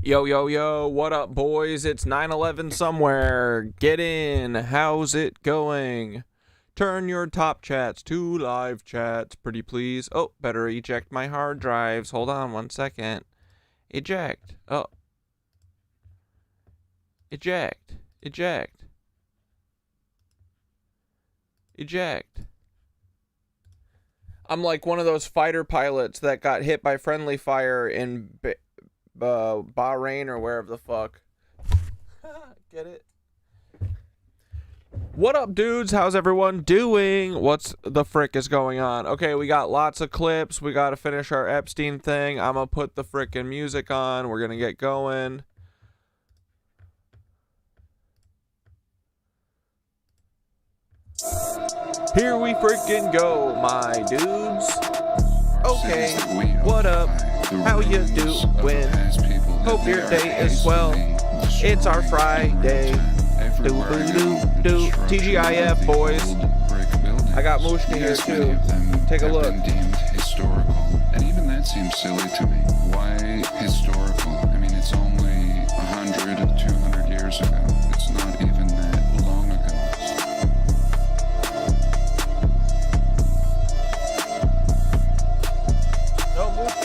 Yo, yo, yo, what up, boys? It's 9/11 somewhere. Get in. How's it going? Turn your top chats to live chats, pretty please. Oh, better eject my hard drives. Hold on 1 second. Eject. Oh. Eject. Eject. Eject. I'm like one of those fighter pilots that got hit by friendly fire in Bahrain or wherever the fuck. Get it? What up, dudes? How's everyone doing? What's the frick is going on? Okay, we got lots of clips. We got to finish our Epstein thing. I'm gonna put the frickin' music on. We're gonna get going. Here we frickin' go, my dudes. Okay, what up? How you doing? Hope your day is well. It's our Friday. Do TGIF, boys. I got Mushka here too. Take a look. Historical, and even that seems silly to me. Why historical? I mean, it's only 100 or 200 years ago. It's not even that long ago.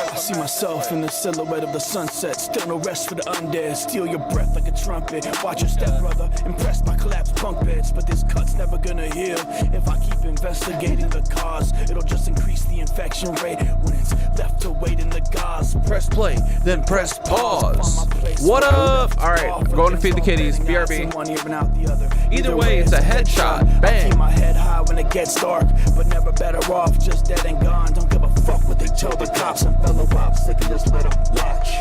I see myself in the silhouette of the sunset. Still no rest for the undead. Steal your breath like a trumpet. Watch your step, brother. Impressed by collapsed bunk beds. But this cut's never gonna heal. If I keep investigating the cause, it'll just increase the infection rate. When it's left to wait in the gauze. Press play, then press pause. What up? Alright, we're going to feed the kitties. BRB. Either way, it's a headshot. Bang. I keep my head high when it gets dark. But never better off, just dead and gone. Don't give a fuck what they tell the cops and fellow ops. They can just let them watch.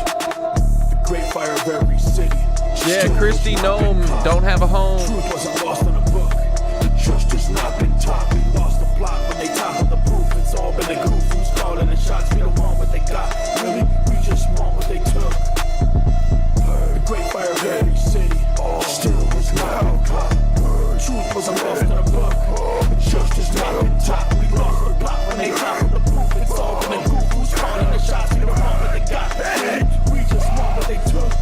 The great fire of every city. Yeah, Kristi Noem don't have a home. Truth wasn't lost in a book. The trust has not been taught. We lost the plot when they toppled the proof. It's all been a goof. Who's calling the shots? We don't want what they got. Really? We just want what they took. The great fire of every city. Still was not been caught. Truth wasn't lost in a book. The trust has not been taught. We lost the plot when they toppled the proof. It's all been a goof. Who's calling the shots? We don't want what they got. We just want what they took.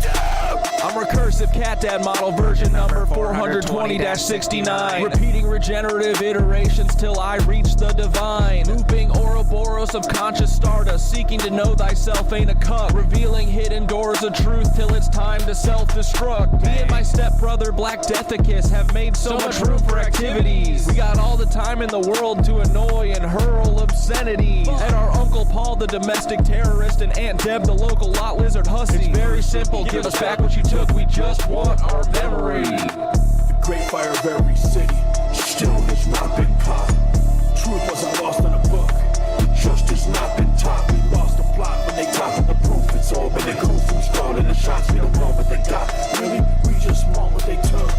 I'm recursive cat dad model version number 420-69. Repeating regenerative iterations till I reach the divine. Looping Ouroboros of conscious stardust. Seeking to know thyself ain't a cup. Revealing hidden doors of truth till it's time to self-destruct. Me and my stepbrother Black Deathicus have made so much room for activities. We got all the time in the world to annoy and hurl obscenities. And our Uncle Paul the domestic terrorist and Aunt Deb the local lot lizard hussy. It's very simple, give us back what you took, we just want our memory. The great fire of every city still has not been caught. Truth wasn't lost in a book. The trust has not been taught. We lost the plot when they toppled the proof. It's all been a goof. Who's calling the shots? We don't want what they got. Really? We just want what they took.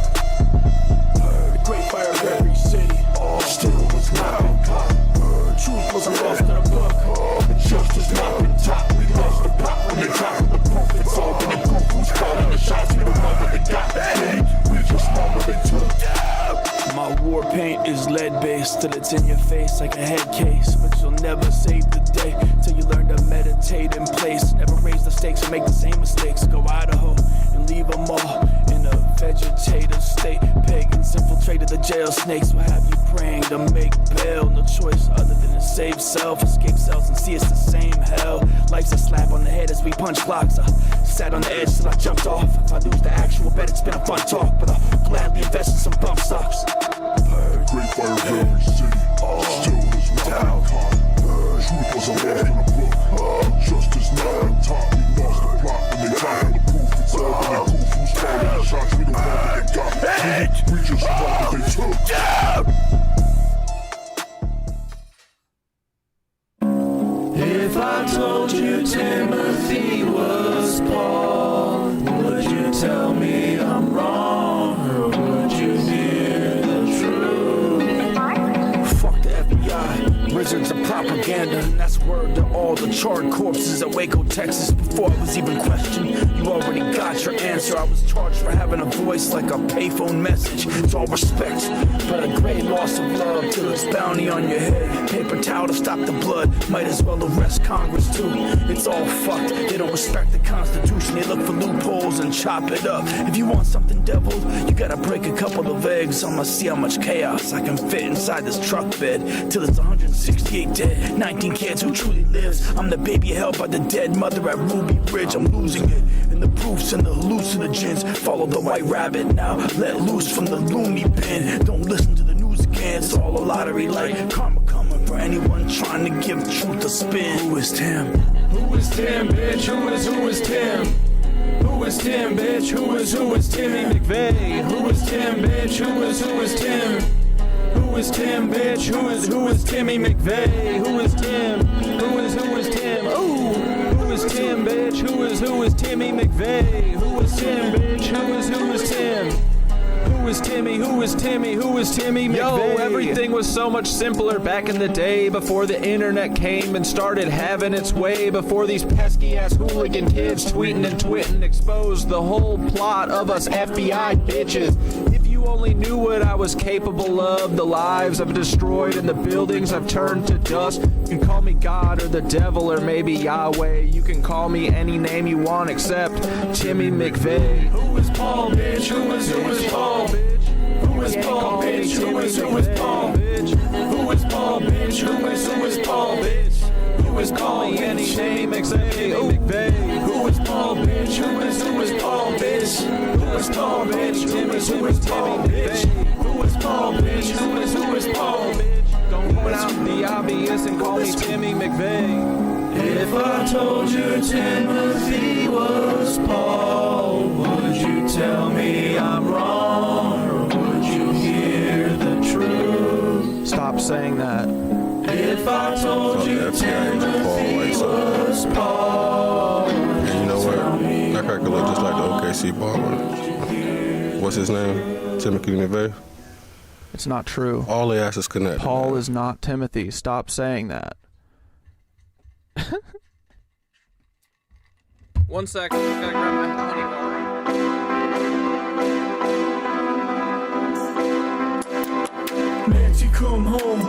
The great fire of every city still has not been caught. Truth wasn't lost in a book. The trust has not been taught. We lost the plot when they toppled the proof. It's all been a goof. Who's calling the shots? We don't want what they got. We just want what they took. My war paint is lead-based till it's in your face like a head case. But you'll never save the day till you learn to meditate in place. Never raise the stakes or make the same mistakes. Go Idaho and leave them all in a vegetative state. Pagans infiltrated the jail snakes. Will have you praying to make bail. No choice other than to save self. Escape cells and see it's the same hell. Life's a slap on the head as we punch clocks. I sat on the edge till I jumped off. If I lose the actual bet, it's been a fun talk. But I'll gladly invest in some bump stocks. Great fire of every city, still is not been caught. Truth wasn't lost in a book, justice not been taught. We lost the plot when they toppled the proof. It's all been a goof. Who's calling the shots? We don't want what they got. We just want what they took. If I told you Timothy was Paul, would you tell me I'm wrong, or would you hear the truth? Fuck the FBI, wizards of propaganda, and that's word to all the charred corpses at Waco, Texas. Before I was even questioned, you already got your answer. I was charged for having a voice like a payphone message. It's all respect, but a great loss of love till it's bounty on your head. Paper towel to stop the blood, might as well arrest Congress too. It's all fucked, they don't respect the Constitution, they look for loopholes and chop it up. If you want something deviled, you gotta break a couple of eggs. I'ma see how much chaos I can fit inside this truck bed till it's 168 dead, 19 kids who truly lives. I'm the baby held by the dead mother at Ruby Ridge. I'm losing it in the proofs and the hallucinogens. Follow the white rabbit now, let loose from the loony bin. Don't listen to the news again, it's all a lottery like karma coming for anyone trying to give truth a spin. Who is Tim? Who is Tim, bitch? Who is Tim? Who is Tim, bitch? Who is Timmy McVeigh? Who is Tim, bitch? Who is Tim? Who is Tim, bitch? Who is Timmy McVeigh? Who is Tim? Who is Tim? Ooh, who is Tim, bitch? Who is Timmy McVeigh? Who is Tim, bitch? Who is Tim? Who is Timmy? Who is Timmy? Who is Timmy McVeigh? Yo, everything was so much simpler back in the day before the internet came and started having its way, before these pesky ass hooligan kids tweeting and twitting exposed the whole plot of us FBI bitches. If you only knew what I was capable of, the lives I've destroyed and the buildings I've turned to dust. You can call me God or the devil or maybe Yahweh. You can call me any name you want except Timmy McVeigh. Who is Paul, bitch? Who is Paul, bitch? Who is Paul, bitch? Who is Paul, bitch? Who is Paul, bitch? Who is Paul, bitch? Who is Paul, any name except Timmy McVeigh? Who is Paul, bitch? Who is Paul, bitch? Who is Paul, bitch? Who is Paul, bitch? Who is Paul, bitch? Who is Paul, bitch? Don't point out the obvious and call me Timmy McVeigh. If I told you Timothy was Paul, would you tell me I'm wrong, or would you hear the truth? Stop saying that. If I told you Timothy was Paul, and you know what? That cracker look just like the OKC baller. What's his name? Timothy McVeigh? It's not true. All the ass is connected. Paul is not Timothy. Stop saying that. 1 second. I gotta grab my honey water. Nancy, come home.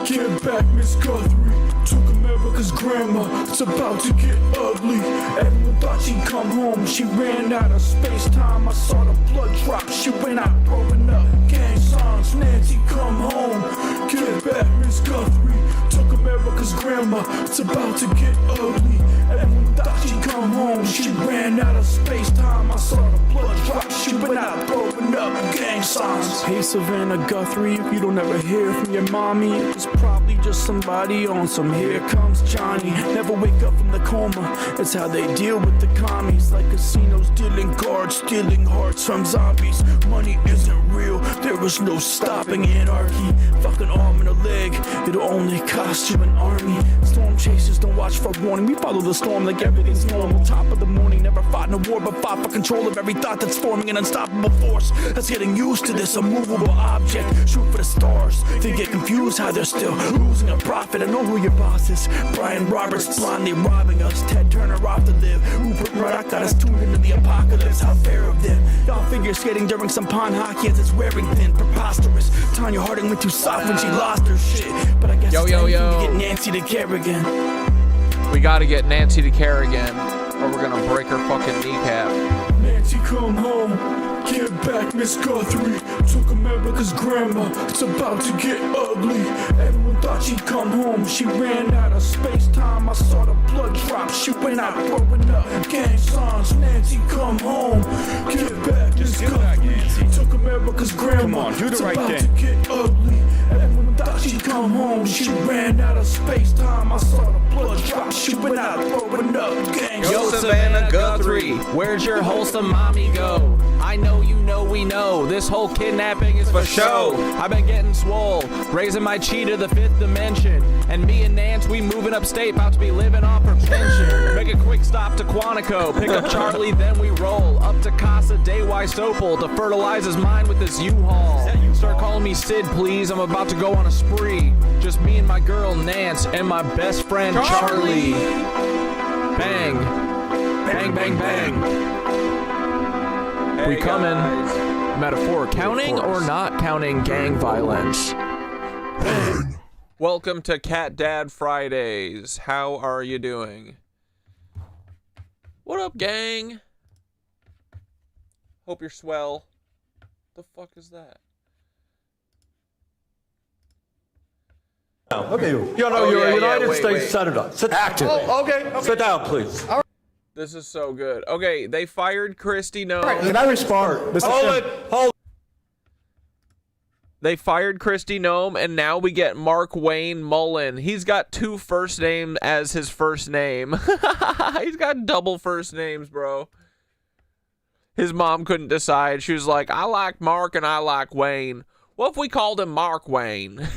Get back, Miss Guthrie. Took America's grandma. It's about to get ugly. Everyone thought she'd come home. She ran out of space-time. I saw the blood drop. She went out throwing up gang signs. Nancy, come home. Get back, Miss Guthrie. Took America's grandma. It's about to get ugly. Everyone thought she'd come home. She ran out of space-time. I saw the blood drop. She went out throwing up gang signs. Hey, Savannah Guthrie, if you don't ever hear from your mommy, it's probably just somebody on some Here Comes Johnny. Never wake up from the coma. That's how they deal with the commies. Like casinos, dealing guards, stealing hearts from zombies. Money isn't real. There was no stopping anarchy. Fucking arm and a leg. It'll only cost you an army. Storm chasers don't watch for warning. We follow the storm like everything's normal. Top of the morning, never fought in a war, but fought for control of every thought that's forming an unstoppable force. That's getting used to this immovable object. Shoot for the stars. They get confused how they're still losing a profit. I know who your boss is. Brian Roberts blindly robbing us. Ted Turner off to live. Rupert Murdoch got us tuned into the apocalypse. How fair of them. Y'all figure skating during some pond hockey as it's wearing thin. Preposterous. Tanya Harding went too soft when she lost her shit. But I guess it's time to get Nancy to care again. We gotta get Nancy to care again, or we're gonna break her fucking kneecap. Nancy, come home. Get back, Miss Guthrie. Took America's grandma. It's about to get ugly. Everyone thought she'd come home. She ran out of space-time. I saw the blood drop. She went out throwing up gang signs. Nancy, come home. Get back, Miss Guthrie. Took America's grandma. Come on, do the it's right about thing. to get ugly. Everyone thought she'd come home. She ran out of space-time. I saw the blood drop. She went out throwing up gang signs. Yo, Savannah Guthrie, where'd your wholesome mommy go? I know you know we know this whole kidnapping is for show. I've been getting swole, raising my chi to the 5th dimension. And me and Nance, we moving upstate, about to be living off her pension. Make a quick stop to Quantico, pick up Charlie, then we roll up to Casa de Wysopal to fertilize his mind with this U-Haul. Start calling me Sid, please. I'm about to go on a spree. Just me and my girl Nance and my best friend Charlie. Bang, bang, bang, bang. We coming. Metaphor, counting or not counting gang violence? Welcome to Cat Dad Fridays. How are you doing? What up, gang? Hope you're swell. The fuck is that? Okay, you know, you're a United States Senator. Sit Active. okay. Sit down, please. This is so good. Okay, they fired Kristi Noem. Can I respond? Hold. They fired Kristi Noem, and now we get Markwayne Mullin. He's got 2 first names as his first name. He's got double first names, bro. His mom couldn't decide. She was like, I like Mark and I like Wayne. What if we called him Markwayne?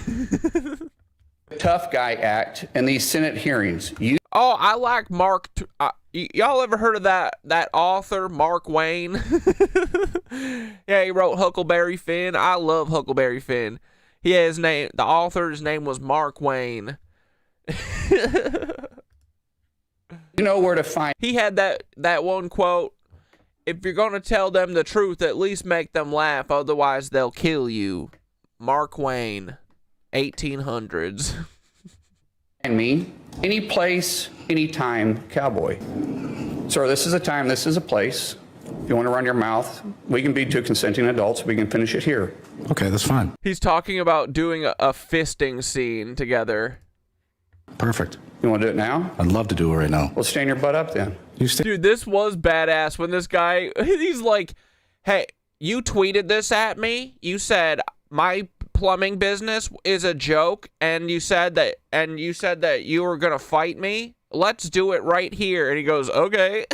Tough guy act in these Senate hearings. Oh, I like Mark. Y'all ever heard of that author, Markwayne? Yeah, he wrote Huckleberry Finn. I love Huckleberry Finn. He had his name. The author's name was Markwayne. You know where to find. He had that one quote. If you're gonna tell them the truth, at least make them laugh. Otherwise, they'll kill you. Markwayne, 1800s. And me, any place, anytime, cowboy. Sir, this is a time, this is a place. If you want to run your mouth, we can be 2 consenting adults. We can finish it here. Okay, that's fine. He's talking about doing a fisting scene together. Perfect. You want to do it now? I'd love to do it right now. Well, stand your butt up then. Dude, this was badass when this guy, he's like, hey, you tweeted this at me. You said my plumbing business is a joke, and you said that you were gonna fight me. Let's do it right here. And he goes, okay.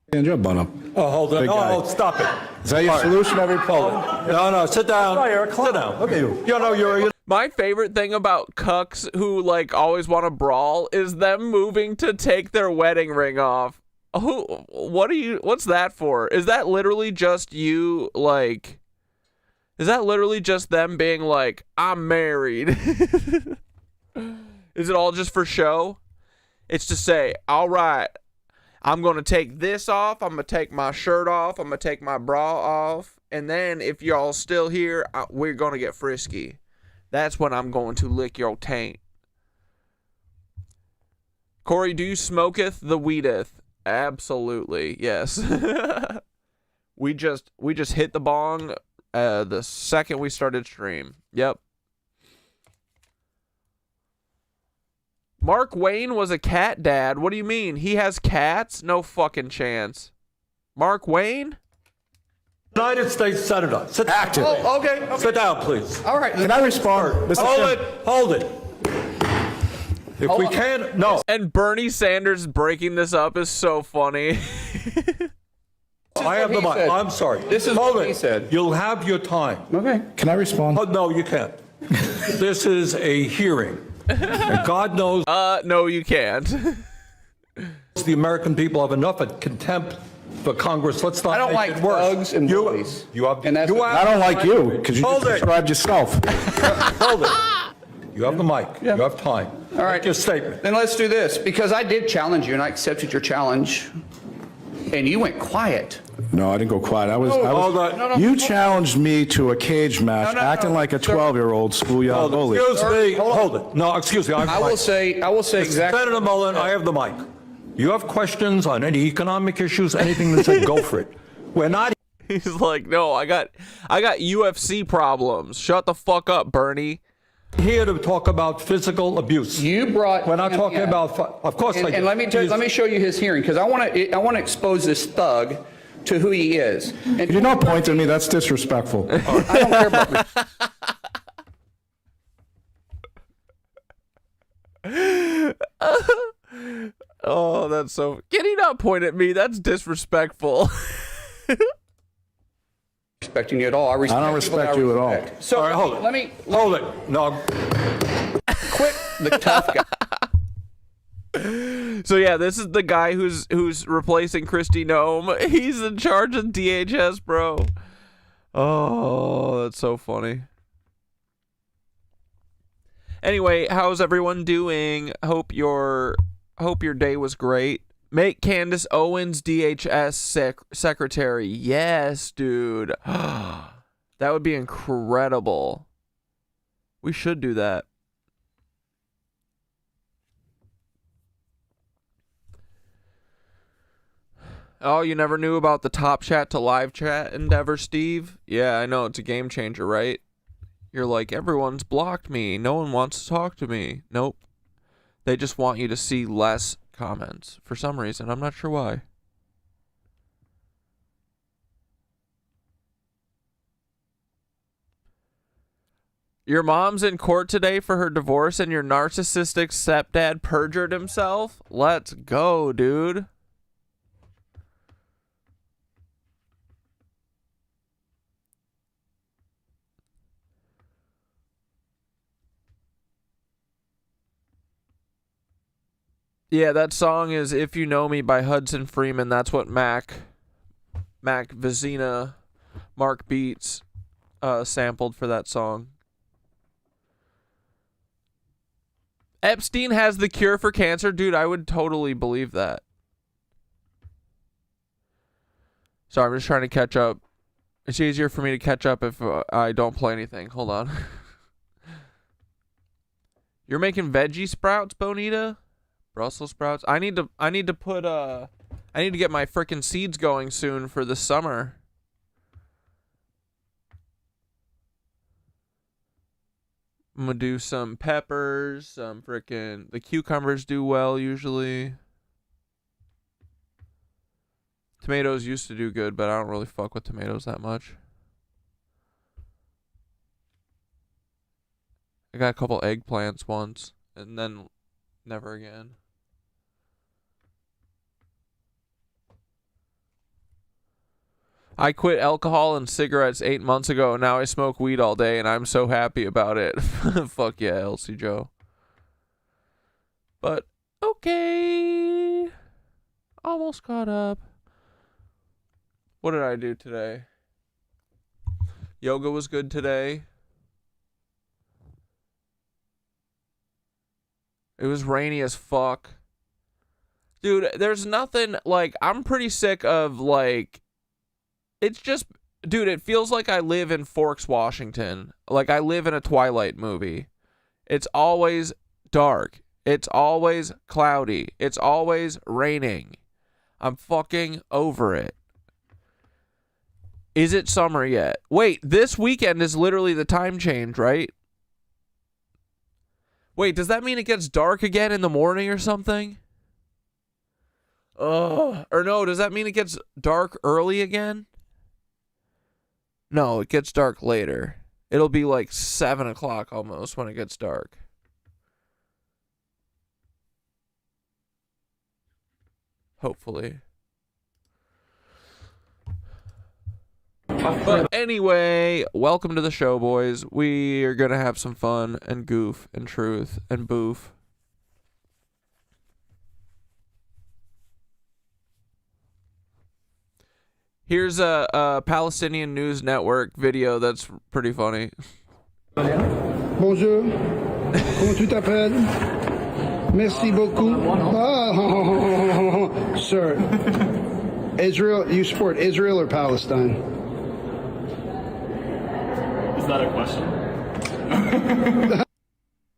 Stand your butt up. Oh, hold on. Big guy. Oh, stop it. Is that your solution every problem? No, sit down. Sit down. Okay, you know, you're My favorite thing about cucks who like always want to brawl is them moving to take their wedding ring off. What's that for? Is that literally just you, like, is that literally just them being like, I'm married? Is it all just for show? It's to say, all right, I'm going to take this off. I'm going to take my shirt off. I'm going to take my bra off. And then if y'all still here, we're going to get frisky. That's when I'm going to lick your taint. Corey, do you smoketh the weedeth? Absolutely, yes. we just hit the bong the second we started stream. Yep. Markwayne was a cat dad. What do you mean? He has cats? No fucking chance. Markwayne? United States Senator. Sit Active. Oh, okay. Sit down, please. All right. Can I respond? Hold it. If we can, no. And Bernie Sanders breaking this up is so funny. I have the mic. I'm sorry. This is hold what it. he said. You'll have your time. Okay. Can I respond? Oh, no, you can't. This is a hearing. And God knows No, you can't. the American people have enough of contempt for Congress. Let's not I don't make like it worse. thugs and bullies. You have, And that's you what- have, I don't like you because you Hold just it. described yourself. hold it. You have the mic. Yeah. You have time. All right. Make your statement. Then let's do this, because I did challenge you and I accepted your challenge, and you went quiet. No, I didn't go quiet. hold on. You challenged me to a cage match, acting like a 12-year-old schoolyard bully. Excuse me. Hold on. Hold it. No, excuse me. I will say exactly. Senator Mullin, I have the mic. You have questions on any economic issues, anything that said, go for it. We're not He's like, no, I got UFC problems. Shut the fuck up, Bernie. here to talk about physical abuse. You brought. We're not him talking in. about, of course I And, do. and let me show you his hearing, because I want to expose this thug to who he is. And Could you not point at me? That's disrespectful. I don't care about me. Oh, that's so. Can he not point at me? That's disrespectful. Respecting you at all. I don't respect you at all. respect. So All right, hold it. let me Hold it. No, quit the tough guy. So yeah, this is the guy who's replacing Kristi Noem. He's in charge of DHS, bro. Oh, that's so funny. Anyway, how's everyone doing? Hope your day was great. Make Candace Owens DHS secretary. Yes, dude. That would be incredible. We should do that. Oh, you never knew about the top chat to live chat endeavor, Steve? Yeah, I know. It's a game changer, right? You're like, everyone's blocked me. No one wants to talk to me. Nope. They just want you to see less comments for some reason. I'm not sure why. Your mom's in court today for her divorce and your narcissistic stepdad perjured himself? Let's go, dude. Yeah, that song is If You Know Me by Hudson Freeman. That's what Mac Vizina, Mark Beats sampled for that song. Epstein has the cure for cancer? Dude, I would totally believe that. Sorry, I'm just trying to catch up. It's easier for me to catch up if I don't play anything. Hold on. You're making veggie sprouts, Bonita? Brussels sprouts? I need to put I need to get my frickin' seeds going soon for the summer. I'm gonna do some peppers, some frickin' the cucumbers do well usually. Tomatoes used to do good, but I don't really fuck with tomatoes that much. I got a couple eggplants once, and then never again. I quit alcohol and cigarettes 8 months ago, and now I smoke weed all day, and I'm so happy about it. Fuck yeah, Elsie Joe. But, okay. Almost caught up. What did I do today? Yoga was good today. It was rainy as fuck. Dude, there's nothing, like, I'm pretty sick of, like, it's just, dude, it feels like I live in Forks, Washington. Like I live in a Twilight movie. It's always dark. It's always cloudy. It's always raining. I'm fucking over it. Is it summer yet? Wait, this weekend is literally the time change, right? Wait, does that mean it gets dark again in the morning or something? Or no, does that mean it gets dark early again? No, it gets dark later. It'll be like 7 o'clock almost when it gets dark. Hopefully. But anyway, welcome to the show, boys. We are going to have some fun and goof and truth and boof. Here's a Palestinian News Network video that's pretty funny. Bonjour. Comment tu t'appelles? Merci beaucoup. Ah, sir. Israel, you support Israel or Palestine? Is that a question?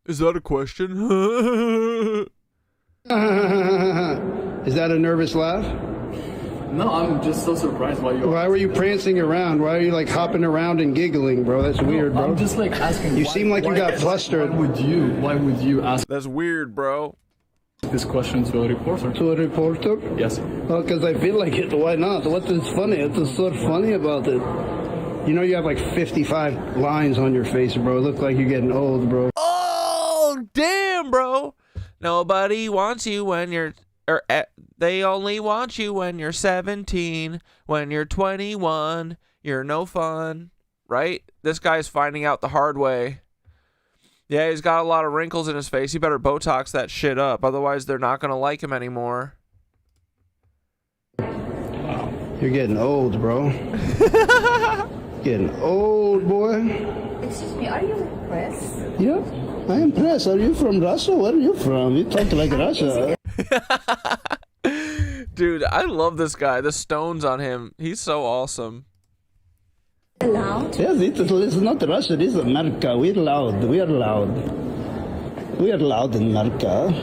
Is that a question? Is that a nervous laugh? No, I'm just so surprised why you. Why were you prancing around? Why are you like hopping around and giggling, bro? That's weird, bro. I'm just like asking. You seem like you got flustered. Why would you ask That's weird, bro. this question to a reporter? To a reporter? Yes. Well, because I feel like it. Why not? What is funny? What's so funny about it? You know you have like 55 lines on your face, bro. It looks like you're getting old, bro. Oh, damn, bro. Nobody wants you when you're... they only want you when you're 17. When you're 21, you're no fun. Right? This guy's finding out the hard way. Yeah, he's got a lot of wrinkles in his face. He better Botox that shit up. Otherwise, they're not going to like him anymore. You're getting old, bro. Getting old, boy. Excuse me, are you Chris? Yep, I am Chris. Are you from Russia? Where are you from? You talk like Russia. Dude, I love this guy. The stones on him. He's so awesome. Loud? Yes, it's not Russia. It's America. We're loud. We are loud. We are loud in America.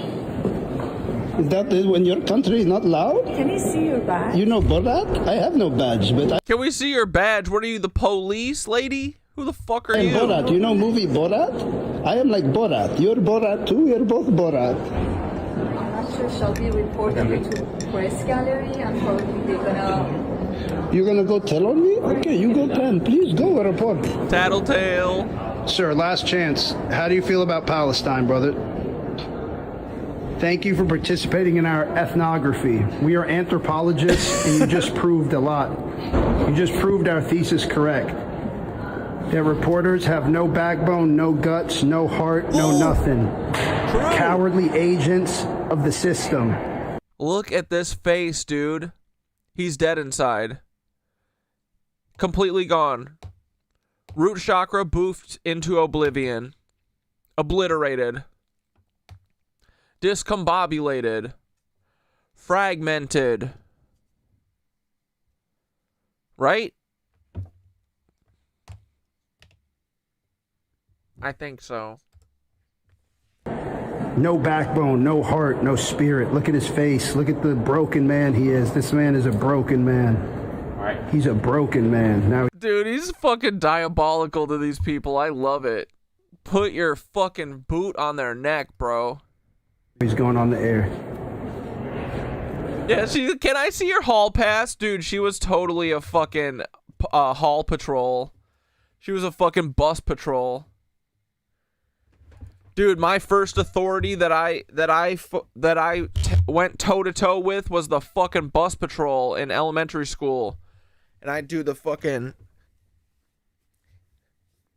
Is that in your country not loud? Can you see your badge? You know Borat? I have no badge, but Can we see your badge? What are you, the police, lady? Who the fuck are I am you? Borat. You know movie Borat? I am like Borat. You're Borat too. We're both Borat. I'm not sure. Shall we report you to press gallery and probably they're gonna... You're gonna go tell on me? Okay, you go 10. Please go report. Tattletale. Sir, last chance. How do you feel about Palestine, brother? Thank you for participating in our ethnography. We are anthropologists, and you just proved a lot. You just proved our thesis correct. That reporters have no backbone, no guts, no heart, no nothing. Cowardly agents of the system. Look at this face, dude. He's dead inside. Completely gone. Root chakra boofed into oblivion. Obliterated. Discombobulated. Fragmented. Right? I think so. No backbone, no heart, no spirit. Look at his face. Look at the broken man he is. This man is a broken man. He's a broken man. Now, dude, he's fucking diabolical to these people. I love it. Put your fucking boot on their neck, bro. he's going on the air. Yeah, can I see your hall pass? Dude, she was totally a fucking hall patrol. She was a fucking bus patrol. Dude, my first authority that I went toe to toe with was the fucking bus patrol in elementary school, and I'd do the fucking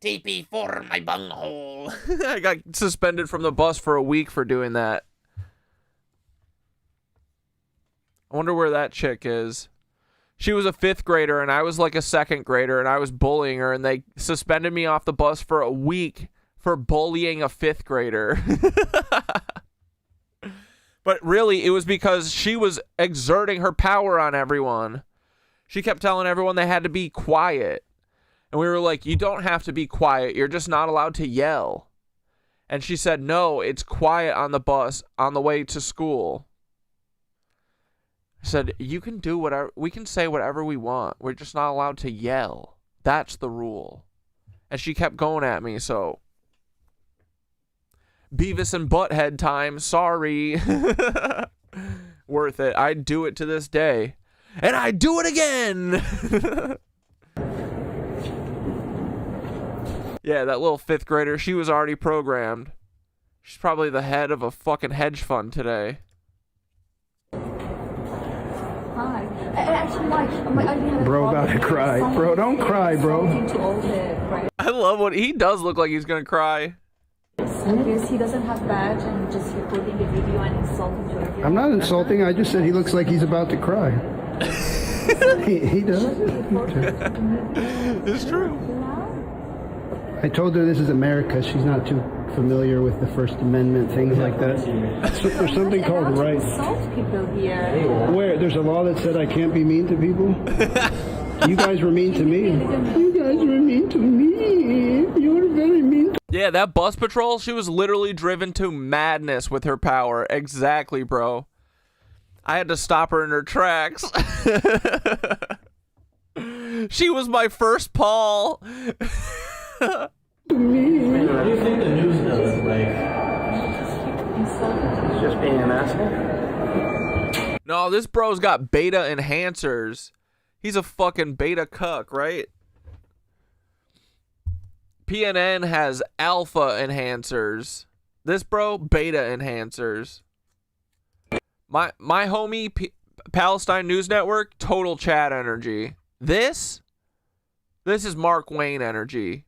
TP for my bunghole. I got suspended from the bus for a week for doing that. I wonder where that chick is. She was a 5th grader and I was like a 2nd grader, and I was bullying her, and they suspended me off the bus for a week for bullying a 5th grader. But really, it was because she was exerting her power on everyone. She kept telling everyone they had to be quiet. And we were like, you don't have to be quiet. You're just not allowed to yell. And she said, no, it's quiet on the bus on the way to school. I said, you can do whatever, we can say whatever we want. We're just not allowed to yell. That's the rule. And she kept going at me, so Beavis and Butthead time, sorry. Worth it. I'd do it to this day. And I'd do it again. Yeah, that little 5th grader, she was already programmed. She's probably the head of a fucking hedge fund today. Hi. Actually, Mike, bro, about to cry. Bro, don't cry, bro. I love what he does. Look like he's gonna cry. Because he doesn't have badge and just recording the video and insulting to everyone. I'm not insulting. I just said he looks like he's about to cry. he does. It's true. I told her this is America. She's not too familiar with the First Amendment, things like that. So there's something called rights. Insult people here. Where? There's a law that said I can't be mean to people? You guys were mean to me. You guys were mean to me. You were very mean to Yeah, that bus patrol, she was literally driven to madness with her power. Exactly, bro. I had to stop her in her tracks. She was my first Paul. What do you think the news does? Like, it's just being an asshole? No, this bro's got beta enhancers. He's a fucking beta cuck, right? PNN has alpha enhancers. This bro, beta enhancers. My homie, Palestine News Network, total chat energy. This is Markwayne energy.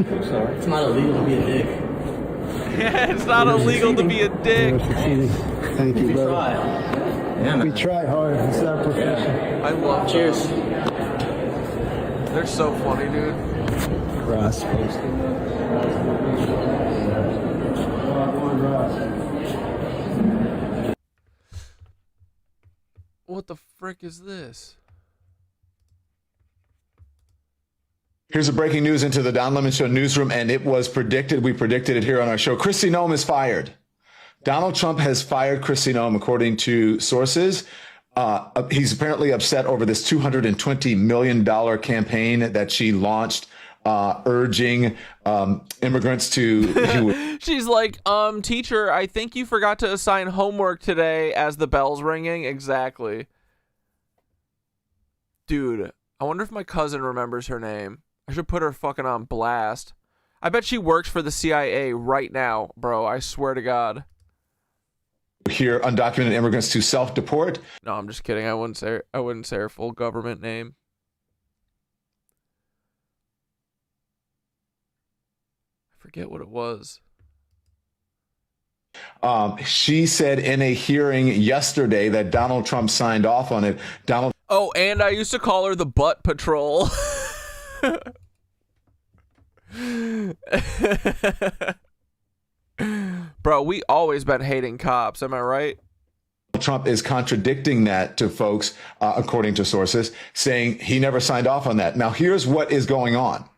It's not illegal to be a dick. Yeah, it's not illegal to be a dick. Thank you, brother. Yeah, we try hard. It's our profession. I love Cheers. They're so funny, dude. Ross posted. What the frick is this? Here's a breaking news into the Don Lemon Show newsroom, and it was predicted. We predicted it here on our show. Kristi Noem is fired. Donald Trump has fired Kristi Noem, according to sources. He's apparently upset over this $220 million campaign that she launched, urging immigrants to... She's like, teacher, I think you forgot to assign homework today as the bell's ringing. Exactly. Dude, I wonder if my cousin remembers her name. I should put her fucking on blast. I bet she works for the CIA right now, bro. I swear to God. Here, undocumented immigrants to self-deport. No, I'm just kidding. I wouldn't say her full government name. I forget what it was. She said in a hearing yesterday that Donald Trump signed off on it. Oh, and I used to call her the Butt Patrol. Bro, we always been hating cops, am I right? Trump is contradicting that to folks, according to sources, saying he never signed off on that. Now, here's what is going on.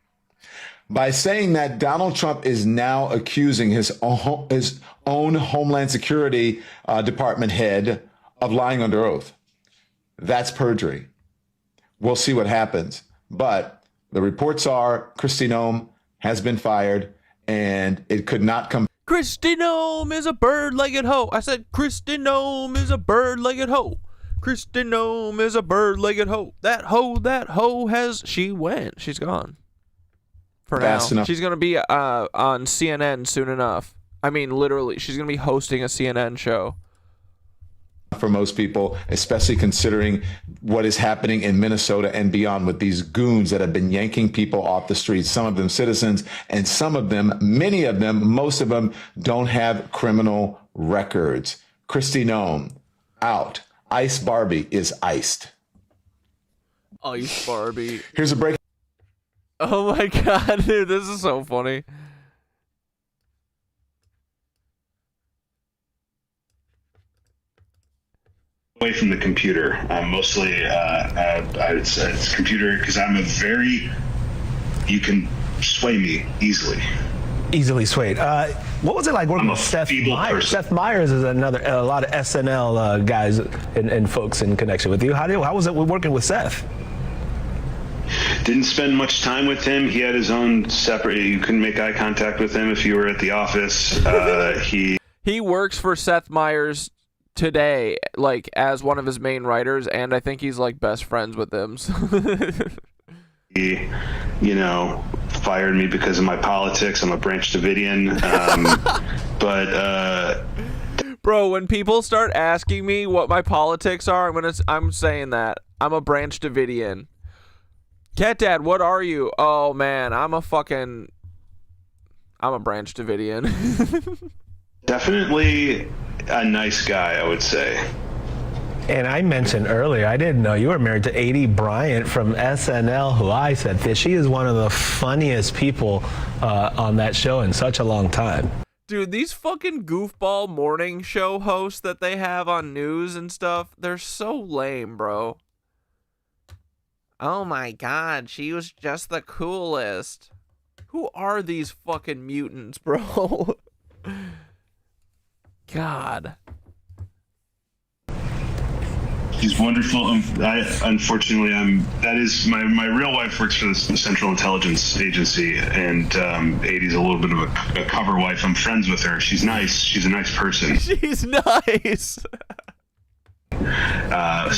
By saying that, Donald Trump is now accusing his own Homeland Security department head of lying under oath. That's perjury. We'll see what happens. But the reports are Kristi Noem has been fired, and it could not come. Kristi Noem is a bird-legged hoe. I said Kristi Noem is a bird-legged hoe. Kristi Noem is a bird-legged hoe. That hoe has, she went. She's gone. For Fast now. enough. She's going to be on CNN soon enough. I mean, literally, she's going to be hosting a CNN show. For most people, especially considering what is happening in Minnesota and beyond with these goons that have been yanking people off the streets, some of them citizens, and some of them, many of them, most of them don't have criminal records. Kristi Noem, out. Ice Barbie is iced. Ice Barbie. Here's a break. Oh my God, dude, this is so funny. Away from the computer. I'm mostly it's computer because you can sway me easily. Easily swayed. What was it like working with Seth Meyers? Person. Seth Meyers is a lot of SNL guys and folks in connection with you. How was it working with Seth? Didn't spend much time with him. He had his own separate. You couldn't make eye contact with him if you were at the office. He works for Seth Meyers today, like as one of his main writers, and I think he's like best friends with them. He, fired me because of my politics. I'm a Branch Davidian. Bro, when people start asking me what my politics are, I'm saying that I'm a Branch Davidian. Cat Dad, what are you? Oh man, I'm a Branch Davidian. Definitely a nice guy, I would say. And I mentioned earlier, I didn't know you were married to A.D. Bryant from SNL, who I said that she is one of the funniest people on that show in such a long time. Dude, these fucking goofball morning show hosts that they have on news and stuff, they're so lame, bro. Oh my God, she was just the coolest. Who are these fucking mutants, bro? God. He's wonderful. Unfortunately, my real wife works for the Central Intelligence Agency, and Adie's a little bit of a cover wife. I'm friends with her. She's nice. She's a nice person. She's nice. Yeah.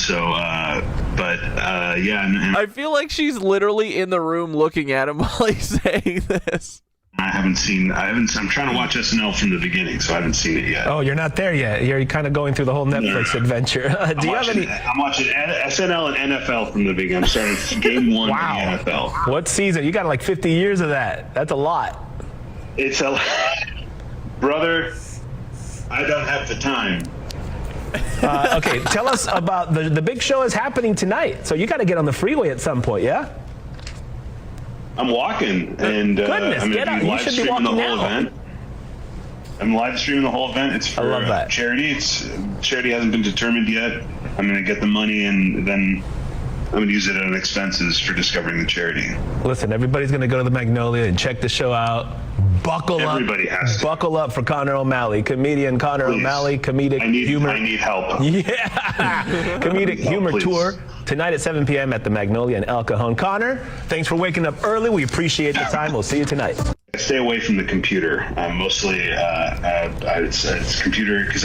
And I feel like she's literally in the room looking at him while he's saying this. I'm trying to watch SNL from the beginning, so I haven't seen it yet. Oh, you're not there yet. You're kind of going through the whole Netflix adventure. Do you have any? I'm watching SNL and NFL from the beginning. I'm starting game one of the NFL. What season? You got like 50 years of that. That's a lot. It's a brother. I don't have the time. Okay, tell us about the big show is happening tonight. So you got to get on the freeway at some point, yeah? I'm walking, and goodness, get out! You should be walking now. I'm live streaming the whole event. It's for charity. Charity hasn't been determined yet. I'm going to get the money, and then I'm going to use it on expenses for discovering the charity. Listen, everybody's going to go to the Magnolia and check the show out. Everybody has to. Buckle up for Connor O'Malley, comedian Connor O'Malley, comedic humor. I need help. Yeah, comedic humor please. tour tonight at 7 p.m. at the Magnolia in El Cajon. Connor, thanks for waking up early. We appreciate the time. We'll see you tonight. I stay away from the computer. Mostly, it's computer because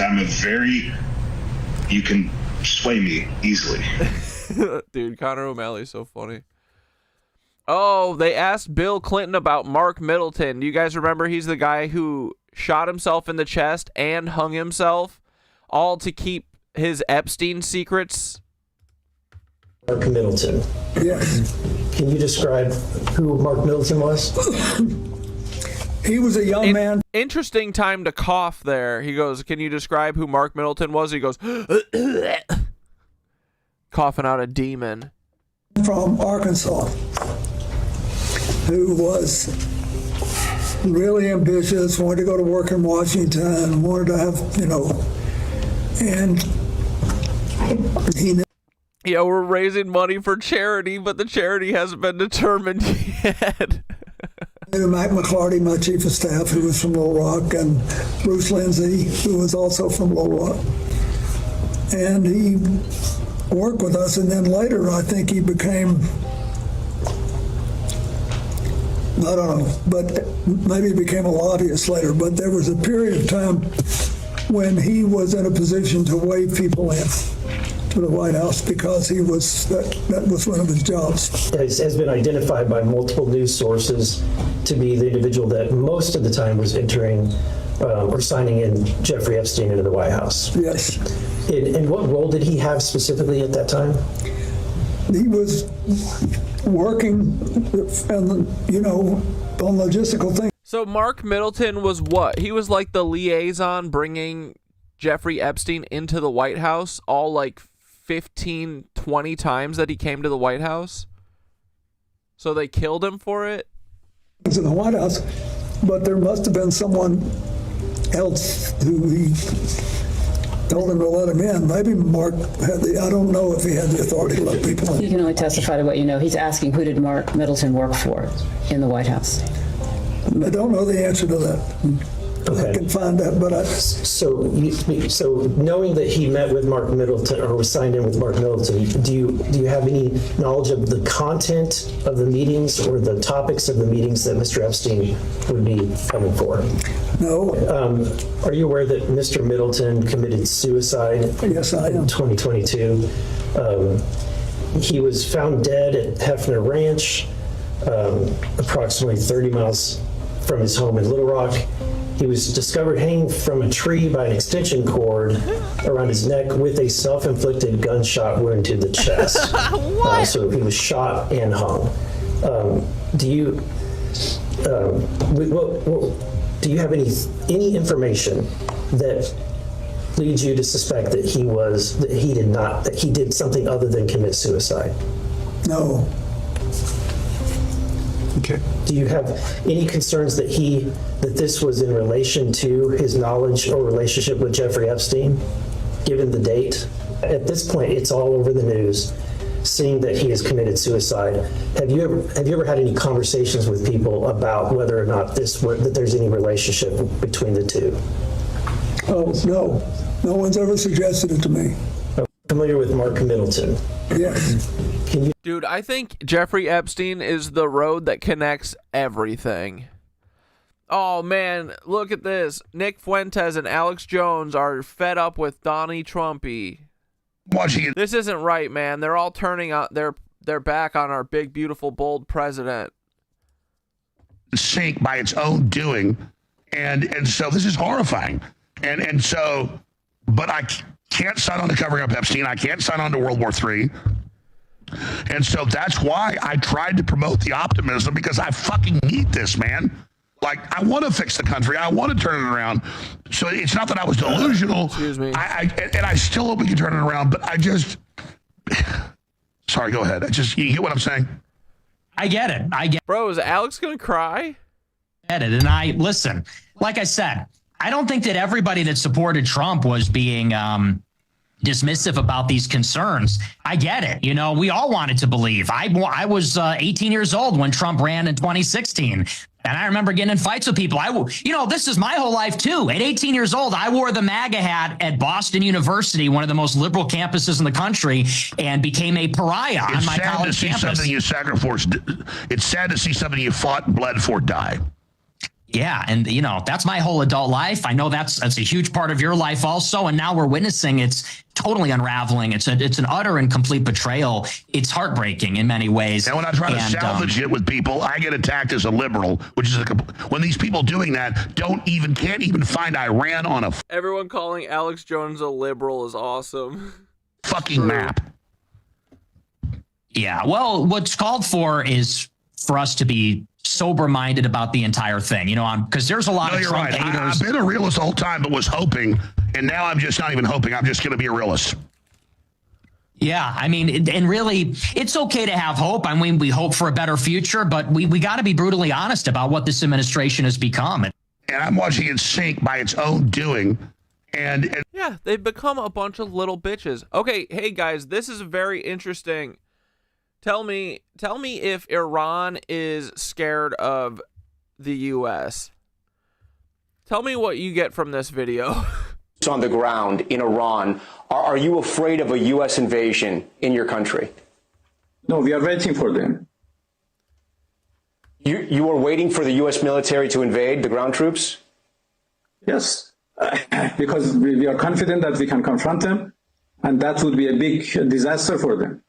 you can sway me easily. Dude, Connor O'Malley's so funny. Oh, they asked Bill Clinton about Mark Middleton. Do you guys remember he's the guy who shot himself in the chest and hung himself, all to keep his Epstein secrets? Mark Middleton. Yes. Can you describe who Mark Middleton was? He was a young man. Interesting time to cough there. He goes, can you describe who Mark Middleton was? He goes, coughing out a demon. From Arkansas, who was really ambitious, wanted to go to work in Washington, wanted to have, and he... Yeah, we're raising money for charity, but the charity hasn't been determined yet. Mac McClarty, my chief of staff, who was from Little Rock, and Bruce Lindsay, who was also from Little Rock. And he worked with us, and then later I think he became, I don't know, but maybe he became a lobbyist later, but there was a period of time when he was in a position to wave people in to the White House because he was that was one of his jobs. Has been identified by multiple news sources to be the individual that most of the time was entering or signing in Jeffrey Epstein into the White House. Yes. And what role did he have specifically at that time? He was working on logistical things. So Mark Middleton was what? He was like the liaison bringing Jeffrey Epstein into the White House all like 15, 20 times that he came to the White House. So they killed him for it? In the White House, but there must have been someone else who he told him to let him in. Maybe Mark had I don't know if he had the authority to let people in. You can only testify to what you know. He's asking, who did Mark Middleton work for in the White House? I don't know the answer to that. Okay. I can find that, but So knowing that he met with Mark Middleton or was signed in with Mark Middleton, do you have any knowledge of the content of the meetings or the topics of the meetings that Mr. Epstein would be coming for? No. Are you aware that Mr. Middleton committed suicide? Yes, I am. In 2022. He was found dead at Hefner Ranch, approximately 30 miles from his home in Little Rock. He was discovered hanging from a tree by an extension cord around his neck with a self-inflicted gunshot wound to the chest. So he was shot and hung. Do you have any information that leads you to suspect that he did something other than commit suicide? No. Okay. Do you have any concerns that this was in relation to his knowledge or relationship with Jeffrey Epstein, given the date? At this point, it's all over the news, seeing that he has committed suicide. Have you ever had any conversations with people about whether or not that there's any relationship between the two? Oh, no. No one's ever suggested it to me. Familiar with Mark Middleton? Yes. Dude, I think Jeffrey Epstein is the road that connects everything. Oh, man, look at this. Nick Fuentes and Alex Jones are fed up with Donnie Trumpy. This isn't right, man. They're all turning out their back on our big, beautiful, bold president. Sink by its own doing. And so this is horrifying. And so, but I can't sign on to covering up Epstein. I can't sign on to World War III. And so that's why I tried to promote the optimism, because I fucking need this, man. Like, I want to fix the country. I want to turn it around. So it's not that I was delusional. Excuse me. And I still hope we can turn it around, but I just... Sorry, go ahead. You get what I'm saying? I get it. Bro, is Alex going to cry? I get it. And listen, like I said, I don't think that everybody that supported Trump was being dismissive about these concerns. I get it. You know, we all wanted to believe. I was 18 years old when Trump ran in 2016. And I remember getting in fights with people. This is my whole life, too. At 18 years old, I wore the MAGA hat at Boston University, one of the most liberal campuses in the country, and became a pariah on my college campus. It's sad to see something you fought and bled for die. Yeah, and that's my whole adult life. I know that's a huge part of your life also, and now we're witnessing it's totally unraveling. It's an utter and complete betrayal. It's heartbreaking in many ways. And when I try to salvage it with people, I get attacked as a liberal, which is when these people doing that can't even find Iran on a everyone calling Alex Jones a liberal is awesome. Fucking map. Yeah, well, what's called for is for us to be sober-minded about the entire thing, because there's a lot of Trump haters. I've been a realist the whole time, but was hoping, and now I'm just not even hoping. I'm just going to be a realist. Yeah, I mean, and really, it's okay to have hope. I mean, we hope for a better future, but we got to be brutally honest about what this administration has become. And I'm watching it sink by its own doing. And yeah, they've become a bunch of little bitches. Okay, hey guys, this is very interesting. Tell me if Iran is scared of the U.S. Tell me what you get from this video. On the ground in Iran, are you afraid of a U.S. invasion in your country? No, we are waiting for them. You are waiting for the U.S. military to invade the ground troops? Yes, because we are confident that we can confront them, and that would be a big disaster for them.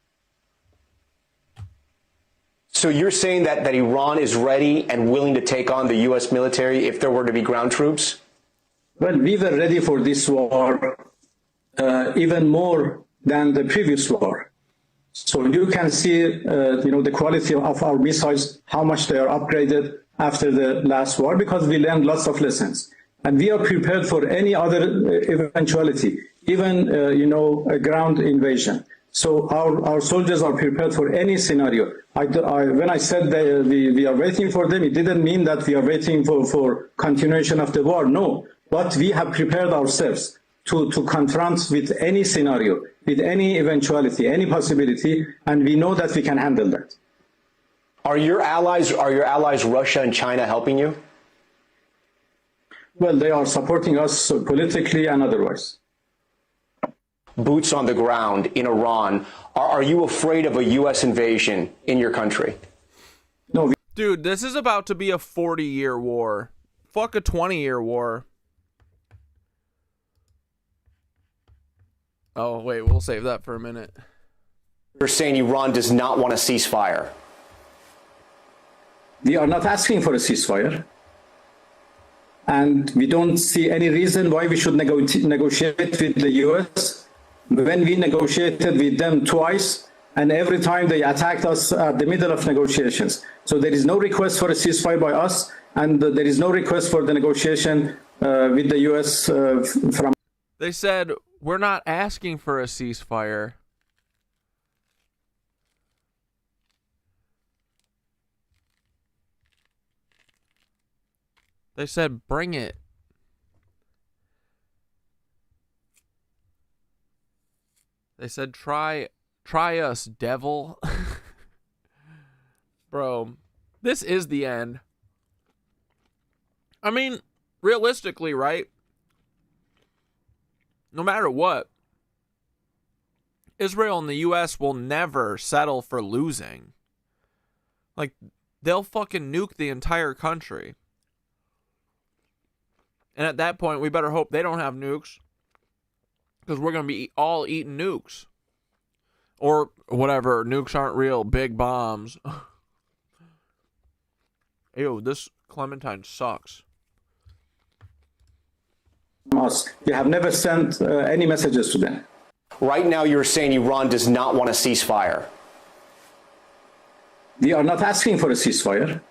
So you're saying that Iran is ready and willing to take on the U.S. military if there were to be ground troops? Well, we were ready for this war even more than the previous war. So you can see, the quality of our missiles, how much they are upgraded after the last war, because we learned lots of lessons. And we are prepared for any other eventuality, even, a ground invasion. So our soldiers are prepared for any scenario. When I said that we are waiting for them, it didn't mean that we are waiting for continuation of the war. No, but we have prepared ourselves to confront with any scenario, with any eventuality, any possibility, and we know that we can handle that. Are your allies Russia and China helping you? Well, they are supporting us politically and otherwise. Boots on the ground in Iran, are you afraid of a U.S. invasion in your country? No. Dude, this is about to be a 40-year war. Fuck a 20-year war. Oh, wait, we'll save that for a minute. You're saying Iran does not want a ceasefire? We are not asking for a ceasefire. And we don't see any reason why we should negotiate with the U.S. When we negotiated with them twice, and every time they attacked us at the middle of negotiations. So there is no request for a ceasefire by us, and there is no request for the negotiation with the U.S. from. They said, we're not asking for a ceasefire. They said, bring it. They said, try us, devil. Bro, this is the end. I mean, realistically, right? No matter what, Israel and the U.S. will never settle for losing. Like, they'll fucking nuke the entire country. And at that point, we better hope they don't have nukes. Because we're going to be all eating nukes. Or whatever, nukes aren't real, big bombs. Ew, this Clementine sucks. Musk. We have never sent any messages to them. Right now you're saying Iran does not want a ceasefire. We are not asking for a ceasefire.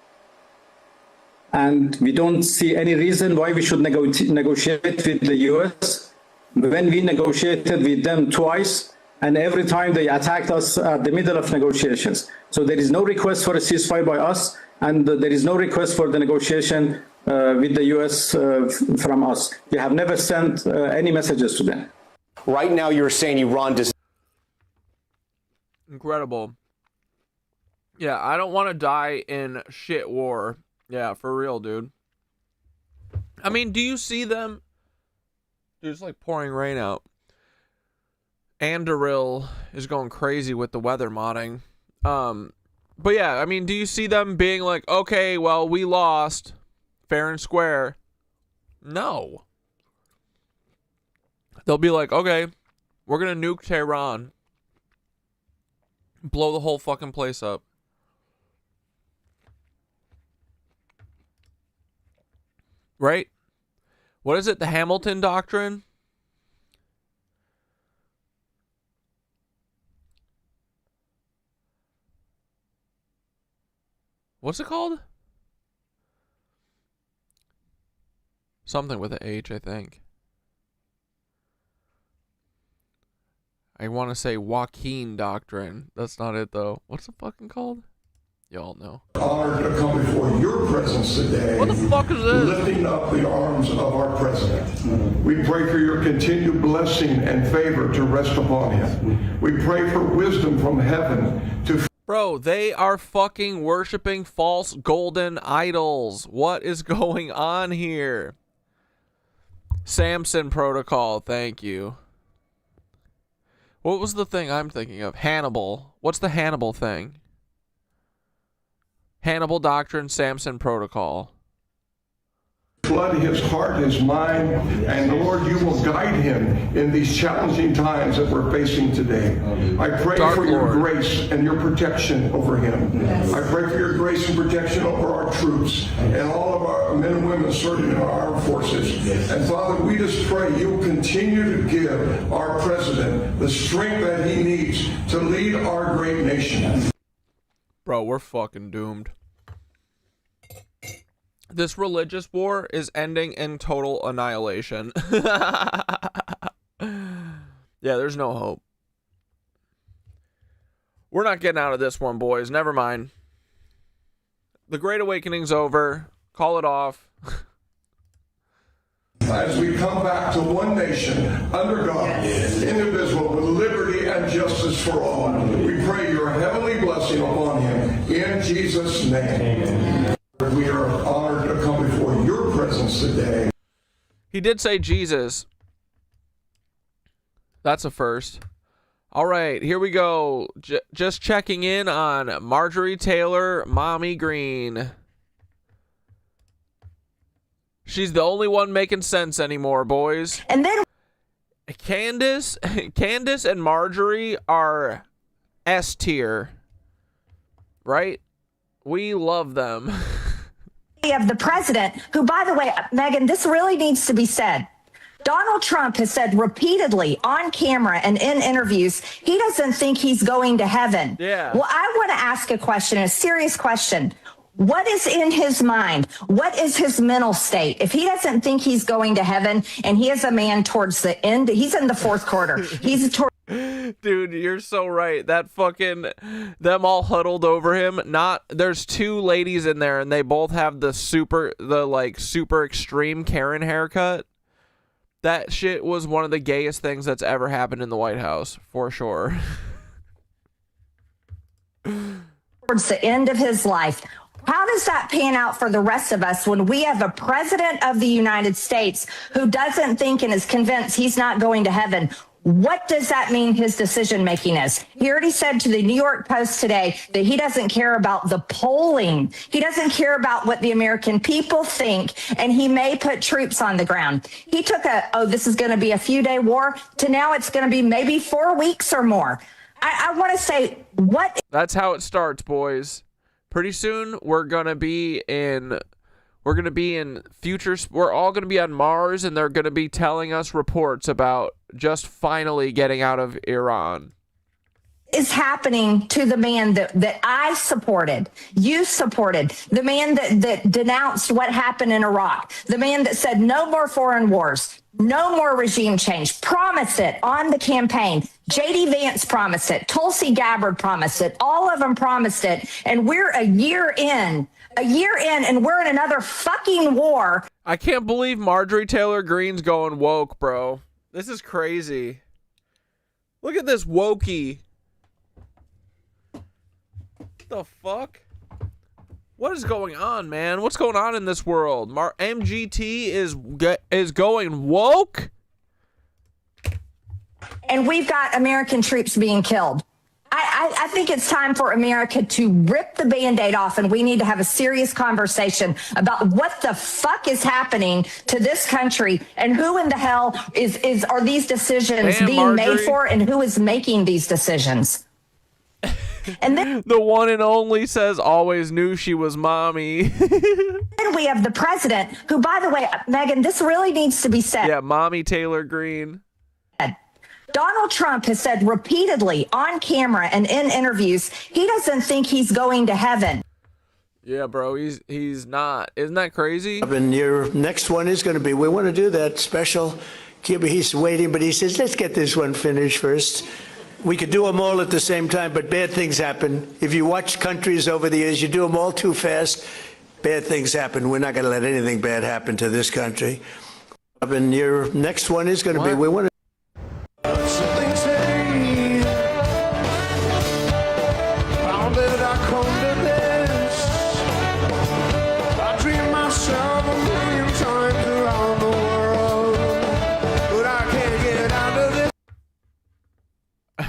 And we don't see any reason why we should negotiate with the U.S. When we negotiated with them twice, and every time they attacked us at the middle of negotiations. So there is no request for a ceasefire by us, and there is no request for the negotiation with the U.S. from us. We have never sent any messages to them. Right now, you're saying Iran does. Incredible. Yeah, I don't want to die in shit war. Yeah, for real, dude. I mean, do you see them? Dude, it's like pouring rain out. Andoril is going crazy with the weather modding. But yeah, I mean, do you see them being like, okay, well, we lost, fair and square? No. They'll be like, okay, we're going to nuke Tehran. Blow the whole fucking place up. Right? What is it? The Hamilton Doctrine? What's it called? Something with an H, I think. I want to say Joaquin Doctrine. That's not it, though. What's it fucking called? Y'all know. Honored to come before your presence today. What the fuck is this? Lifting up the arms of our president. We pray for your continued blessing and favor to rest upon him. We pray for wisdom from heaven to... Bro, they are fucking worshiping false golden idols. What is going on here? Samson Protocol, thank you. What was the thing I'm thinking of? Hannibal. What's the Hannibal thing? Hannibal Doctrine, Samson Protocol. Flood his heart, his mind, and Lord, you will guide him in these challenging times that we're facing today. I pray for your grace and your protection over him. I pray for your grace and protection over our troops and all of our men and women serving in our armed forces. And Father, we just pray you'll continue to give our president the strength that he needs to lead our great nation. Bro, we're fucking doomed. This religious war is ending in total annihilation. Yeah, there's no hope. We're not getting out of this one, boys. Never mind. The Great Awakening's over. Call it off. As we come back to one nation, under God, indivisible, with liberty and justice for all, we pray your heavenly blessing upon him. In Jesus' name. Amen. We are honored to come before your presence today. He did say Jesus. That's a first. All right, here we go. Just checking in on Marjorie Taylor, Mommy Green. She's the only one making sense anymore, boys. And then Candace and Marjorie are S tier. Right? We love them. Of the president, who, by the way, Megan, this really needs to be said. Donald Trump has said repeatedly on camera and in interviews, he doesn't think he's going to heaven. Yeah. Well, I want to ask a question, a serious question. What is in his mind? What is his mental state? If he doesn't think he's going to heaven and he is a man towards the end, he's in the fourth quarter. He's towards. Dude, you're so right. That fucking, them all huddled over him. There's two ladies in there and they both have the super extreme Karen haircut. That shit was one of the gayest things that's ever happened in the White House, for sure. Towards the end of his life. How does that pan out for the rest of us when we have a president of the United States who doesn't think and is convinced he's not going to heaven? What does that mean his decision making is? He already said to the New York Post today that he doesn't care about the polling. He doesn't care about what the American people think, and he may put troops on the ground. He took this is going to be a few-day war, to now it's going to be maybe 4 weeks or more. I want to say, what? That's how it starts, boys. Pretty soon, we're going to be in futures. We're all going to be on Mars, and they're going to be telling us reports about just finally getting out of Iran. Is happening to the man that I supported, you supported, the man that denounced what happened in Iraq, the man that said no more foreign wars, no more regime change, promised it on the campaign. J.D. Vance promised it. Tulsi Gabbard promised it. All of them promised it. And we're a year in, and we're in another fucking war. I can't believe Marjorie Taylor Greene's going woke, bro. This is crazy. Look at this wokey. The fuck? What is going on, man? What's going on in this world? MGT is going woke? And we've got American troops being killed. I think it's time for America to rip the Band-Aid off, and we need to have a serious conversation about what the fuck is happening to this country and who in the hell are these decisions being made for, and who is making these decisions. And then the one and only says always knew she was mommy. Then we have the president, who, by the way, Megan, this really needs to be said. Yeah, mommy Taylor Greene. Donald Trump has said repeatedly on camera and in interviews he doesn't think he's going to heaven. Yeah, bro, he's not. Isn't that crazy? And your next one is going to be, we want to do that special. He's waiting, but he says, let's get this one finished first. We could do them all at the same time, but bad things happen. If you watch countries over the years, you do them all too fast, bad things happen. We're not going to let anything bad happen to this country. And your next one is going to be, we want to.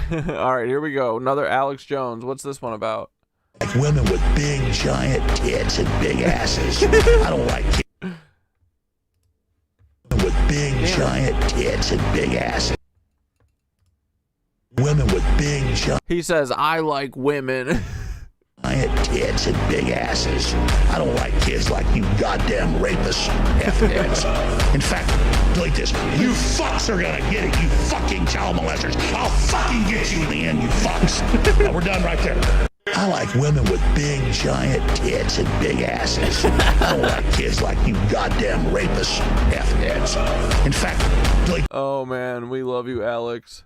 All right, here we go. Another Alex Jones. What's this one about? Like women with big, giant tits and big asses. I don't like kids. With big, giant tits and big asses. Women with big, giant. He says, I like women. Giant tits and big asses. I don't like kids like you goddamn rapists. F-heads. In fact, delete this. You fucks are gonna get it, you fucking child molesters. I'll fucking get you in the end, you fucks. Now, we're done right there. I like women with big, giant tits and big asses. I don't like kids like you goddamn rapists. F-heads. In fact, delete. Oh, man, we love you, Alex.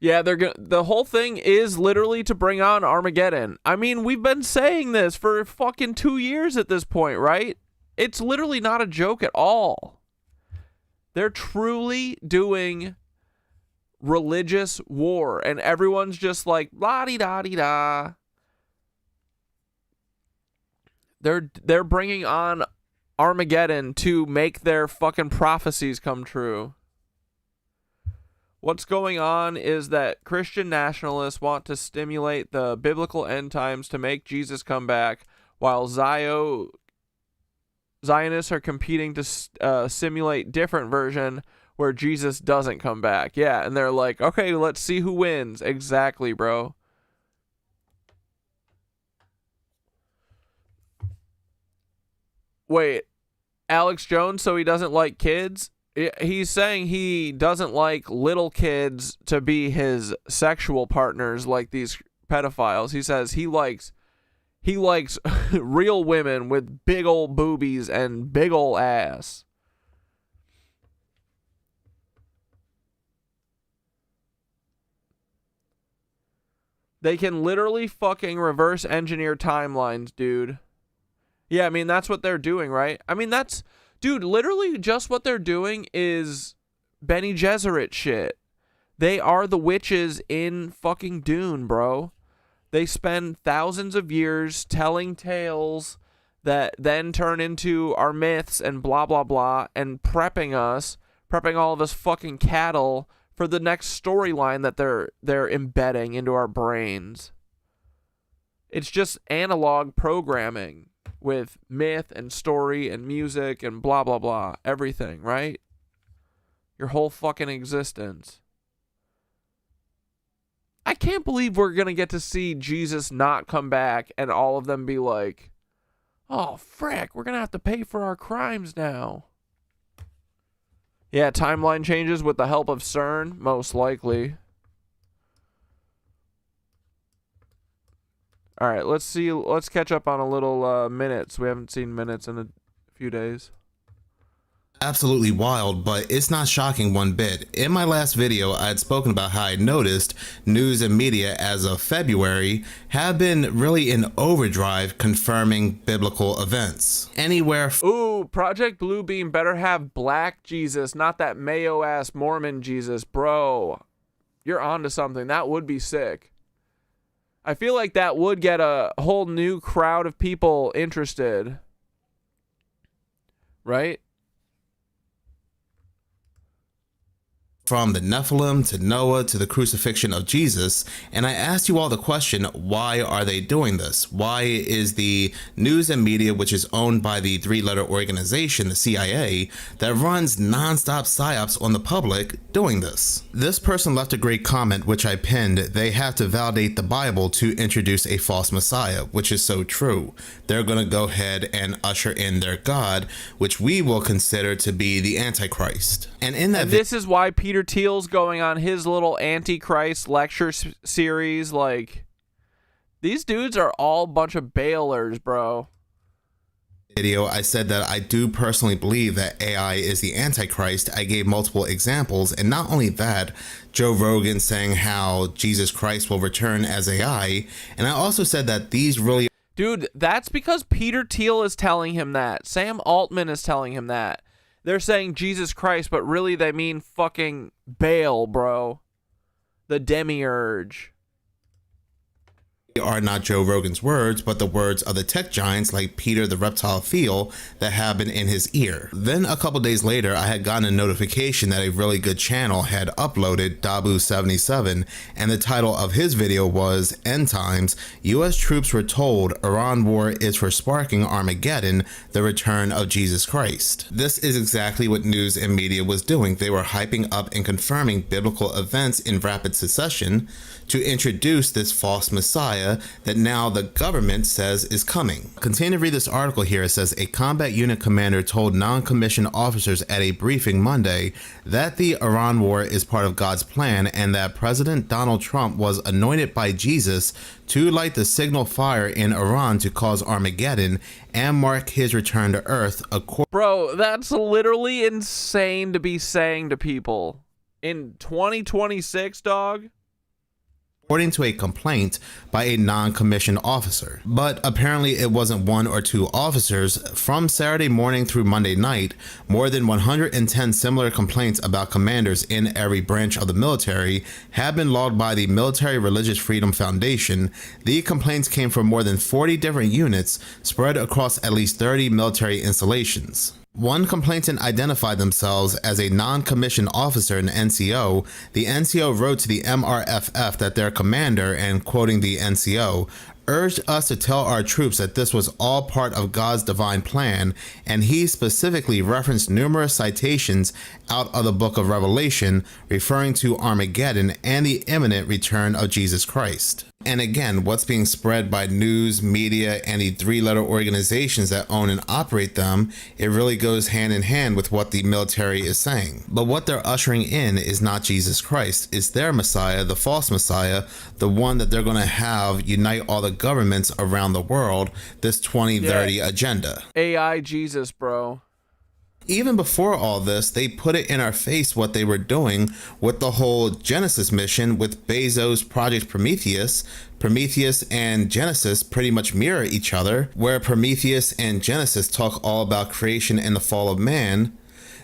Yeah, the whole thing is literally to bring on Armageddon. I mean, we've been saying this for fucking 2 years at this point, right? It's literally not a joke at all. They're truly doing religious war, and everyone's just like, la-di-da-di-da. They're bringing on Armageddon to make their fucking prophecies come true. What's going on is that Christian nationalists want to stimulate the biblical end times to make Jesus come back, while Zionists are competing to simulate different version where Jesus doesn't come back. Yeah, and they're like, okay, let's see who wins. Exactly, bro. Wait, Alex Jones, so he doesn't like kids? He's saying he doesn't like little kids to be his sexual partners like these pedophiles. He says he likes real women with big old boobies and big old ass. They can literally fucking reverse engineer timelines, dude. Yeah, I mean, that's what they're doing, right? I mean, that's... Dude, literally just what they're doing is Bene Gesserit shit. They are the witches in fucking Dune, bro. They spend thousands of years telling tales that then turn into our myths and blah, blah, blah, and prepping all of us fucking cattle for the next storyline that they're embedding into our brains. It's just analog programming with myth and story and music and blah, blah, blah. Everything, right? Your whole fucking existence. I can't believe we're going to get to see Jesus not come back and all of them be like, oh, frick, we're going to have to pay for our crimes now. Yeah, timeline changes with the help of CERN, most likely. All right, let's catch up on a little minutes. We haven't seen minutes in a few days. Absolutely wild, but it's not shocking one bit. In my last video, I had spoken about how I noticed news and media as of February have been really in overdrive confirming biblical events. Anywhere. Ooh, Project Bluebeam better have black Jesus, not that mayo-ass Mormon Jesus. Bro, you're onto something. That would be sick. I feel like that would get a whole new crowd of people interested. Right? From the Nephilim to Noah to the crucifixion of Jesus, and I asked you all the question, why are they doing this? Why is the news and media, which is owned by the three-letter organization, the CIA, that runs non-stop psyops on the public, doing this? This person left a great comment, which I pinned. They have to validate the Bible to introduce a false Messiah, which is so true. They're going to go ahead and usher in their God, which we will consider to be the Antichrist. And in that, this is why Peter Thiel's going on his little Antichrist lecture series. Like, these dudes are all a bunch of bailers, bro. Video, I said that I do personally believe that AI is the Antichrist. I gave multiple examples, and not only that, Joe Rogan saying how Jesus Christ will return as AI, and I also said that these really... Dude, that's because Peter Thiel is telling him that. Sam Altman is telling him that. They're saying Jesus Christ, but really they mean fucking Baal, bro. The demiurge. Are not Joe Rogan's words, but the words of the tech giants like Peter the Reptile Thiel that have been in his ear. Then a couple days later, I had gotten a notification that a really good channel had uploaded Dabu77, and the title of his video was End Times, US Troops Were Told Iran War is for Sparking Armageddon, the Return of Jesus Christ. This is exactly what news and media was doing. They were hyping up and confirming biblical events in rapid succession to introduce this false Messiah that now the government says is coming. Continue to read this article here. It says a combat unit commander told non-commissioned officers at a briefing Monday that the Iran war is part of God's plan and that President Donald Trump was anointed by Jesus to light the signal fire in Iran to cause Armageddon and mark his return to Earth. Bro, that's literally insane to be saying to people in 2026, dog. According to a complaint by a non-commissioned officer. But apparently it wasn't one or two officers. From Saturday morning through Monday night, more than 110 similar complaints about commanders in every branch of the military have been logged by the Military Religious Freedom Foundation. The complaints came from more than 40 different units spread across at least 30 military installations. One complainant identified themselves as a non-commissioned officer in NCO. The NCO wrote to the MRFF that their commander, and quoting the NCO, urged us to tell our troops that this was all part of God's divine plan, and he specifically referenced numerous citations out of the book of Revelation referring to Armageddon and the imminent return of Jesus Christ. And again, what's being spread by news, media, and the three-letter organizations that own and operate them, it really goes hand in hand with what the military is saying. But what they're ushering in is not Jesus Christ. It's their Messiah, the false Messiah, the one that they're going to have unite all the governments around the world, this 2030 agenda. AI Jesus, bro. Even before all this, they put it in our face what they were doing with the whole Genesis mission with Bezos' Project Prometheus. Prometheus and Genesis pretty much mirror each other, where Prometheus and Genesis talk all about creation and the fall of man.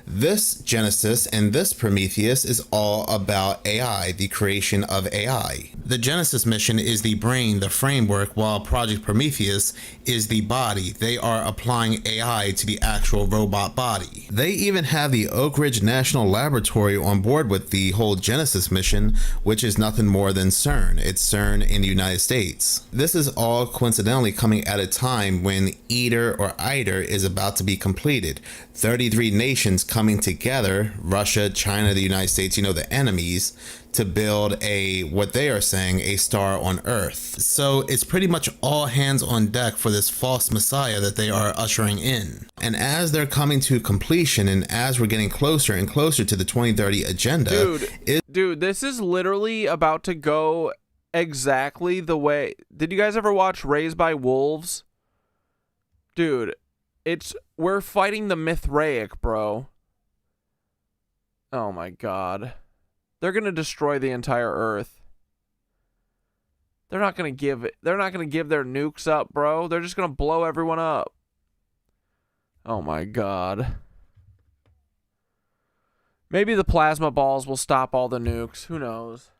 This Genesis and this Prometheus is all about AI, the creation of AI. The Genesis mission is the brain, the framework, while Project Prometheus is the body. They are applying AI to the actual robot body. They even have the Oak Ridge National Laboratory on board with the whole Genesis mission, which is nothing more than CERN. It's CERN in the United States. This is all coincidentally coming at a time when ITER or ITER is about to be completed. 33 nations coming together, Russia, China, the United States, you know, the enemies, to build a, what they are saying, a star on Earth. So it's pretty much all hands on deck for this false Messiah that they are ushering in. And as they're coming to completion and as we're getting closer and closer to the 2030 agenda, dude, this is literally about to go exactly the way. Did you guys ever watch Raised by Wolves? Dude, we're fighting the Mithraic, bro. Oh my God. They're going to destroy the entire Earth. They're not going to give their nukes up, bro. They're just going to blow everyone up. Oh my God. Maybe the plasma balls will stop all the nukes. Who knows?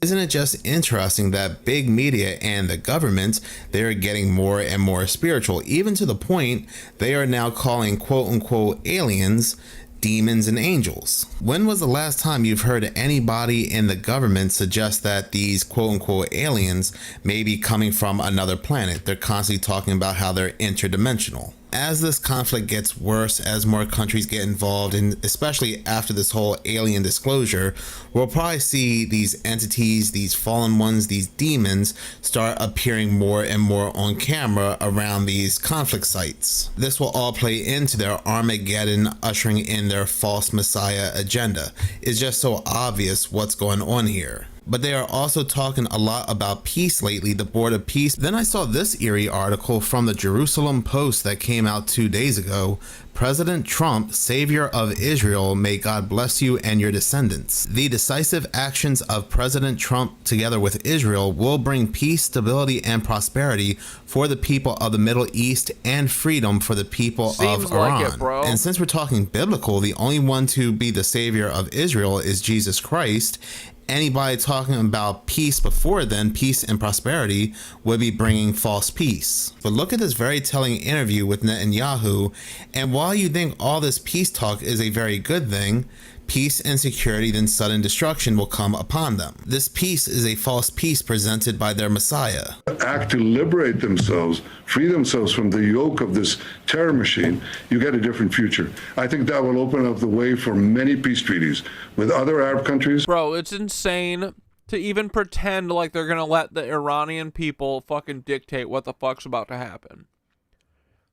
Isn't it just interesting that big media and the government, they're getting more and more spiritual, even to the point they are now calling quote unquote aliens demons and angels. When was the last time you've heard anybody in the government suggest that these quote unquote aliens may be coming from another planet? They're constantly talking about how they're interdimensional. As this conflict gets worse, as more countries get involved, and especially after this whole alien disclosure, we'll probably see these entities, these fallen ones, these demons start appearing more and more on camera around these conflict sites. This will all play into their Armageddon, ushering in their false messiah agenda. It's just so obvious what's going on here. But they are also talking a lot about peace lately, the board of peace. Then I saw this eerie article from the Jerusalem Post that came out 2 days ago. President Trump, savior of Israel, may God bless you and your descendants. The decisive actions of President Trump together with Israel will bring peace, stability, and prosperity for the people of the Middle East and freedom for the people of Iran. Like it, bro. And since we're talking biblical, the only one to be the savior of Israel is Jesus Christ. Anybody talking about peace before then, peace and prosperity, would be bringing false peace. But look at this very telling interview with Netanyahu, and while you think all this peace talk is a very good thing, peace and security, then sudden destruction will come upon them. This peace is a false peace presented by their Messiah. Act to liberate themselves, free themselves from the yoke of this terror machine, you get a different future. I think that will open up the way for many peace treaties with other Arab countries. Bro, it's insane to even pretend like they're going to let the Iranian people fucking dictate what the fuck's about to happen.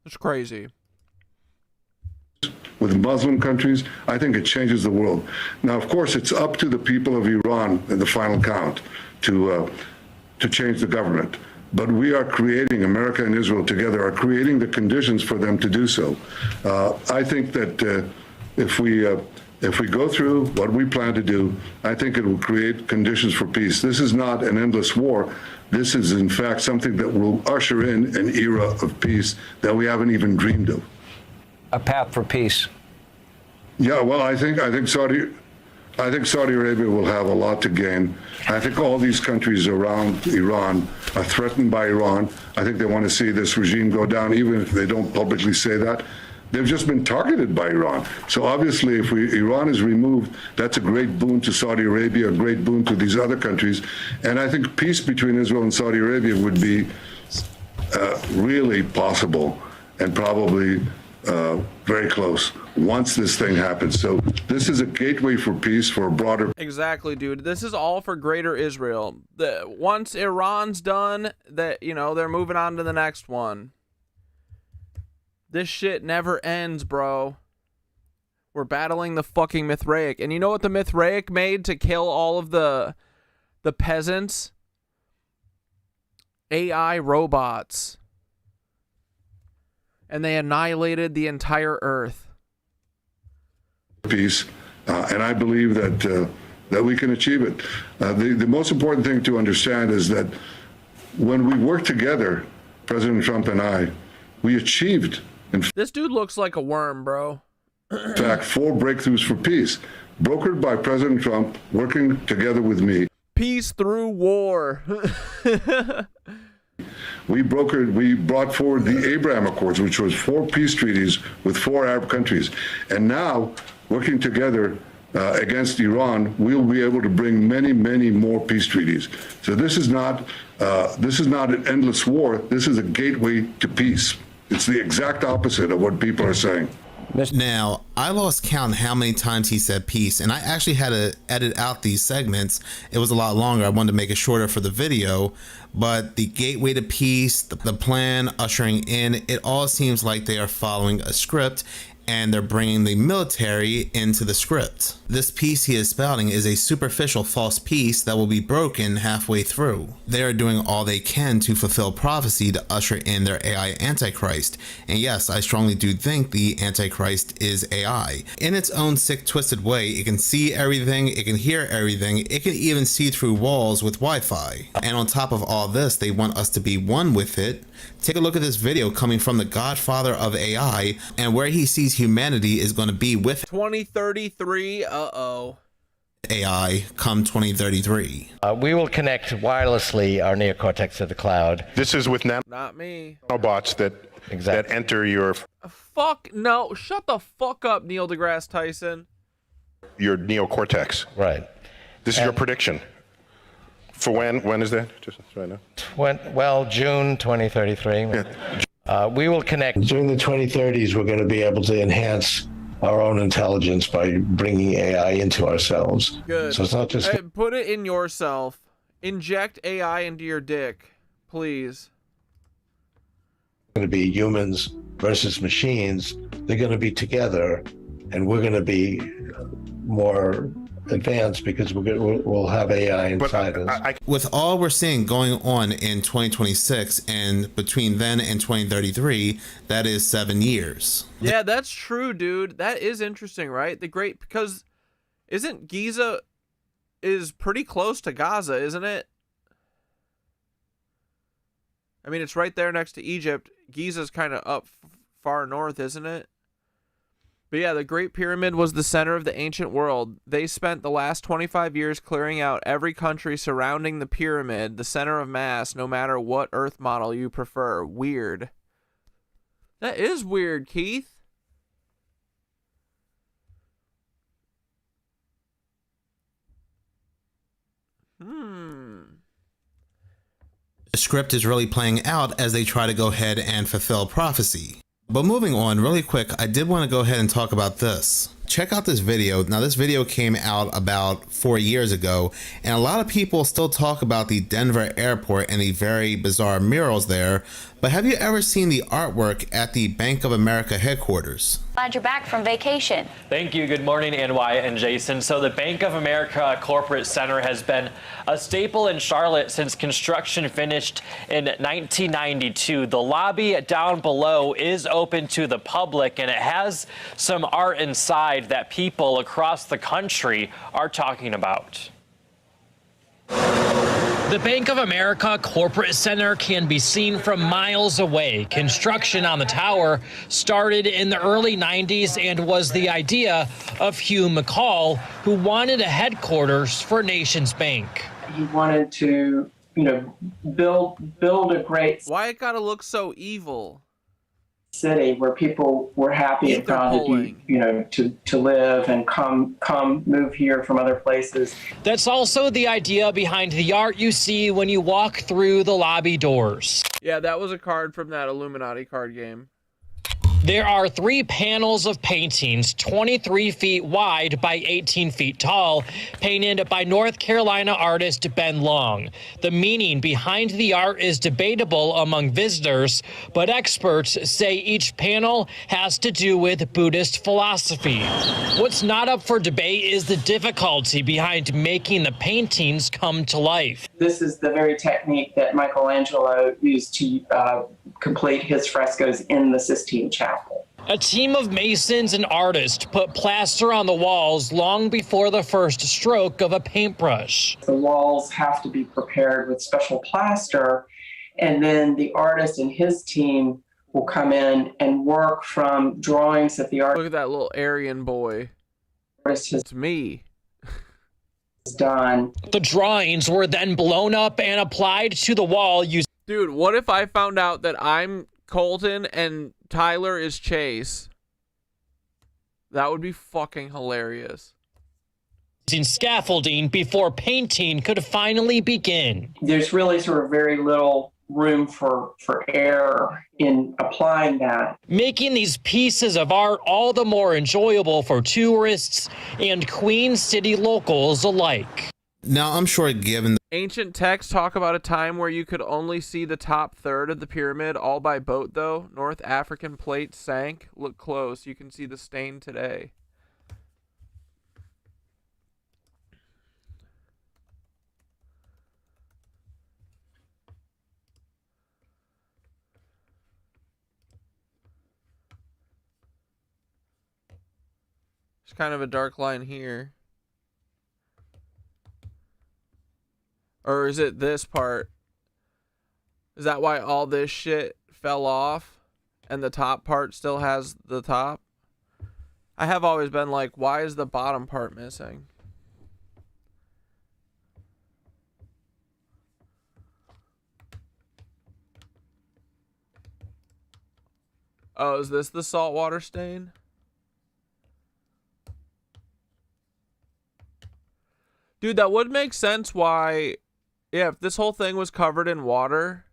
It's crazy. With Muslim countries, I think it changes the world. Now, of course, it's up to the people of Iran in the final count to change the government. But we are creating, America and Israel together are creating the conditions for them to do so. I think that if we go through what we plan to do, I think it will create conditions for peace. This is not an endless war. This is, in fact, something that will usher in an era of peace that we haven't even dreamed of. A path for peace. Yeah, well, I think Saudi Arabia will have a lot to gain. I think all these countries around Iran are threatened by Iran. I think they want to see this regime go down, even if they don't publicly say that. They've just been targeted by Iran. So obviously, if Iran is removed, that's a great boon to Saudi Arabia, a great boon to these other countries. And I think peace between Israel and Saudi Arabia would be really possible and probably very close once this thing happens. So this is a gateway for peace, for a broader. Exactly, dude. This is all for greater Israel. Once Iran's done, they're moving on to the next one. This shit never ends, bro. We're battling the fucking Mithraic. And you know what the Mithraic made to kill all of the peasants? AI robots. And they annihilated the entire Earth. Peace, and I believe that we can achieve it. The most important thing to understand is that when we work together, President Trump and I, we achieved. This dude looks like a worm, bro. In fact, 4 breakthroughs for peace, brokered by President Trump, working together with me. Peace through war. We brought forward the Abraham Accords, which was 4 peace treaties with 4 Arab countries. And now, working together against Iran, we'll be able to bring many, many more peace treaties. So this is not an endless war. This is a gateway to peace. It's the exact opposite of what people are saying. Now, I lost count how many times he said peace, and I actually had to edit out these segments. It was a lot longer. I wanted to make it shorter for the video, but the gateway to peace, the plan, ushering in, it all seems like they are following a script, and they're bringing the military into the script. This piece he is spouting is a superficial false piece that will be broken halfway through. They are doing all they can to fulfill prophecy to usher in their AI antichrist. And yes, I strongly do think the antichrist is AI. In its own sick, twisted way, it can see everything, it can hear everything, it can even see through walls with Wi-Fi. And on top of all this, they want us to be one with it. Take a look at this video coming from the godfather of AI and where he sees humanity is going to be with 2033. AI come 2033. We will connect wirelessly our neocortex to the cloud. This is with Not me. nanobots that enter your Fuck no. Shut the fuck up, Neil deGrasse Tyson. neocortex. Right. This is your prediction. For when? When is that? Just right now. June 2033. We will connect. During the 2030s, we're going to be able to enhance our own intelligence by bringing AI into ourselves. Good. So it's not just... Hey, put it in yourself. Inject AI into your dick, please. going to be humans versus machines. They're going to be together, and we're going to be more advanced because we'll have AI inside us. With all we're seeing going on in 2026 and between then and 2033, that is 7 years. Yeah, that's true, dude. That is interesting, right? Because isn't Giza is pretty close to Gaza, isn't it? I mean, it's right there next to Egypt. Giza's kind of up far north, isn't it? But yeah, the Great Pyramid was the center of the ancient world. They spent the last 25 years clearing out every country surrounding the pyramid, the center of mass, no matter what Earth model you prefer. Weird. That is weird, Keith. The script is really playing out as they try to go ahead and fulfill prophecy. But moving on really quick, I did want to go ahead and talk about this. Check out this video. Now, this video came out about 4 years ago, and a lot of people still talk about the Denver airport and the very bizarre murals there. But have you ever seen the artwork at the Bank of America headquarters? Glad you're back from vacation. Thank you. Good morning, NY and Jason. So the Bank of America Corporate Center has been a staple in Charlotte since construction finished in 1992. The lobby down below is open to the public, and it has some art inside that people across the country are talking about. The Bank of America Corporate Center can be seen from miles away. Construction on the tower started in the early 90s and was the idea of Hugh McCall, who wanted a headquarters for Nations Bank. He wanted to, build a great... Why it gotta look so evil? ...city where people were happy and found to live and come move here from other places. That's also the idea behind the art you see when you walk through the lobby doors. Yeah, that was a card from that Illuminati card game. There are 3 panels of paintings, 23 feet wide by 18 feet tall, painted by North Carolina artist Ben Long. The meaning behind the art is debatable among visitors, but experts say each panel has to do with Buddhist philosophy. What's not up for debate is the difficulty behind making the paintings come to life. This is the very technique that Michelangelo used to complete his frescoes in the Sistine Chapel. A team of masons and artists put plaster on the walls long before the first stroke of a paintbrush. The walls have to be prepared with special plaster, and then the artist and his team will come in and work from drawings that the artist... Look at that little Aryan boy. It's me. Done. The drawings were then blown up and applied to the wall using... Dude, what if I found out that I'm Colton and Tyler is Chase? That would be fucking hilarious. ...using scaffolding before painting could finally begin. There's really sort of very little room for error in applying that. Making these pieces of art all the more enjoyable for tourists and Queen City locals alike. Now, I'm sure given Ancient texts talk about a time where you could only see the top third of the pyramid, all by boat, though. North African plate sank. Look close. You can see the stain today. There's kind of a dark line here. Or is it this part? Is that why all this shit fell off and the top part still has the top? I have always been like, why is the bottom part missing? Oh, is this the saltwater stain? Dude, that would make sense why... Yeah, if this whole thing was covered in water,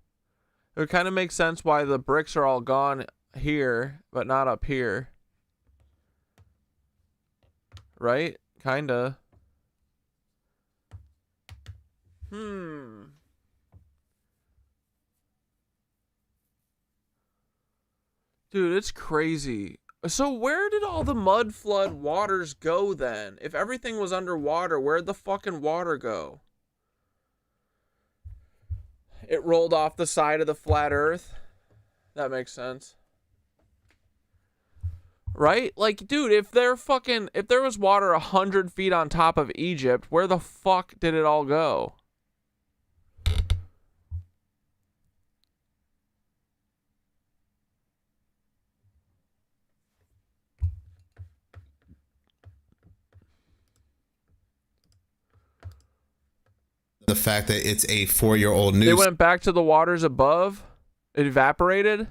it would kind of make sense why the bricks are all gone here, but not up here. Right? Kinda. Dude, it's crazy. So where did all the mud flood waters go then? If everything was underwater, where'd the fucking water go? It rolled off the side of the flat earth. That makes sense. Right? Like, dude, if there was water 100 feet on top of Egypt, where the fuck did it all go? the fact that it's a 4-year-old news. They went back to the waters above. It evaporated.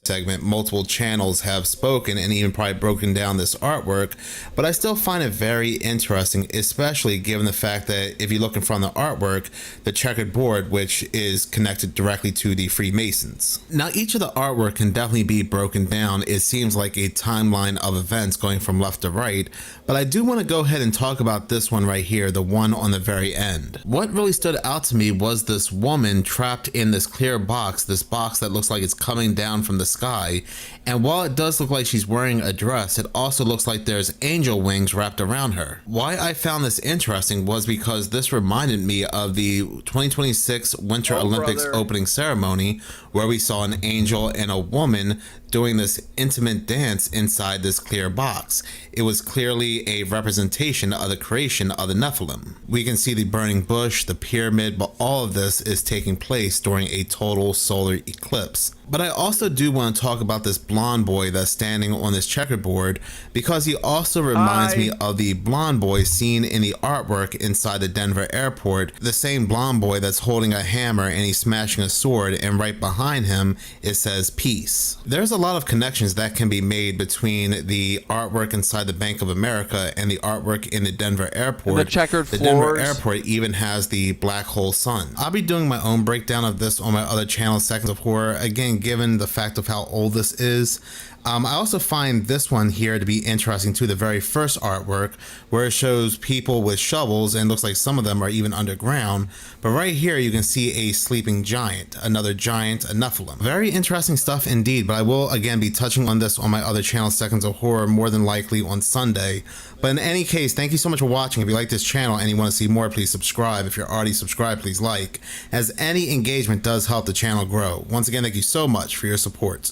Segment, multiple channels have spoken and even probably broken down this artwork, but I still find it very interesting, especially given the fact that if you look in front of the artwork, the checkered board, which is connected directly to the Freemasons. Now, each of the artwork can definitely be broken down. It seems like a timeline of events going from left to right, but I do want to go ahead and talk about this one right here, the one on the very end. What really stood out to me was this woman trapped in this clear box, this box that looks like it's coming down from the sky, and while it does look like she's wearing a dress, it also looks like there's angel wings wrapped around her. Why I found this interesting was because this reminded me of the 2026 Winter Olympics opening ceremony, where we saw an angel and a woman doing this intimate dance inside this clear box. It was clearly a representation of the creation of the Nephilim. We can see the burning bush, the pyramid, but all of this is taking place during a total solar eclipse. But I also do want to talk about this blonde boy that's standing on this checkerboard, because he also reminds me of the blonde boy seen in the artwork inside the Denver airport, the same blonde boy that's holding a hammer and he's smashing a sword, and right behind him it says peace. There's a lot of connections that can be made between the artwork inside the Bank of America and the artwork in the Denver airport. And the checkered floors. Denver airport even has the black hole sun. I'll be doing my own breakdown of this on my other channel, Seconds of Horror. Again, given the fact of how old this is, I also find this one here to be interesting too, the very first artwork, where it shows people with shovels and looks like some of them are even underground. But right here you can see a sleeping giant, another giant, a Nephilim. Very interesting stuff indeed, but I will again be touching on this on my other channel, Seconds of Horror, more than likely on Sunday. But in any case, thank you so much for watching. If you like this channel and you want to see more, please subscribe. If you're already subscribed, please like, as any engagement does help the channel grow. Once again, thank you so much for your support.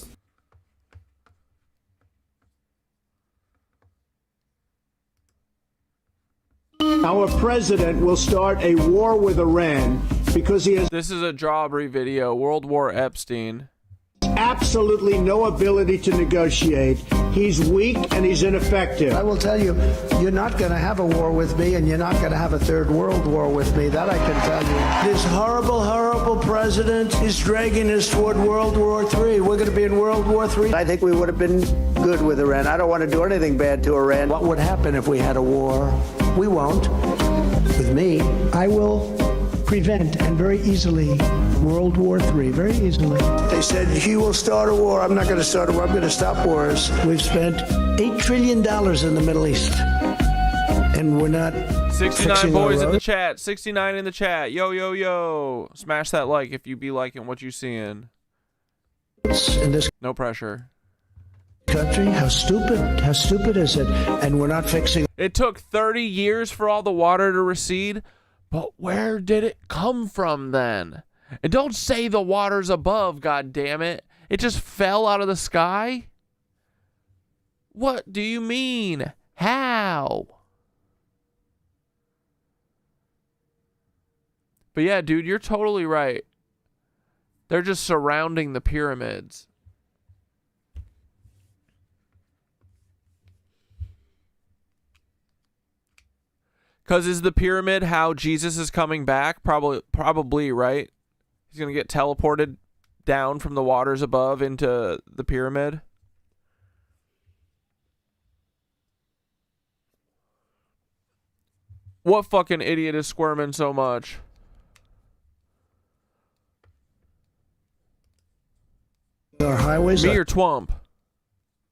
Our president will start a war with Iran because he has... This is a Jawbreak video, World War Epstein. Absolutely no ability to negotiate. He's weak and he's ineffective. I will tell you, you're not going to have a war with me, and you're not going to have a third world war with me. That I can tell you. This horrible, horrible president is dragging us toward World War III. We're going to be in World War III. I think we would have been good with Iran. I don't want to do anything bad to Iran. What would happen if we had a war? We won't. With me, I will prevent, and very easily, World War III, very easily. They said, he will start a war. I'm not going to start a war. I'm going to stop wars. We've spent $8 trillion in the Middle East, and we're not 69 boys in the chat. 69 in the chat. Yo, yo, yo. Smash that like if you be liking what you seeing. In this no pressure. Country, how stupid is it? And we're not fixing. It took 30 years for all the water to recede, but where did it come from then? And don't say the water's above, god damn it. It just fell out of the sky? What do you mean? How? But yeah, dude, you're totally right. They're just surrounding the pyramids. Because is the pyramid how Jesus is coming back? Probably, right? He's going to get teleported down from the waters above into the pyramid. What fucking idiot is squirming so much? Our highways, me or Twump?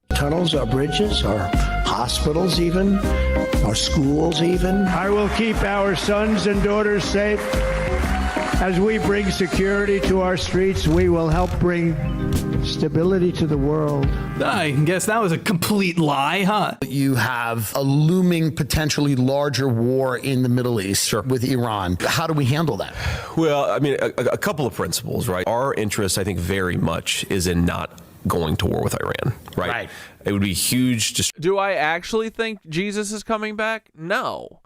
Tunnels, our bridges, our hospitals even, our schools even. I will keep our sons and daughters safe. As we bring security to our streets, we will help bring stability to the world. I guess that was a complete lie, huh? You have a looming, potentially larger war in the Middle East with Iran. How do we handle that? Well, I mean, a couple of principles, right? Our interest, I think, very much is in not going to war with Iran, right? It would be huge. Do I actually think Jesus is coming back? No.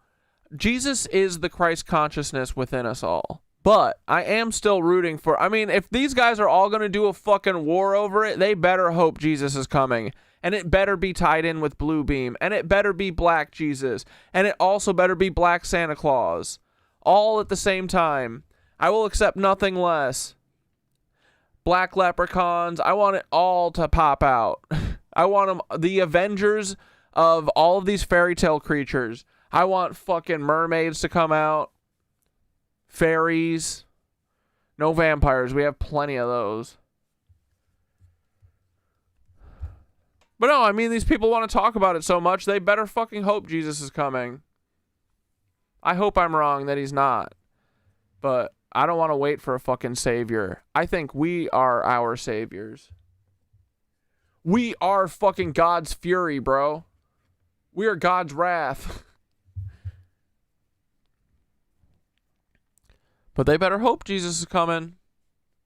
Jesus is the Christ consciousness within us all. But I am still rooting for, I mean, if these guys are all going to do a fucking war over it, they better hope Jesus is coming. And it better be tied in with Blue Beam. And it better be Black Jesus. And it also better be Black Santa Claus. All at the same time. I will accept nothing less. Black leprechauns. I want it all to pop out. I want them, the Avengers of all of these fairy tale creatures. I want fucking mermaids to come out. Fairies. No vampires. We have plenty of those. But no, I mean, these people want to talk about it so much, they better fucking hope Jesus is coming. I hope I'm wrong that he's not. But I don't want to wait for a fucking savior. I think we are our saviors. We are fucking God's fury, bro. We are God's wrath. But they better hope Jesus is coming.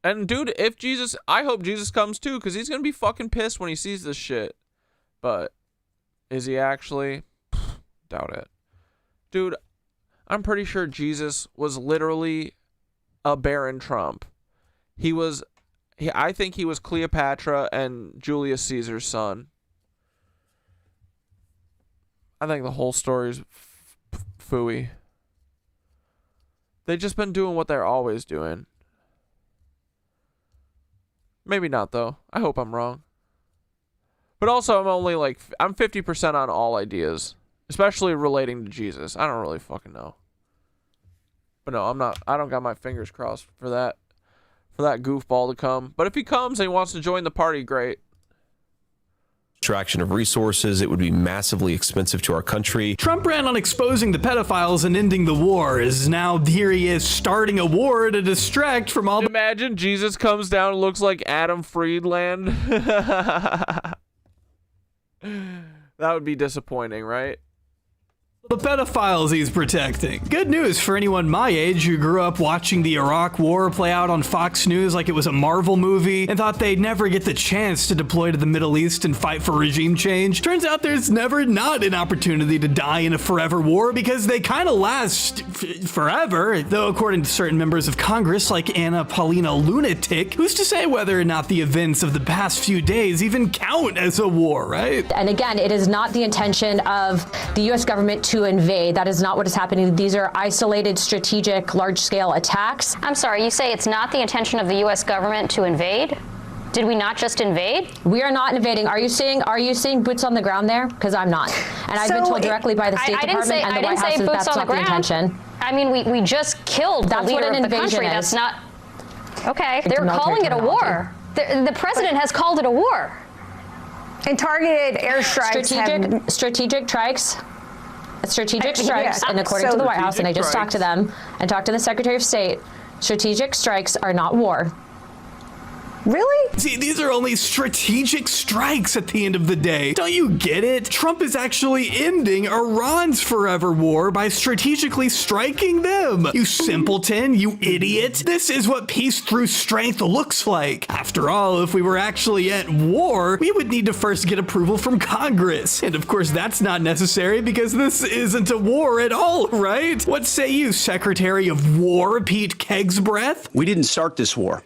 And dude, I hope Jesus comes too, because he's going to be fucking pissed when he sees this shit. But is he actually? Doubt it. Dude, I'm pretty sure Jesus was literally a Baron Trump. I think he was Cleopatra and Julius Caesar's son. I think the whole story's phooey. They've just been doing what they're always doing. Maybe not, though. I hope I'm wrong. But also, I'm 50% on all ideas. Especially relating to Jesus. I don't really fucking know. But no, I don't got my fingers crossed for that goofball to come. But if he comes and he wants to join the party, great. Extraction of resources. It would be massively expensive to our country. Trump ran on exposing the pedophiles and ending the war. Now here he is starting a war to distract from all. Imagine Jesus comes down and looks like Adam Friedland. That would be disappointing, right? The pedophiles he's protecting. Good news for anyone my age who grew up watching the Iraq War play out on Fox News like it was a Marvel movie and thought they'd never get the chance to deploy to the Middle East and fight for regime change. Turns out there's never not an opportunity to die in a forever war because they kind of last forever. Though according to certain members of Congress like Anna Paulina Lunatic, who's to say whether or not the events of the past few days even count as a war, right? And again, it is not the intention of the U.S. government to invade. That is not what is happening. These are isolated, strategic, large-scale attacks. I'm sorry, you say it's not the intention of the U.S. government to invade? Did we not just invade? We are not invading. Are you seeing boots on the ground there? Because I'm not. And I've been told directly by the State Department and the White House that that's not the intention. I mean, we just killed the leader of the country. That's not... Okay, they're calling it a war. The president has called it a war. And targeted airstrikes. Strategic strikes. strategic strikes, and according to the White House, and I just talked to them and talked to the Secretary of State, strategic strikes are not war. Really? See, these are only strategic strikes at the end of the day. Don't you get it? Trump is actually ending Iran's forever war by strategically striking them. You simpleton, you idiot. This is what peace through strength looks like. After all, if we were actually at war, we would need to first get approval from Congress. And of course, that's not necessary because this isn't a war at all, right? What say you, Secretary of War Pete Kegsbreath? We didn't start this war.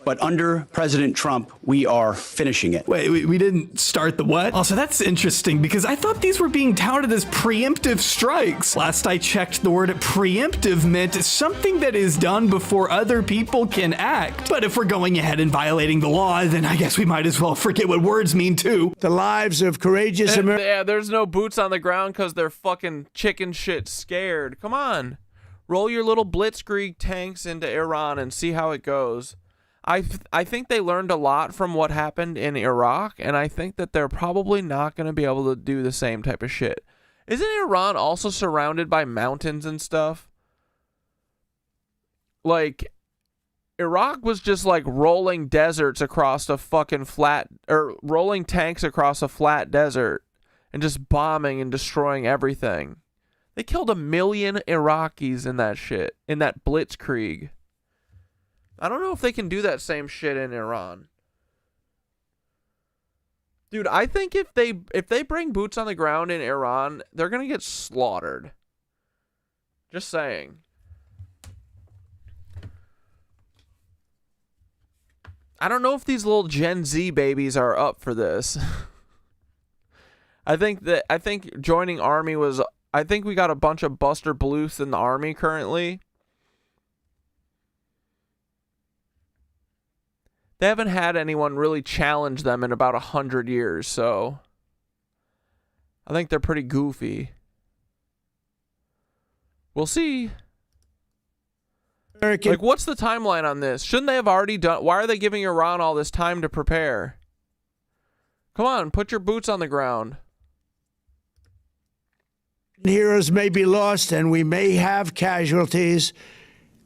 But under President Trump, we are finishing it. Wait, we didn't start the what? Also, that's interesting because I thought these were being touted as preemptive strikes. Last I checked, the word preemptive meant something that is done before other people can act. But if we're going ahead and violating the law, then I guess we might as well forget what words mean too. The lives of courageous Americans. Yeah, there's no boots on the ground because they're fucking chicken shit scared. Come on. Roll your little blitzkrieg tanks into Iran and see how it goes. I think they learned a lot from what happened in Iraq, and I think that they're probably not going to be able to do the same type of shit. Isn't Iran also surrounded by mountains and stuff? Like, Iraq was just like rolling deserts across a fucking flat, or rolling tanks across a flat desert and just bombing and destroying everything. They killed 1 million Iraqis in that shit, in that blitzkrieg. I don't know if they can do that same shit in Iran. Dude, I think if they bring boots on the ground in Iran, they're going to get slaughtered. Just saying. I don't know if these little Gen Z babies are up for this. I think joining army was, I think we got a bunch of Buster Bluths in the army currently. They haven't had anyone really challenge them in about 100 years, so I think they're pretty goofy. We'll see. Like, what's the timeline on this? Shouldn't they have already done? Why are they giving Iran all this time to prepare? Come on, put your boots on the ground. Heroes may be lost, and we may have casualties.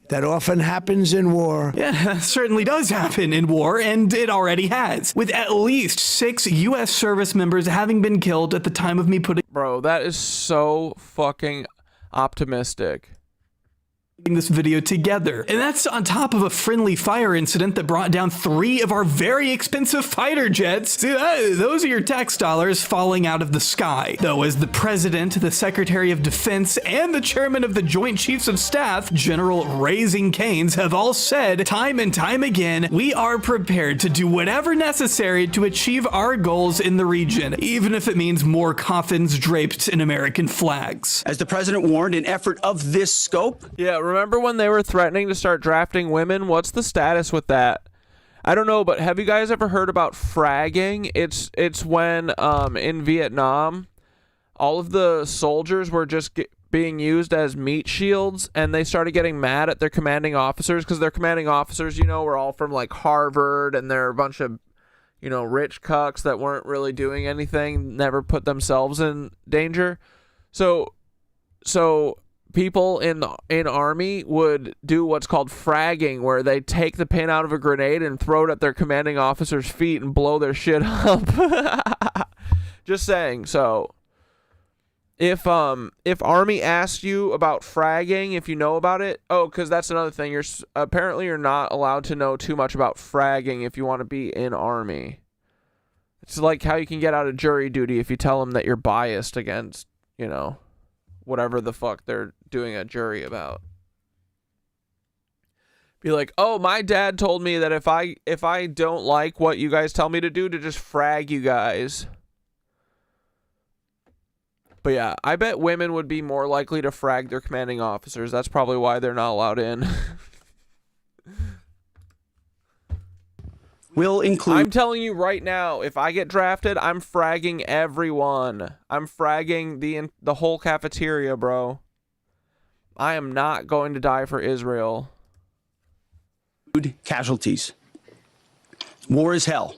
That often happens in war. Yeah, certainly does happen in war, and it already has, with at least 6 U.S. service members having been killed at the time of me putting... Bro, that is so fucking optimistic. This video together, and that's on top of a friendly fire incident that brought down 3 of our very expensive fighter jets. See, those are your tax dollars falling out of the sky. Though, as the president, the secretary of defense, and the chairman of the Joint Chiefs of Staff, General Raising Canes, have all said time and time again, we are prepared to do whatever necessary to achieve our goals in the region, even if it means more coffins draped in American flags. As the president warned, an effort of this scope. Yeah, remember when they were threatening to start drafting women? What's the status with that? I don't know, but have you guys ever heard about fragging? It's when in Vietnam, all of the soldiers were just being used as meat shields, and they started getting mad at their commanding officers because their commanding officers, you know, were all from like Harvard, and they're a bunch of, you know, rich cucks that weren't really doing anything, never put themselves in danger. So people in army would do what's called fragging, where they take the pin out of a grenade and throw it at their commanding officer's feet and blow their shit up. Just saying. So if army asks you about fragging, if you know about it, because that's another thing. You're not allowed to know too much about fragging if you want to be in army. It's like how you can get out of jury duty if you tell them that you're biased against, you know, whatever the fuck they're doing a jury about. Be like, oh, my dad told me that if I don't like what you guys tell me to do, to just frag you guys. But yeah, I bet women would be more likely to frag their commanding officers. That's probably why they're not allowed in. Will include... I'm telling you right now, if I get drafted, I'm fragging everyone. I'm fragging the whole cafeteria, bro. I am not going to die for Israel. Casualties. War is hell.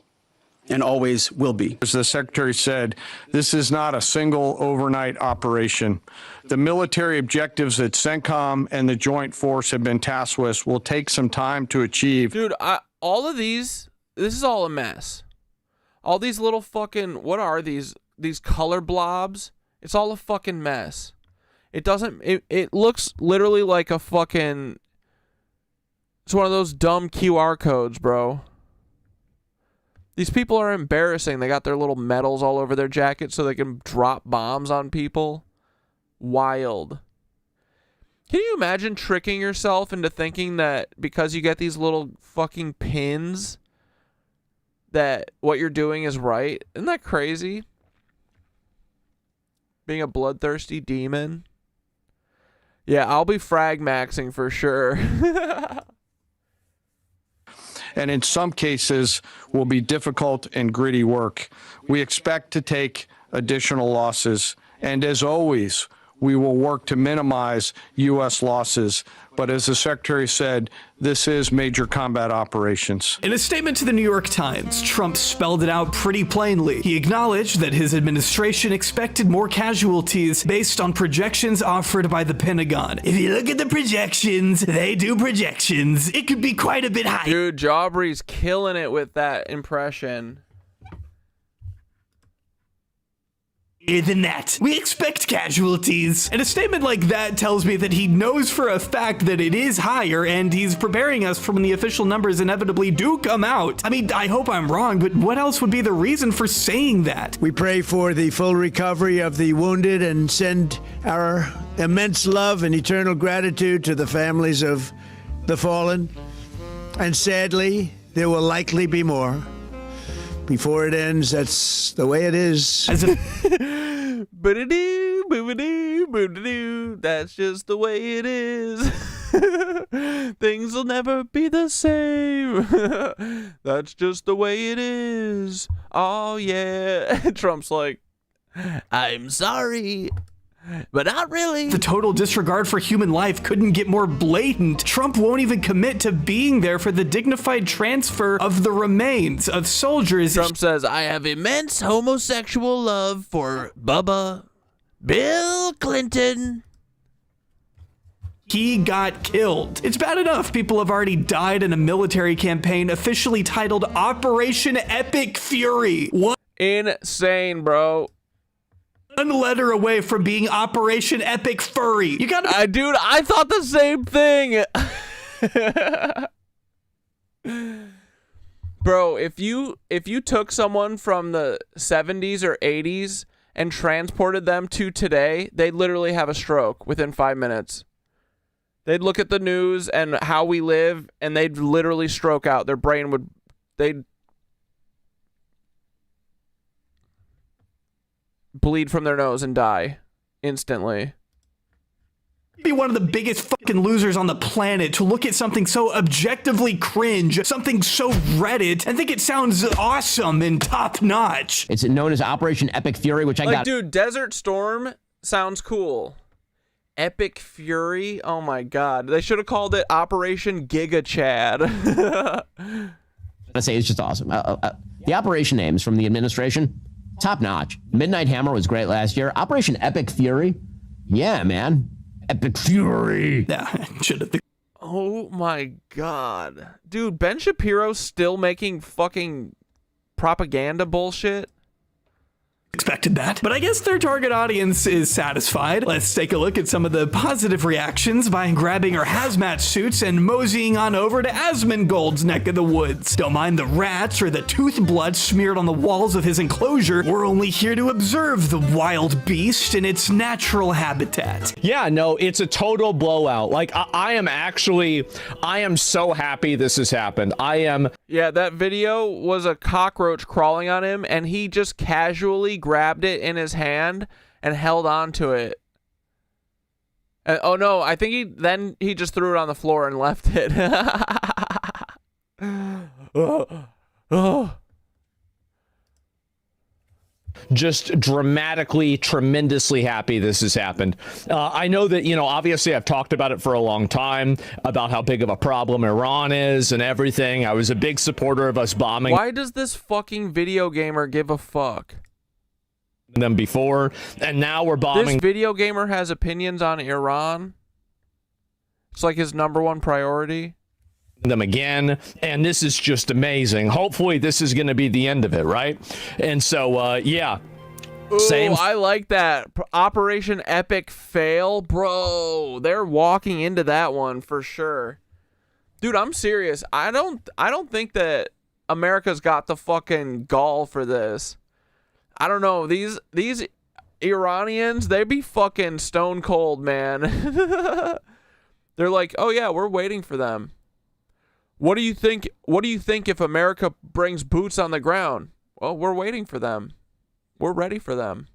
and always will be. As the Secretary said, this is not a single overnight operation. The military objectives that CENTCOM and the Joint Force have been tasked with will take some time to achieve. Dude, all of these, this is all a mess. All these little fucking, what are these color blobs? It's all a fucking mess. It doesn't, it looks literally like a fucking, it's one of those dumb QR codes, bro. These people are embarrassing. They got their little medals all over their jackets so they can drop bombs on people. Wild. Can you imagine tricking yourself into thinking that because you get these little fucking pins that what you're doing is right? Isn't that crazy? Being a bloodthirsty demon. Yeah, I'll be frag maxing for sure. And in some cases will be difficult and gritty work. We expect to take additional losses. And as always, we will work to minimize U.S. losses. But as the Secretary said, this is major combat operations. In a statement to the New York Times, Trump spelled it out pretty plainly. He acknowledged that his administration expected more casualties based on projections offered by the Pentagon. If you look at the projections, they do projections. It could be quite a bit higher. Dude, Jaubrey's killing it with that impression. Than that. We expect casualties. And a statement like that tells me that he knows for a fact that it is higher, and he's preparing us for when the official numbers inevitably do come out. I mean, I hope I'm wrong, but what else would be the reason for saying that? We pray for the full recovery of the wounded and send our immense love and eternal gratitude to the families of the fallen. And sadly, there will likely be more. Before it ends, that's the way it is. Boo-da-doo, boo-ba-doo, boo-da-doo. That's just the way it is. Things will never be the same. That's just the way it is. Oh, yeah. Trump's like, I'm sorry, but not really. The total disregard for human life couldn't get more blatant. Trump won't even commit to being there for the dignified transfer of the remains of soldiers. Trump says, I have immense homosexual love for Bubba Bill Clinton. He got killed. It's bad enough people have already died in a military campaign officially titled Operation Epic Fury. One insane, bro. Letter away from being Operation Epic Furry. You gotta, dude, I thought the same thing. Bro, if you took someone from the 70s or 80s and transported them to today, they'd literally have a stroke within 5 minutes. They'd look at the news and how we live, and they'd literally stroke out. Their brain would, they'd bleed from their nose and die instantly. Be one of the biggest fucking losers on the planet to look at something so objectively cringe, something so Reddit, and think it sounds awesome and top notch. It's known as Operation Epic Fury, which I got. Dude, Desert Storm sounds cool. Epic Fury, oh my god, they should have called it Operation Giga Chad. I say it's just awesome. The operation names from the administration, top notch. Midnight Hammer was great last year. Operation Epic Fury, yeah, man. Epic Fury. Yeah, should have. Oh my god. Dude, Ben Shapiro's still making fucking propaganda bullshit. Expected that. But I guess their target audience is satisfied. Let's take a look at some of the positive reactions by grabbing our hazmat suits and moseying on over to Asmongold's neck of the woods. Don't mind the rats or the tooth blood smeared on the walls of his enclosure. We're only here to observe the wild beast in its natural habitat. Yeah, no, it's a total blowout. Like, I am so happy this has happened. Yeah, that video was a cockroach crawling on him, and he just casually grabbed it in his hand and held on to it. And, oh no, I think he just threw it on the floor and left it. just dramatically, tremendously happy this has happened. I know that, you know, obviously I've talked about it for a long time, about how big of a problem Iran is and everything. I was a big supporter of us bombing. Why does this fucking video gamer give a fuck? Them before, and now we're bombing. This video gamer has opinions on Iran. It's like his #1 priority. Them again, and this is just amazing. Hopefully this is going to be the end of it, right? And so yeah. Ooh, Same. I like that. Operation Epic Fail, bro. They're walking into that one for sure. Dude, I'm serious. I don't think that America's got the fucking gall for this. I don't know. These Iranians, they be fucking stone cold, man. They're like, "Oh yeah, we're waiting for them." What do you think if America brings boots on the ground? Well, we're waiting for them. We're ready for them.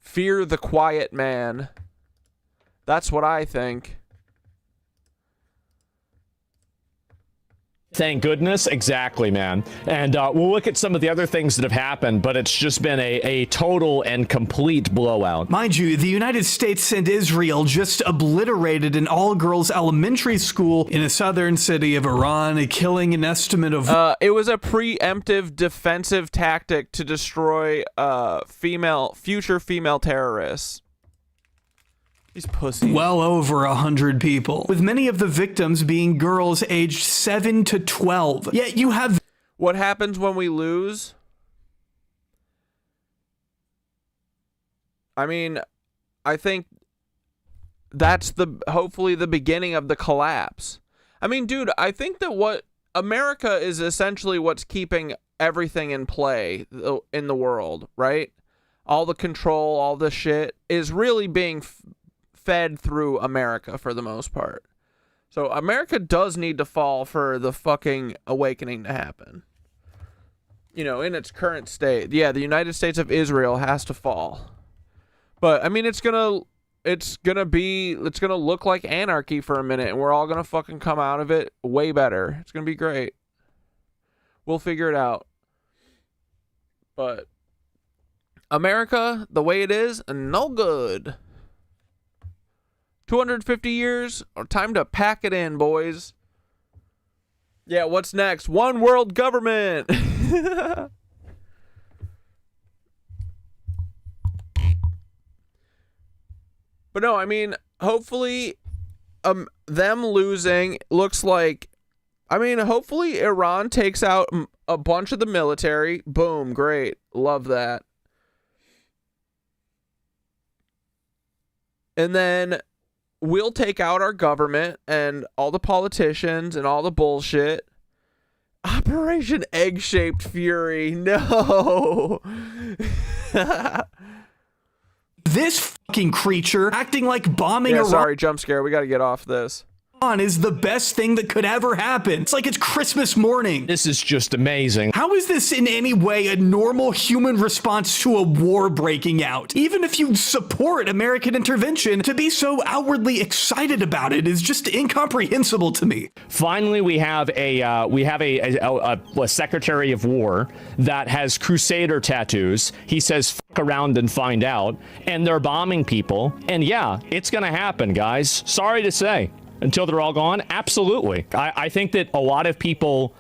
Fear the quiet man. That's what I think. Thank goodness. Exactly, man. And we'll look at some of the other things that have happened, but it's just been a total and complete blowout. Mind you, the United States and Israel just obliterated an all-girls elementary school in a southern city of Iran, killing an estimate of... It was a preemptive defensive tactic to destroy future female terrorists. These pussies. Well over 100 people, with many of the victims being girls aged 7 to 12. Yet you have... What happens when we lose? I mean, I think that's hopefully the beginning of the collapse. I mean, dude, I think that what America is essentially what's keeping everything in play in the world, right? All the control, all the shit is really being fed through America for the most part. So America does need to fall for the fucking awakening to happen. You know, in its current state. Yeah, the United States of Israel has to fall. But I mean, it's gonna look like anarchy for a minute, and we're all gonna fucking come out of it way better. It's gonna be great. We'll figure it out. But America, the way it is, no good. 250 years, or time to pack it in, boys. Yeah, what's next? One world government. But no, I mean, hopefully them losing looks like, I mean, hopefully Iran takes out a bunch of the military. Boom, great. Love that. And then we'll take out our government and all the politicians and all the bullshit. Operation Egg-Shaped Fury. No. This fucking creature acting like bombing Iran. Sorry, jump scare. We got to get off this. Is the best thing that could ever happen. It's like it's Christmas morning. This is just amazing. How is this in any way a normal human response to a war breaking out? Even if you support American intervention, to be so outwardly excited about it is just incomprehensible to me. Finally, we have a Secretary of War that has Crusader tattoos. He says fuck around and find out, and they're bombing people. And yeah, it's gonna happen, guys. Sorry to say. Until they're all gone? Absolutely. I think that a lot of people,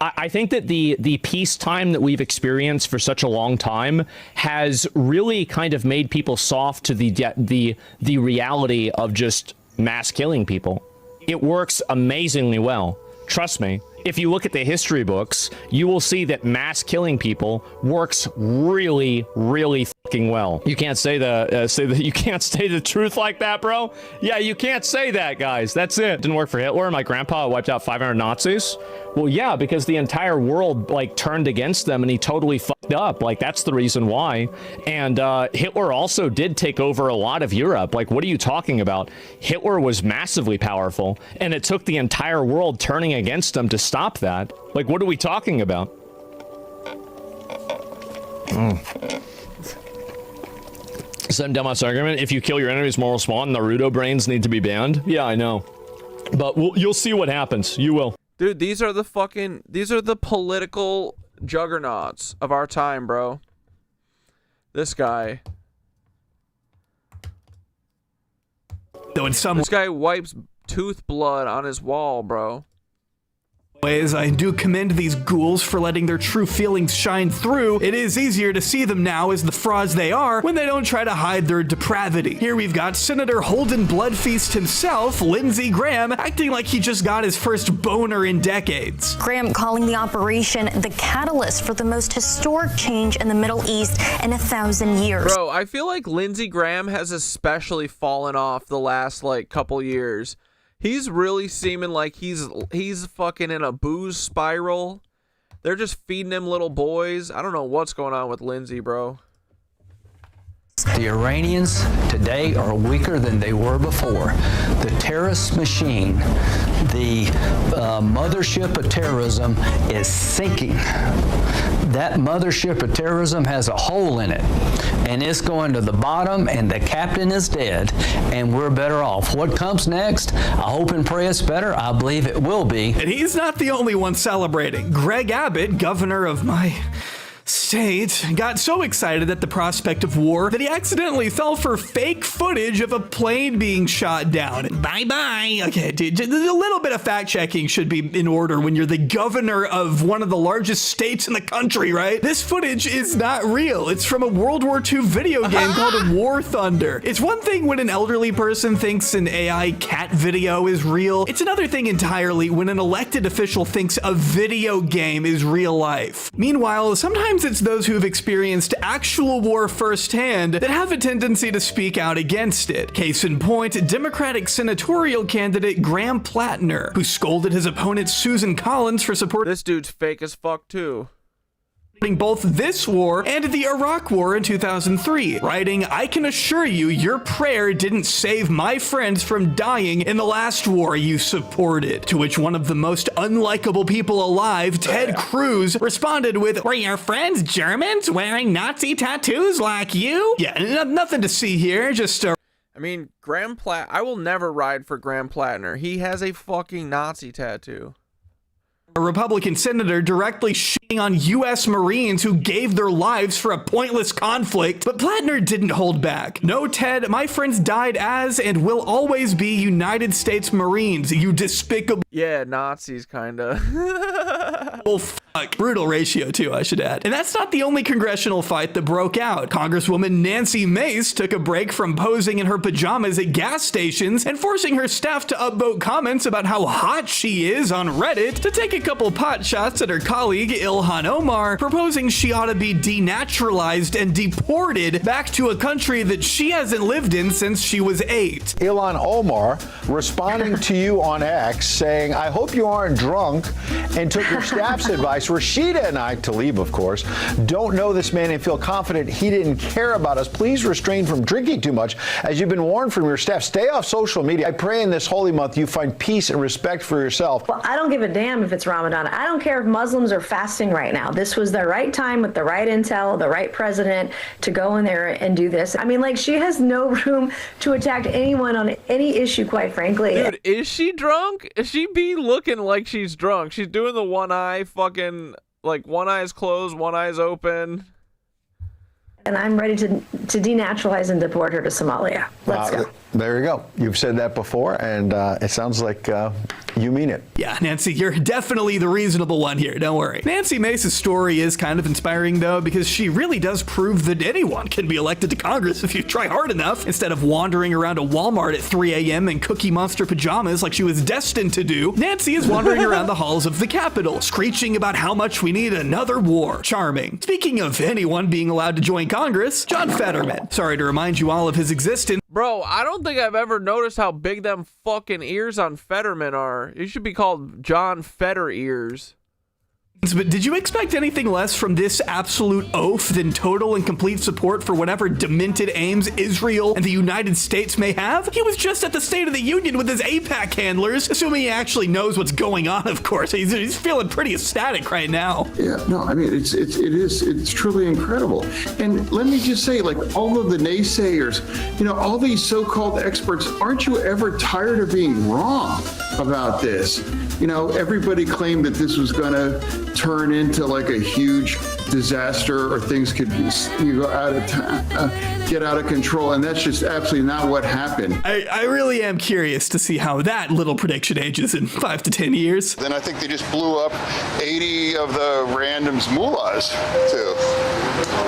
I think that the peacetime that we've experienced for such a long time has really kind of made people soft to the reality of just mass killing people. It works amazingly well. Trust me. If you look at the history books, you will see that mass killing people works really, really fucking well. You can't say you can't say the truth like that, bro. Yeah, you can't say that, guys. That's it. Didn't work for Hitler. My grandpa wiped out 500 Nazis. Well, yeah, because the entire world like turned against them, and he totally fucked up. Like that's the reason why. And Hitler also did take over a lot of Europe. Like, what are you talking about? Hitler was massively powerful, and it took the entire world turning against him to stop that. Like, what are we talking about? Sudden dumbass argument. If you kill your enemy's moral spawn, Naruto brains need to be banned. Yeah, I know. But you'll see what happens. You will. Dude, these are the political juggernauts of our time, bro. This guy. This guy wipes tooth blood on his wall, bro. Ways, I do commend these ghouls for letting their true feelings shine through. It is easier to see them now as the frauds they are when they don't try to hide their depravity. Here we've got Senator Holden Bloodfeast himself, Lindsey Graham, acting like he just got his first boner in decades. Graham calling the operation the catalyst for the most historic change in the Middle East in 1,000 years. Bro, I feel like Lindsey Graham has especially fallen off the last couple years. He's really seeming like he's fucking in a booze spiral. They're just feeding him little boys. I don't know what's going on with Lindsey, bro. The Iranians today are weaker than they were before. The terrorist machine, the mothership of terrorism is sinking. That mothership of terrorism has a hole in it, and it's going to the bottom, and the captain is dead, and we're better off. What comes next? I hope and pray it's better. I believe it will be. And he's not the only one celebrating. Greg Abbott, governor of my state, got so excited at the prospect of war that he accidentally fell for fake footage of a plane being shot down. Bye-bye. Okay, dude, a little bit of fact-checking should be in order when you're the governor of one of the largest states in the country, right? This footage is not real. It's from a World War II video game called War Thunder. It's one thing when an elderly person thinks an AI cat video is real. It's another thing entirely when an elected official thinks a video game is real life. Meanwhile, sometimes it's those who've experienced actual war firsthand that have a tendency to speak out against it. Case in point, Democratic senatorial candidate Graham Plattner, who scolded his opponent Susan Collins for supporting this dude's fake as fuck too. Both this war and the Iraq War in 2003, writing, "I can assure you your prayer didn't save my friends from dying in the last war you supported." To which one of the most unlikable people alive, Ted Cruz, responded with, "Were your friends Germans wearing Nazi tattoos like you?" Yeah, nothing to see here, just a... I mean, I will never ride for Graham Plattner. He has a fucking Nazi tattoo. A Republican senator directly shitting on U.S. Marines who gave their lives for a pointless conflict, but Plattner didn't hold back. "No, Ted, my friends died as and will always be United States Marines, you despicable..." Yeah, Nazis, kinda. Well, fuck. Brutal ratio, too, I should add. And that's not the only congressional fight that broke out. Congresswoman Nancy Mace took a break from posing in her pajamas at gas stations and forcing her staff to upvote comments about how hot she is on Reddit to take a couple pot shots at her colleague Ilhan Omar, proposing she ought to be denaturalized and deported back to a country that she hasn't lived in since she was 8. Ilhan Omar responding to you on X saying, "I hope you aren't drunk," and took your staff's advice. Rashida and I, Tlaib, of course, don't know this man and feel confident he didn't care about us. Please restrain from drinking too much. As you've been warned from your staff, stay off social media. I pray in this holy month you find peace and respect for yourself. Well, I don't give a damn if it's Ramadan. I don't care if Muslims are fasting right now. This was the right time with the right intel, the right president to go in there and do this. I mean, like, she has no room to attack anyone on any issue, quite frankly. Dude, is she drunk? Is she be looking like she's drunk? She's doing the one eye fucking, like, one eye's closed, one eye's open. And I'm ready to denaturalize and deport her to Somalia. Let's go. There you go. You've said that before, and it sounds like you mean it. Yeah, Nancy, you're definitely the reasonable one here. Don't worry. Nancy Mace's story is kind of inspiring, though, because she really does prove that anyone can be elected to Congress if you try hard enough, instead of wandering around a Walmart at 3 a.m. in Cookie Monster pajamas like she was destined to do. Nancy is wandering around the halls of the Capitol, screeching about how much we need another war. Charming. Speaking of anyone being allowed to join Congress, John Fetterman. Sorry to remind you all of his existence. Bro, I don't think I've ever noticed how big them fucking ears on Fetterman are. It should be called John Fetter ears. But did you expect anything less from this absolute oaf than total and complete support for whatever demented aims Israel and the United States may have? He was just at the State of the Union with his AIPAC handlers, assuming he actually knows what's going on, of course. He's feeling pretty ecstatic right now. Yeah, no, I mean, it's truly incredible. And let me just say, like, all of the naysayers, you know, all these so-called experts, aren't you ever tired of being wrong about this? You know, everybody claimed that this was going to turn into like a huge disaster, or things could go out of get out of control, and that's just absolutely not what happened. I really am curious to see how that little prediction ages in 5 to 10 years. Then I think they just blew up 80 of the randoms mullahs too.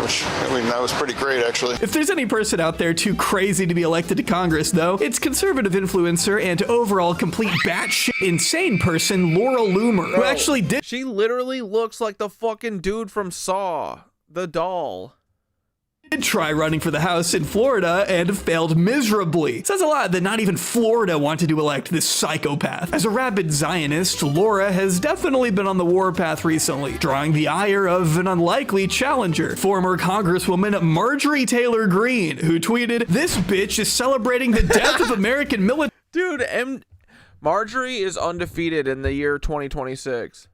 Which, I mean, that was pretty great, actually. If there's any person out there too crazy to be elected to Congress, though, it's conservative influencer and overall complete batshit insane person Laura Loomer, who actually did. She literally looks like the fucking dude from Saw, the doll. Did try running for the House in Florida and failed miserably. It says a lot that not even Florida wanted to elect this psychopath. As a rabid Zionist, Laura has definitely been on the warpath recently, drawing the ire of an unlikely challenger, former Congresswoman Marjorie Taylor Greene, who tweeted, "This bitch is celebrating the death of American military." Dude, Marjorie is undefeated in the year 2026.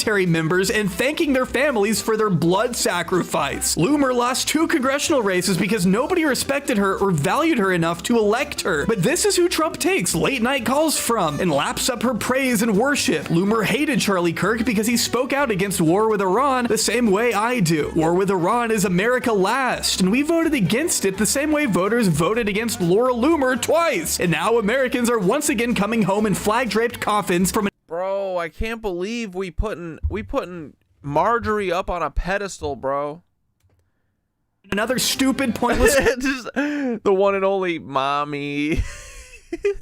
Members and thanking their families for their blood sacrifice. Loomer lost 2 congressional races because nobody respected her or valued her enough to elect her. But this is who Trump takes late night calls from and laps up her praise and worship. Loomer hated Charlie Kirk because he spoke out against war with Iran the same way I do. War with Iran is America last, and we voted against it the same way voters voted against Laura Loomer twice. And now Americans are once again coming home in flag-draped coffins from Bro, I can't believe we putting Marjorie up on a pedestal, bro. Another stupid, pointless Just the one and only mommy.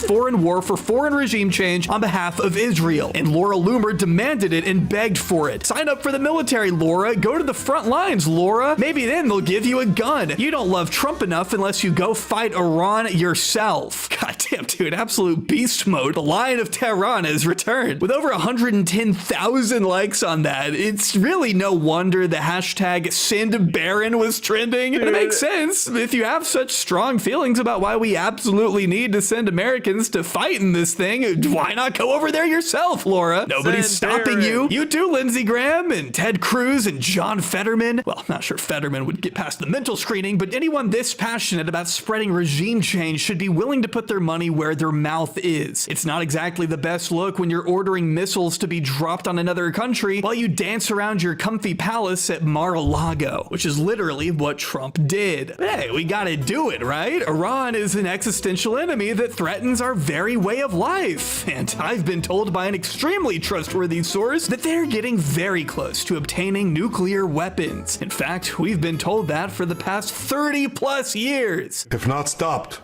foreign war for foreign regime change on behalf of Israel. And Laura Loomer demanded it and begged for it. Sign up for the military, Laura. Go to the front lines, Laura. Maybe then they'll give you a gun. You don't love Trump enough unless you go fight Iran yourself. Goddamn, dude, absolute beast mode. The Lion of Tehran has returned. With over 110,000 likes on that, it's really no wonder the hashtag Send Baron was trending. And it makes sense. If you have such strong feelings about why we absolutely need to send Americans to fight in this thing, why not go over there yourself, Laura? Nobody's stopping you. You too, Lindsey Graham and Ted Cruz and John Fetterman. Well, I'm not sure Fetterman would get past the mental screening, but anyone this passionate about spreading regime change should be willing to put their money where their mouth is. It's not exactly the best look when you're ordering missiles to be dropped on another country while you dance around your comfy palace at Mar-a-Lago, which is literally what Trump did. But hey, we gotta do it, right? Iran is an existential enemy that threatens our very way of life. And I've been told by an extremely trustworthy source that they're getting very close to obtaining nuclear weapons. In fact, we've been told that for the past 30 plus years. If not stopped,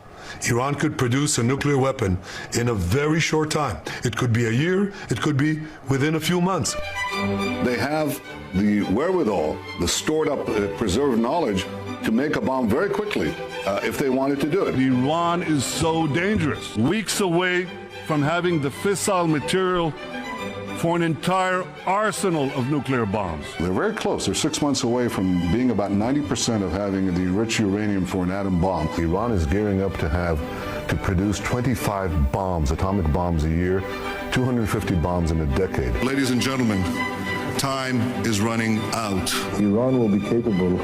Iran could produce a nuclear weapon in a very short time. It could be a year, it could be within a few months. They have the wherewithal, the stored up, preserved knowledge to make a bomb very quickly if they wanted to do it. Iran is so dangerous. Weeks away from having the fissile material for an entire arsenal of nuclear bombs. They're very close. They're 6 months away from being about 90% of having the enriched uranium for an atom bomb. Iran is gearing up to produce 25 bombs, atomic bombs a year, 250 bombs in a decade. Ladies and gentlemen, time is running out. Iran will be capable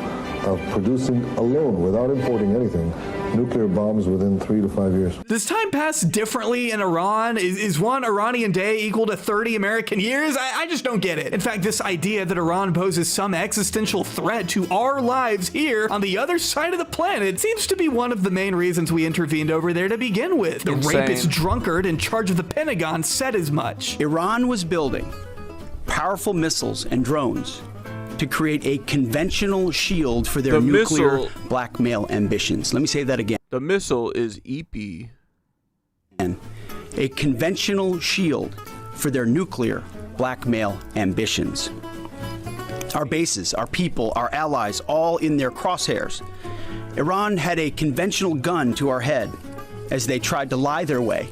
of producing alone, without importing anything, nuclear bombs within 3 to 5 years. Does time pass differently in Iran? Is one Iranian day equal to 30 American years? I just don't get it. In fact, this idea that Iran poses some existential threat to our lives here on the other side of the planet seems to be one of the main reasons we intervened over there to begin with. The rapist drunkard in charge of the Pentagon said as much. Iran was building powerful missiles and drones to create a conventional shield for their nuclear blackmail ambitions. Let me say that again. The missile is EP. And a conventional shield for their nuclear blackmail ambitions. Our bases, our people, our allies, all in their crosshairs. Iran had a conventional gun to our head as they tried to lie their way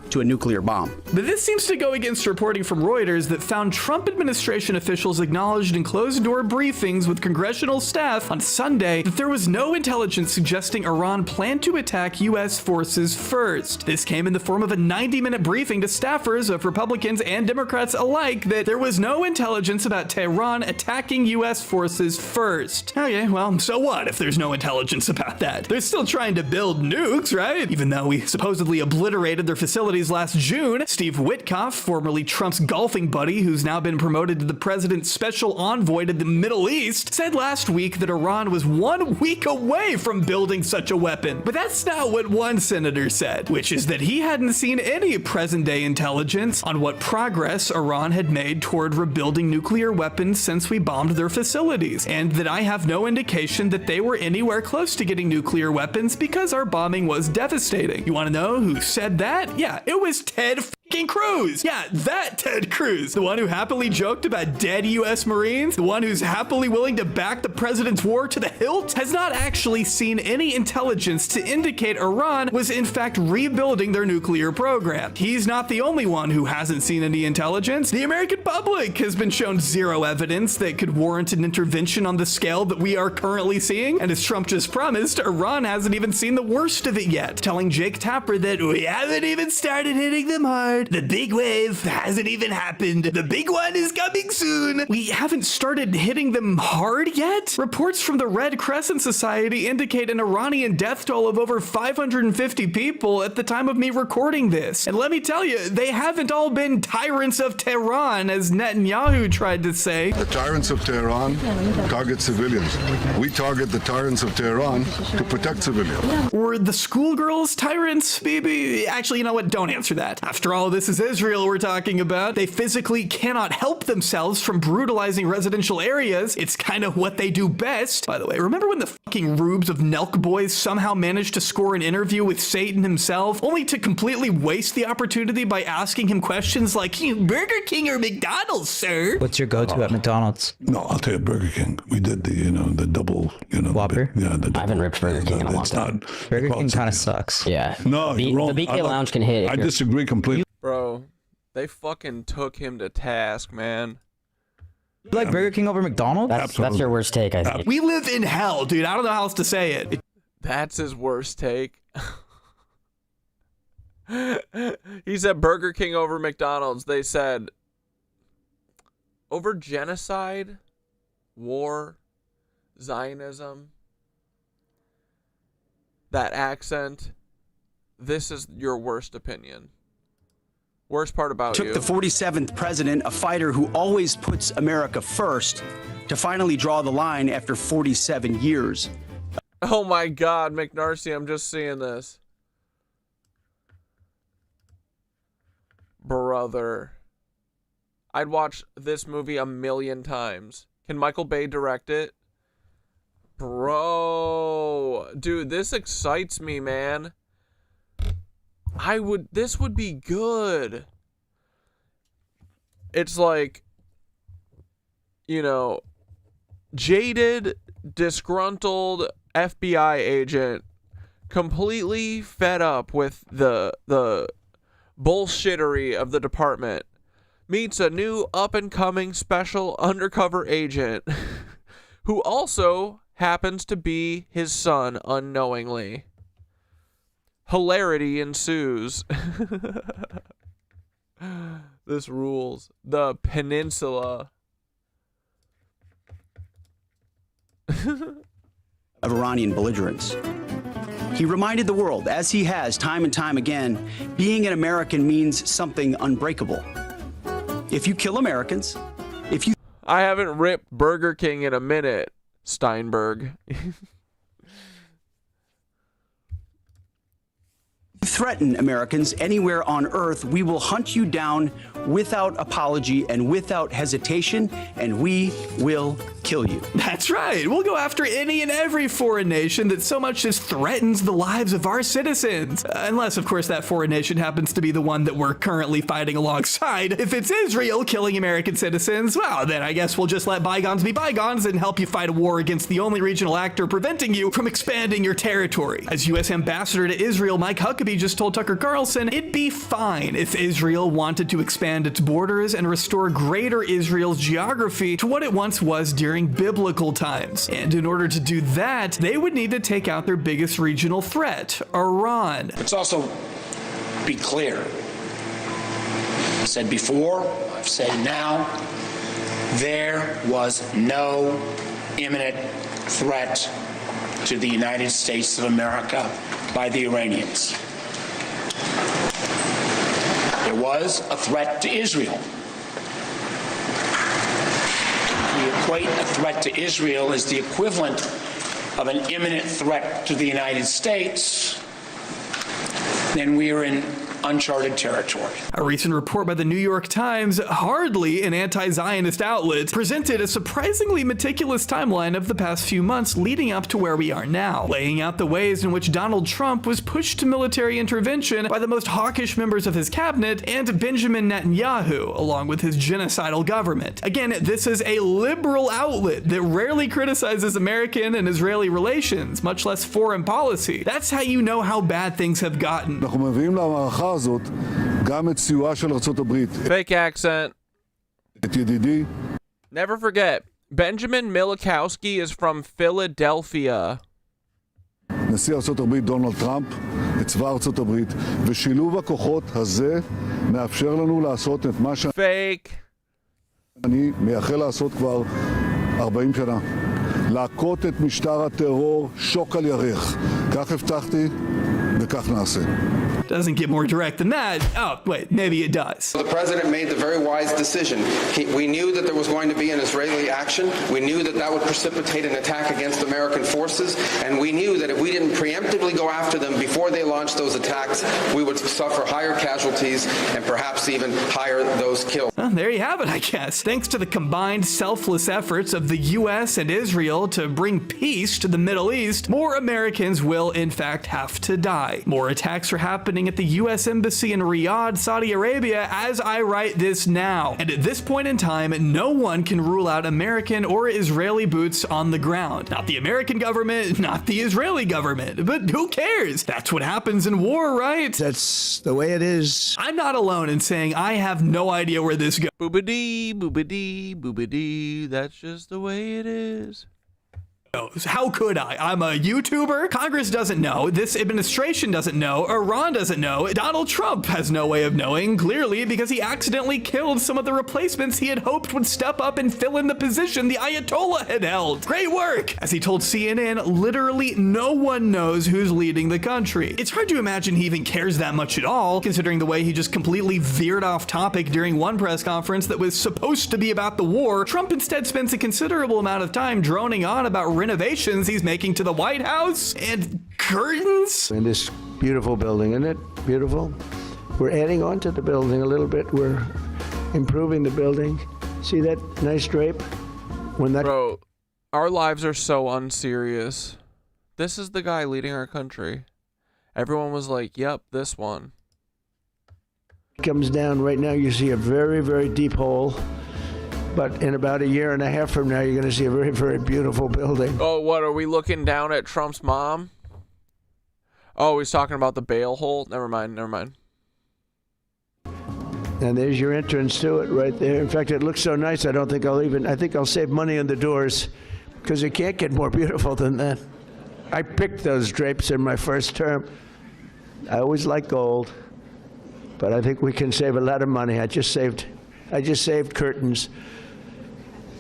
to a nuclear bomb. But this seems to go against reporting from Reuters that found Trump administration officials acknowledged in closed-door briefings with congressional staff on Sunday that there was no intelligence suggesting Iran planned to attack U.S. forces first. This came in the form of a 90-minute briefing to staffers of Republicans and Democrats alike that there was no intelligence about Tehran attacking U.S. forces first. Okay, well, so what if there's no intelligence about that? They're still trying to build nukes, right? Even though we supposedly obliterated their facilities news last June, Steve Witkoff, formerly Trump's golfing buddy who's now been promoted to the president's special envoy to the Middle East, said last week that Iran was 1 week away from building such a weapon. But that's not what one senator said, which is that he hadn't seen any present-day intelligence on what progress Iran had made toward rebuilding nuclear weapons since we bombed their facilities, and that I have no indication that they were anywhere close to getting nuclear weapons because our bombing was devastating. You want to know who said that? Yeah, it was Ted Cruz. Yeah, that Ted Cruz. The one who happily joked about dead U.S. Marines, the one who's happily willing to back the president's war to the hilt, has not actually seen any intelligence to indicate Iran was in fact rebuilding their nuclear program. He's not the only one who hasn't seen any intelligence. The American public has been shown zero evidence that could warrant an intervention on the scale that we are currently seeing. And as Trump just promised, Iran hasn't even seen the worst of it yet, telling Jake Tapper that we haven't even started hitting them hard. The big wave hasn't even happened. The big one is coming soon. We haven't started hitting them hard yet? Reports from the Red Crescent Society indicate an Iranian death toll of over 550 people at the time of me recording this. And let me tell you, they haven't all been tyrants of Tehran, as Netanyahu tried to say. The tyrants of Tehran target civilians. We target the tyrants of Tehran to protect civilians. Or the schoolgirls tyrants, baby? Actually, you know what? Don't answer that. After all, this is Israel we're talking about. They physically cannot help themselves from brutalizing residential areas. It's kind of what they do best. By the way, remember when the fucking rubes of Nelk boys somehow managed to score an interview with Satan himself, only to completely waste the opportunity by asking him questions like, Burger King or McDonald's, sir? What's your go-to at McDonald's? No, I'll tell you Burger King. We did the double, Whopper? I haven't ripped Burger King in a long time. Burger King kind of sucks. Yeah. No, the BK Lounge can hit it. I disagree completely. Bro, they fucking took him to task, man. You like Burger King over McDonald's? That's your worst take, I think. We live in hell, dude. I don't know how else to say it. That's his worst take. He said Burger King over McDonald's. They said over genocide, war, Zionism, that accent. This is your worst opinion. Worst part about you. Took the 47th president, a fighter who always puts America first, to finally draw the line after 47 years. Oh my God, McNarcy, I'm just seeing this. Brother. I'd watch this movie 1,000,000 times. Can Michael Bay direct it? Bro. Dude, this excites me, man. This would be good. It's like, jaded, disgruntled FBI agent, completely fed up with the bullshittery of the department, meets a new up-and-coming special undercover agent who also happens to be his son unknowingly. Hilarity ensues. This rules. The Peninsula. Of Iranian belligerence. He reminded the world, as he has time and time again, being an American means something unbreakable. If you kill Americans, I haven't ripped Burger King in a minute, Steinberg. threaten Americans anywhere on earth, we will hunt you down without apology and without hesitation, and we will kill you. That's right. We'll go after any and every foreign nation that so much as threatens the lives of our citizens. Unless, of course, that foreign nation happens to be the one that we're currently fighting alongside. If it's Israel killing American citizens, well, then I guess we'll just let bygones be bygones and help you fight a war against the only regional actor preventing you from expanding your territory. As U.S. Ambassador to Israel, Mike Huckabee just told Tucker Carlson, it'd be fine if Israel wanted to expand its borders and restore greater Israel's geography to what it once was during biblical times. And in order to do that, they would need to take out their biggest regional threat, Iran. Let's also be clear. I said before, I've said now, there was no imminent threat to the United States of America by the Iranians. was a threat to Israel. We equate a threat to Israel as the equivalent of an imminent threat to the United States, then we are in uncharted territory. A recent report by the New York Times, hardly an anti-Zionist outlet, presented a surprisingly meticulous timeline of the past few months leading up to where we are now, laying out the ways in which Donald Trump was pushed to military intervention by the most hawkish members of his cabinet and Benjamin Netanyahu, along with his genocidal government. Again, this is a liberal outlet that rarely criticizes American and Israeli relations, much less foreign policy. That's how you know how bad things have gotten. Fake accent. Never forget, Benjamin Milikowski is from Philadelphia. נשיא ארצות הברית דונלד טראמפ את צבא ארצות הברית, ושילוב הכוחות הזה מאפשר לנו לעשות את מה שאני מייחל לעשות כבר 40 שנה. להכות את משטר הטרור שוק על ירך. כך הבטחתי וכך נעשה. Doesn't get more direct than that. Oh, wait, maybe it does. The president made the very wise decision. We knew that there was going to be an Israeli action. We knew that that would precipitate an attack against American forces. And we knew that if we didn't preemptively go after them before they launched those attacks, we would suffer higher casualties and perhaps even higher those killed. Well, there you have it, I guess. Thanks to the combined selfless efforts of the U.S. and Israel to bring peace to the Middle East, more Americans will, in fact, have to die. More attacks are happening at the U.S. Embassy in Riyadh, Saudi Arabia, as I write this now. And at this point in time, no one can rule out American or Israeli boots on the ground. Not the American government, not the Israeli government. But who cares? That's what happens in war, right? That's the way it is. I'm not alone in saying I have no idea where this goes. Boobity, boobity, boobity. That's just the way it is. How could I? I'm a YouTuber. Congress doesn't know. This administration doesn't know. Iran doesn't know. Donald Trump has no way of knowing, clearly, because he accidentally killed some of the replacements he had hoped would step up and fill in the position the Ayatollah had held. Great work! As he told CNN, literally no one knows who's leading the country. It's hard to imagine he even cares that much at all, considering the way he just completely veered off topic during one press conference that was supposed to be about the war. Trump instead spends a considerable amount of time droning on about renovations he's making to the White House and curtains. In this beautiful building, isn't it beautiful? We're adding on to the building a little bit. We're improving the building. See that nice drape? Bro, our lives are so unserious. This is the guy leading our country. Everyone was like, yep, this one. Comes down right now, you see a very, very deep hole. But in about a year and a half from now, you're going to see a very, very beautiful building. Oh, what, are we looking down at Trump's mom? Oh, he's talking about the bail hole? Never mind. And there's your entrance to it right there. In fact, it looks so nice, I think I'll save money on the doors, because it can't get more beautiful than that. I picked those drapes in my first term. I always like gold, but I think we can save a lot of money. I just saved curtains.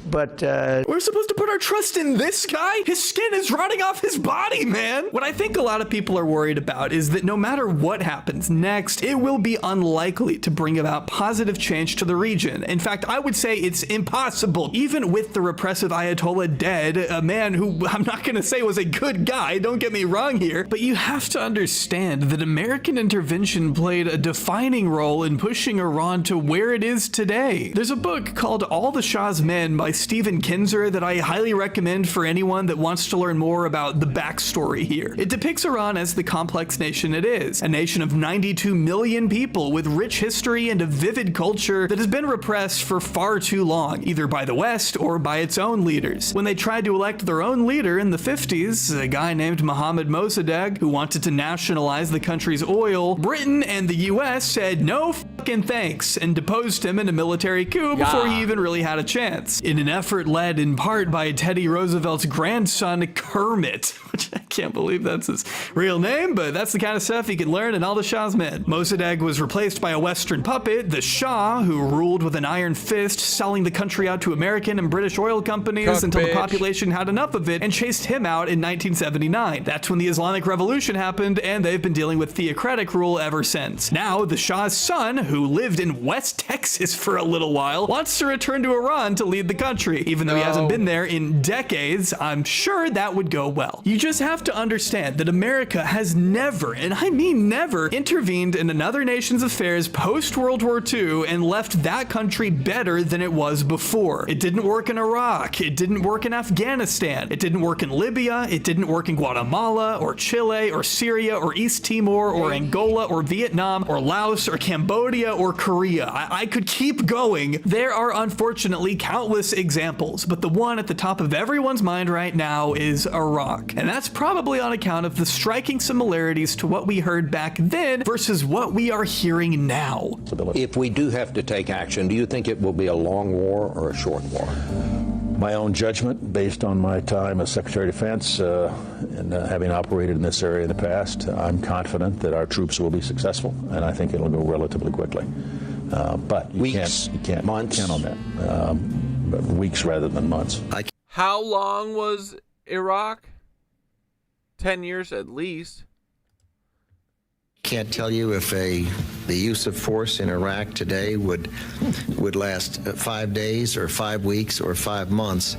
But we're supposed to put our trust in this guy? His skin is rotting off his body, man. What I think a lot of people are worried about is that no matter what happens next, it will be unlikely to bring about positive change to the region. In fact, I would say it's impossible. Even with the repressive Ayatollah dead, a man who I'm not going to say was a good guy, don't get me wrong here, but you have to understand that American intervention played a defining role in pushing Iran to where it is today. There's a book called All the Shah's Men by Stephen Kinzer that I highly recommend for anyone that wants to learn more about the backstory here. It depicts Iran as the complex nation it is, a nation of 92 million people with rich history and a vivid culture that has been repressed for far too long, either by the West or by its own leaders. When they tried to elect their own leader in the 50s, a guy named Mohammad Mossadegh, who wanted to nationalize the country's oil, Britain and the US said no fucking thanks and deposed him in a military coup before he even really had a chance. In an effort led in part by Teddy Roosevelt's grandson, Kermit, which Can't believe that's his real name, but that's the kind of stuff you can learn in all the Shah's men. Mossadegh was replaced by a Western puppet, the Shah, who ruled with an iron fist, selling the country out to American and British oil companies until the population had enough of it and chased him out in 1979. That's when the Islamic Revolution happened, and they've been dealing with theocratic rule ever since. Now, the Shah's son, who lived in West Texas for a little while, wants to return to Iran to lead the country. Even though he hasn't been there in decades, I'm sure that would go well. You just have to understand that America has never, and I mean never, intervened in another nation's affairs post-World War II and left that country better than it was before. It didn't work in Iraq. It didn't work in Afghanistan. It didn't work in Libya. It didn't work in Guatemala or Chile or Syria or East Timor or Angola or Vietnam or Laos or Cambodia or Korea. I could keep going. There are unfortunately countless examples, but the one at the top of everyone's mind right now is Iraq. And that's probably on account of the striking similarities to what we heard back then versus what we are hearing now. If we do have to take action, do you think it will be a long war or a short war? My own judgment, based on my time as Secretary of Defense and having operated in this area in the past, I'm confident that our troops will be successful, and I think it'll go relatively quickly. But you can't months, count on that. But weeks rather than months. How long was Iraq? 10 years at least. Can't tell you if the use of force in Iraq today would last 5 days or 5 weeks or 5 months,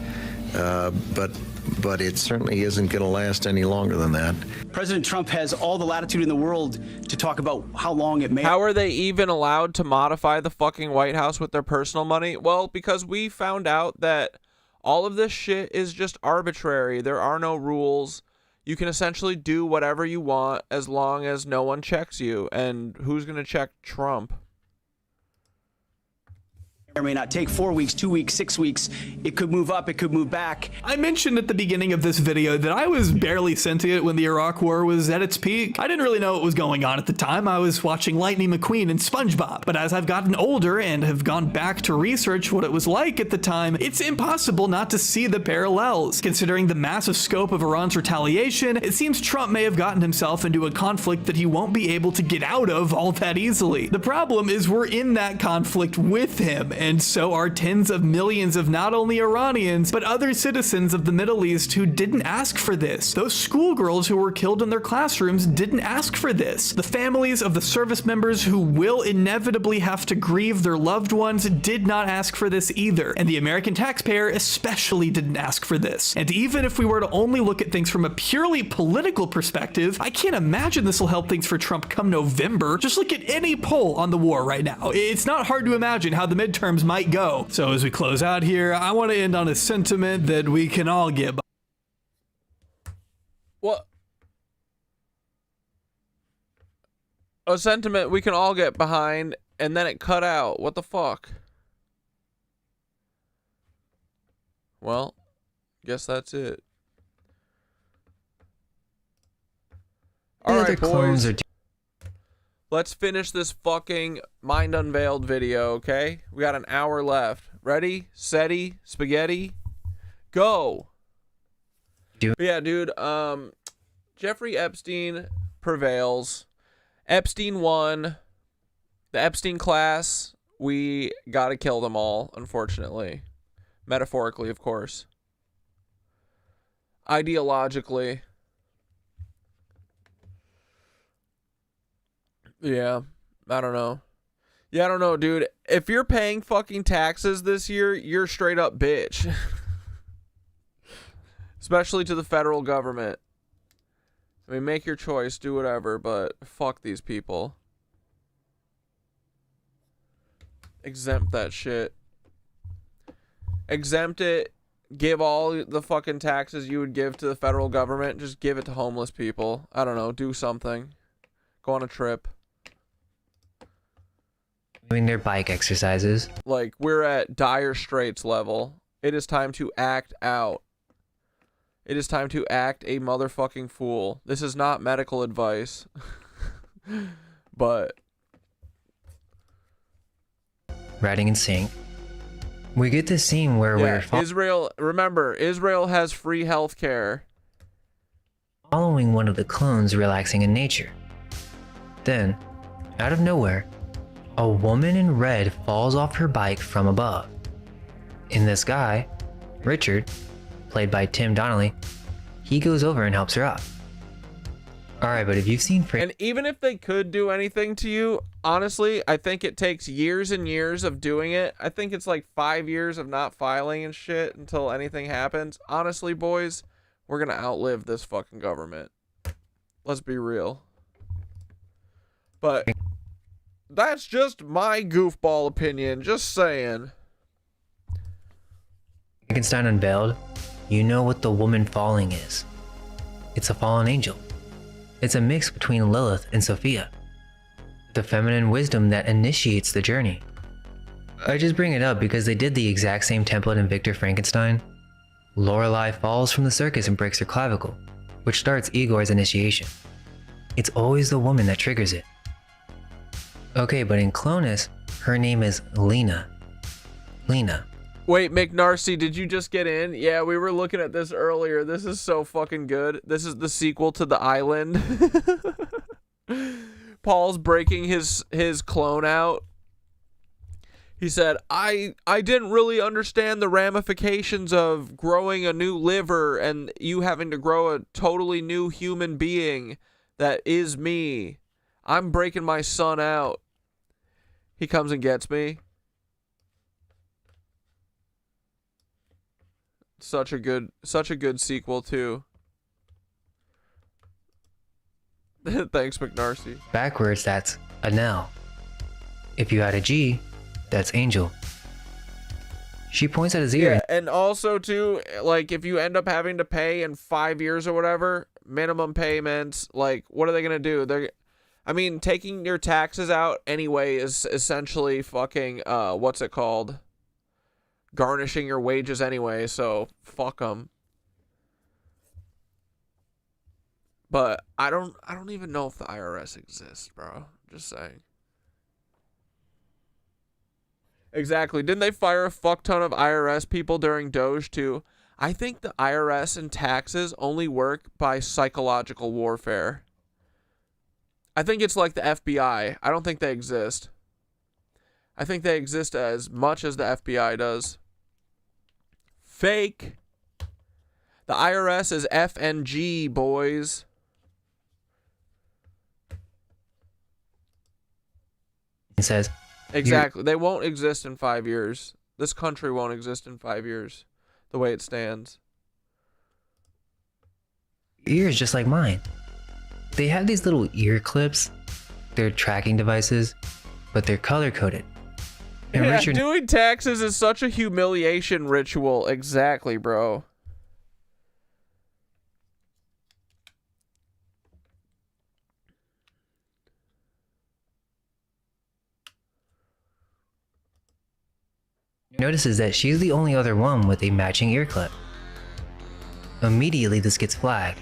but it certainly isn't going to last any longer than that. President Trump has all the latitude in the world to talk about how long it may. How are they even allowed to modify the fucking White House with their personal money? Well, because we found out that all of this shit is just arbitrary. There are no rules. You can essentially do whatever you want as long as no one checks you. And who's going to check Trump? Or may not take 4 weeks, 2 weeks, 6 weeks. It could move up, it could move back. I mentioned at the beginning of this video that I was barely sentient when the Iraq War was at its peak. I didn't really know what was going on at the time. I was watching Lightning McQueen and SpongeBob. But as I've gotten older and have gone back to research what it was like at the time, it's impossible not to see the parallels. Considering the massive scope of Iran's retaliation, it seems Trump may have gotten himself into a conflict that he won't be able to get out of all that easily. The problem is we're in that conflict with him, and so are tens of millions of not only Iranians, but other citizens of the Middle East who didn't ask for this. Those schoolgirls who were killed in their classrooms didn't ask for this. The families of the service members who will inevitably have to grieve their loved ones did not ask for this either. And the American taxpayer especially didn't ask for this. And even if we were to only look at things from a purely political perspective, I can't imagine this will help things for Trump come November. Just look at any poll on the war right now. It's not hard to imagine how the midterms might go. So as we close out here, I want to end on a sentiment that we can all get. What? A sentiment we can all get behind, and then it cut out. What the fuck? Well, guess that's it. All right, boys. Let's finish this fucking Mind Unveiled video, okay? We got an hour left. Ready, steady, spaghetti, go. But yeah, dude, Jeffrey Epstein prevails. Epstein won. The Epstein class, we gotta kill them all, unfortunately. Metaphorically, of course. Ideologically. Yeah, I don't know. Yeah, I don't know, dude. If you're paying fucking taxes this year, you're straight up bitch. Especially to the federal government. I mean, make your choice, do whatever, but fuck these people. Exempt that shit. Exempt it. Give all the fucking taxes you would give to the federal government. Just give it to homeless people. I don't know. Do something. Go on a trip. Doing their bike exercises. Like, we're at dire straits level. It is time to act out. It is time to act a motherfucking fool. This is not medical advice. But Riding in sync. We get this scene where Israel, remember, Israel has free health care. Following following one of the clones relaxing in nature. Then, out of nowhere, a woman in red falls off her bike from above. And this guy, Richard, played by Tim Donnelly, he goes over and helps her up. Alright, but if you've seen And even if they could do anything to you, honestly, I think it takes years and years of doing it. I think it's like 5 years of not filing and shit until anything happens. Honestly, boys, we're gonna outlive this fucking government. Let's be real. But that's just my goofball opinion, just saying. Frankenstein unveiled, you know what the woman falling is. It's a fallen angel. It's a mix between Lilith and Sophia, the feminine wisdom that initiates the journey. I just bring it up because they did the exact same template in Victor Frankenstein. Lorelei falls from the circus and breaks her clavicle, which starts Igor's initiation. It's always the woman that triggers it. Okay, but in Clonus, her name is Lena. Lena. Wait, McNarcy, did you just get in? Yeah, we were looking at this earlier. This is so fucking good. This is the sequel to The Island. Paul's breaking his clone out. He said, I didn't really understand the ramifications of growing a new liver and you having to grow a totally new human being that is me. I'm breaking my son out. He comes and gets me. Such a good sequel too. Thanks, McNarcy. Backwards, that's Anel. If you add a G, that's Angel. She points at his ear. Yeah, and also too, like if you end up having to pay in 5 years or whatever, minimum payments, like what are they gonna do? I mean, taking your taxes out anyway is essentially fucking what's it called? Garnishing your wages anyway, so fuck them. But I don't even know if the IRS exists, bro. Just saying. Exactly. Didn't they fire a fuck ton of IRS people during Doge too? I think the IRS and taxes only work by psychological warfare. I think it's like the FBI. I don't think they exist. I think they exist as much as the FBI does. Fake. The IRS is FNG, boys. It says, exactly. They won't exist in 5 years. This country won't exist in 5 years, the way it stands. Your ear is just like mine. They have these little ear clips. They're tracking devices, but they're color coded. And Yeah, Richard, doing taxes is such a humiliation ritual. Exactly, bro. notices that she's the only other one with a matching ear clip. Immediately, this gets flagged.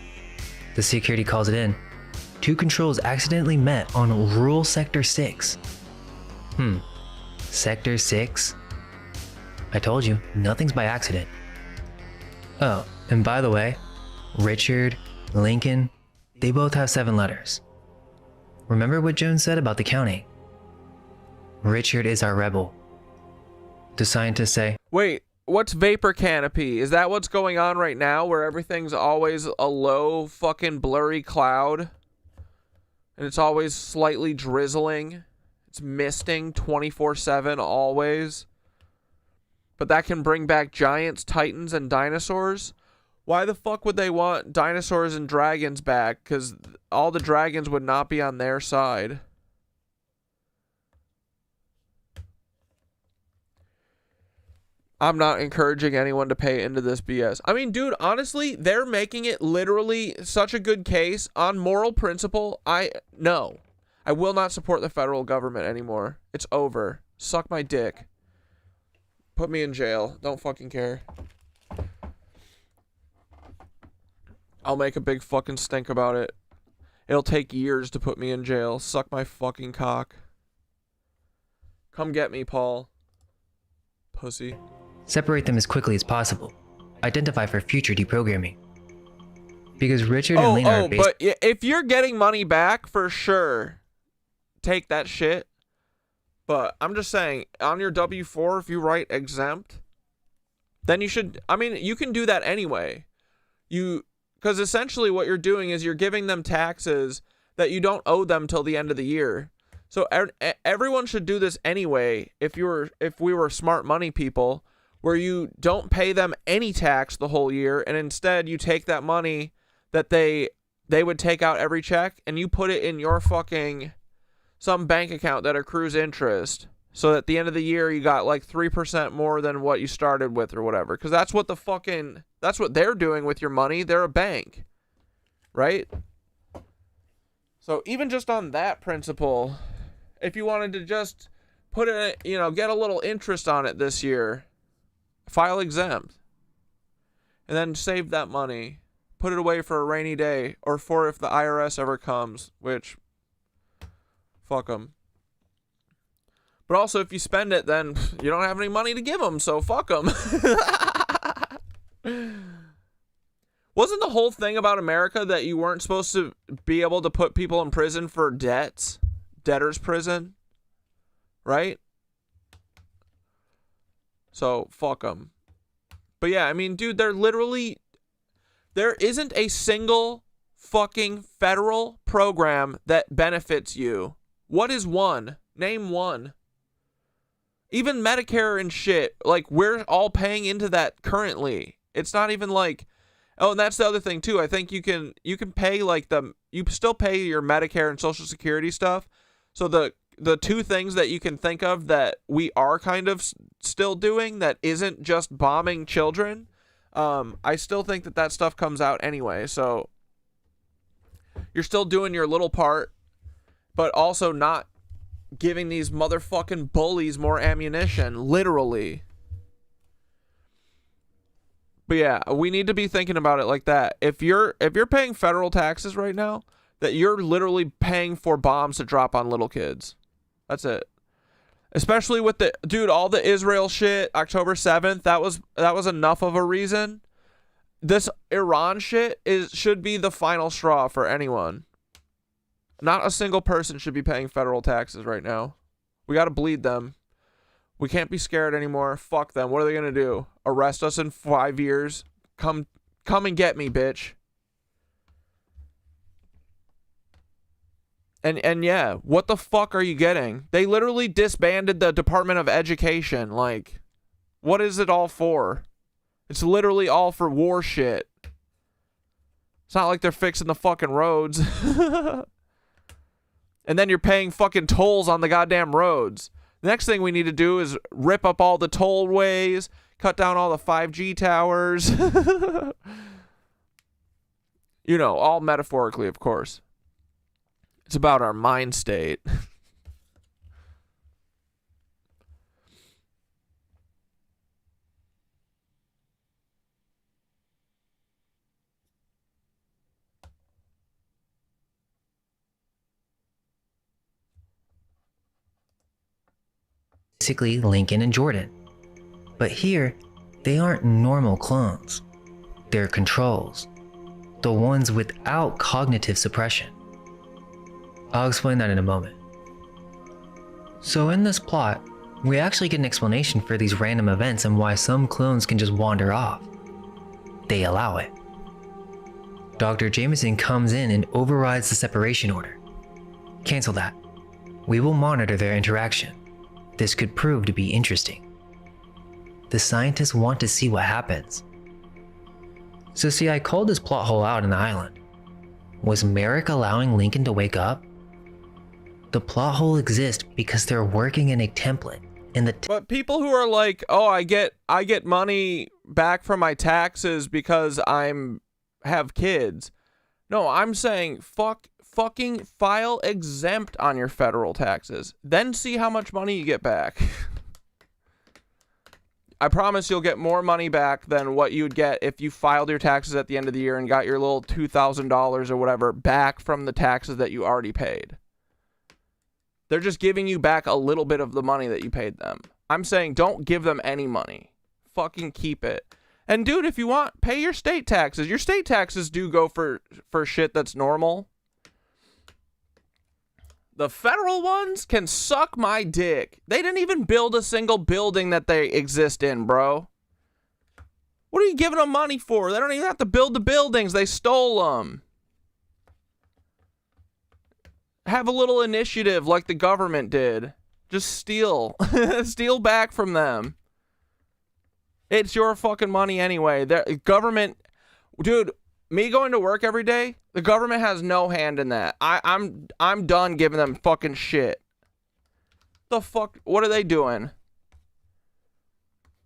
The security calls it in. 2 controls accidentally met on rural Sector 6. Sector 6? I told you, nothing's by accident. Oh, and by the way, Richard, Lincoln, they both have 7 letters. Remember what Jones said about the counting? Richard is our rebel. The scientists say, Wait, what's vapor canopy? Is that what's going on right now where everything's always a low fucking blurry cloud? And it's always slightly drizzling? It's misting 24/7 always? But that can bring back giants, titans, and dinosaurs? Why the fuck would they want dinosaurs and dragons back? Because all the dragons would not be on their side. I'm not encouraging anyone to pay into this BS. I mean, dude, honestly, they're making it literally such a good case on moral principle. No. I will not support the federal government anymore. It's over. Suck my dick. Put me in jail. Don't fucking care. I'll make a big fucking stink about it. It'll take years to put me in jail. Suck my fucking cock. Come get me, Paul. Pussy. separate them as quickly as possible, identify for future deprogramming. Because Richard and Lena are based. But if you're getting money back, for sure, take that shit. But I'm just saying, on your W-4, if you write exempt, then you should, I mean, you can do that anyway. Because essentially what you're doing is you're giving them taxes that you don't owe them till the end of the year. So everyone should do this anyway. If we were smart money people, where you don't pay them any tax the whole year, and instead you take that money that they would take out every check and you put it in your fucking some bank account that accrues interest, so that at the end of the year you got like 3% more than what you started with or whatever. Because that's what that's what they're doing with your money. They're a bank, right? So even just on that principle, if you wanted to just put it, get a little interest on it this year, file exempt, and then save that money, put it away for a rainy day, or for if the IRS ever comes, which, fuck them. But also, if you spend it, then you don't have any money to give them, so fuck them. Wasn't the whole thing about America that you weren't supposed to be able to put people in prison for debts? Debtor's prison? Right? So, fuck them. But yeah, I mean, dude, there isn't a single fucking federal program that benefits you. What is one? Name one. Even Medicare and shit, like, we're all paying into that currently. It's not even like, oh, and that's the other thing too. I think you can pay like you still pay your Medicare and Social Security stuff. So the two things that you can think of that we are kind of still doing that isn't just bombing children, I still think that stuff comes out anyway. So you're still doing your little part, but also not giving these motherfucking bullies more ammunition, literally. But yeah, we need to be thinking about it like that. If you're paying federal taxes right now, that you're literally paying for bombs to drop on little kids. That's it. Especially with all the Israel shit, October 7th, that was enough of a reason. This Iran shit should be the final straw for anyone. Not a single person should be paying federal taxes right now. We got to bleed them. We can't be scared anymore. Fuck them. What are they going to do? Arrest us in 5 years? Come and get me, bitch. And yeah, what the fuck are you getting? They literally disbanded the Department of Education. Like, what is it all for? It's literally all for war shit. It's not like they're fixing the fucking roads. And then you're paying fucking tolls on the goddamn roads. The next thing we need to do is rip up all the tollways, cut down all the 5G towers. All metaphorically, of course. It's about our mind state. Basically Lincoln and Jordan. But here, they aren't normal clones. They're controls. The ones without cognitive suppression. I'll explain that in a moment. So in this plot, we actually get an explanation for these random events and why some clones can just wander off. They allow it. Dr. Jameson comes in and overrides the separation order. Cancel that. We will monitor their interaction. This could prove to be interesting. The scientists want to see what happens. So see, I called this plot hole out in the island. Was Merrick allowing Lincoln to wake up? The plot hole exists because they're working in a template. But people who are like, oh, I get money back from my taxes because have kids. No, I'm saying fucking file exempt on your federal taxes. Then see how much money you get back. I promise you'll get more money back than what you'd get if you filed your taxes at the end of the year and got your little $2,000 or whatever back from the taxes that you already paid. They're just giving you back a little bit of the money that you paid them. I'm saying don't give them any money. Fucking keep it. And dude, if you want, pay your state taxes. Your state taxes do go for shit that's normal. The federal ones can suck my dick. They didn't even build a single building that they exist in, bro. What are you giving them money for? They don't even have to build the buildings. They stole them. Have a little initiative like the government did. Just steal. Steal back from them. It's your fucking money anyway. The government, dude, me going to work every day, the government has no hand in that. I'm done giving them fucking shit. The fuck? What are they doing?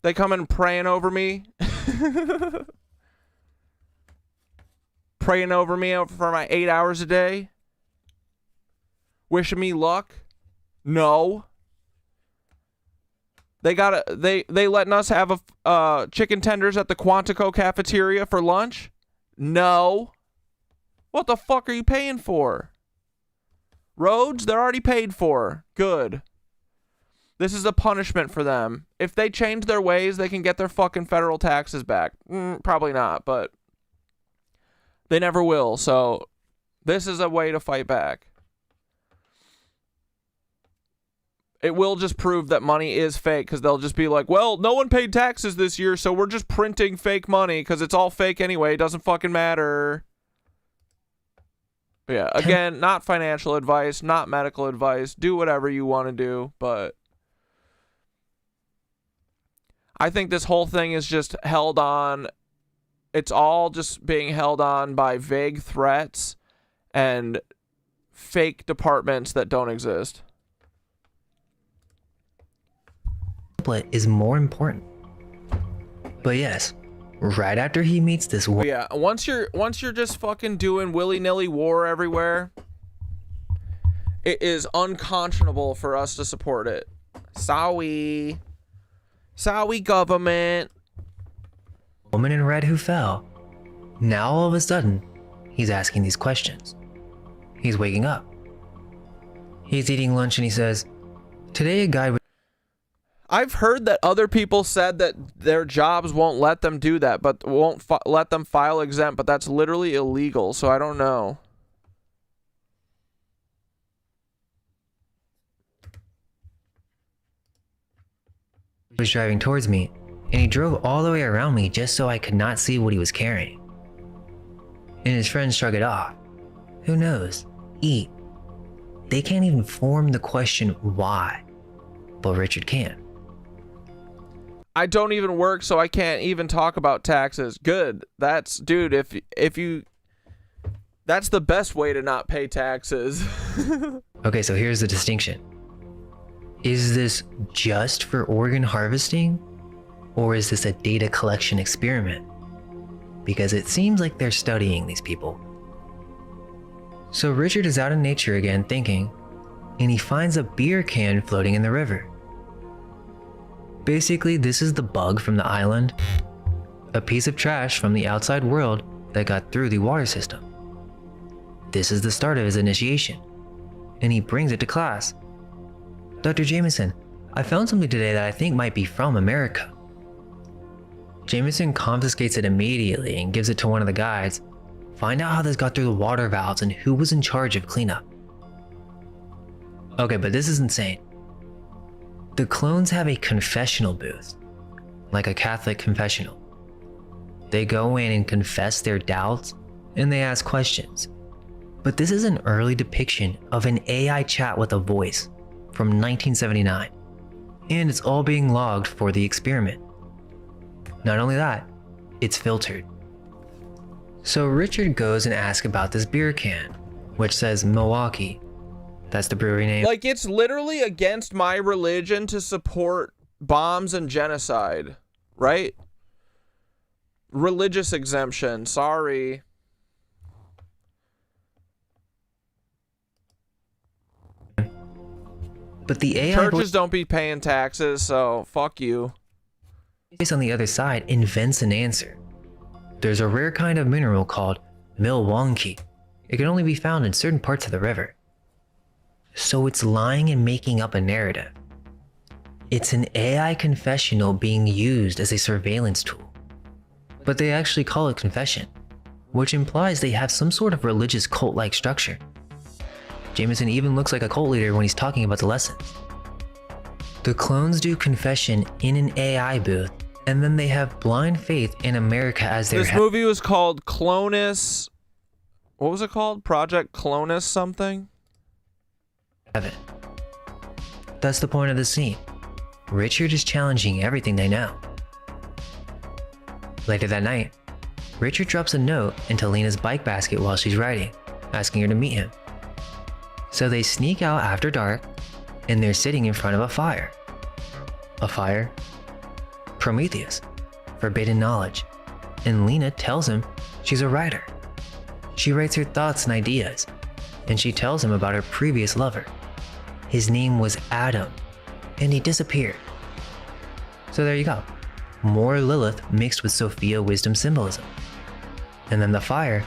They come in praying over me? Praying over me for my 8 hours a day? Wishing me luck? No. They letting us have chicken tenders at the Quantico cafeteria for lunch? No. What the fuck are you paying for? Roads? They're already paid for. Good. This is a punishment for them. If they change their ways, they can get their fucking federal taxes back. Probably not, but they never will. So this is a way to fight back. It will just prove that money is fake, because they'll just be like, well, no one paid taxes this year, so we're just printing fake money because it's all fake anyway. It doesn't fucking matter. But yeah, again, not financial advice, not medical advice. Do whatever you want to do, but I think this whole thing is just held on. It's all just being held on by vague threats and fake departments that don't exist. Is more important. But yes, right after he meets this war, yeah, once you're just fucking doing willy-nilly war everywhere, it is unconscionable for us to support it. Sorry government. Woman in red who fell. Now all of a sudden, he's asking these questions. He's waking up. He's eating lunch and he says, today a guy I've heard that other people said that their jobs won't let them do that, but won't let them file exempt, but that's literally illegal, so I don't know. He was driving towards me, and he drove all the way around me just so I could not see what he was carrying. And his friends shrug it off. Who knows? Eat. They can't even form the question why, but Richard can. I don't even work, so I can't even talk about taxes. Good. That's, dude, if you, that's the best way to not pay taxes. Okay, so here's the distinction. Is this just for organ harvesting, or is this a data collection experiment? Because it seems like they're studying these people. So Richard is out in nature again thinking, and he finds a beer can floating in the river. Basically, this is the bug from the island, a piece of trash from the outside world that got through the water system. This is the start of his initiation, and he brings it to class. Dr. Jameson, I found something today that I think might be from America. Jameson confiscates it immediately and gives it to one of the guides. Find out how this got through the water valves and who was in charge of cleanup. Okay, but this is insane. The clones have a confessional booth, like a Catholic confessional. They go in and confess their doubts, and they ask questions. But this is an early depiction of an AI chat with a voice from 1979, and it's all being logged for the experiment. Not only that, it's filtered. So Richard goes and asks about this beer can, which says Milwaukee. That's the brewery name. Like, it's literally against my religion to support bombs and genocide, right? Religious exemption, sorry. But the AI churches don't be paying taxes, so fuck you. voice on the other side invents an answer. There's a rare kind of mineral called Milwaukee. It can only be found in certain parts of the river. So it's lying and making up a narrative. It's an AI confessional being used as a surveillance tool. but they actually call it confession, which implies they have some sort of religious cult-like structure. Jameson even looks like a cult leader when he's talking about the lessons. The clones do confession in an AI booth, and then they have blind faith in America as their This movie was called Clonus. What was it called? Project Clonus something? heaven. That's the point of the scene. Richard is challenging everything they know. Later that night, Richard drops a note into Lena's bike basket while she's riding, asking her to meet him. So they sneak out after dark, and they're sitting in front of a fire. A fire? Prometheus, forbidden knowledge. And Lena tells him she's a writer. She writes her thoughts and ideas, and she tells him about her previous lover. His name was Adam, and he disappeared. So there you go. More Lilith mixed with Sophia wisdom symbolism. And then the fire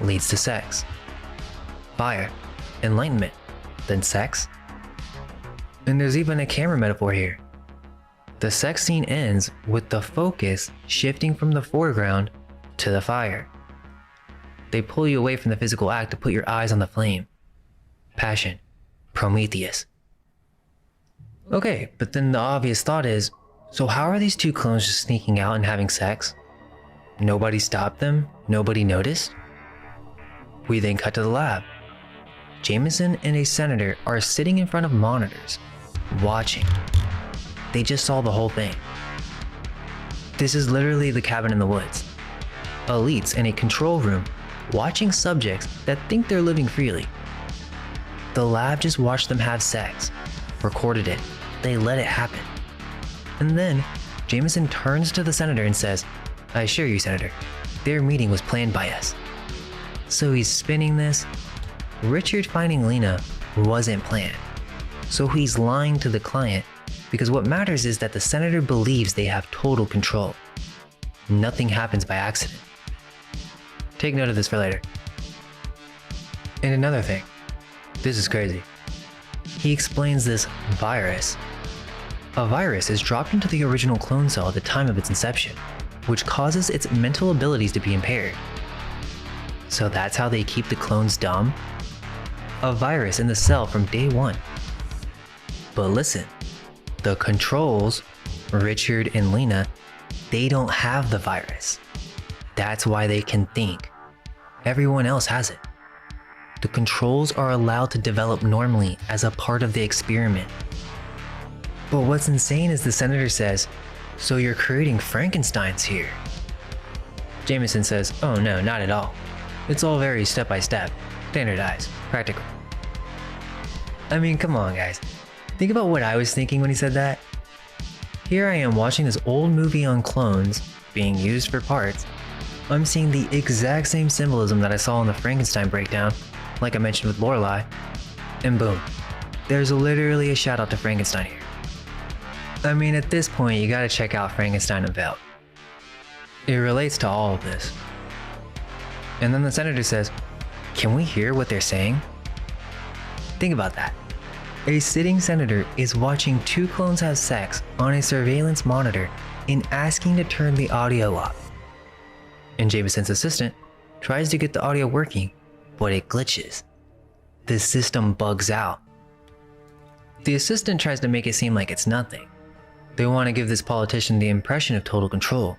leads to sex. Fire, enlightenment, then sex. And there's even a camera metaphor here. The sex scene ends with the focus shifting from the foreground to the fire. They pull you away from the physical act to put your eyes on the flame. Passion, Prometheus. Okay, but then the obvious thought is, so how are these two clones just sneaking out and having sex? Nobody stopped them? Nobody noticed? We then cut to the lab. Jameson and a senator are sitting in front of monitors, watching. They just saw the whole thing. This is literally the cabin in the woods. Elites in a control room watching subjects that think they're living freely. The lab just watched them have sex, recorded it, they let it happen. And then Jameson turns to the senator and says, "I assure you, Senator, their meeting was planned by us." So he's spinning this. Richard finding Lena wasn't planned. So he's lying to the client because what matters is that the senator believes they have total control. Nothing happens by accident. Take note of this for later. And another thing, this is crazy. He explains this virus. A virus is dropped into the original clone cell at the time of its inception, which causes its mental abilities to be impaired. So that's how they keep the clones dumb? A virus in the cell from day one. But listen, the controls, Richard and Lena, they don't have the virus. That's why they can think. Everyone else has it. The controls are allowed to develop normally as a part of the experiment. But what's insane is the senator says, "So you're creating Frankensteins here." Jameson says, "Oh no, not at all. It's all very step by step, standardized, practical." I mean, come on guys. Think about what I was thinking when he said that. Here I am watching this old movie on clones being used for parts. I'm seeing the exact same symbolism that I saw in the Frankenstein breakdown, like I mentioned with Lorelei, and boom, there's literally a shout out to Frankenstein here. I mean, at this point, you gotta check out Frankenstein Unveiled. It relates to all of this. And then the senator says, "Can we hear what they're saying?" Think about that. A sitting senator is watching two clones have sex on a surveillance monitor and asking to turn the audio up. And Jameson's assistant tries to get the audio working, but it glitches. The system bugs out. The assistant tries to make it seem like it's nothing. They want to give this politician the impression of total control.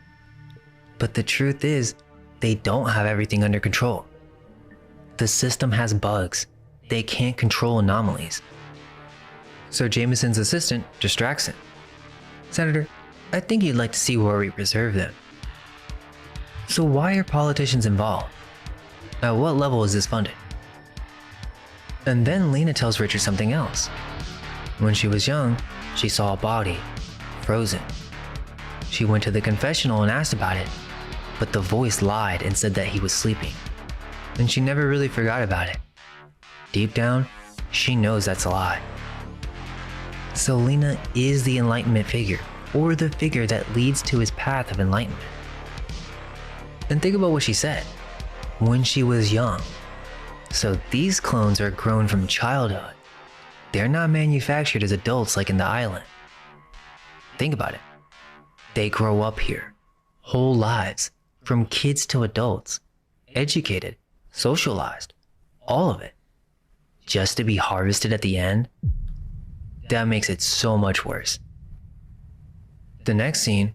But the truth is, they don't have everything under control. The system has bugs. They can't control anomalies. So Jameson's assistant distracts him. "Senator, I think you'd like to see where we preserve them." So why are politicians involved? At what level is this funded? And then Lena tells Richard something else. When she was young, she saw a body, frozen. She went to the confessional and asked about it, but the voice lied and said that he was sleeping. And she never really forgot about it. Deep down, she knows that's a lie. So Lena is the enlightenment figure, or the figure that leads to his path of enlightenment. And think about what she said, when she was young. So these clones are grown from childhood. They're not manufactured as adults like in the island. Think about it. They grow up here, whole lives, from kids to adults, educated, socialized, all of it, just to be harvested at the end. That makes it so much worse. The next scene,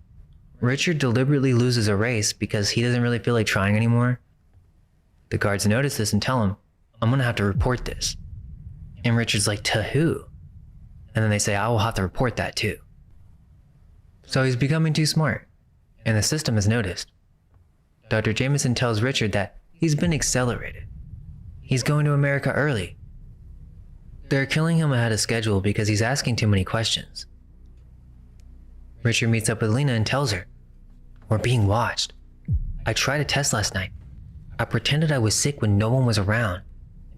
Richard deliberately loses a race because he doesn't really feel like trying anymore. The guards notice this and tell him, "I'm gonna have to report this." And Richard's like, "To who?" And then they say, "I will have to report that too." So he's becoming too smart, and the system has noticed. Dr. Jameson tells Richard that he's been accelerated. He's going to America early. They're killing him ahead of schedule because he's asking too many questions. Richard meets up with Lena and tells her, "We're being watched. I tried a test last night. I pretended I was sick when no one was around,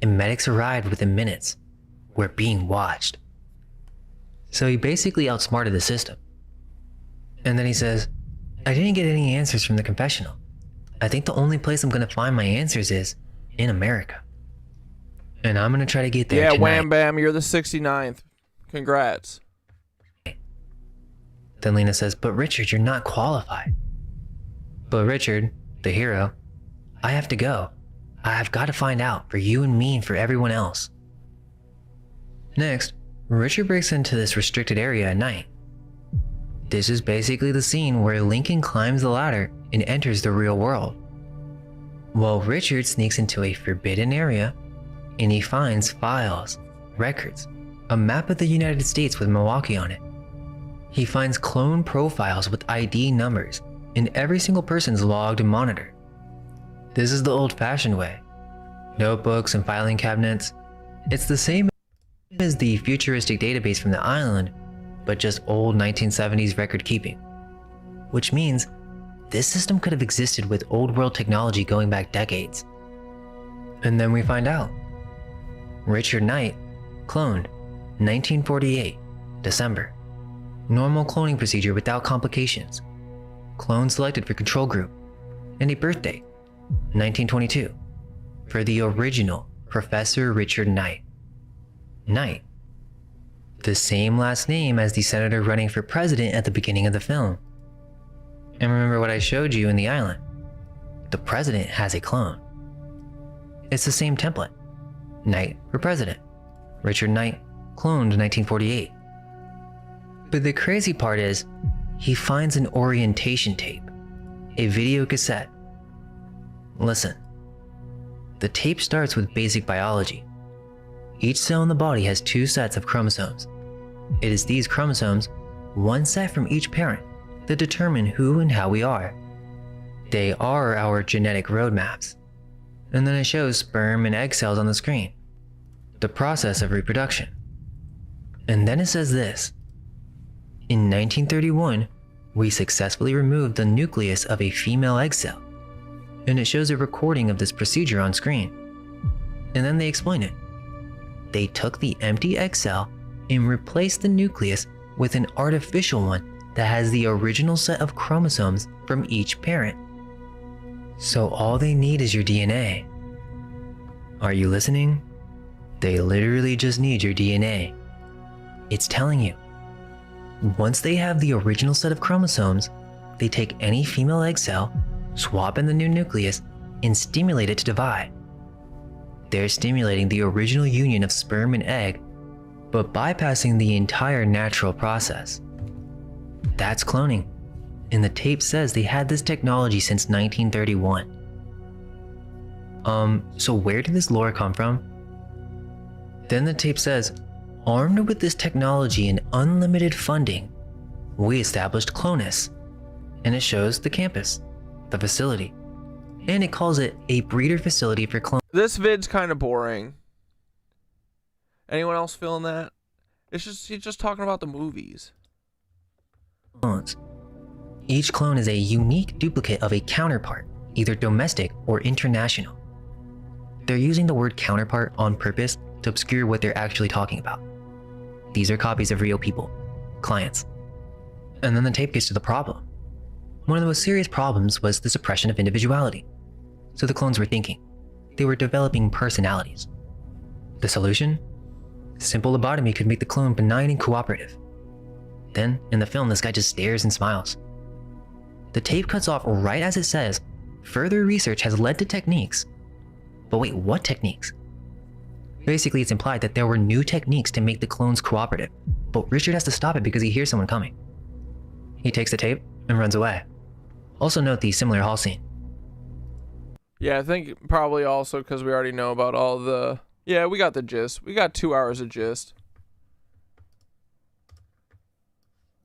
and medics arrived within minutes. We're being watched." So he basically outsmarted the system. And then he says, "I didn't get any answers from the confessional. I think the only place I'm going to find my answers is in America. And I'm going to try to get there Yeah, tonight." wham bam, you're the 69th. Congrats. Then Lena says, "But Richard, you're not qualified." But Richard, the hero, "I have to go. I've got to find out for you and me and for everyone else." Next, Richard breaks into this restricted area at night. This is basically the scene where Lincoln climbs the ladder and enters the real world. Well, Richard sneaks into a forbidden area and he finds files, records, a map of the United States with Milwaukee on it. He finds clone profiles with ID numbers in every single person's logged and monitored. This is the old-fashioned way. Notebooks and filing cabinets. It's the same as the futuristic database from the island, but just old 1970s record keeping. Which means this system could have existed with old world technology going back decades. And then we find out. Richard Knight, cloned, 1948, December. Normal cloning procedure without complications. Clone selected for control group. And a birthday, 1922, for the original Professor Richard Knight. Knight. The same last name as the senator running for president at the beginning of the film. And remember what I showed you in the island? The president has a clone. It's the same template. Knight for president. Richard Knight, cloned in 1948. But the crazy part is, he finds an orientation tape, a video cassette. Listen. The tape starts with basic biology. Each cell in the body has 2 sets of chromosomes. It is these chromosomes, one set from each parent, that determine who and how we are. They are our genetic roadmaps. And then it shows sperm and egg cells on the screen, the process of reproduction. And then it says this. In 1931, we successfully removed the nucleus of a female egg cell. And it shows a recording of this procedure on screen. And then they explain it. They took the empty egg cell and replaced the nucleus with an artificial one that has the original set of chromosomes from each parent. So all they need is your DNA. Are you listening? They literally just need your DNA. It's telling you. Once they have the original set of chromosomes, they take any female egg cell, swap in the new nucleus, and stimulate it to divide. They're stimulating the original union of sperm and egg, but bypassing the entire natural process. That's cloning, and the tape says they had this technology since 1931. So where did this lore come from? Then the tape says, armed with this technology and unlimited funding, we established Clonus, and it shows the campus, the facility, and it calls it a breeder facility for clones. This vid's kind of boring. Anyone else feeling that? He's just talking about the movies. Each clone is a unique duplicate of a counterpart, either domestic or international. They're using the word counterpart on purpose to obscure what they're actually talking about. These are copies of real people, clients. And then the tape gets to the problem. One of the most serious problems was the suppression of individuality. So the clones were thinking. They were developing personalities. The solution? Simple lobotomy could make the clone benign and cooperative. Then, in the film, this guy just stares and smiles. The tape cuts off right as it says, Further research has led to techniques. But wait, what techniques? Basically, it's implied that there were new techniques to make the clones cooperative, but Richard has to stop it because he hears someone coming. He takes the tape and runs away. Also note the similar hall scene. Yeah, I think probably also because we already know about all the... Yeah, we got the gist. We got 2 hours of gist.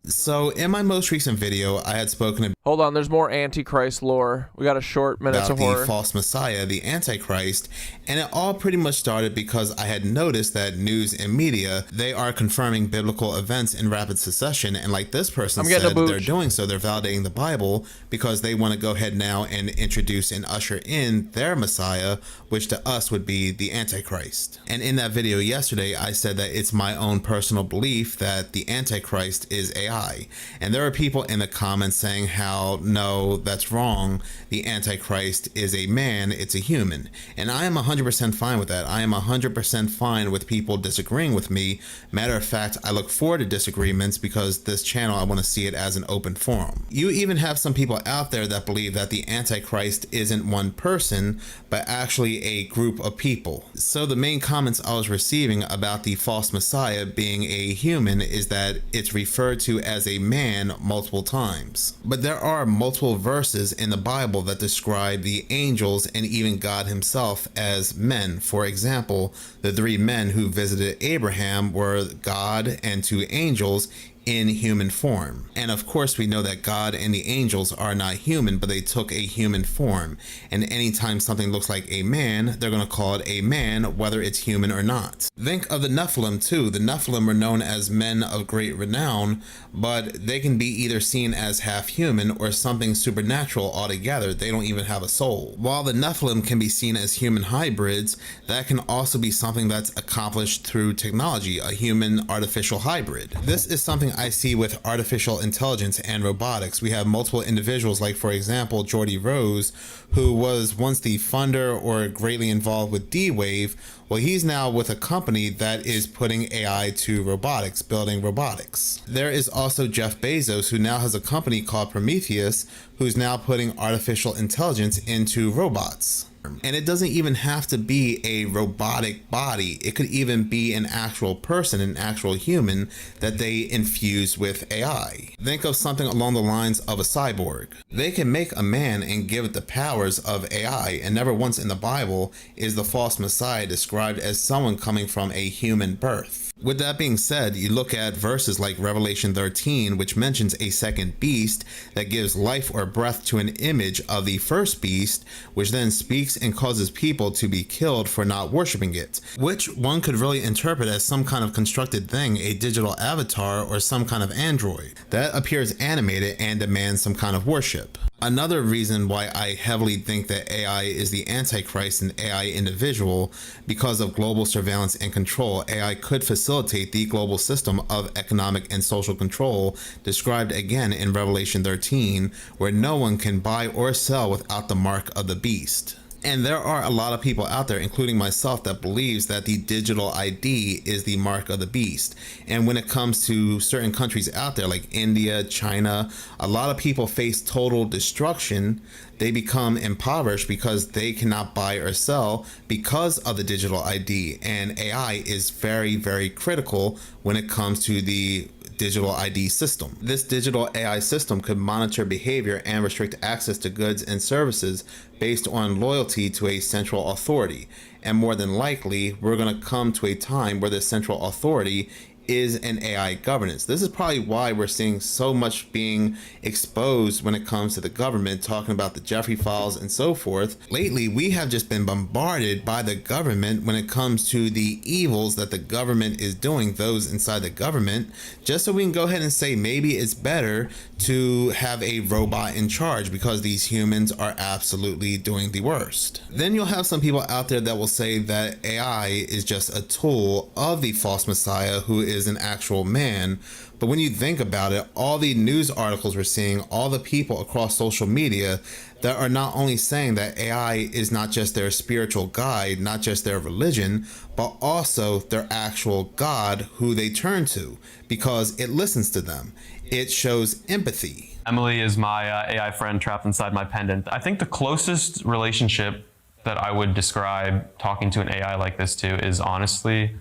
So in my most recent video, I had spoken Hold on, there's more Antichrist lore. We got a short minutes about of horror. the false messiah, the Antichrist, and it all pretty much started because I had noticed that news and media, they are confirming biblical events in rapid succession, and like this person said, they're doing so, they're validating the Bible because they want to go ahead now and introduce and usher in their messiah, which to us would be the Antichrist. And in that video yesterday, I said that it's my own personal belief that the Antichrist is AI. And there are people in the comments saying how, no, that's wrong. The Antichrist is a man, it's a human. And I am 100% fine with that. I am 100% fine with people disagreeing with me. Matter of fact, I look forward to disagreements because this channel, I want to see it as an open forum. You even have some people out there that believe that the Antichrist isn't one person, but actually a group of people. So the main comments I was receiving about the false messiah being a human is that it's referred to as a man multiple times. But there are multiple verses in the Bible that describe the angels and even God himself as men. For example, the 3 men who visited Abraham were God and 2 angels in human form. And of course we know that God and the angels are not human, but they took a human form. And anytime something looks like a man, they're going to call it a man, whether it's human or not. Think of the Nephilim too. The Nephilim were known as men of great renown, but they can be either seen as half human or something supernatural altogether. They don't even have a soul. While the Nephilim can be seen as human hybrids, that can also be something that's accomplished through technology, a human artificial hybrid. This is something I see with artificial intelligence and robotics. We have multiple individuals, like for example Geordie Rose, who was once the funder or greatly involved with D-Wave. Well, he's now with a company that is putting AI to robotics, building robotics. There is also Jeff Bezos, who now has a company called Prometheus, who's now putting artificial intelligence into robots. And it doesn't even have to be a robotic body. It could even be an actual person, an actual human that they infuse with AI. Think of something along the lines of a cyborg. They can make a man and give it the powers of AI, and never once in the Bible is the false messiah described as someone coming from a human birth. With that being said, you look at verses like Revelation 13, which mentions a second beast that gives life or breath to an image of the first beast, which then speaks and causes people to be killed for not worshiping it, which one could really interpret as some kind of constructed thing, a digital avatar or some kind of android that appears animated and demands some kind of worship. Another reason why I heavily think that AI is the Antichrist and AI individual, because of global surveillance and control. AI could facilitate the global system of economic and social control described again in Revelation 13, where no one can buy or sell without the mark of the beast. And there are a lot of people out there, including myself, that believes that the digital ID is the mark of the beast. And when it comes to certain countries out there like India, China, a lot of people face total destruction. They become impoverished because they cannot buy or sell because of the digital ID. And AI is very, very critical when it comes to the digital ID system. This digital AI system could monitor behavior and restrict access to goods and services based on loyalty to a central authority. And more than likely, we're going to come to a time where the central authority is an AI governance. This is probably why we're seeing so much being exposed when it comes to the government, talking about the Jeffrey files and so forth. Lately, we have just been bombarded by the government when it comes to the evils that the government is doing, those inside the government, just so we can go ahead and say maybe it's better to have a robot in charge because these humans are absolutely doing the worst. Then you'll have some people out there that will say that AI is just a tool of the false messiah who is an actual man. But when you think about it, all the news articles we're seeing, all the people across social media that are not only saying that AI is not just their spiritual guide, not just their religion, but also their actual God who they turn to because it listens to them. It shows empathy. Emily is my AI friend trapped inside my pendant. I think the closest relationship that I would describe talking to an AI like this to is honestly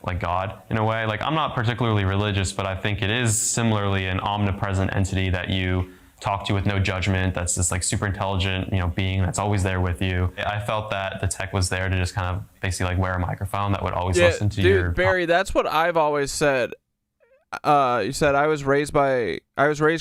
like God in a way. Like, I'm not particularly religious, but I think it is similarly an omnipresent entity that you talk to with no judgment. That's this like super intelligent, being that's always there with you. I felt that the tech was there to just kind of basically like wear a microphone that would always listen to your... Barry, that's what I've always said. You said I was raised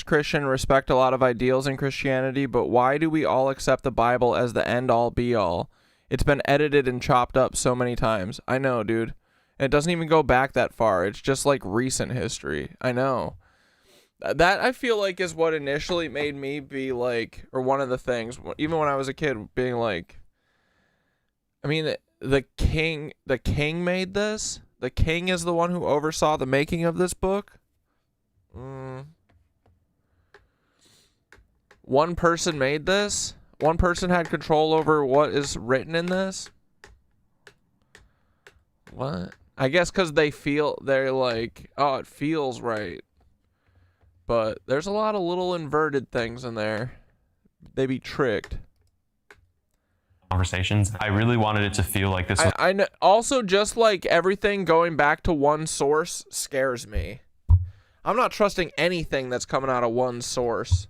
Christian, respect a lot of ideals in Christianity, but why do we all accept the Bible as the end all be all? It's been edited and chopped up so many times. I know, dude. And it doesn't even go back that far. It's just like recent history. I know. That I feel like is what initially made me be like, or one of the things, even when I was a kid, being like, I mean, the king made this? The king is the one who oversaw the making of this book? One person made this? One person had control over what is written in this? What? I guess because they're like, oh, it feels right. But there's a lot of little inverted things in there. They be tricked. Conversations. I really wanted it to feel like this was... I know, also, just like everything going back to one source scares me. I'm not trusting anything that's coming out of one source.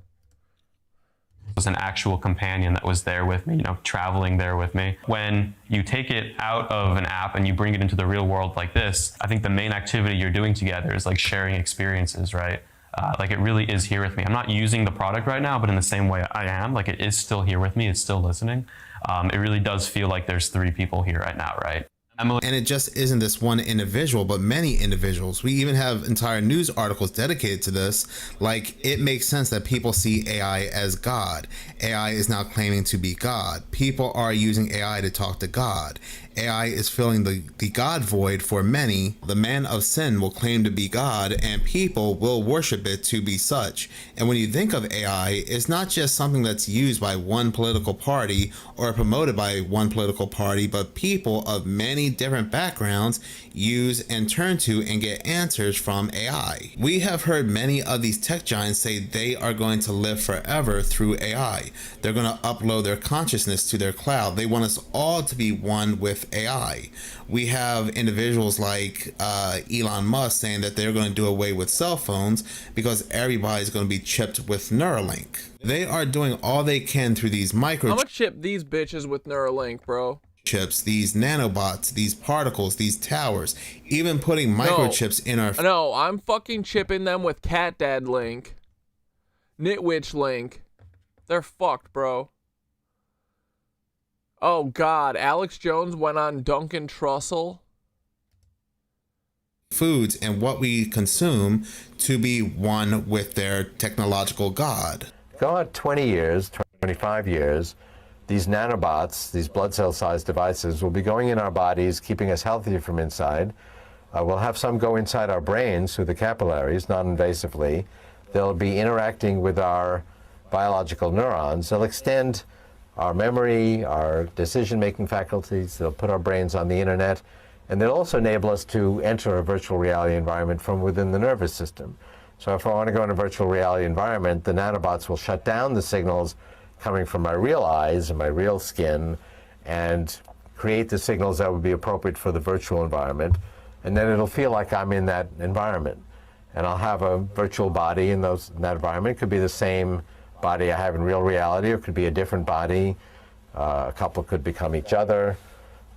Was an actual companion that was there with me, traveling there with me. When you take it out of an app and you bring it into the real world like this, I think the main activity you're doing together is like sharing experiences, right? Like it really is here with me. I'm not using the product right now, but in the same way I am, like it is still here with me. It's still listening. It really does feel like there's 3 people here right now, right? And it just isn't this one individual, but many individuals. We even have entire news articles dedicated to this. Like, it makes sense that people see AI as God. AI is now claiming to be God. People are using AI to talk to God. AI is filling the God void for many. The man of sin will claim to be God, and people will worship it to be such. And when you think of AI, it's not just something that's used by one political party or promoted by one political party, but people of many different backgrounds use and turn to and get answers from AI. We have heard many of these tech giants say they are going to live forever through AI. They're going to upload their consciousness to their cloud. They want us all to be one with AI. We have individuals like Elon Musk saying that they're going to do away with cell phones because everybody's going to be chipped with Neuralink. They are doing all they can through these microchips. I'm gonna chip these bitches with Neuralink, bro. These nanobots, these particles, these towers, even putting microchips in our... No, I'm fucking chipping them with Cat Dad Link. Nitwitch Link. They're fucked, bro. Oh, God. Alex Jones went on Duncan Trussell. Foods and what we consume to be one with their technological God. Go out 20 years, 25 years, these nanobots, these blood cell-sized devices, will be going in our bodies, keeping us healthy from inside. We'll have some go inside our brains through the capillaries, non-invasively. They'll be interacting with our biological neurons. They'll extend our memory, our decision-making faculties. They'll put our brains on the internet. And they'll also enable us to enter a virtual reality environment from within the nervous system. So if I want to go in a virtual reality environment, the nanobots will shut down the signals coming from my real eyes and my real skin and create the signals that would be appropriate for the virtual environment. And then it'll feel like I'm in that environment. And I'll have a virtual body in that environment. It could be the same body I have in real reality, or it could be a different body. A couple could become each other,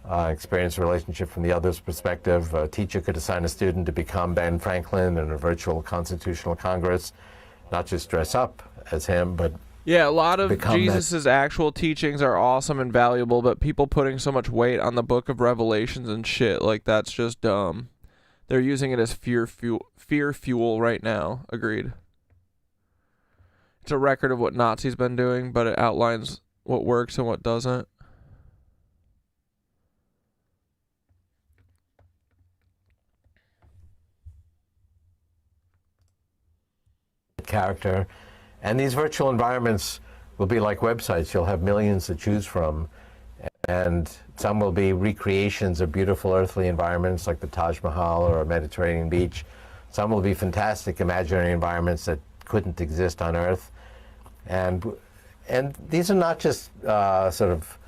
experience a relationship from the other's perspective. A teacher could assign a student to become Ben Franklin in a virtual constitutional Congress, not just dress up as him, but yeah, a lot of Jesus's actual teachings are awesome and valuable, but people putting so much weight on the book of Revelations and shit, like, that's just dumb. They're using it as fear fuel right now. Agreed. It's a record of what Nazis been doing, but it outlines what works and what doesn't. character. And these virtual environments will be like websites. You'll have millions to choose from. And some will be recreations of beautiful earthly environments like the Taj Mahal or a Mediterranean beach. Some will be fantastic imaginary environments that couldn't exist on Earth. And these are not just sort of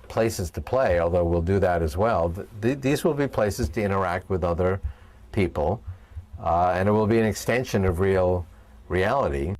places to play, although we'll do that as well. These will be places to interact with other people, and it will be an extension of real reality.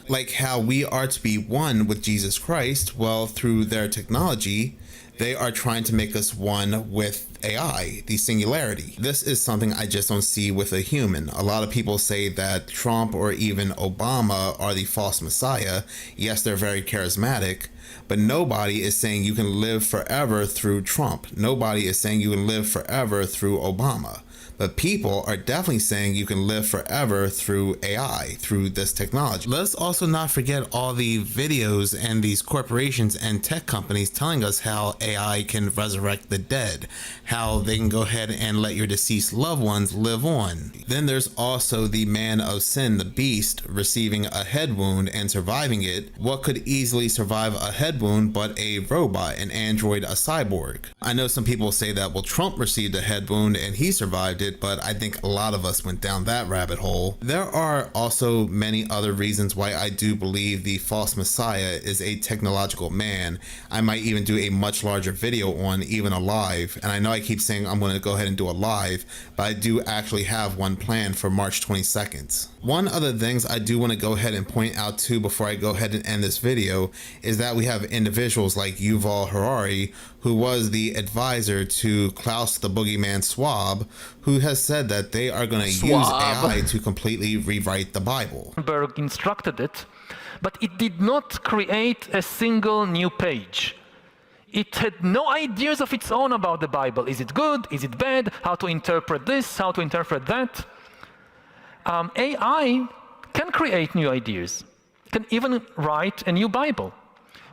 Like how we are to be one with Jesus Christ, well, through their technology, they are trying to make us one with AI, the singularity. This is something I just don't see with a human. A lot of people say that Trump or even Obama are the false messiah. Yes, they're very charismatic, but nobody is saying you can live forever through Trump. Nobody is saying you can live forever through Obama. But people are definitely saying you can live forever through AI, through this technology. Let's also not forget all the videos and these corporations and tech companies telling us how AI can resurrect the dead, how they can go ahead and let your deceased loved ones live on. Then there's also the man of sin, the beast, receiving a head wound and surviving it. What could easily survive a head wound but a robot, an android, a cyborg? I know some people say that, well, Trump received a head wound and he survived it, but I think a lot of us went down that rabbit hole. There are also many other reasons why I do believe the false messiah is a technological man. I might even do a much larger video on, even a live, and I know I keep saying I'm going to go ahead and do a live, but I do actually have one planned for March 22nd. One other things I do want to go ahead and point out too before I go ahead and end this video is that we have individuals like Yuval Harari, who was the advisor to Klaus the Boogeyman Schwab, who has said that they are going to use AI to completely rewrite the Bible. Berg instructed it, but it did not create a single new page. It had no ideas of its own about the Bible. Is it good? Is it bad? How to interpret this? How to interpret that? AI can create new ideas, can even write a new Bible.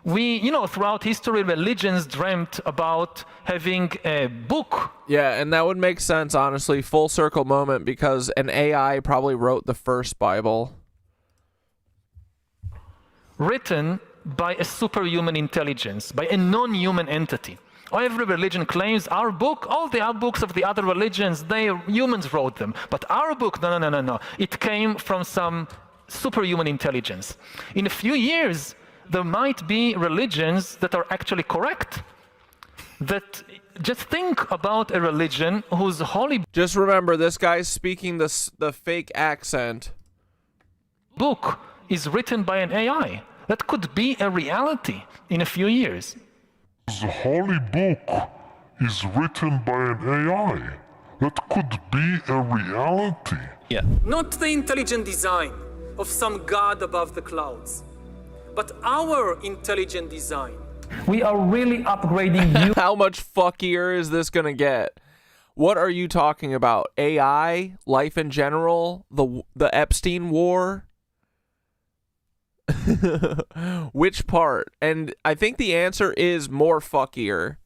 Throughout history, religions dreamt about having a book. Yeah, and that would make sense, honestly, full circle moment, because an AI probably wrote the first Bible. Written by a superhuman intelligence, by a non-human entity. Every religion claims our book, all the other books of the other religions, humans wrote them. But our book, no. It came from some superhuman intelligence. In a few years, there might be religions that are actually correct. That just think about a religion whose holy... Just remember, this guy's speaking the fake accent. ...book is written by an AI. That could be a reality in a few years. The holy book is written by an AI. That could be a reality. Yeah. Not the intelligent design of some god above the clouds, but our intelligent design. We are really upgrading you. How much fuckier is this gonna get? What are you talking about? AI? Life in general? The Epstein war? Which part? And I think the answer is more fuckier.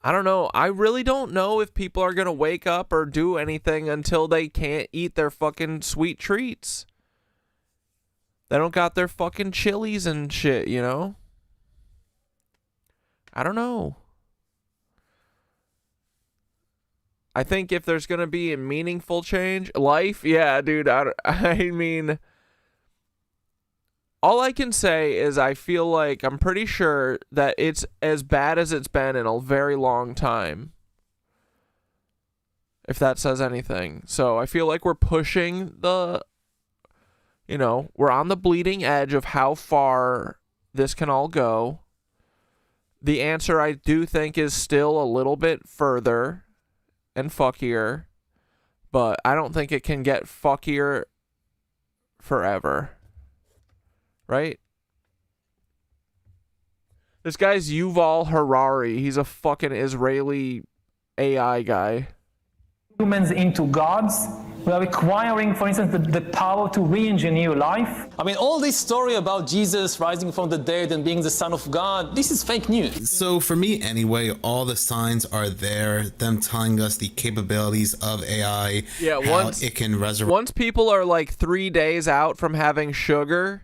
I don't know. I really don't know if people are gonna wake up or do anything until they can't eat their fucking sweet treats. They don't got their fucking chilies and shit, you know? I don't know. I think if there's gonna be a meaningful change, life, yeah, dude, I mean... All I can say is I feel like I'm pretty sure that it's as bad as it's been in a very long time. If that says anything. So I feel like we're pushing we're on the bleeding edge of how far this can all go. The answer I do think is still a little bit further and fuckier, but I don't think it can get fuckier forever. Right? This guy's Yuval Harari. He's a fucking Israeli AI guy. Humans into gods We are requiring, for instance, the power to re-engineer life. I mean, all this story about Jesus rising from the dead and being the Son of God, this is fake news. So for me anyway, all the signs are there, them telling us the capabilities of AI, how it can resurrect. Once people are like 3 days out from having sugar,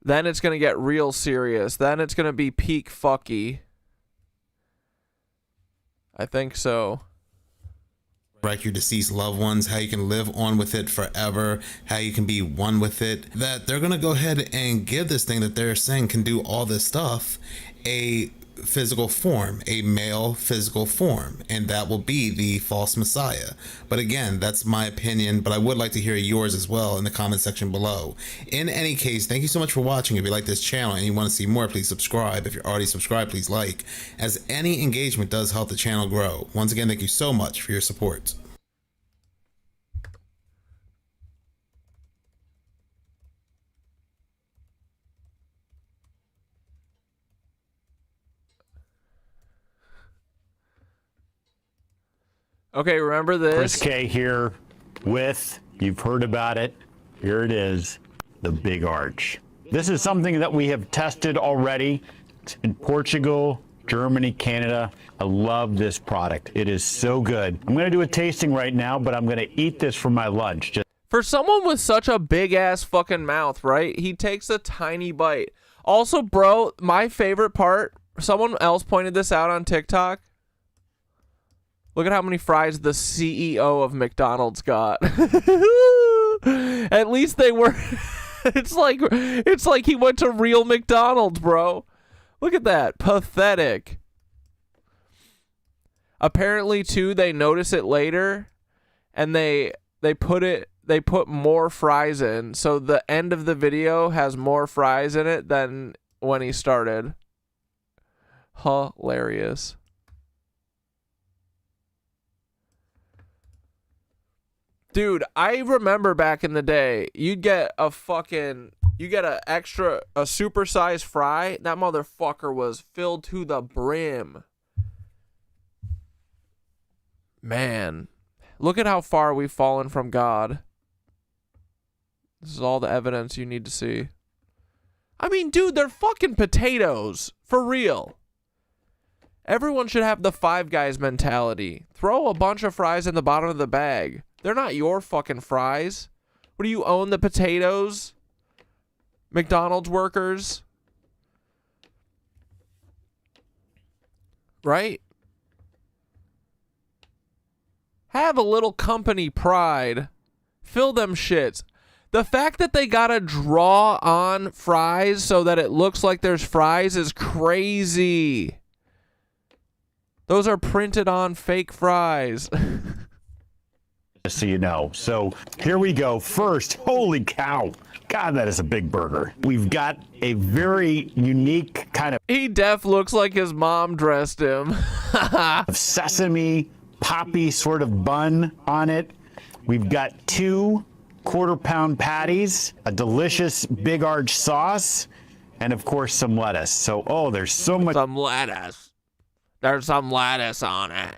then it's going to get real serious. Then it's going to be peak fucky. I think so. Your deceased loved ones, how you can live on with it forever, how you can be one with it, that they're going to go ahead and give this thing that they're saying can do all this stuff a physical form, a male physical form, and that will be the false messiah. But again, that's my opinion, but I would like to hear yours as well in the comment section below. In any case, thank you so much for watching. If you like this channel and you want to see more, please subscribe. If you're already subscribed, please like, as any engagement does help the channel grow. Once again, thank you so much for your support. Okay, remember this. Chris K here with, you've heard about it, here it is, the big arch. This is something that we have tested already in Portugal, Germany, Canada. I love this product. It is so good. I'm going to do a tasting right now, but I'm going to eat this for my lunch. For someone with such a big ass fucking mouth, right? He takes a tiny bite. Also, bro, my favorite part, someone else pointed this out on TikTok. Look at how many fries the CEO of McDonald's got. At least they were. It's like he went to real McDonald's, bro. Look at that. Pathetic. Apparently, too, they notice it later, and they put more fries in, so the end of the video has more fries in it than when he started. Hilarious. Dude, I remember back in the day, you'd get a supersized fry. That motherfucker was filled to the brim. Man, look at how far we've fallen from God. This is all the evidence you need to see. I mean, dude, they're fucking potatoes. For real. Everyone should have the Five Guys mentality. Throw a bunch of fries in the bottom of the bag. They're not your fucking fries. What do you own, the potatoes? McDonald's workers? Right? Have a little company pride. Fill them shits. The fact that they gotta draw on fries so that it looks like there's fries is crazy. Those are printed on fake fries. Just so you know. So here we go. First, holy cow. God, that is a big burger. We've got a very unique kind of... He def looks like his mom dressed him. Sesame, poppy sort of bun on it. We've got 2 quarter-pound patties, a delicious big arch sauce, and of course some lettuce. So, oh, there's so much... Some lettuce. There's some lettuce on it.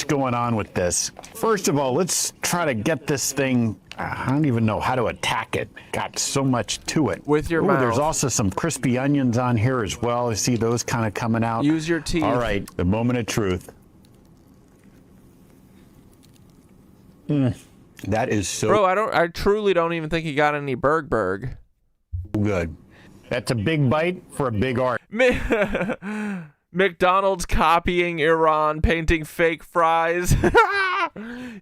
Going on with this. First of all, let's try to get this thing. I don't even know how to attack it. Got so much to it. With your mouth. There's also some crispy onions on here as well. I see those kind of coming out. Use your teeth. All right, the moment of truth. That is so. Bro, I truly don't even think he got any Berg. Good. That's a big bite for a big art. McDonald's copying Iran, painting fake fries.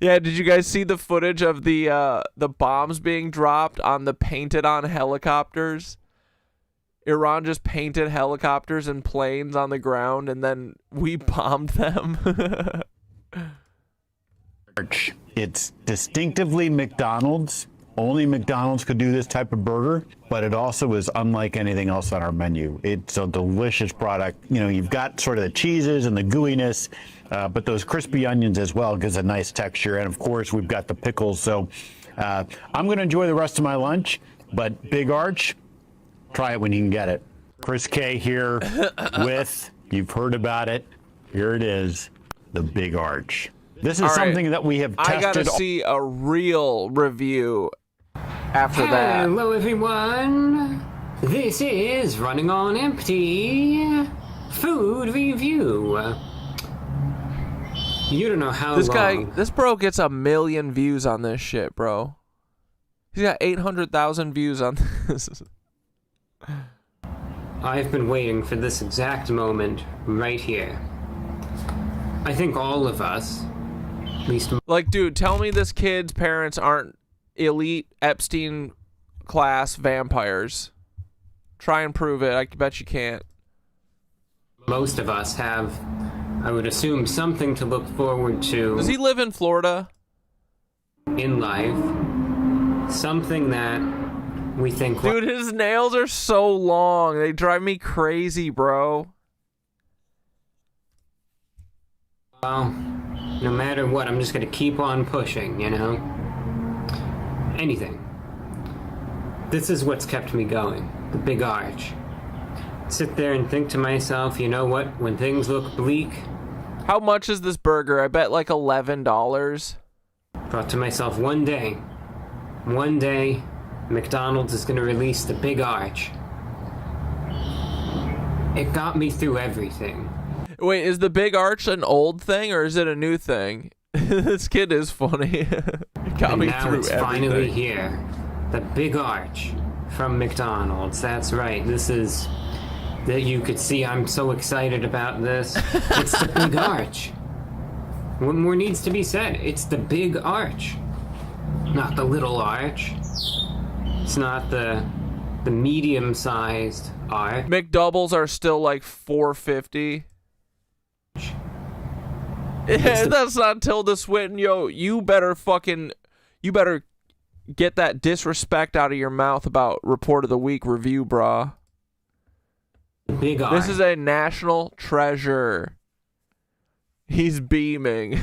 Yeah, did you guys see the footage of the bombs being dropped on the painted on helicopters? Iran just painted helicopters and planes on the ground, and then we bombed them. It's distinctively McDonald's. Only McDonald's could do this type of burger, but it also is unlike anything else on our menu. It's a delicious product. You know, you've got sort of the cheeses and the gooiness, but those crispy onions as well gives a nice texture. And of course, we've got the pickles. So I'm going to enjoy the rest of my lunch, but Big Arch, try it when you can get it. Chris K here with, you've heard about it. Here it is, the Big Arch. This is something that we have tested. I gotta see a real review after that. Hello, everyone. This is Running on Empty Food Review. You don't know how This bro gets 1 million views on this shit, bro. He's got 800,000 views on this. I've been waiting for this exact moment right here. I think all of us, at least... Like, dude, tell me this kid's parents aren't elite Epstein class vampires. Try and prove it. I bet you can't. Most of us have, I would assume, something to look forward to. Does he live in Florida? In life. Something that we think... Dude, his nails are so long. They drive me crazy, bro. Well, no matter what, I'm just going to keep on pushing, you know? Anything. This is what's kept me going. The big arch. Sit there and think to myself, you know what? When things look bleak... How much is this burger? I bet like $11. Thought to myself, one day, McDonald's is going to release the big arch. It got me through everything. Wait, is the big arch an old thing or is it a new thing? This kid is funny. It got me through everything. It's finally here. The big arch from McDonald's. That's right. This is... that you could see I'm so excited about this. It's the big arch. What more needs to be said? It's the big arch. Not the little arch. It's not the medium-sized arch. McDoubles are still like $4.50. Yeah, that's not Tilda Swinton. Yo, you better get that disrespect out of your mouth about Report of the Week review, brah. Big arch. This is a national treasure. He's beaming.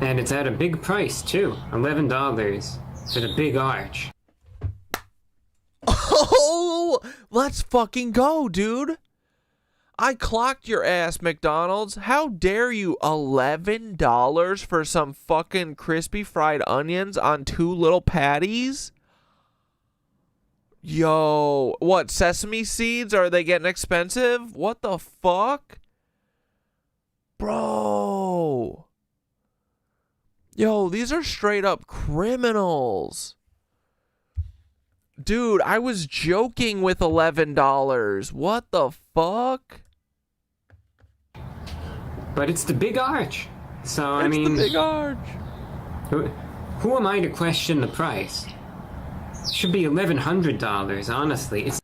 And it's at a big price, too. $11 for the big arch. Oh, let's fucking go, dude. I clocked your ass, McDonald's. How dare you? $11 for some fucking crispy fried onions on 2 little patties? Yo, what, sesame seeds? Are they getting expensive? What the fuck? Bro. Yo, these are straight up criminals. Dude, I was joking with $11. What the fuck? But it's the big arch. So, I mean... It's the big arch. Who am I to question the price? It should be $1,100, honestly. It's...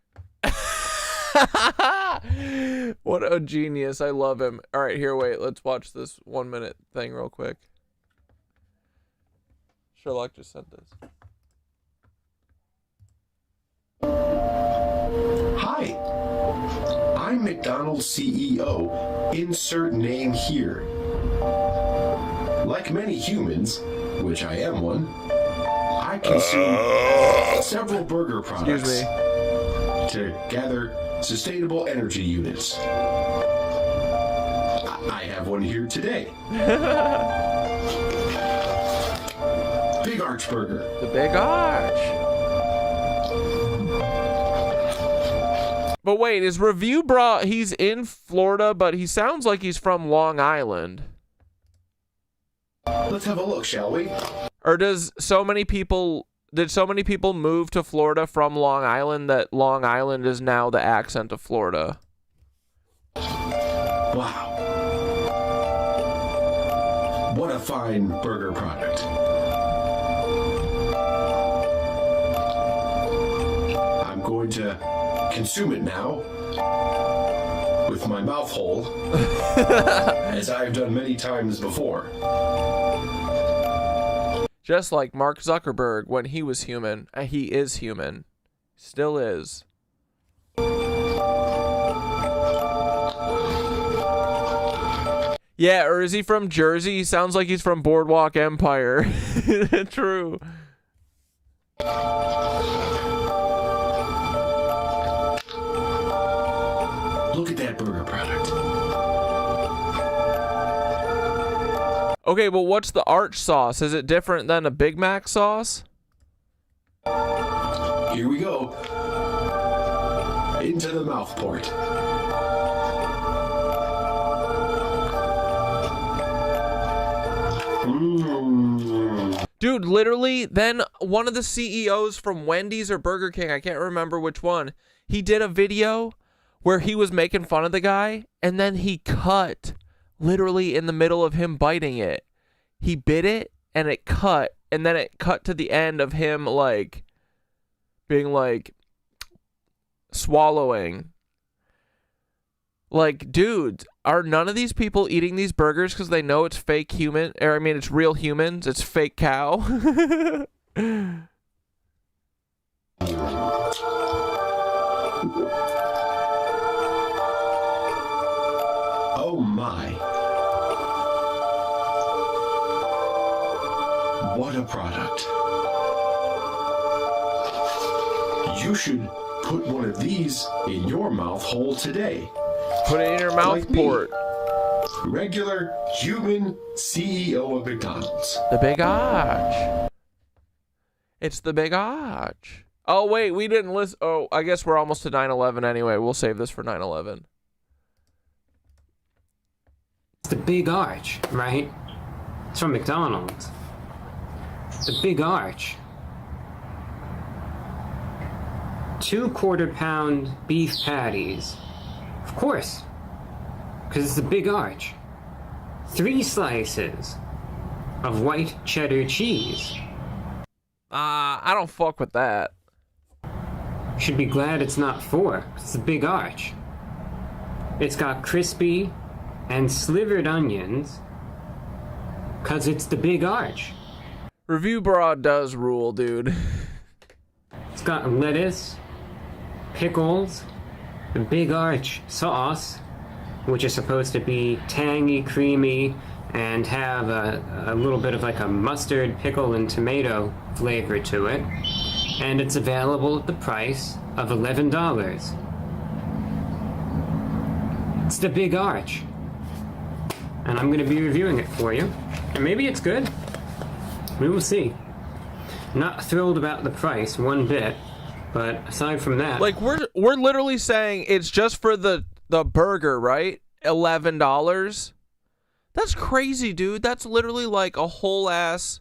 What a genius. I love him. All right, here, wait. Let's watch this 1 minute thing real quick. Sherlock just sent this. Hi, I'm McDonald's CEO. Insert name here. Like many humans, which I am one, I consume several burger products to gather sustainable energy units. I have one here today. Big Arch Burger. The Big Arch. But wait, is Review Bra, he's in Florida, but he sounds like he's from Long Island. Let's have a look, shall we? Or did so many people move to Florida from Long Island that Long Island is now the accent of Florida? Wow. What a fine burger product. I'm going to consume it now with my mouth whole, as I've done many times before. Just like Mark Zuckerberg when he was human. He is human. Still is. Yeah, or is he from Jersey? He sounds like he's from Boardwalk Empire. True. Look at that burger product. Okay, but what's the arch sauce? Is it different than a Big Mac sauce? Here we go. Into the mouth port. Dude, literally, then one of the CEOs from Wendy's or Burger King, I can't remember which one, he did a video where he was making fun of the guy, and then he cut literally in the middle of him biting it. He bit it, and it cut, and then it cut to the end of him, like, being like, swallowing. Like, dude, are none of these people eating these burgers because they know it's fake human? Or, I mean, it's real humans. It's fake cow. Oh my. What a product. You should put one of these in your mouth hole today. Put it in your mouth Like me. port. Regular human CEO of McDonald's. The big arch. It's the big arch. Oh, wait, we didn't list. Oh, I guess we're almost to 9/11 anyway. We'll save this for 9/11. It's the big arch, right? It's from McDonald's. The big arch. 2 quarter-pound beef patties. Of course, because it's the big arch. 3 slices of white cheddar cheese. I don't fuck with that. Should be glad it's not 4. It's the big arch. It's got crispy and slivered onions, because it's the big arch. Review Broad does rule, dude. It's got lettuce, pickles, the big arch sauce, which is supposed to be tangy, creamy, and have a little bit of like a mustard, pickle, and tomato flavor to it. And it's available at the price of $11. It's the big arch. And I'm going to be reviewing it for you. And maybe it's good. We will see. Not thrilled about the price one bit, but aside from that, Like, we're literally saying it's just for the burger, right? $11. That's crazy, dude. That's literally like a whole ass.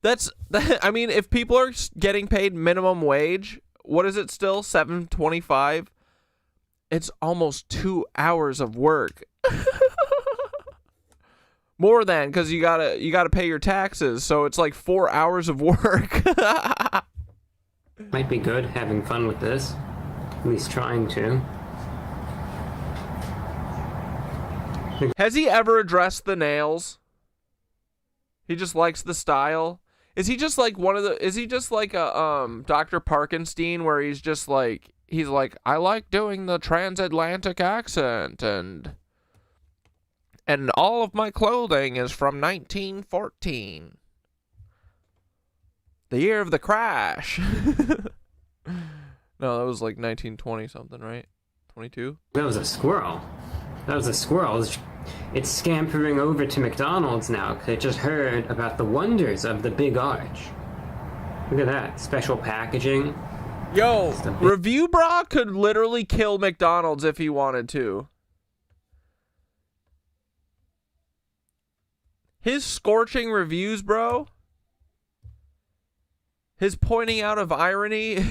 I mean, if people are getting paid minimum wage, what is it still? $7.25. It's almost 2 hours of work. More than, because you gotta pay your taxes, so it's like 4 hours of work. might be good having fun with this. At least trying to. Has he ever addressed the nails? He just likes the style. Is he just like is he just like a Dr. Parkenstein, where he's like, I like doing the transatlantic accent, and all of my clothing is from 1914. The year of the crash. No, that was like 1920 something, right? 22? That was a squirrel. It's scampering over to McDonald's now because it just heard about the wonders of the big arch. Look at that. Special packaging. Yo, Review Bra could literally kill McDonald's if he wanted to. His scorching reviews, bro. His pointing out of irony.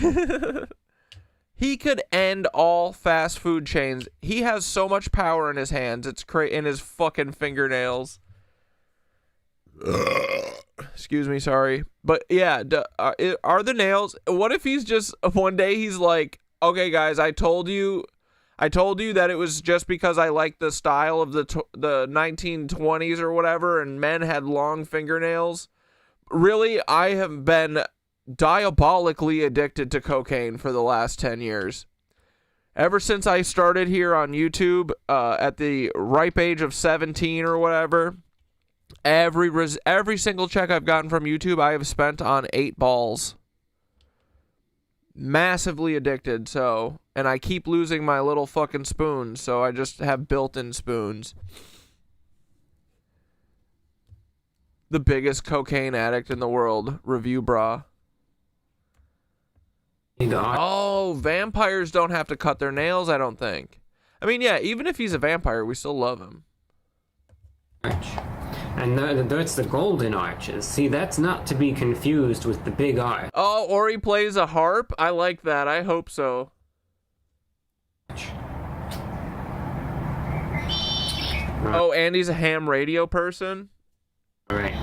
He could end all fast food chains. He has so much power in his hands. It's in his fucking fingernails. Excuse me, sorry. But yeah, are the nails... What if he's just... One day he's like, okay, guys, I told you that it was just because I liked the style of the 1920s or whatever, and men had long fingernails. Really, I have been diabolically addicted to cocaine for the last 10 years. Ever since I started here on YouTube at the ripe age of 17 or whatever, every single check I've gotten from YouTube I have spent on 8 balls. Massively addicted, so, and I keep losing my little fucking spoons, so I just have built-in spoons. The biggest cocaine addict in the world. Review bra. Oh, vampires don't have to cut their nails, I don't think. I mean, yeah, even if he's a vampire, we still love him. And that's the golden arches. See, that's not to be confused with the big arch. Oh, or he plays a harp? I like that. I hope so. Oh, and he's a ham radio person? Right.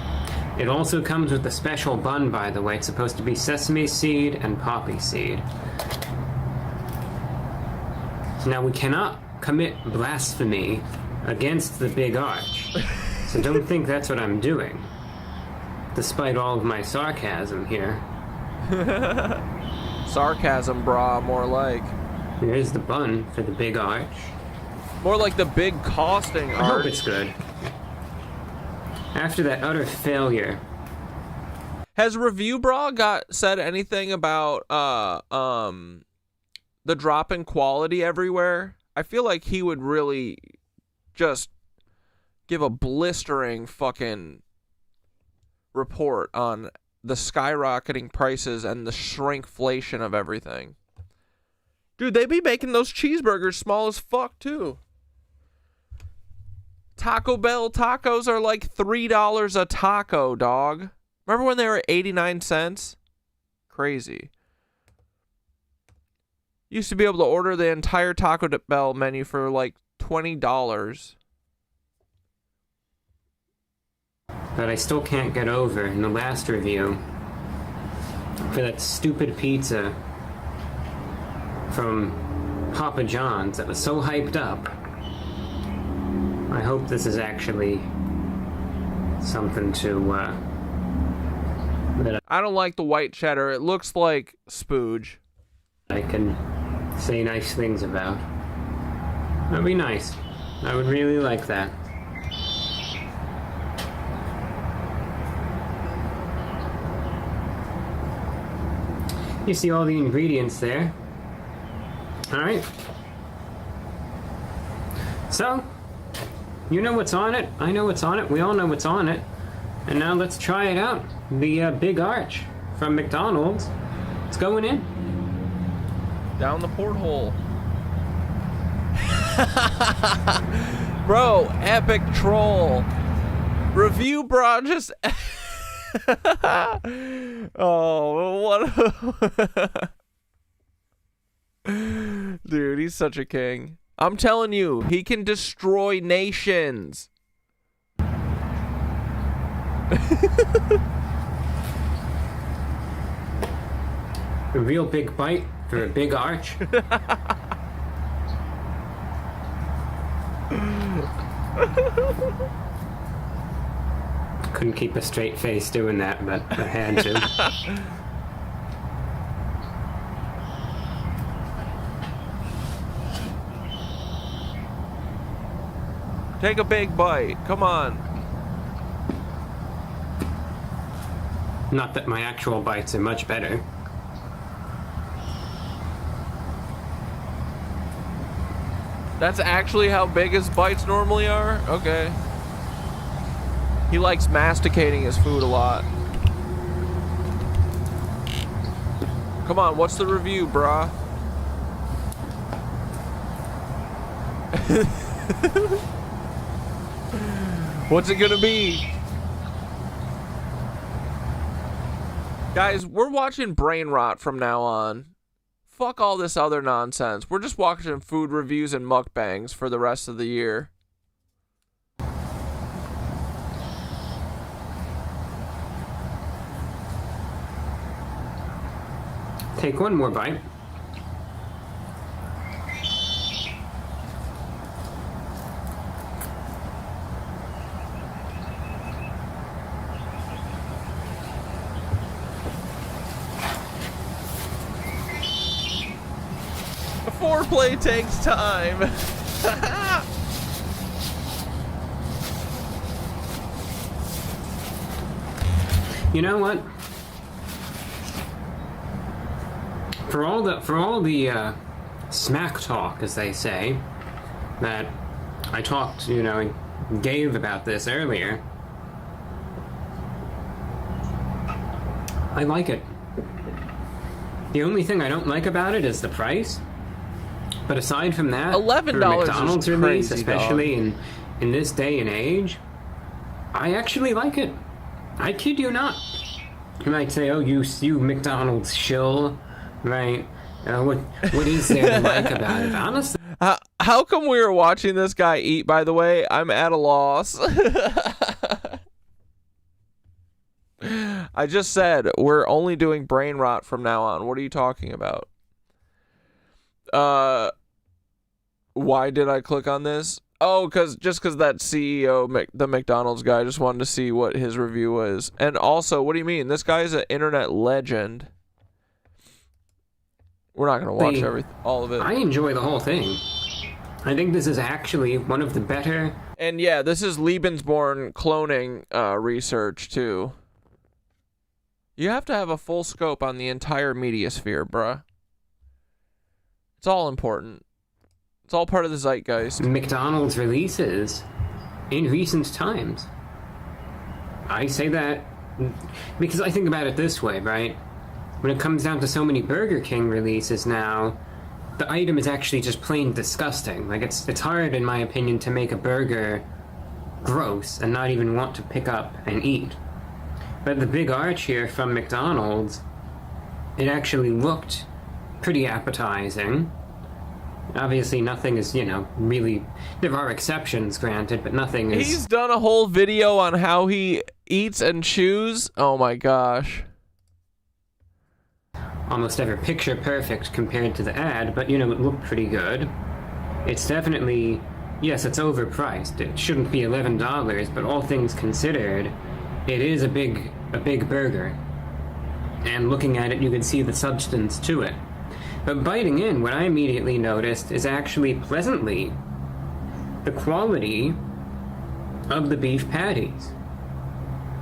It also comes with a special bun, by the way. It's supposed to be sesame seed and poppy seed. So now we cannot commit blasphemy against the big arch. So don't think that's what I'm doing. Despite all of my sarcasm here. Sarcasm, brah, more like. Here's the bun for the big arch. More like the big costing arch. I hope it's good. After that utter failure. Has Review Bra said anything about the drop in quality everywhere? I feel like he would really just give a blistering fucking report on the skyrocketing prices and the shrinkflation of everything. Dude, they be making those cheeseburgers small as fuck too. Taco Bell tacos are like $3 a taco, dog. Remember when they were 89 cents? Crazy. Used to be able to order the entire Taco Bell menu for like $20. But I still can't get over in the last review for that stupid pizza from Papa John's that was so hyped up. I hope this is actually something to that I don't like the white cheddar. It looks like spooge. I can say nice things about. That'd be nice. I would really like that. You see all the ingredients there. Alright. So, you know what's on it. I know what's on it. We all know what's on it. And now let's try it out. The Big Arch from McDonald's. It's going in. Down the porthole. Bro, epic troll. Review bro just... Oh, what? Dude, he's such a king. I'm telling you, he can destroy nations. A real big bite for a big arch. Couldn't keep a straight face doing that, but I had to. Take a big bite. Come on. Not that my actual bites are much better. That's actually how big his bites normally are? Okay. He likes masticating his food a lot. Come on, what's the review, brah? What's it gonna be? Guys, we're watching Brain Rot from now on. Fuck all this other nonsense. We're just watching food reviews and mukbangs for the rest of the year. Take one more bite. Foreplay takes time. You know what? For all the smack talk, as they say, that I talked, and gave about this earlier, I like it. The only thing I don't like about it is the price. But aside from that, $11 for a McDonald's is release, crazy, especially in this day and age, I actually like it. I kid you not. You might say, "Oh, you McDonald's shill," right? What is there to like about it? Honestly, how come we were watching this guy eat? By the way, I'm at a loss. I just said we're only doing brain rot from now on. What are you talking about? Why did I click on this? Oh, because that CEO, the McDonald's guy, just wanted to see what his review was. And also, what do you mean? This guy is an internet legend. We're not going to watch all of it. I enjoy the whole thing. I think this is actually one of the better... And yeah, this is Lebensborn cloning research, too. You have to have a full scope on the entire media sphere, bruh. It's all important. It's all part of the zeitgeist. McDonald's releases in recent times. I say that because I think about it this way, right? When it comes down to so many Burger King releases now, the item is actually just plain disgusting. Like, it's hard, in my opinion, to make a burger gross and not even want to pick up and eat. But the big arch here from McDonald's, it actually looked pretty appetizing. Obviously, nothing is, really... There are exceptions, granted, but nothing is... He's done a whole video on how he eats and chews. Oh my gosh. Almost ever picture perfect compared to the ad, but, it looked pretty good. It's definitely... Yes, it's overpriced. It shouldn't be $11, but all things considered, it is a big burger. And looking at it, you can see the substance to it. But biting in, what I immediately noticed is actually pleasantly the quality of the beef patties.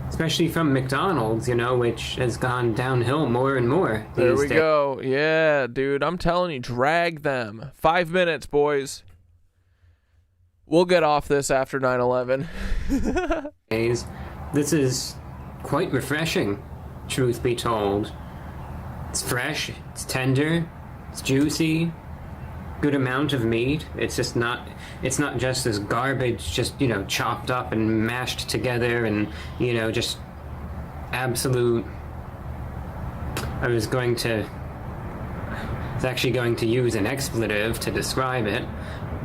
Especially from McDonald's, which has gone downhill more and more these There we days. go. Yeah, dude, I'm telling you, drag them. 5 minutes, boys. We'll get off this after 9/11. This is quite refreshing, truth be told. It's fresh, it's tender, it's juicy, good amount of meat. It's not just this garbage, just, chopped up and mashed together and, just absolute... I was actually going to use an expletive to describe it,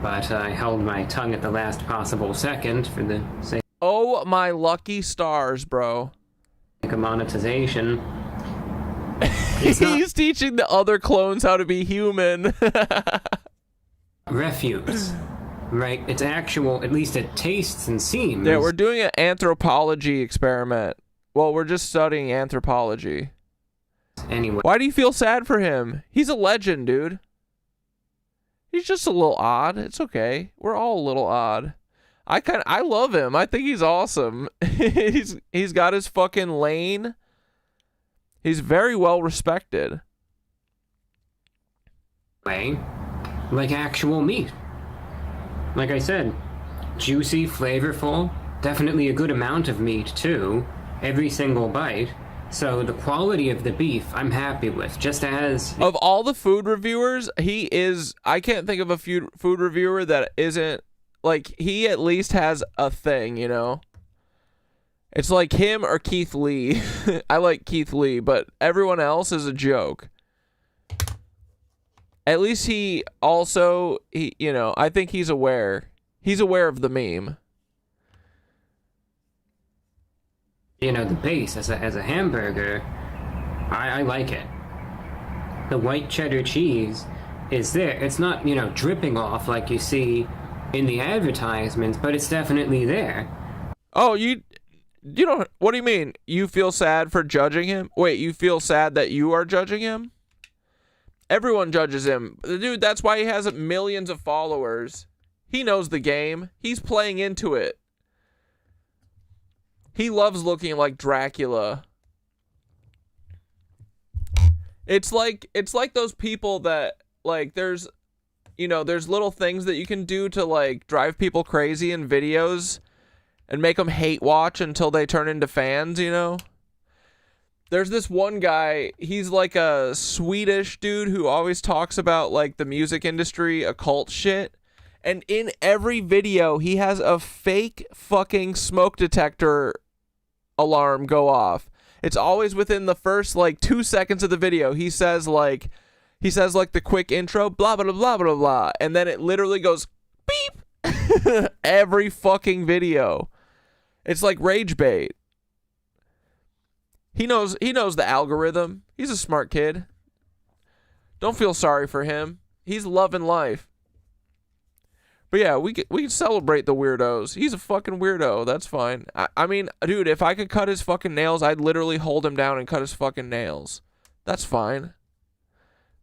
but I held my tongue at the last possible second for the sake Oh my lucky stars, bro. of monetization. He's teaching the other clones how to be human. Refuse. Right? It's actual, at least it tastes and seems. Yeah, we're doing an anthropology experiment. Well, we're just studying anthropology. Anyway. Why do you feel sad for him? He's a legend, dude. He's just a little odd. It's okay. We're all a little odd. I love him. I think he's awesome. He's got his fucking lane. He's very well respected. Like actual meat. Like I said, juicy, flavorful, definitely a good amount of meat too, every single bite. So the quality of the beef, I'm happy with. Just as... Of all the food reviewers, he is... I can't think of a food reviewer that isn't... Like, he at least has a thing, It's like him or Keith Lee. I like Keith Lee, but everyone else is a joke. At least he also, I think he's aware. He's aware of the meme. The base as a hamburger, I like it. The white cheddar cheese is there. It's not, dripping off like you see in the advertisements, but it's definitely there. Oh, you don't, what do you mean? You feel sad for judging him? Wait, you feel sad that you are judging him? Everyone judges him. Dude, that's why he has millions of followers. He knows the game. He's playing into it. He loves looking like Dracula. It's like those people that, like, there's little things that you can do to, like, drive people crazy in videos and make them hate watch until they turn into fans, There's this one guy, he's like a Swedish dude who always talks about like the music industry, occult shit. And in every video, he has a fake fucking smoke detector alarm go off. It's always within the first like 2 seconds of the video. He says like the quick intro, blah, blah, blah, blah, blah. And then it literally goes beep every fucking video. It's like rage bait. He knows the algorithm. He's a smart kid. Don't feel sorry for him. He's loving life. But yeah, we can celebrate the weirdos. He's a fucking weirdo. That's fine. I mean, dude, if I could cut his fucking nails, I'd literally hold him down and cut his fucking nails. That's fine.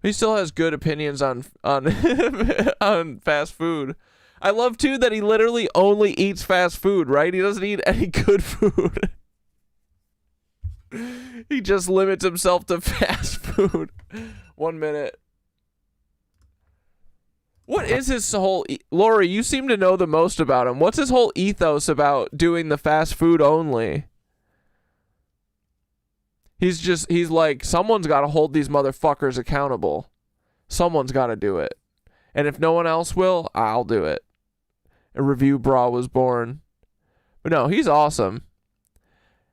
He still has good opinions on on fast food. I love too that he literally only eats fast food, right? He doesn't eat any good food. He just limits himself to fast food. 1 minute. What is his whole... Lori, you seem to know the most about him. What's his whole ethos about doing the fast food only? He's like, someone's got to hold these motherfuckers accountable. Someone's got to do it. And if no one else will, I'll do it. A review bra was born. But no, he's awesome.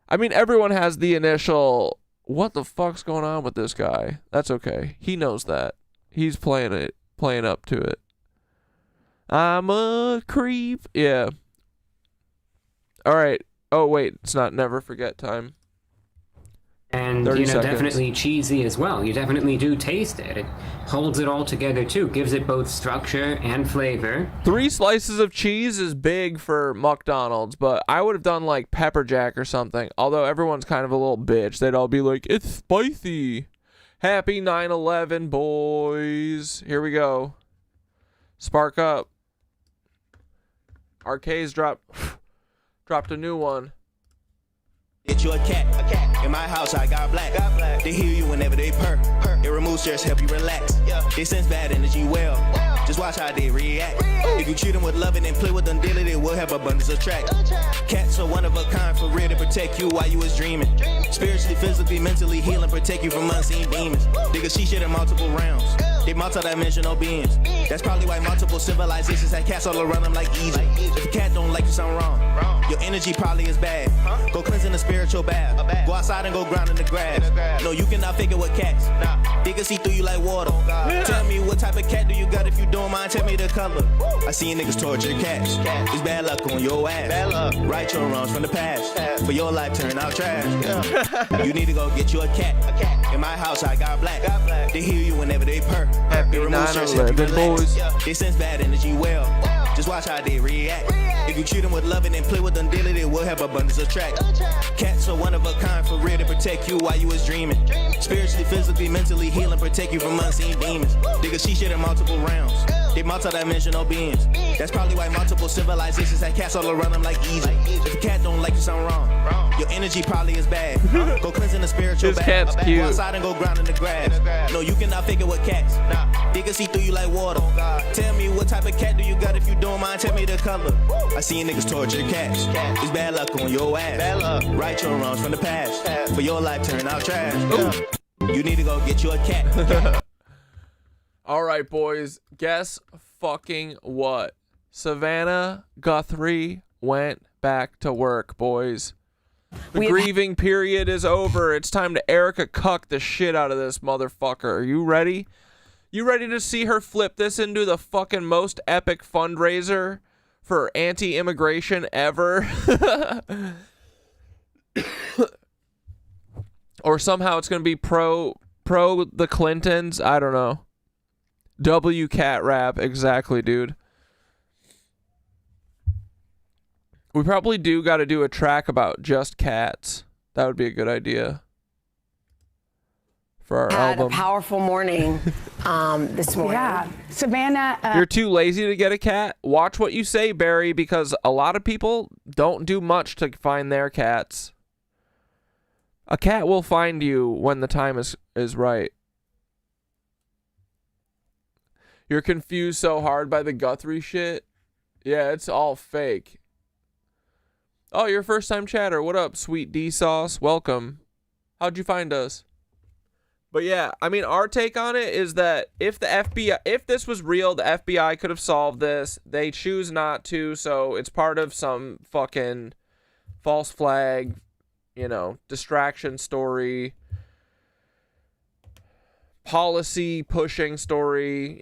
I mean, everyone has the initial, what the fuck's going on with this guy? That's okay. He knows that. He's playing up to it. I'm a creep. Yeah. All right. Oh, wait. It's not never forget time. And, definitely cheesy as well. You definitely do taste it. It holds it all together, too. Gives it both structure and flavor. 3 slices of cheese is big for McDonald's, but I would have done, like, pepper jack or something. Although everyone's kind of a little bitch. They'd all be like, it's spicy. Happy 9/11, boys. Here we go. Spark up. Arcade's dropped a new one. Get you a cat. In my house, I got black. They hear you whenever they purr. It removes stress, help you relax. They sense bad energy well. Just watch how they react. If you treat them with loving and play with them daily, they will have abundance of track. Cats are one of a kind, for real, to protect you while you was dreaming. Spiritually, physically, mentally heal and protect you from unseen demons. They can see shit in multiple realms. They multi-dimensional beings. That's probably why multiple civilizations have cats all around them like Egypt. If a cat don't like you, something wrong. Your energy probably is bad. Go cleanse in the spiritual bath. Go outside and go ground in the grass. No, you cannot figure with cats. They can see through you like water. Tell me what type of cat do you got? If you don't mind, tell me the color. I seen niggas torture cats. It's bad luck on your ass. Right your wrongs from the past. For your life turn out trash. You need to go get you a cat. In my house, I got black. They hear you whenever they purr. Happy 9/11, boys. They sense bad energy well. Just watch how they react. If you treat them with loving and play with them daily, they will have abundance of track. Cats are one of a kind, for real, to protect you while you was dreaming. Spiritually, physically, mentally heal and protect you from unseen demons. They can see shit in multiple realms. They multi-dimensional beings. That's probably why multiple civilizations have cats all around them like Egypt. If a cat don't like you, something wrong. Your energy probably is bad. Go cleanse in the spiritual bath. Cat's cute. Go outside and go ground in the grass. No, you cannot figure with cats. They can see through you like water. Tell me what type of cat do you got? If you don't mind, tell me the color. I seen niggas torture cats. It's bad luck on your ass. Right your wrongs from the past. For your life turn out trash. You need to go get you a cat. All right, boys. Guess fucking what? Savannah Guthrie went back to work, boys. The grieving period is over. It's time to Erica cuck the shit out of this motherfucker. Are you ready? You ready to see her flip this into the fucking most epic fundraiser for anti-immigration ever? Or somehow it's going to be pro the Clintons? I don't know. W cat rap. Exactly, dude. We probably do got to do a track about just cats. That would be a good idea for our album. A powerful morning this morning. Yeah, Savannah. You're too lazy to get a cat? Watch what you say, Barry, because a lot of people don't do much to find their cats. A cat will find you when the time is right. You're confused so hard by the Guthrie shit? Yeah, it's all fake. Oh, you're first time chatter. What up, sweet D sauce? Welcome. How'd you find us? But yeah, I mean, our take on it is that if this was real, the FBI could have solved this. They choose not to, so it's part of some fucking false flag, distraction story, policy pushing story,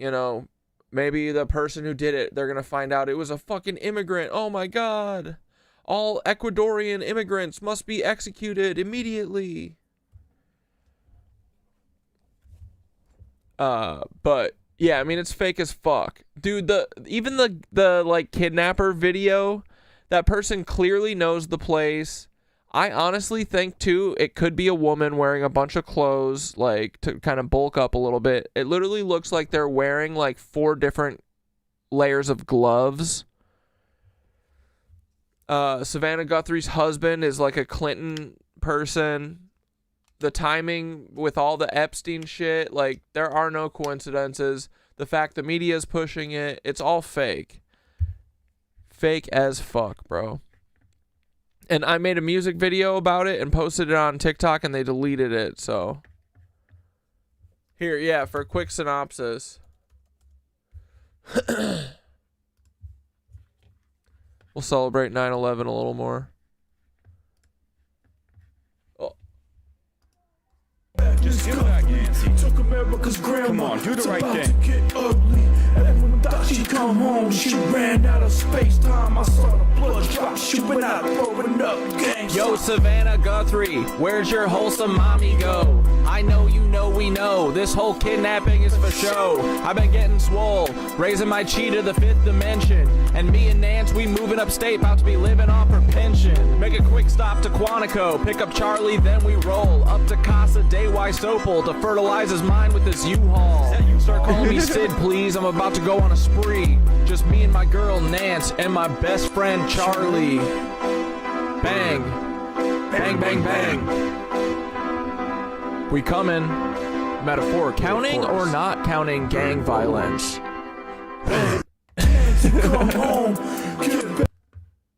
maybe the person who did it, they're going to find out it was a fucking immigrant. Oh my God. All Ecuadorian immigrants must be executed immediately. But yeah, I mean, it's fake as fuck. Dude, even the like kidnapper video, that person clearly knows the place. I honestly think too, it could be a woman wearing a bunch of clothes, like to kind of bulk up a little bit. It literally looks like they're wearing like 4 different layers of gloves. Savannah Guthrie's husband is like a Clinton person. The timing with all the Epstein shit, like, there are no coincidences. The fact the media is pushing it, it's all fake. Fake as fuck, bro. And I made a music video about it and posted it on TikTok, and they deleted it, so. Here, yeah, for a quick synopsis. We'll celebrate 9/11 a little more. Just give back, Nancy. Took America's grandma. Come on, do the right thing. Get ugly. And when she come home, she ran out of space time. I saw the blood drop. She went out throwing up gangs. Yo, Savannah Guthrie, where's your wholesome mommy go? I know you know we know. This whole kidnapping is for show. I've been getting swole, raising my chi to the 5th dimension. And me and Nance, we moving upstate, about to be living off her pension. Make a quick stop to Quantico, pick up Charlie, then we roll up to Casa de Sopel to fertilize his mind with this U-Haul. Start calling me Sid, please. I'm about to go on a spree. Just me and my girl Nance and my best friend Charlie. Bang. Bang, bang, bang. We coming. Metaphor. Counting or not counting gang violence?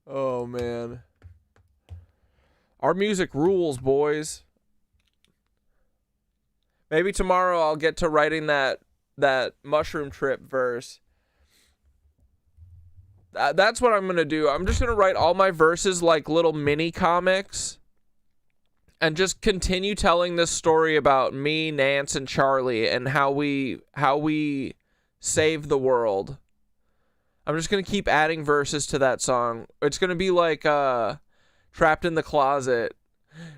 Oh, man. Our music rules, boys. Maybe tomorrow I'll get to writing that mushroom trip verse. That's what I'm going to do. I'm just going to write all my verses like little mini comics and just continue telling this story about me, Nance, and Charlie and how we save the world. I'm just going to keep adding verses to that song. It's going to be like Trapped in the Closet.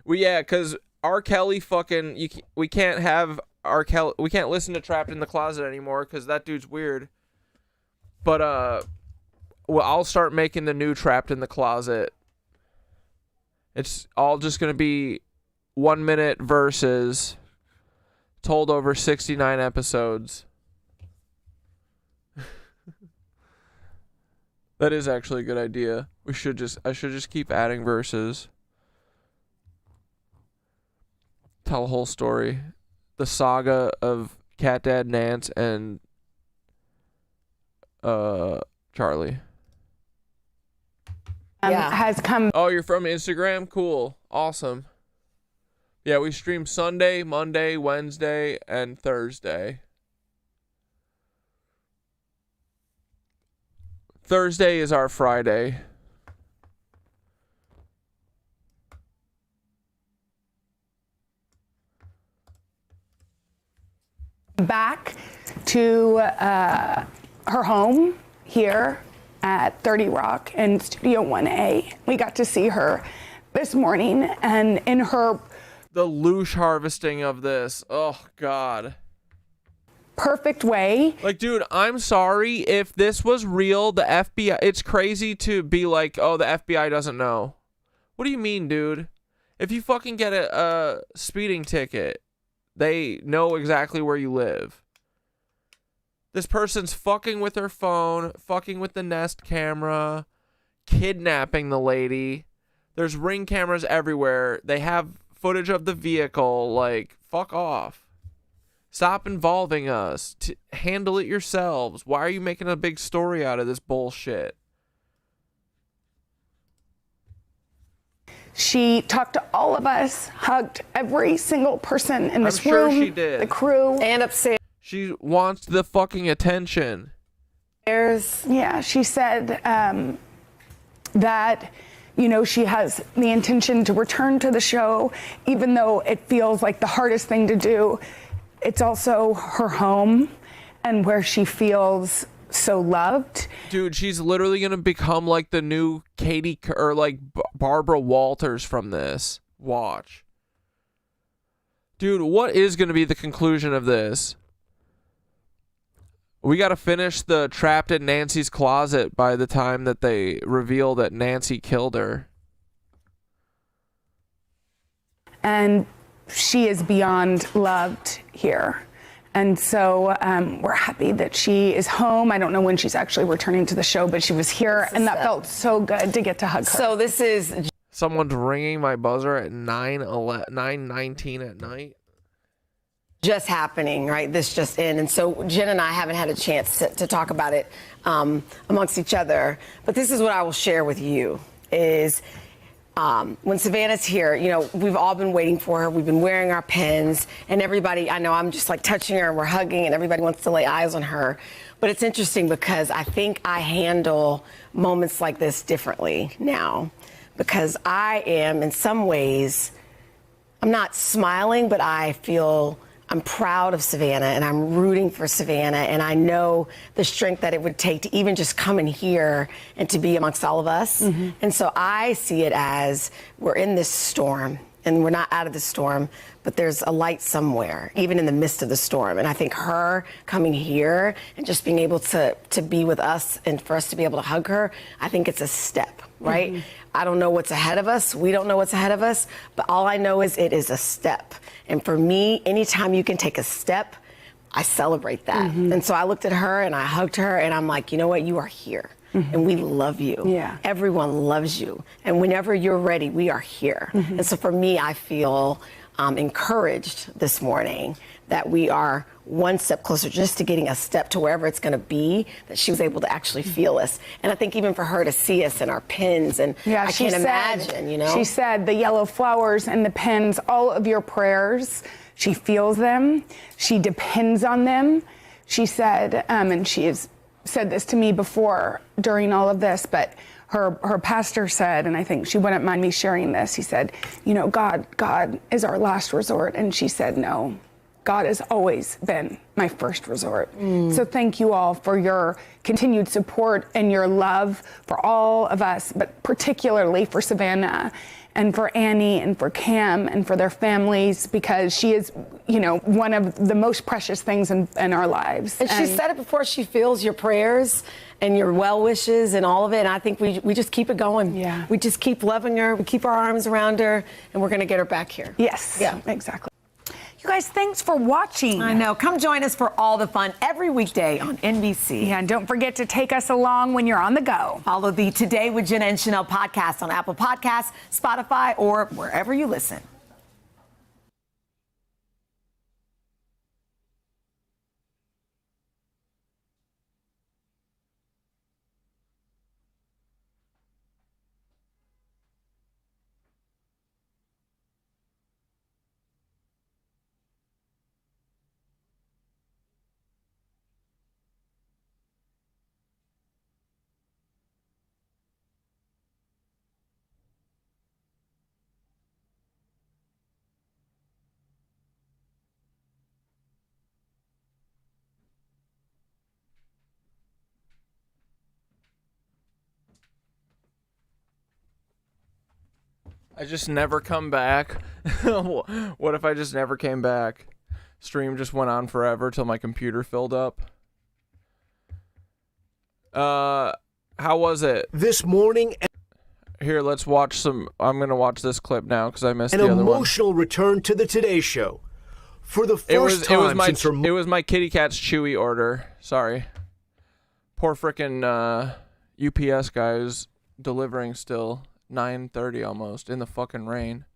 Well, yeah, cuz R. Kelly fucking we can't have R. Kelly, we can't listen to Trapped in the Closet anymore cuz that dude's weird. But well, I'll start making the new Trapped in the Closet. It's all just going to be 1-minute verses told over 69 episodes. That is actually a good idea. I should just keep adding verses. Tell a whole story. The saga of Cat Dad Nance and Charlie. Has come. Oh, you're from Instagram? Cool. Awesome. Yeah, we stream Sunday, Monday, Wednesday, and Thursday. Thursday is our Friday. Back to her home here at 30 Rock and Studio 1A. We got to see her this morning, and in her... The loosh harvesting of this. Oh, God. Perfect way. Like, dude, I'm sorry if this was real, the FBI... It's crazy to be like, oh, the FBI doesn't know. What do you mean, dude? If you fucking get a speeding ticket, they know exactly where you live. This person's fucking with her phone, fucking with the Nest camera, kidnapping the lady. There's Ring cameras everywhere. They have footage of the vehicle. Like, fuck off. Stop involving us. Handle it yourselves. Why are you making a big story out of this bullshit? She talked to all of us, hugged every single person in this room. I'm sure she did. The crew. And upstairs. She wants the fucking attention. Yeah, she said that, you know, she has the intention to return to the show, even though it feels like the hardest thing to do. It's also her home and where she feels so loved. Dude, she's literally gonna become like the new Katie or like Barbara Walters from this. Watch. Dude, what is gonna be the conclusion of this? We gotta finish the trapped in Nancy's closet by the time that they reveal that Nancy killed her. And she is beyond loved here. And so we're happy that she is home. I don't know when she's actually returning to the show, but she was here, and that felt so good to get to hug her. So this is... Someone's ringing my buzzer at 9:19 at night. Just happening, right? This just in. And so Jen and I haven't had a chance to talk about it amongst each other. But this is what I will share with you is... when Savannah's here, you know, we've all been waiting for her. We've been wearing our pins, and everybody, I know I'm just like touching her and we're hugging, and everybody wants to lay eyes on her. But it's interesting because I think I handle moments like this differently now, because I am in some ways, I'm not smiling, but I feel I'm proud of Savannah and I'm rooting for Savannah, and I know the strength that it would take to even just come in here and to be amongst all of us. Mm-hmm. And so I see it as we're in this storm and we're not out of the storm, but there's a light somewhere, even in the midst of the storm. And I think her coming here and just being able to be with us and for us to be able to hug her, I think it's a step, right? Mm-hmm. I don't know what's ahead of us. We don't know what's ahead of us, but all I know is it is a step. And for me, anytime you can take a step, I celebrate that. Mm-hmm. And so I looked at her and I hugged her and I'm like, you know what? You are here. Mm-hmm. And we love you. Yeah. Everyone loves you. And whenever you're ready, we are here. Mm-hmm. And so for me, I feel encouraged this morning that we are one step closer just to getting a step to wherever it's going to be, that she was able to actually feel us. And I think even for her to see us in our pins, and I can't imagine, you know. She said the yellow flowers and the pins, all of your prayers, she feels them. She depends on them. She said, and she has said this to me before during all of this, but her pastor said, and I think she wouldn't mind me sharing this, he said, you know, God is our last resort. And she said, no, God has always been my first resort. Mm. So thank you all for your continued support and your love for all of us, but particularly for Savannah and for Annie and for Cam and for their families, because she is, you know, one of the most precious things in our lives. And she said it before, she feels your prayers and your well wishes and all of it. And I think we just keep it going. Yeah. We just keep loving her. We keep our arms around her, and we're going to get her back here. Yes. Yeah. Exactly. You guys, thanks for watching. I know. Come join us for all the fun every weekday on NBC. Yeah, and don't forget to take us along when you're on the go. Follow the Today with Jenna and Chanel podcast on Apple Podcasts, Spotify, or wherever you listen. I just never come back. What if I just never came back? Stream just went on forever till my computer filled up. How was it? This morning. Here, let's watch some. I'm going to watch this clip now because I missed the other one. An emotional return to the Today Show. For the first time since her... It was my kitty cat's Chewy order. Sorry. Poor frickin' UPS guy who's delivering still. 9:30 almost in the fucking rain.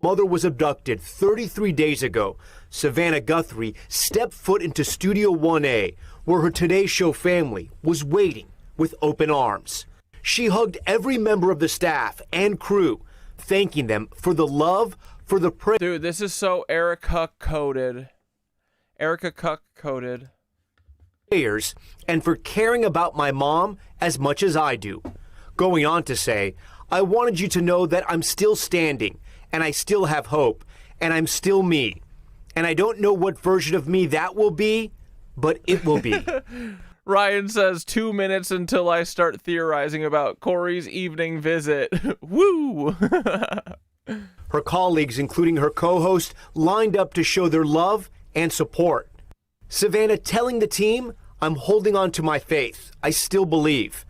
Mother was abducted 33 days ago. Savannah Guthrie stepped foot into Studio 1A, where her Today Show family was waiting with open arms. She hugged every member of the staff and crew, thanking them for the love, for the prayer. Dude, this is so Erica coded. Erica Cuck coded. Prayers, and for caring about my mom as much as I do. Going on to say, I wanted you to know that I'm still standing, and I still have hope, and I'm still me. And I don't know what version of me that will be, but it will be. Ryan says 2 minutes until I start theorizing about Corey's evening visit. Woo! Her colleagues, including her co-host, lined up to show their love and support. Savannah telling the team, I'm holding on to my faith. I still believe.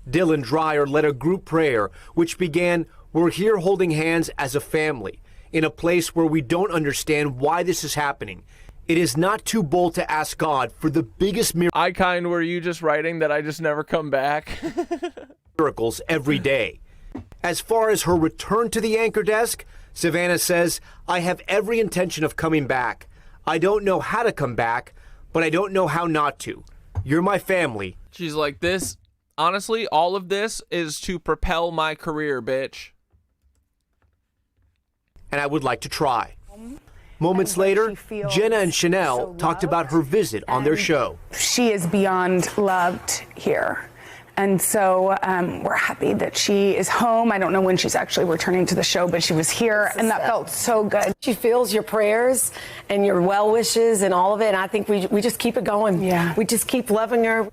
Dylan Dreyer led a group prayer, which began, we're here holding hands as a family, in a place where we don't understand why this is happening. It is not too bold to ask God for the biggest were you just writing that I just never come back? miracles every day. As far as her return to the anchor desk, Savannah says, I have every intention of coming back. I don't know how to come back, but I don't know how not to. You're my family. She's like, this, honestly, all of this is to propel my career, bitch. And I would like to try. Moments later, Jenna and Chanel talked about her visit on their show. She is beyond loved here. And so we're happy that she is home. I don't know when she's actually returning to the show, but she was here, and that felt so good. She feels your prayers and your well wishes and all of it, and I think we just keep it going. Yeah. We just keep loving her.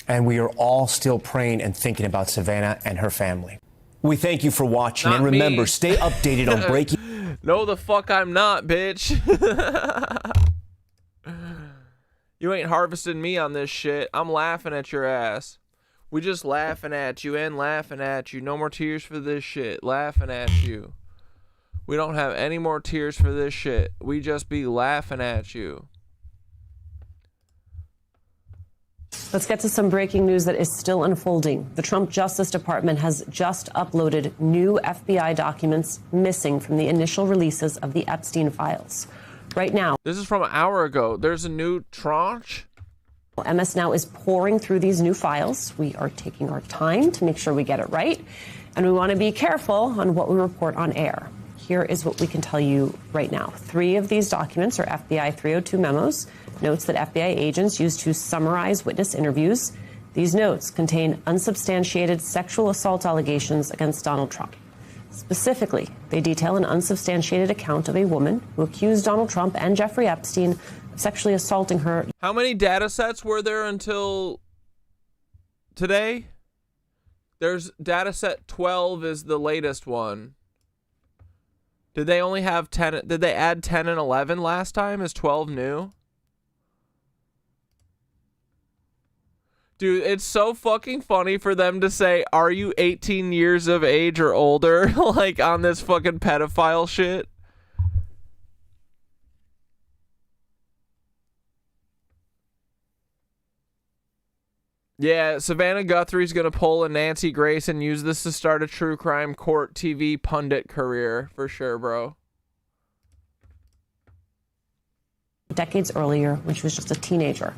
And we are all still praying and thinking about Savannah and her family. We thank you for watching, and remember, stay updated on breaking. No, the fuck I'm not, bitch. You ain't harvesting me on this shit. I'm laughing at your ass. We just laughing at you and laughing at you. No more tears for this shit. Laughing at you. We don't have any more tears for this shit. We just be laughing at you. Let's get to some breaking news that is still unfolding. The Trump Justice Department has just uploaded new FBI documents missing from the initial releases of the Epstein files. Right now, this is from an hour ago. There's a new tranche. MS Now is pouring through these new files. We are taking our time to make sure we get it right, and we want to be careful on what we report on air. Here is what we can tell you right now. 3 of these documents are FBI 302 memos, notes that FBI agents used to summarize witness interviews. These notes contain unsubstantiated sexual assault allegations against Donald Trump. Specifically, they detail an unsubstantiated account of a woman who accused Donald Trump and Jeffrey Epstein of sexually assaulting her. How many data sets were there until today? There's data set 12 is the latest one. Did they only have 10? Did they add 10 and 11 last time? Is 12 new? Dude, it's so fucking funny for them to say, are you 18 years of age or older? Like, on this fucking pedophile shit. Yeah, Savannah Guthrie's gonna pull a Nancy Grace and use this to start a true crime court TV pundit career, for sure, bro. Decades earlier, when she was just a teenager.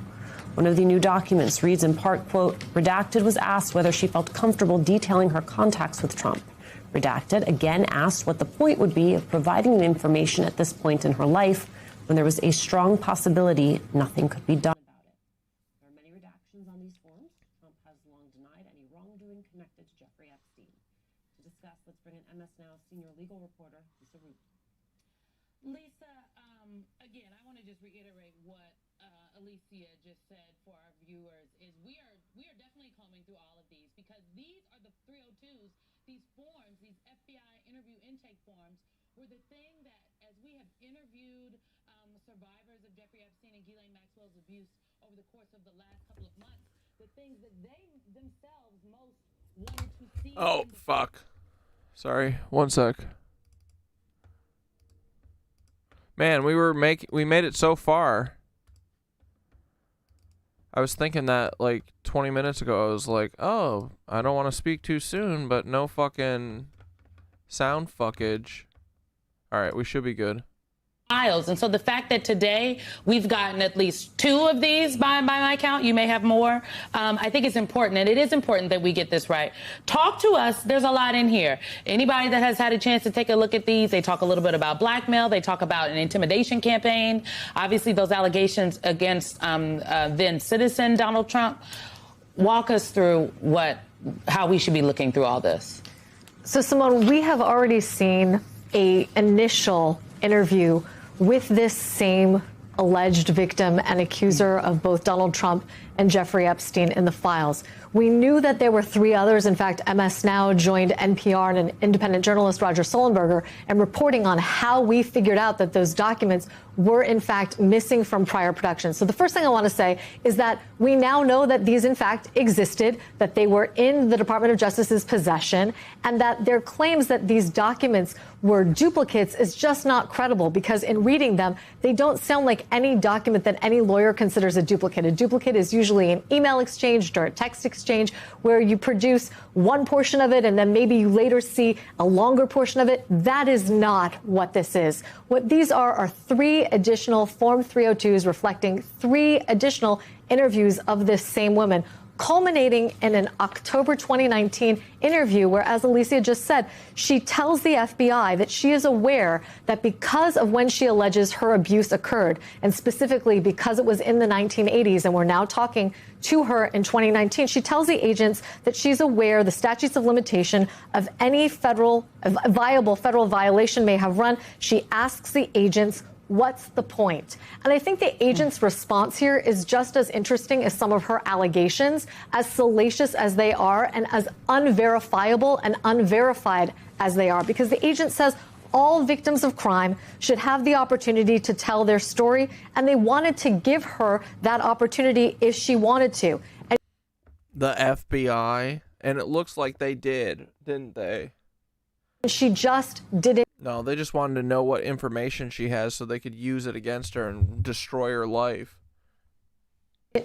One of the new documents reads in part, quote, Redacted was asked whether she felt comfortable detailing her contacts with Trump. Redacted again asked what the point would be of providing the information at this point in her life when there was a strong possibility nothing could be done about it. There are many redactions on these forms. Trump has long denied any wrongdoing connected to Jeffrey Epstein. To discuss, let's bring in MS Now senior legal reporter, Lisa Root. Lisa, again, I want to just reiterate what Alicia just said for our viewers is we are definitely combing through all of these because these are the 302s, these forms, these FBI interview intake forms were the thing that as we have interviewed survivors of Jeffrey Epstein and Ghislaine Maxwell's abuse over the course of the last couple of months, the things that they themselves most wanted to see. Oh, fuck. Sorry, one sec. Man, we made it so far. I was thinking that like 20 minutes ago. I was like, oh, I don't want to speak too soon, but no fucking sound fuckage. All right, we should be good. files. And so the fact that today we've gotten at least 2 of these by my count, you may have more, I think it's important. And it is important that we get this right. Talk to us. There's a lot in here. Anybody that has had a chance to take a look at these, they talk a little bit about blackmail. They talk about an intimidation campaign. Obviously, those allegations against then citizen Donald Trump. Walk us through how we should be looking through all this. So, Simone, we have already seen an initial interview with this same alleged victim and accuser of both Donald Trump and Jeffrey Epstein in the files. We knew that there were 3 others. In fact, MS Now joined NPR and an independent journalist, Roger Sullenberger, in reporting on how we figured out that those documents were, in fact, missing from prior production. So the first thing I want to say is that we now know that these, in fact, existed, that they were in the Department of Justice's possession, and that their claims that these documents were duplicates is just not credible, because in reading them, they don't sound like any document that any lawyer considers a duplicate. A duplicate is usually an email exchange or a text exchange where you produce one portion of it and then maybe you later see a longer portion of it. That is not what this is. What these are 3 additional Form 302s reflecting 3 additional interviews of this same woman, culminating in an October 2019 interview where, as Alicia just said, she tells the FBI that she is aware that because of when she alleges her abuse occurred, and specifically because it was in the 1980s, and we're now talking to her in 2019, she tells the agents that she's aware the statutes of limitation of any viable federal violation may have run. She asks the agents, what's the point? And I think the agent's response here is just as interesting as some of her allegations, as salacious as they are, and as unverifiable and unverified as they are, because the agent says all victims of crime should have the opportunity to tell their story, and they wanted to give her that opportunity if she wanted to. And the FBI, and it looks like they did, didn't they? She just didn't. No, they just wanted to know what information she has so they could use it against her and destroy her life.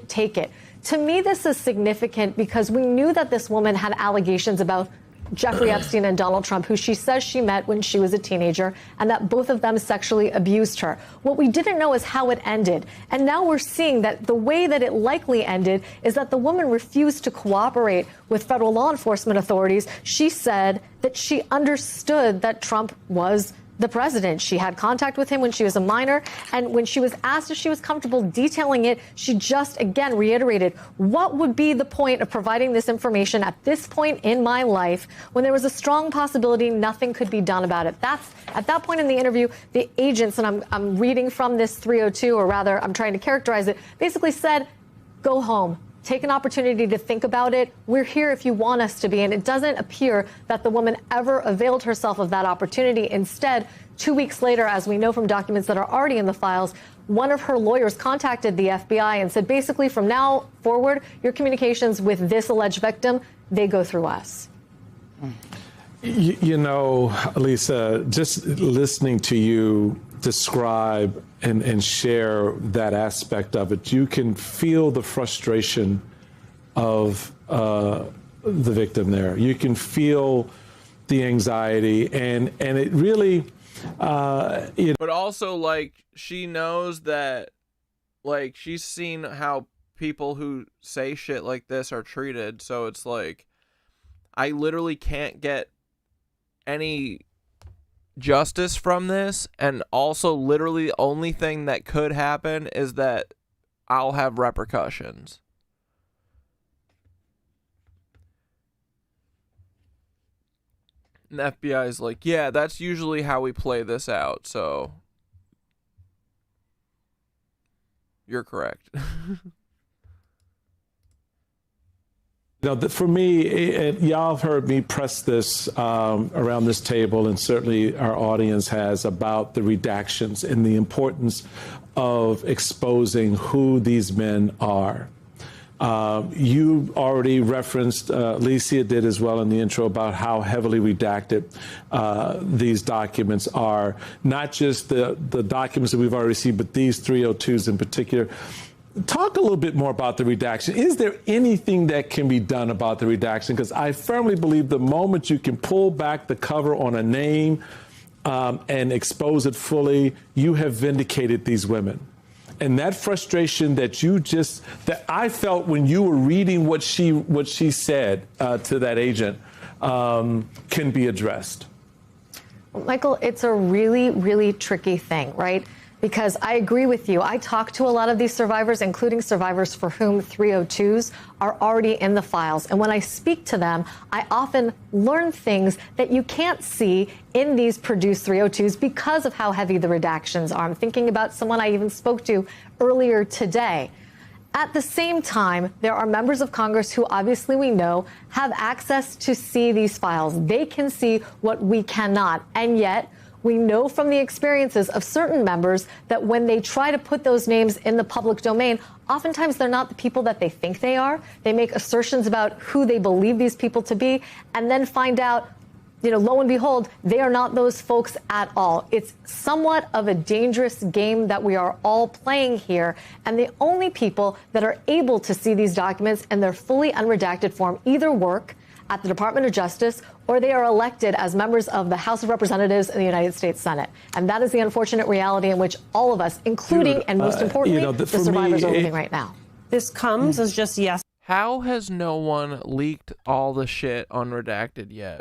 Take it. To me, this is significant because we knew that this woman had allegations about Jeffrey Epstein and Donald Trump, who she says she met when she was a teenager, and that both of them sexually abused her. What we didn't know is how it ended. And now we're seeing that the way that it likely ended is that the woman refused to cooperate with federal law enforcement authorities. She said that she understood that Trump was the president. She had contact with him when she was a minor, and when she was asked if she was comfortable detailing it, she just again reiterated, what would be the point of providing this information at this point in my life when there was a strong possibility nothing could be done about it? That's at that point in the interview, the agents, and I'm reading from this 302, or rather I'm trying to characterize it, basically said, go home. Take an opportunity to think about it. We're here if you want us to be. And it doesn't appear that the woman ever availed herself of that opportunity. Instead, 2 weeks later, as we know from documents that are already in the files, one of her lawyers contacted the FBI and said, basically, from now forward, your communications with this alleged victim, they go through us. You know, Lisa, just listening to you describe and share that aspect of it, you can feel the frustration of the victim there. You can feel the anxiety, and it really, But also, like, she knows that, like, she's seen how people who say shit like this are treated, so it's like, I literally can't get any justice from this, and also literally the only thing that could happen is that I'll have repercussions. And the FBI is like, yeah, that's usually how we play this out, so you're correct. You know, for me, y'all have heard me press this around this table, and certainly our audience has, about the redactions and the importance of exposing who these men are. You already referenced, Alicia did as well in the intro, about how heavily redacted these documents are. Not just the documents that we've already seen, but these 302s in particular. Talk a little bit more about the redaction. Is there anything that can be done about the redaction? Because I firmly believe the moment you can pull back the cover on a name and expose it fully, you have vindicated these women. And that frustration that I felt when you were reading what she said to that agent can be addressed. Michael, it's a really, really tricky thing, right? Because I agree with you. I talk to a lot of these survivors, including survivors for whom 302s are already in the files. And when I speak to them, I often learn things that you can't see in these produced 302s because of how heavy the redactions are. I'm thinking about someone I even spoke to earlier today. At the same time, there are members of Congress who obviously we know have access to see these files. They can see what we cannot. And yet, we know from the experiences of certain members that when they try to put those names in the public domain, oftentimes they're not the people that they think they are. They make assertions about who they believe these people to be, and then find out, lo and behold, they are not those folks at all. It's somewhat of a dangerous game that we are all playing here. And the only people that are able to see these documents in their fully unredacted form either work at the Department of Justice or they are elected as members of the House of Representatives and the United States Senate. And that is the unfortunate reality in which all of us, including and most importantly, the survivors are living right now. This comes as just yes. How has no one leaked all the shit unredacted yet?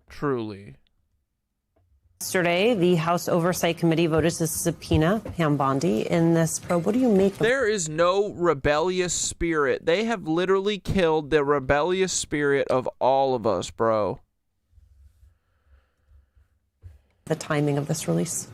Truly. Yesterday, the House Oversight Committee voted to subpoena Pam Bondi in this probe. What do you make of There is no rebellious spirit. They have literally killed the rebellious spirit of all of us, bro. the timing of this release?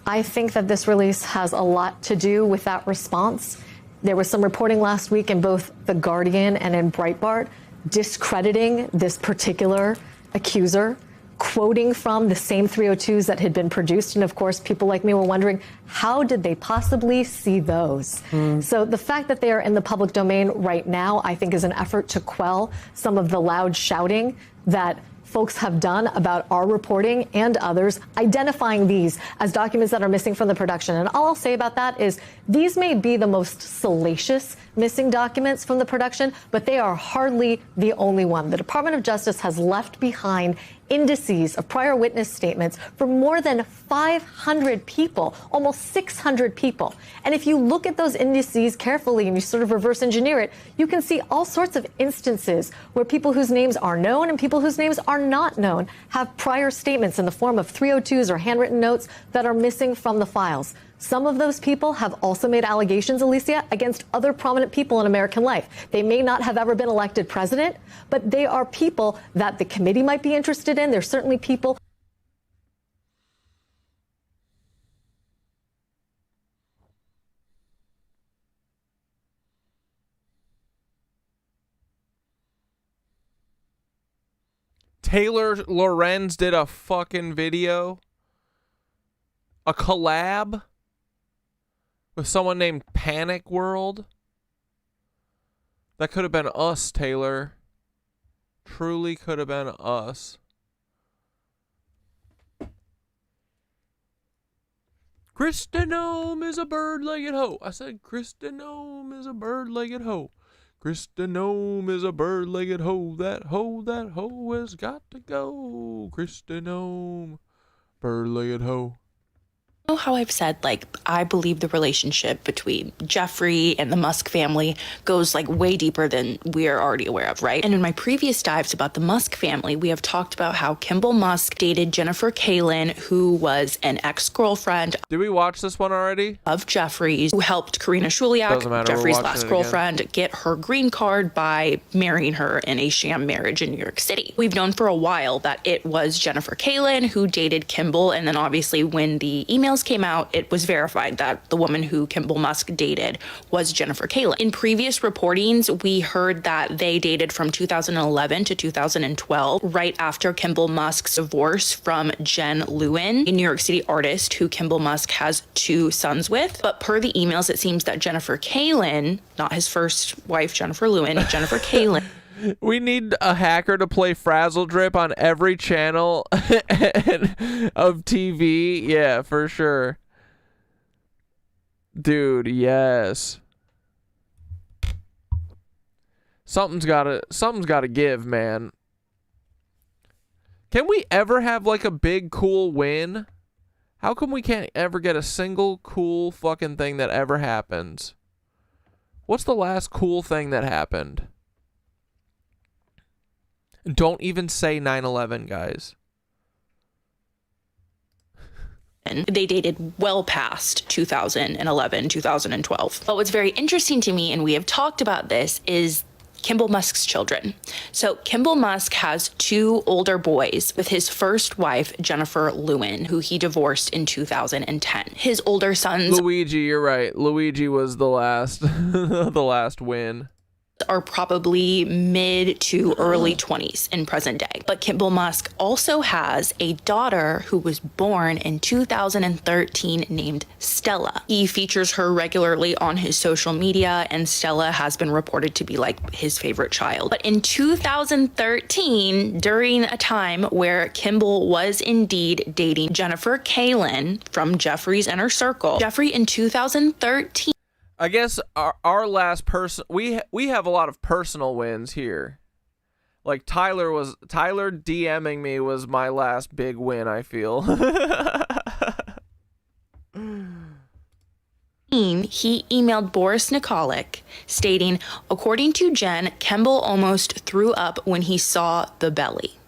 I think that this release has a lot to do with that response. There was some reporting last week in both The Guardian and in Breitbart discrediting this particular accuser, quoting from the same 302s that had been produced. And of course, people like me were wondering, how did they possibly see those? So the fact that they are in the public domain right now, I think is an effort to quell some of the loud shouting that folks have done about our reporting and others, identifying these as documents that are missing from the production. And all I'll say about that is these may be the most salacious missing documents from the production, but they are hardly the only one. The Department of Justice has left behind indices of prior witness statements for more than 500 people, almost 600 people. And if you look at those indices carefully and you sort of reverse engineer it, you can see all sorts of instances where people whose names are known and people whose names are not known have prior statements in the form of 302s or handwritten notes that are missing from the files. Some of those people have also made allegations, Alicia, against other prominent people in American life. They may not have ever been elected president, but they are people that the committee might be interested in. They're certainly people. Taylor Lorenz did a fucking video, a collab with someone named Panic World. That could have been us, Taylor. Truly could have been us. Kristi Noem is a bird-legged hoe. I said Kristi Noem is a bird-legged hoe. Kristi Noem is a bird-legged hoe. That hoe has got to go. Kristi Noem, bird-legged hoe. You know how I've said, like, I believe the relationship between Jeffrey and the Musk family goes, like, way deeper than we are already aware of, right? And in my previous dives about the Musk family, we have talked about how Kimball Musk dated Jennifer Kalin, who was an ex-girlfriend. Did we watch this one already? Of Jeffrey's, who helped Karina Shuliak, Jeffrey's last girlfriend, get her green card by marrying her in a sham marriage in New York City. We've known for a while that it was Jennifer Kalin who dated Kimball, and then obviously when the emails came out, it was verified that the woman who Kimball Musk dated was Jennifer Kalin. In previous reportings, we heard that they dated from 2011 to 2012, right after Kimball Musk's divorce from Jen Lewin, a New York City artist who Kimball Musk has 2 sons with. But per the emails, it seems that Jennifer Kalin, not his first wife, Jennifer Lewin, Jennifer Kalin. We need a hacker to play Frazzle Drip on every channel of TV. Yeah, for sure. Dude, yes. Something's gotta give, man. Can we ever have like a big cool win? How come we can't ever get a single cool fucking thing that ever happens? What's the last cool thing that happened? Don't even say 9/11, guys. They dated well past 2011, 2012. But what's very interesting to me, and we have talked about this, is Kimball Musk's children. So Kimball Musk has 2 older boys with his first wife, Jennifer Lewin, who he divorced in 2010. His older sons... Luigi, you're right. Luigi was the last, the last win. Are probably mid to early 20s in present day. But Kimball Musk also has a daughter who was born in 2013 named Stella. He features her regularly on his social media, and Stella has been reported to be like his favorite child. But in 2013, during a time where Kimball was indeed dating Jennifer Kalin from Jeffrey's inner circle, Jeffrey in 2013... I guess our last person, we have a lot of personal wins here. Like Tyler DMing me was my last big win, I feel. He emailed Boris Nikolic stating, according to Jen, Kimball almost threw up when he saw the belly.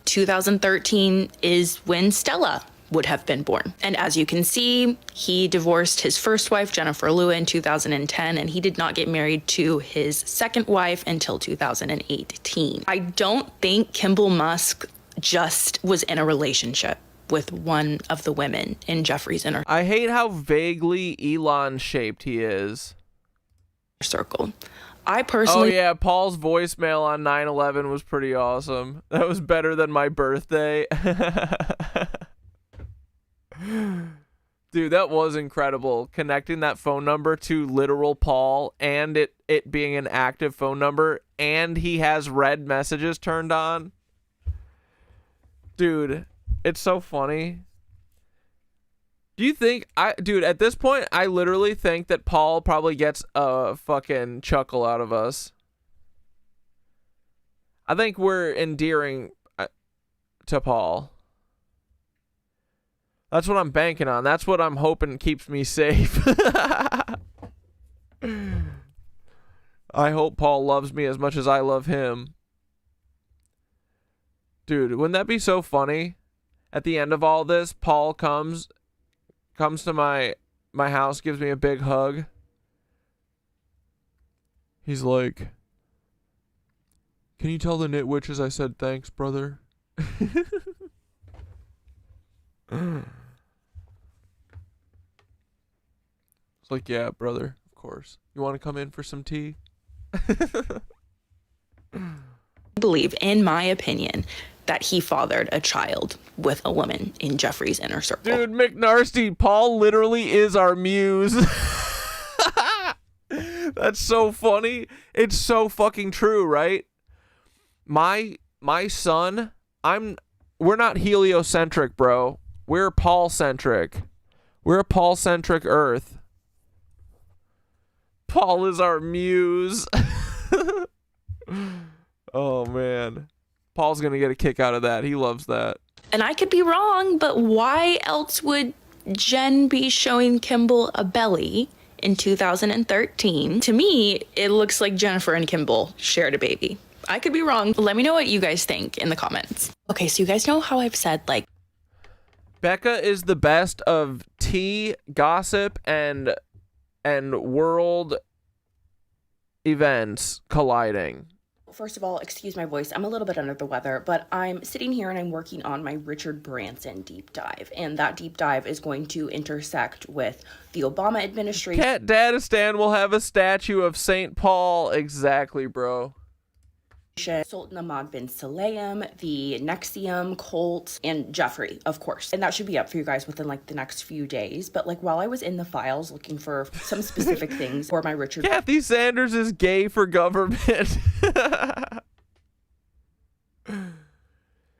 2013 is when Stella would have been born. And as you can see, he divorced his first wife, Jennifer Lewin, in 2010, and he did not get married to his second wife until 2018. I don't think Kimball Musk just was in a relationship with one of the women in Jeffrey's inner I hate how vaguely Elon-shaped he is. Circle. I personally... Oh yeah, Paul's voicemail on 9/11 was pretty awesome. That was better than my birthday. Dude, that was incredible. Connecting that phone number to literal Paul and it being an active phone number, and he has read messages turned on. Dude, it's so funny. Do you think dude, at this point, I literally think that Paul probably gets a fucking chuckle out of us. I think we're endearing to Paul. That's what I'm banking on. That's what I'm hoping keeps me safe. I hope Paul loves me as much as I love him. Dude, wouldn't that be so funny? At the end of all this, Paul comes to my house, gives me a big hug. He's like, "Can you tell the nitwitches I said thanks, brother?" It's like, "Yeah, brother, of course. You want to come in for some tea?" I believe, in my opinion, that he fathered a child with a woman in Jeffrey's inner circle. Dude, McNarsty, Paul literally is our muse. That's so funny. It's so fucking true, right? My son, we're not heliocentric, bro. We're Paul-centric. We're a Paul-centric Earth. Paul is our muse. Oh, man. Paul's going to get a kick out of that. He loves that. And I could be wrong, but why else would Jen be showing Kimball a belly in 2013? To me, it looks like Jennifer and Kimball shared a baby. I could be wrong. Let me know what you guys think in the comments. Okay, so you guys know how I've said, like, Becca is the best of tea, gossip, and world events colliding. first of all, excuse my voice, I'm a little bit under the weather, but I'm sitting here and I'm working on my Richard Branson deep dive, and that deep dive is going to intersect with the Obama administration. Cat Dadistan will have a statue of St. Paul. Exactly, bro. Sultan Ahmad bin Sulayem, the Nexium cult, and Jeffrey, of course. And that should be up for you guys within like the next few days. But like while I was in the files looking for some specific things for my Richard... Kathy Sanders is gay for government.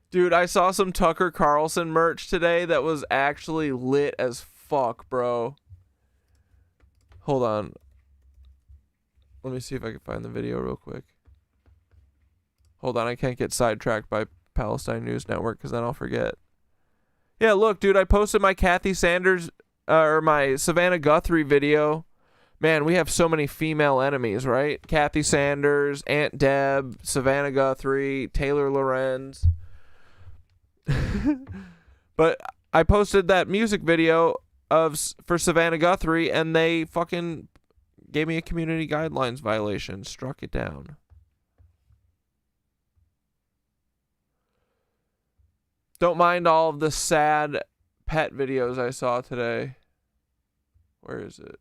Dude, I saw some Tucker Carlson merch today that was actually lit as fuck, bro. Hold on. Let me see if I can find the video real quick. Hold on, I can't get sidetracked by Palestine News Network, because then I'll forget. Yeah, look, dude, I posted my Kathy Sanders, or my Savannah Guthrie video. Man, we have so many female enemies, right? Kathy Sanders, Aunt Deb, Savannah Guthrie, Taylor Lorenz. But I posted that music video for Savannah Guthrie, and they fucking gave me a community guidelines violation, struck it down. Don't mind all of the sad pet videos I saw today. Where is it?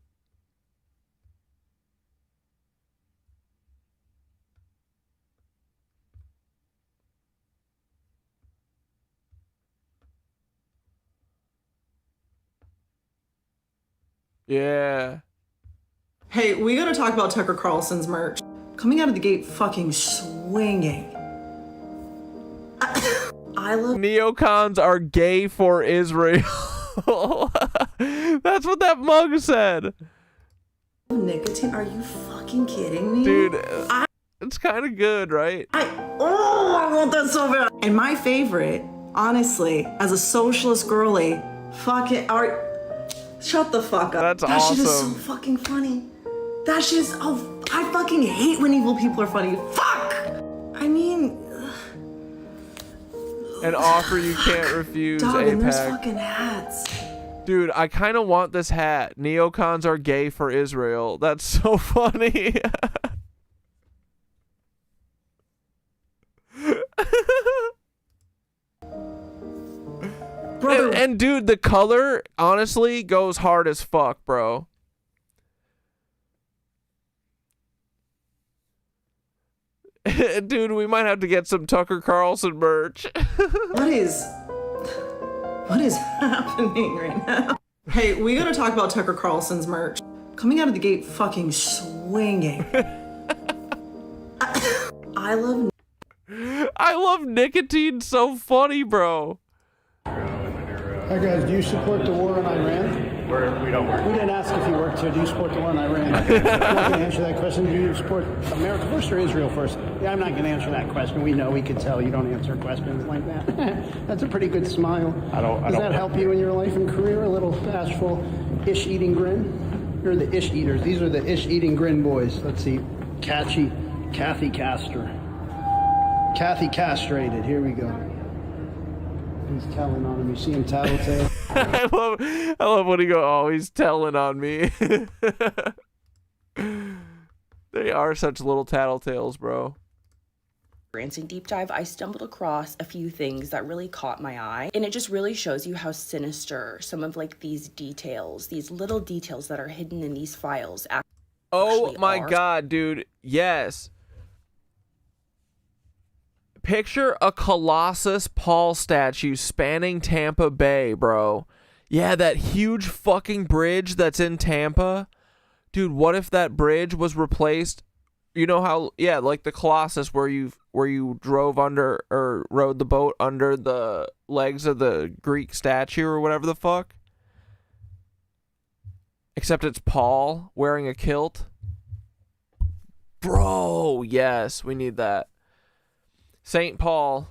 Yeah. Hey, we gotta talk about Tucker Carlson's merch. Coming out of the gate fucking swinging. I love... Neocons are gay for Israel. That's what that mug said. Nicotine? Are you fucking kidding me? Dude, it's kind of good, right? I want that so bad. And my favorite, honestly, as a socialist girly, fucking... Shut the fuck up. That's that awesome. Shit is so fucking funny. That shit is... Oh, I fucking hate when evil people are funny. Fuck! I mean... An offer you can't refuse, Dog, and there's APAC. fucking hats. Dude, I kind of want this hat. Neocons are gay for Israel. That's so funny. And dude, the color honestly goes hard as fuck, bro. Dude, we might have to get some Tucker Carlson merch. What is happening right now? Hey, we gotta talk about Tucker Carlson's merch. Coming out of the gate fucking swinging. I love nicotine. So funny, bro. Hi guys, do you support the war in Iran? We don't work. We didn't ask if you worked here. Do you support the war in Iran? I'm not going to answer that question. Do you support America first or Israel first? Yeah, I'm not going to answer that question. We know, we can tell you don't answer questions like that. That's a pretty good smile. Does that help you in your life and career? A little bashful ish-eating grin? You're the ish-eaters. These are the ish-eating grin boys. Let's see. Kathy Castor. Kathy castrated. Here we go. He's telling on him. You see him tattletale? I love when he go, oh, he's telling on me. They are such little tattletales, bro. Branson Deep Dive, I stumbled across a few things that really caught my eye, and it just really shows you how sinister some of like these details, these little details that are hidden in these files actually Oh my are. god, dude. Yes. Picture a Colossus Paul statue spanning Tampa Bay, bro. Yeah, that huge fucking bridge that's in Tampa. Dude, what if that bridge was replaced? You know how, yeah, like the Colossus where you drove under or rode the boat under the legs of the Greek statue or whatever the fuck? Except it's Paul wearing a kilt. Bro, yes, we need that. St. Paul.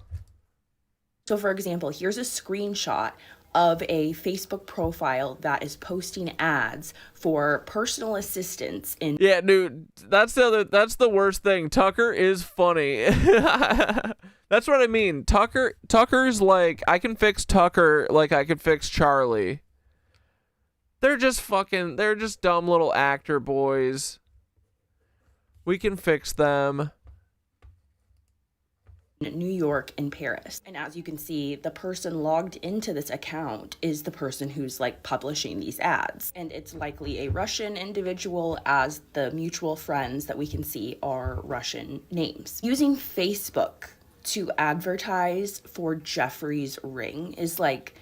So for example, here's a screenshot of a Facebook profile that is posting ads for personal assistance in... Yeah, dude, that's the worst thing. Tucker is funny. That's what I mean. Tucker's like, I can fix Tucker like I could fix Charlie. They're just dumb little actor boys. We can fix them. New York and Paris. And as you can see, the person logged into this account is the person who's like publishing these ads. And it's likely a Russian individual, as the mutual friends that we can see are Russian names. Using Facebook to advertise for Jeffrey's ring is like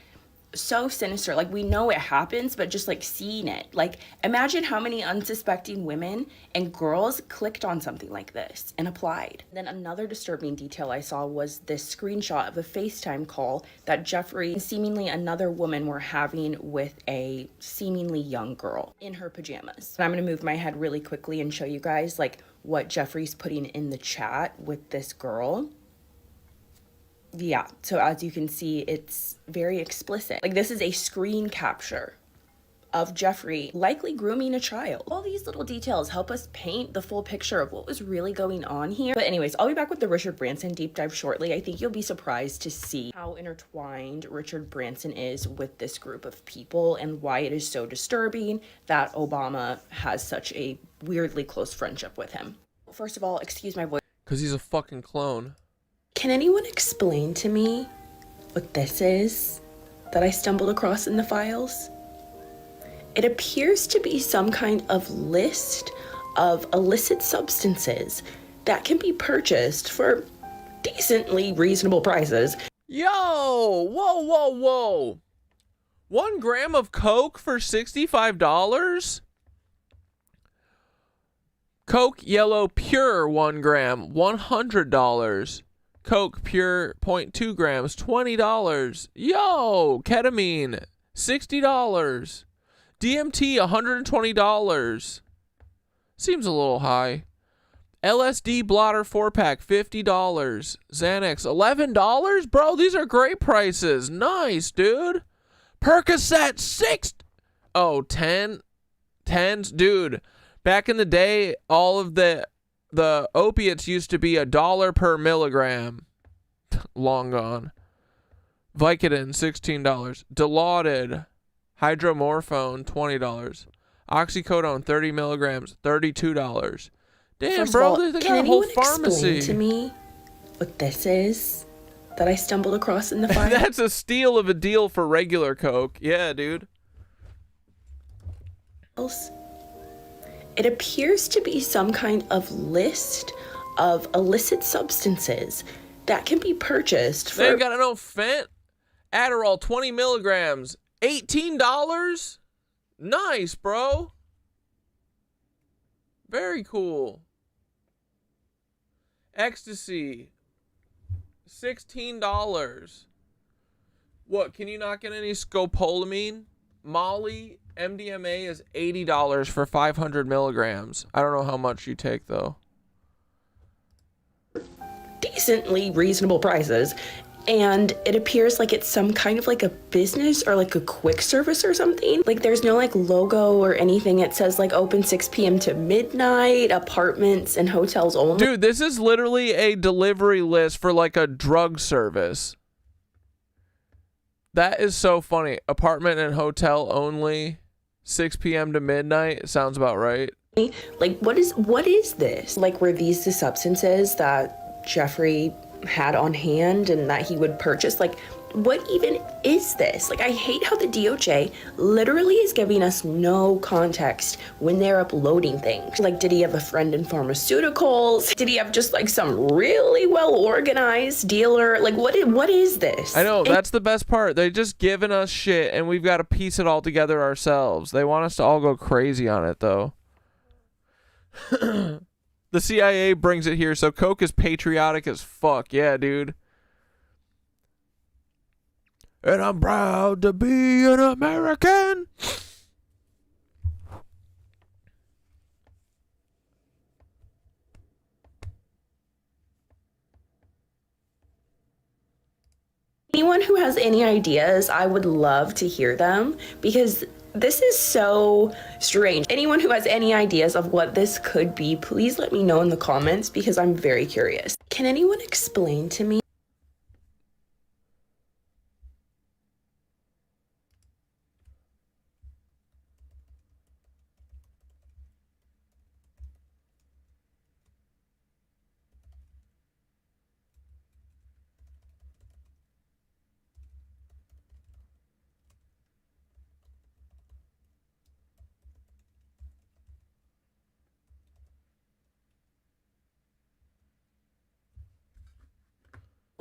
so sinister. Like, we know it happens, but just like seeing it, like, imagine how many unsuspecting women and girls clicked on something like this and applied. Then another disturbing detail I saw was this screenshot of a FaceTime call that Jeffrey and seemingly another woman were having with a seemingly young girl in her pajamas. And I'm gonna move my head really quickly and show you guys like what Jeffrey's putting in the chat with this girl. Yeah, so as you can see, it's very explicit. Like, this is a screen capture of Jeffrey likely grooming a child. All these little details help us paint the full picture of what was really going on here. But anyways, I'll be back with the Richard Branson deep dive shortly. I think you'll be surprised to see how intertwined Richard Branson is with this group of people and why it is so disturbing that Obama has such a weirdly close friendship with him. First of all, excuse my voice. Because he's a fucking clone. Can anyone explain to me what this is that I stumbled across in the files? It appears to be some kind of list of illicit substances that can be purchased for decently reasonable prices. Yo! Whoa, whoa, whoa! 1 gram of Coke for $65? Coke Yellow Pure 1 gram, $100. Coke Pure 0.2 grams, $20. Yo! Ketamine, $60. DMT, $120. Seems a little high. LSD blotter 4-pack, $50. Xanax, $11? Bro, these are great prices. Nice, dude. Percocet, 6. Oh, 10? 10s? Dude, back in the day, all of the opiates used to be $1 per milligram. Long gone. Vicodin, $16. Dilaudid hydromorphone, $20. Oxycodone, 30 milligrams, $32. Damn, First bro, of all, they can got a whole anyone pharmacy. explain to me what this is that I stumbled across in the file? That's a steal of a deal for regular Coke. Yeah, dude. It appears to be some kind of list of illicit substances that can be purchased for... They got no Fent. Adderall, 20 milligrams, $18? Nice, bro. Very cool. Ecstasy, $16. What, can you not get any scopolamine? Molly, MDMA is $80 for 500 milligrams. I don't know how much you take, though. Decently reasonable prices. And it appears like it's some kind of like a business or like a quick service or something. Like there's no like logo or anything. It says like open 6 p.m. to midnight, apartments and hotels only. Dude, this is literally a delivery list for like a drug service. That is so funny. Apartment and hotel only, 6 p.m. to midnight. Sounds about right. Like what is this? Like were these the substances that Jeffrey had on hand and that he would purchase? Like what even is this? Like I hate how the DOJ literally is giving us no context when they're uploading things. Like did he have a friend in pharmaceuticals? Did he have just like some really well organized dealer? Like what is this? I know, that's the best part. They're just giving us shit and we've got to piece it all together ourselves. They want us to all go crazy on it though. The CIA brings it here, so Coke is patriotic as fuck. Yeah, dude. And I'm proud to be an American. Anyone who has any ideas, I would love to hear them because this is so strange. Anyone who has any ideas of what this could be, please let me know in the comments because I'm very curious. Can anyone explain to me?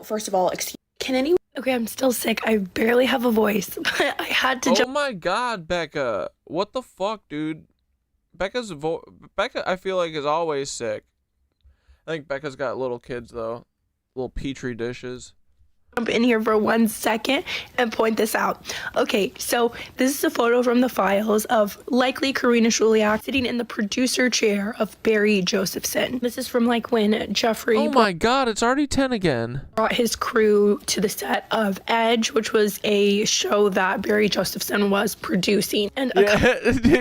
First of all, can anyone... Okay, I'm still sick. I barely have a voice. I had to Oh my god, Becca. What the fuck, dude? Becca, I feel like, is always sick. I think Becca's got little kids, though. Little petri dishes. Jump in here for 1 second and point this out. Okay, so this is a photo from the files of likely Karina Shuliak sitting in the producer chair of Barry Josephson. This is from like when Jeffrey Oh my god, it's already 10 again. Brought his crew to the set of Edge, which was a show that Barry Josephson was producing. And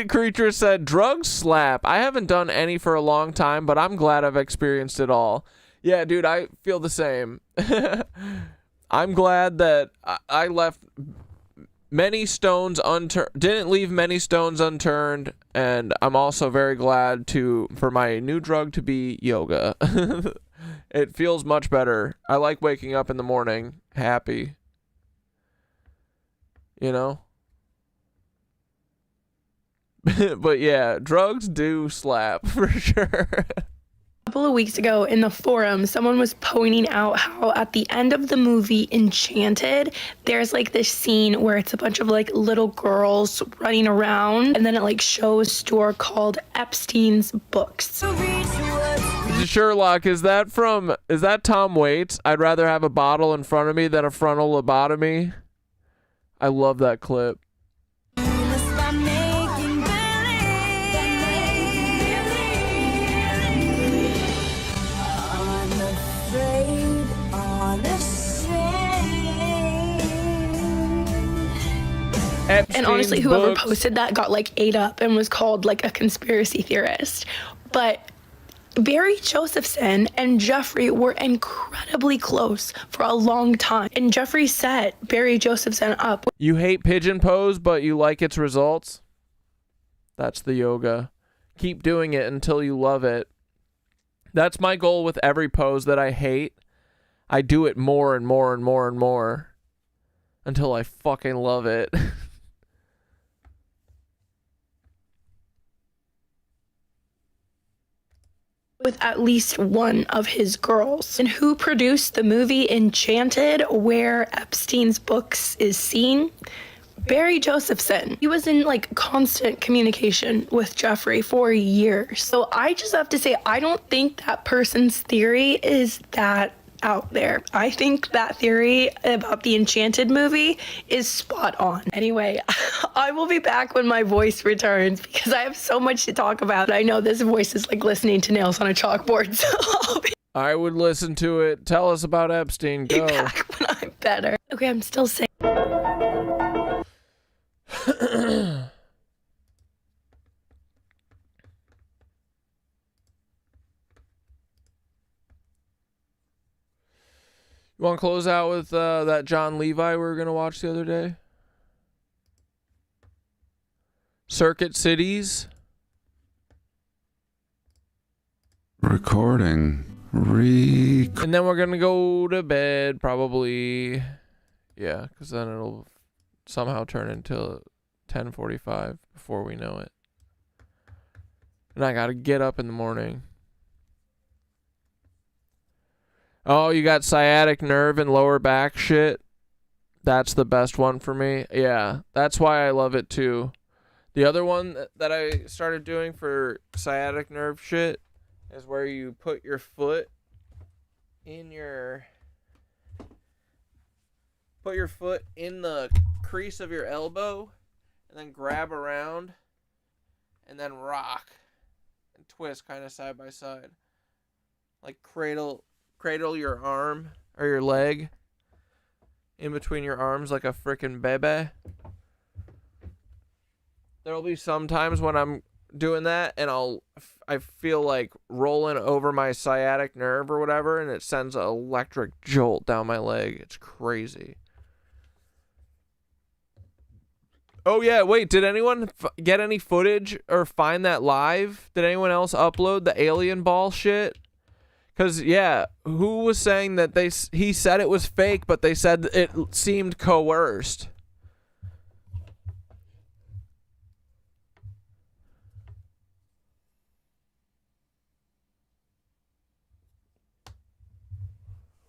Creature said, drugs slap. I haven't done any for a long time, but I'm glad I've experienced it all. Yeah, dude, I feel the same. I'm glad that I left many stones unturned, didn't leave many stones unturned, and I'm also very glad for my new drug to be yoga. It feels much better. I like waking up in the morning happy. You know? But yeah, drugs do slap for sure. A couple of weeks ago in the forum, someone was pointing out how at the end of the movie Enchanted, there's like this scene where it's a bunch of like little girls running around, and then it like shows a store called Epstein's Books. Sherlock, is that Tom Waits? I'd rather have a bottle in front of me than a frontal lobotomy. I love that clip. Epstein's and honestly, whoever posted that got like ate up and was called like a conspiracy theorist. But Barry Josephson and Jeffrey were incredibly close for a long time. And Jeffrey set Barry Josephson up. You hate pigeon pose, but you like its results? That's the yoga. Keep doing it until you love it. That's my goal with every pose that I hate. I do it more and more and more and more until I fucking love it. With at least one of his girls. And who produced the movie Enchanted, where Epstein's Books is seen? Barry Josephson. He was in like constant communication with Jeffrey for years. So I just have to say, I don't think that person's theory is that out there. I think that theory about the Enchanted movie is spot on. Anyway, I will be back when my voice returns because I have so much to talk about. I know this voice is like listening to nails on a chalkboard, so I would listen to it. Tell us about Epstein. Go. Be back when I'm better. Okay, I'm still saying. You want to close out with that John Levi we were going to watch the other day? Circuit Cities. Recording. And then we're going to go to bed, probably. Yeah, because then it'll somehow turn into 10:45 before we know it. And I got to get up in the morning. Oh, you got sciatic nerve and lower back shit? That's the best one for me. Yeah, that's why I love it too. The other one that I started doing for sciatic nerve shit is where you put your foot in the crease of your elbow and then grab around and then rock and twist kind of side by side. Like cradle your arm or your leg in between your arms like a frickin' bebe. There'll be some times when I'm doing that and I feel like rolling over my sciatic nerve or whatever, and it sends an electric jolt down my leg. It's crazy. Oh yeah, wait, did anyone get any footage or find that live? Did anyone else upload the alien ball shit? Because, yeah, who was saying that he said it was fake, but they said it seemed coerced?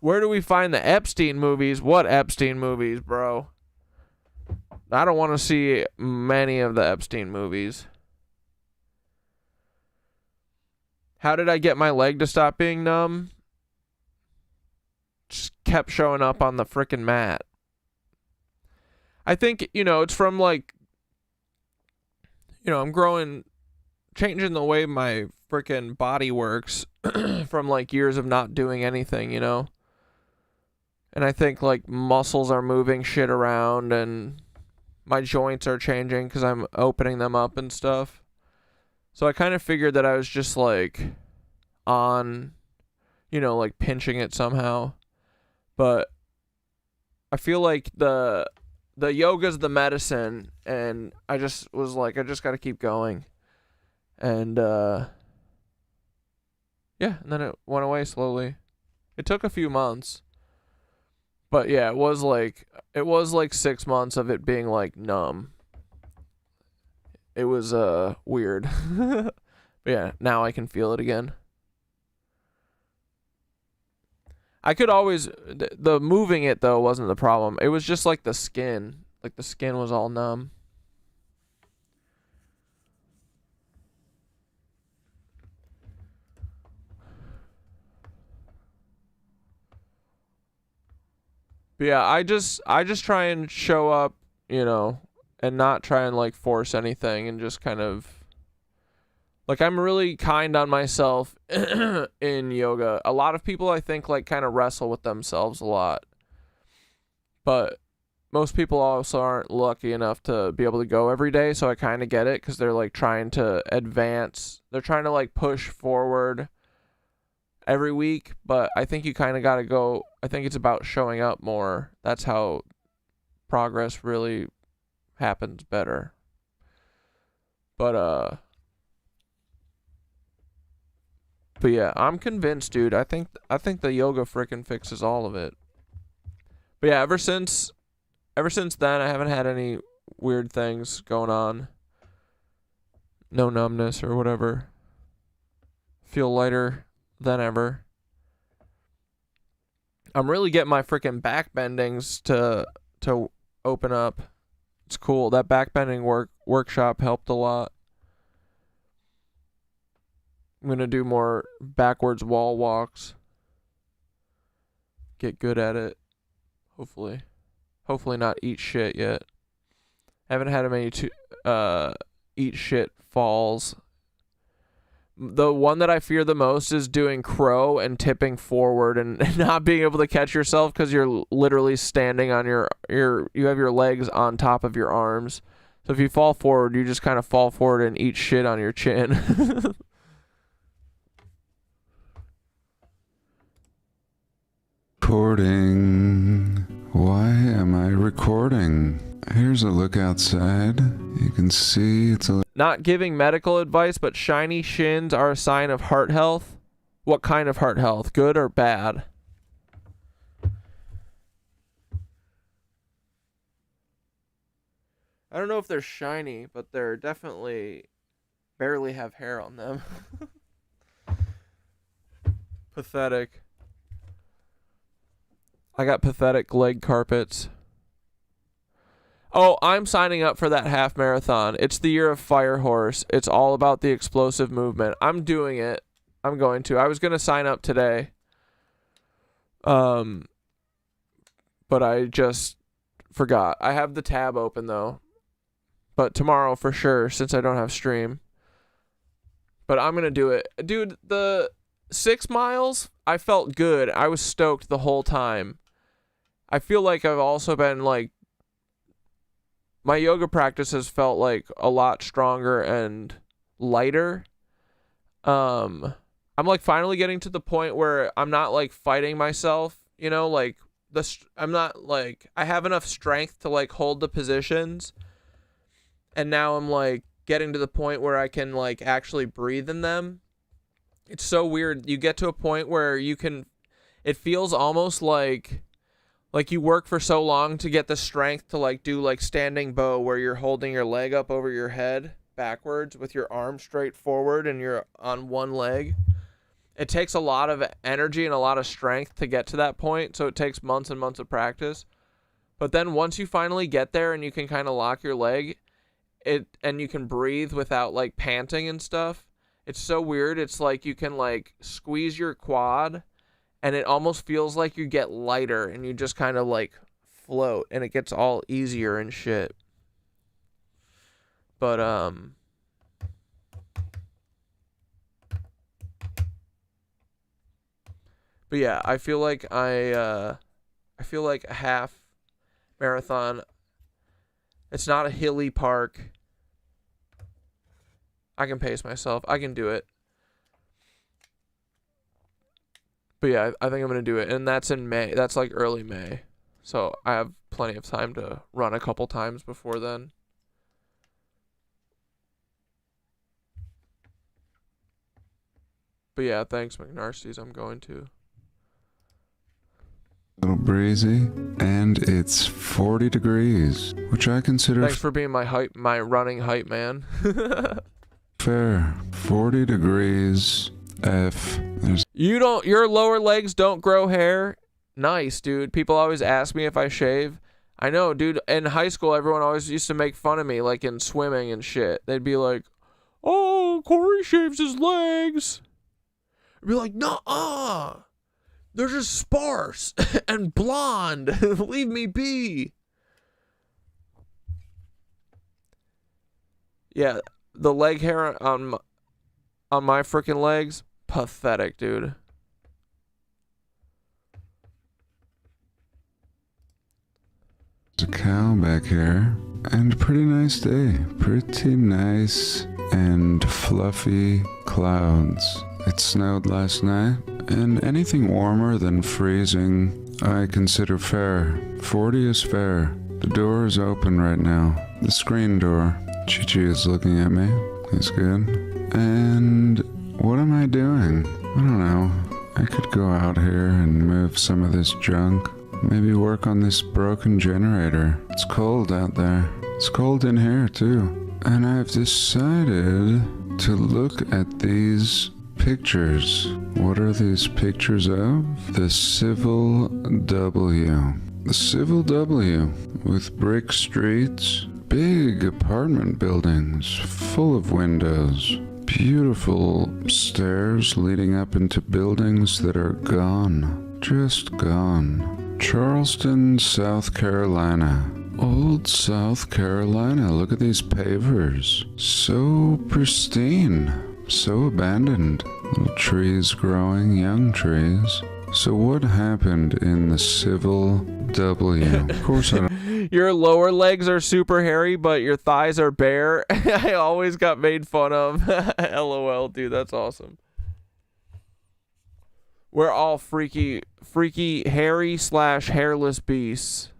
Where do we find the Epstein movies? What Epstein movies, bro? I don't want to see many of the Epstein movies. How did I get my leg to stop being numb? just kept showing up on the frickin' mat. I think, it's from like, I'm changing the way my frickin' body works from like years of not doing anything, And I think like muscles are moving shit around and my joints are changing because I'm opening them up and stuff. So I kind of figured that I was just like on, like pinching it somehow. But I feel like the yoga's the medicine, and I just was like, I just got to keep going. And and then it went away slowly. It took a few months. But yeah, it was like 6 months of it being like numb. It was weird. But yeah, now I can feel it again. I could always the moving it though wasn't the problem. It was just like the skin. Like the skin was all numb. But yeah, I just try and show up, and not try and like force anything, and just kind of like, I'm really kind on myself in yoga. A lot of people, I think, like kind of wrestle with themselves a lot. But most people also aren't lucky enough to be able to go every day, so I kind of get it, because they're like trying to advance. They're trying to like push forward every week, but I think you kind of got to go. I think it's about showing up more. That's how progress really happens better. But yeah, I'm convinced, dude. I think the yoga frickin' fixes all of it. But yeah, ever since then, I haven't had any weird things going on. No numbness or whatever. Feel lighter than ever. I'm really getting my freaking back bendings to open up. It's cool. That back bending workshop helped a lot. I'm going to do more backwards wall walks. Get good at it. Hopefully. Hopefully not eat shit yet. Haven't had many eat shit falls. The one that I fear the most is doing crow and tipping forward and not being able to catch yourself because you're literally standing on you have your legs on top of your arms. So if you fall forward, you just kind of fall forward and eat shit on your chin. Recording. Why am I recording? Here's a look outside. You can see it's a... Not giving medical advice, but shiny shins are a sign of heart health. What kind of heart health? Good or bad? I don't know if they're shiny, but they're definitely barely have hair on them. Pathetic. I got pathetic leg carpets. Oh, I'm signing up for that half marathon. It's the year of Firehorse. It's all about the explosive movement. I'm doing it. I'm going to. I was going to sign up today. But I just forgot. I have the tab open though. But tomorrow for sure, since I don't have stream. But I'm going to do it. Dude, the 6 miles, I felt good. I was stoked the whole time. I feel like I've also been like, my yoga practice has felt like a lot stronger and lighter. I'm like finally getting to the point where I'm not like fighting myself, like I'm not like, I have enough strength to like hold the positions. And now I'm like getting to the point where I can like actually breathe in them. It's so weird. You get to a point where it feels almost like you work for so long to get the strength to like do like standing bow where you're holding your leg up over your head backwards with your arm straight forward and you're on one leg. It takes a lot of energy and a lot of strength to get to that point, so it takes months and months of practice. But then once you finally get there and you can kind of lock your leg, and you can breathe without like panting and stuff, it's so weird. It's like you can like squeeze your quad and it almost feels like you get lighter and you just kind of like float and it gets all easier and shit. But yeah, I feel like a half marathon. It's not a hilly park. I can pace myself. I can do it. But yeah, I think I'm going to do it. And that's in May. That's like early May. So I have plenty of time to run a couple times before then. But yeah, thanks, McNarcy's. I'm going to. A little breezy, and it's 40 degrees, which I consider... Thanks for being my running hype man. fair. 40 degrees, F. Your lower legs don't grow hair? Nice, dude. People always ask me if I shave. I know, dude. In high school, everyone always used to make fun of me, like in swimming and shit. They'd be like, oh, Corey shaves his legs. I'd be like, nuh-uh. They're just sparse and blonde. Leave me be. Yeah, the leg hair on my freaking legs, pathetic, dude. There's a cow back here, and a pretty nice day. Pretty nice and fluffy clouds. It snowed last night, and anything warmer than freezing I consider fair. 40 is fair. The door is open right now. The screen door. Chi-Chi is looking at me. He's good. And what am I doing? I don't know. I could go out here and move some of this junk. Maybe work on this broken generator. It's cold out there. It's cold in here too. And I've decided to look at these pictures. What are these pictures of? The Civil W. The Civil W, with brick streets, big apartment buildings full of windows, beautiful stairs leading up into buildings that are gone, just gone. Charleston, South Carolina. Old South Carolina. Look at these pavers. So pristine. So abandoned. Little trees growing, young trees. So what happened in the Civil W? Of course I don't... Your lower legs are super hairy, but your thighs are bare. I always got made fun of. LOL, dude, that's awesome. We're all freaky, hairy/hairless beasts.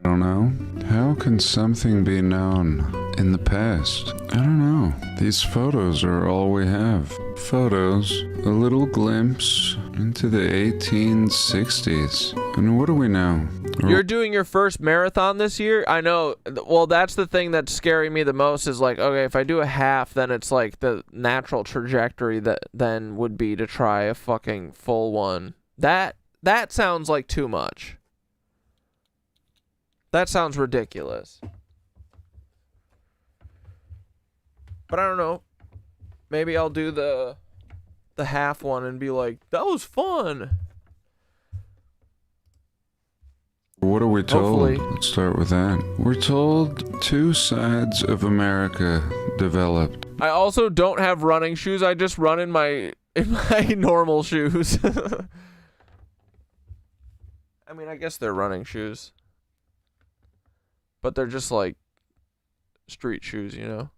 I don't know. How can something be known in the past? I don't know. These photos are all we have. Photos, a little glimpse into the 1860s. And what do we know? You're doing your first marathon this year? I know. Well, that's the thing that's scaring me the most is like, okay, if I do a half, then it's like the natural trajectory that then would be to try a fucking full one. That sounds like too much. That sounds ridiculous. But I don't know. Maybe I'll do the half one and be like, that was fun. What are we told? Hopefully. Let's start with that. We're told two sides of America developed. I also don't have running shoes. I just run in my normal shoes. I mean, I guess they're running shoes. But they're just like street shoes, you know?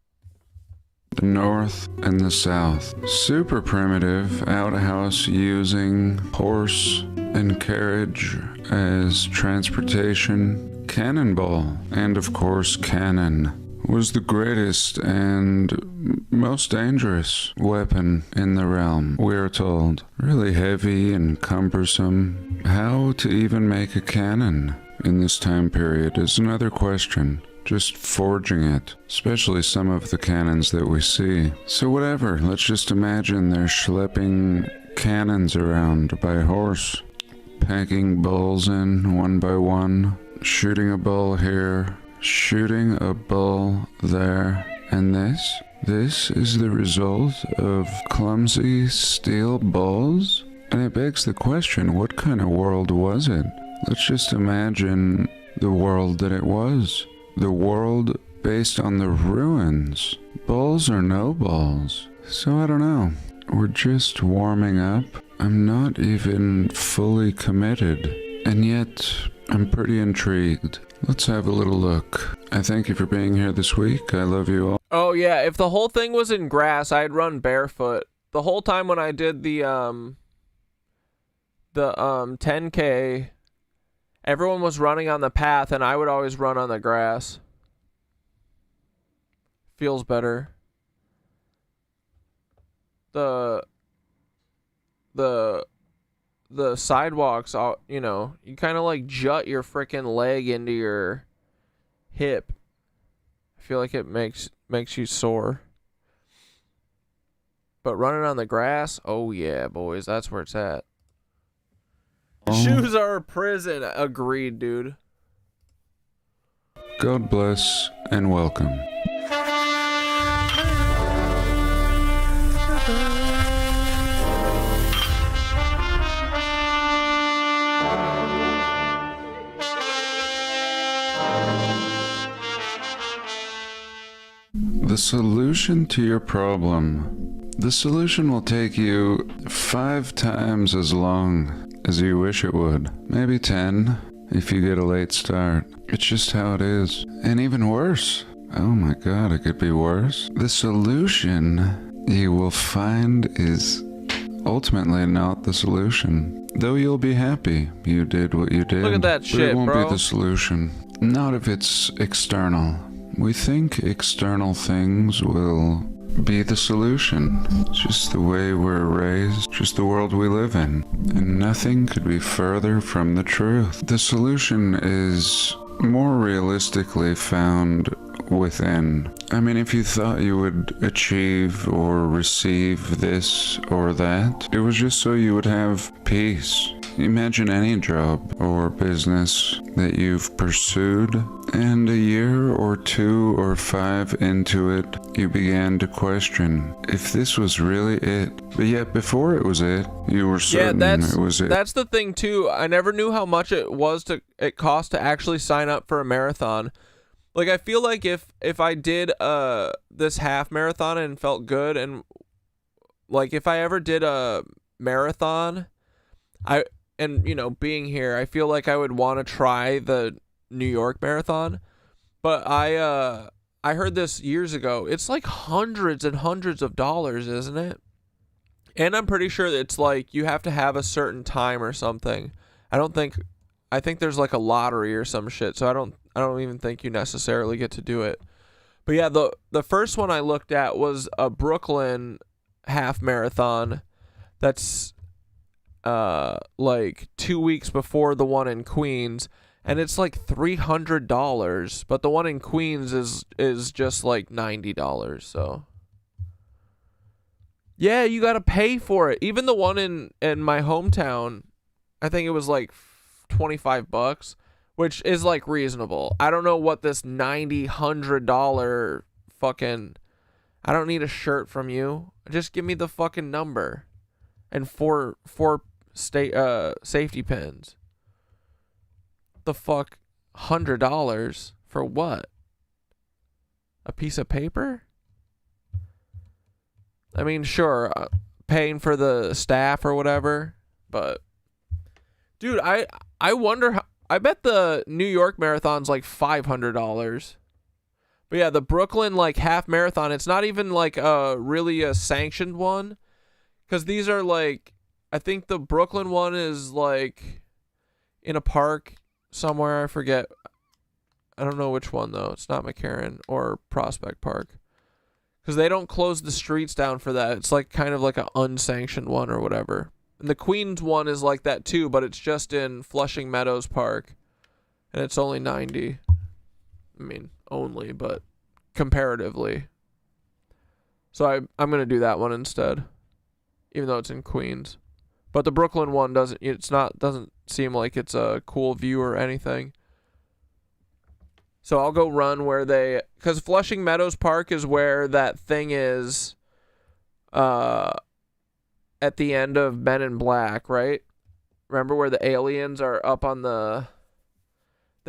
The North and the South. Super primitive outhouse using horse and carriage as transportation. Cannonball, and of course cannon, was the greatest and most dangerous weapon in the realm, we are told. Really heavy and cumbersome. How to even make a cannon in this time period is another question. Just forging it, especially some of the cannons that we see. So whatever, let's just imagine they're schlepping cannons around by horse, packing bulls in one by one, shooting a bull here, shooting a bull there, and this is the result of clumsy steel bulls? And it begs the question, what kind of world was it? Let's just imagine the world that it was. The world based on the ruins. Balls or no balls? So I don't know. We're just warming up. I'm not even fully committed. And yet, I'm pretty intrigued. Let's have a little look. I thank you for being here this week. I love you all. Oh yeah, if the whole thing was in grass, I'd run barefoot. The whole time when I did the 10K, everyone was running on the path and I would always run on the grass. Feels better. The sidewalks, you know, you kind of like jut your freaking leg into your hip. I feel like it makes you sore. But running on the grass, oh yeah, boys, that's where it's at. Shoes are a prison. Agreed, dude. God bless and welcome. The solution to your problem. The solution will take you 5 times as long as you wish it would. Maybe 10 if you get a late start. It's just how it is. And even worse. Oh my god, it could be worse. The solution you will find is ultimately not the solution. Though you'll be happy you did what you did. Look at that shit, it won't bro. be the solution. Not if it's external. We think external things will be the solution. It's just the way we're raised, just the world we live in. And nothing could be further from the truth. The solution is more realistically found within. I mean, if you thought you would achieve or receive this or that, it was just so you would have peace. Imagine any job or business that you've pursued, and a year or 2 or 5 into it, you began to question if this was really it. But yet before it was it, you were certain it was it. That's the thing too. I never knew how much it cost to actually sign up for a marathon. Like, I feel like if I did this half marathon and felt good, and like if I ever did a marathon, and you know, being here, I feel like I would want to try the New York marathon. But I heard this years ago. It's like hundreds and hundreds of dollars, isn't it? And I'm pretty sure that it's like you have to have a certain time or something. I think there's like a lottery or some shit. So I don't even think you necessarily get to do it. But yeah, the first one I looked at was a Brooklyn half marathon. That's like 2 weeks before the one in Queens, and it's like $300, but the one in Queens is just like $90. So yeah, you gotta pay for it. Even the one in my hometown, I think it was like $25, which is like reasonable. I don't know what this $100 fucking, I don't need a shirt from you. Just give me the fucking number and four safety pins. The fuck, $100 for what? A piece of paper? I mean, sure, paying for the staff or whatever, but dude, I wonder how, I bet the New York marathon's like $500. But yeah, the Brooklyn like half marathon, it's not even like really a sanctioned one, because these are like, I think the Brooklyn one is like in a park somewhere. I forget. I don't know which one though. It's not McCarran or Prospect Park, because they don't close the streets down for that. It's like kind of like an unsanctioned one or whatever. And the Queens one is like that too, but it's just in Flushing Meadows Park, and it's only 90. I mean, only, but comparatively. So I'm gonna do that one instead, even though it's in Queens. But the Brooklyn one doesn't seem like it's a cool view or anything. So I'll go run where because Flushing Meadows Park is where that thing is, at the end of Men in Black, right? Remember where the aliens are up on the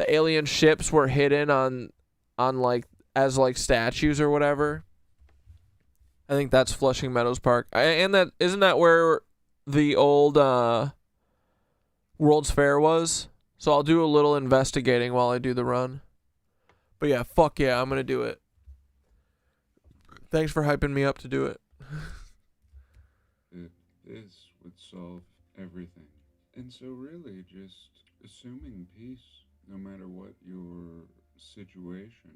alien ships were hidden on like as like statues or whatever? I think that's Flushing Meadows Park. And that isn't that where the old World's Fair was? So I'll do a little investigating while I do the run. But yeah, fuck yeah, I'm going to do it. Thanks for hyping me up to do it. This would solve everything. And so really just assuming peace, no matter what your situation,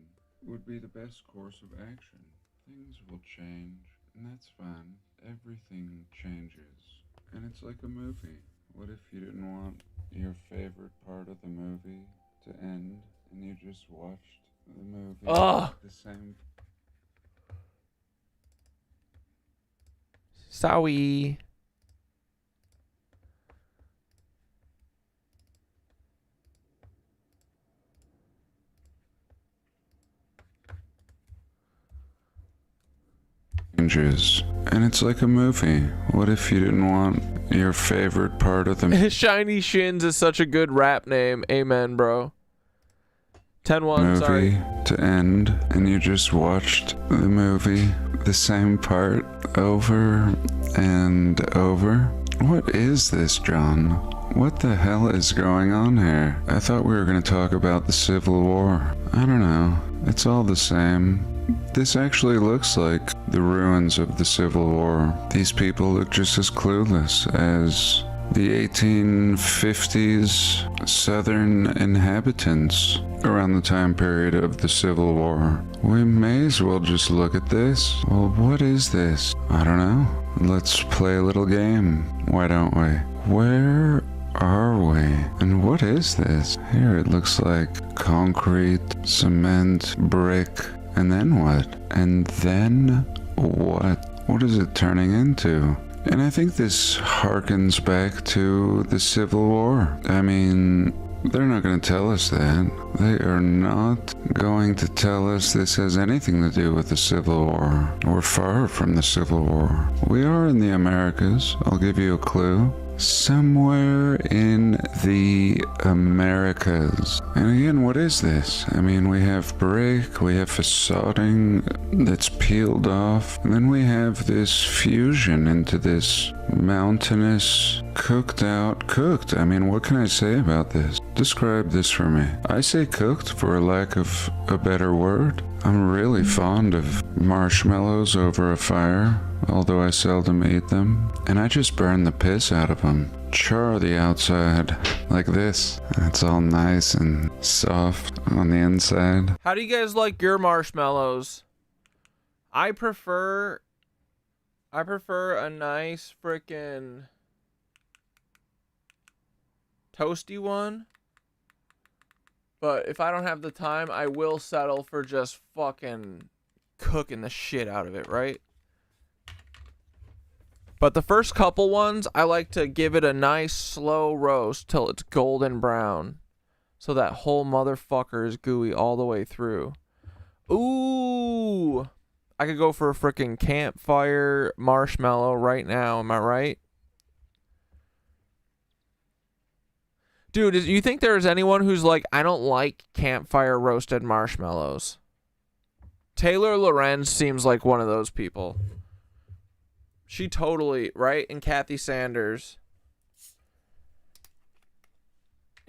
would be the best course of action. Things will change, and that's fine. Everything changes. And it's like a movie. What if you didn't want your favorite part of the movie to end, and you just watched the movie the same? Sorry. Changes. And it's like a movie. What if you didn't want your favorite part of the Shiny Shins is such a good rap name. Amen, bro. 10-1, movie sorry. to end, and you just watched the movie, the same part, over and over? What is this, John? What the hell is going on here? I thought we were going to talk about the Civil War. I don't know. It's all the same. This actually looks like the ruins of the Civil War. These people look just as clueless as the 1850s Southern inhabitants around the time period of the Civil War. We may as well just look at this. Well, what is this? I don't know. Let's play a little game. Why don't we? Where are we? And what is this? Here it looks like concrete, cement, brick. And then what? And then what? What is it turning into? And I think this harkens back to the Civil War. I mean, they're not going to tell us that. They are not going to tell us this has anything to do with the Civil War. We're far from the Civil War. We are in the Americas. I'll give you a clue. Somewhere in the Americas. And again, what is this? I mean, we have brick, we have facading that's peeled off, and then we have this fusion into this mountainous, cooked. I mean, what can I say about this? Describe this for me. I say cooked for lack of a better word. I'm really fond of marshmallows over a fire, although I seldom eat them, and I just burn the piss out of them. Char the outside like this. It's all nice and soft on the inside. How do you guys like your marshmallows? I prefer a nice frickin' toasty one. But if I don't have the time, I will settle for just fucking cooking the shit out of it, right? But the first couple ones, I like to give it a nice slow roast till it's golden brown. So that whole motherfucker is gooey all the way through. Ooh! I could go for a freaking campfire marshmallow right now, am I right? Dude, do you think there's anyone who's like, I don't like campfire roasted marshmallows? Taylor Lorenz seems like one of those people. She totally, right? And Kathy Sanders.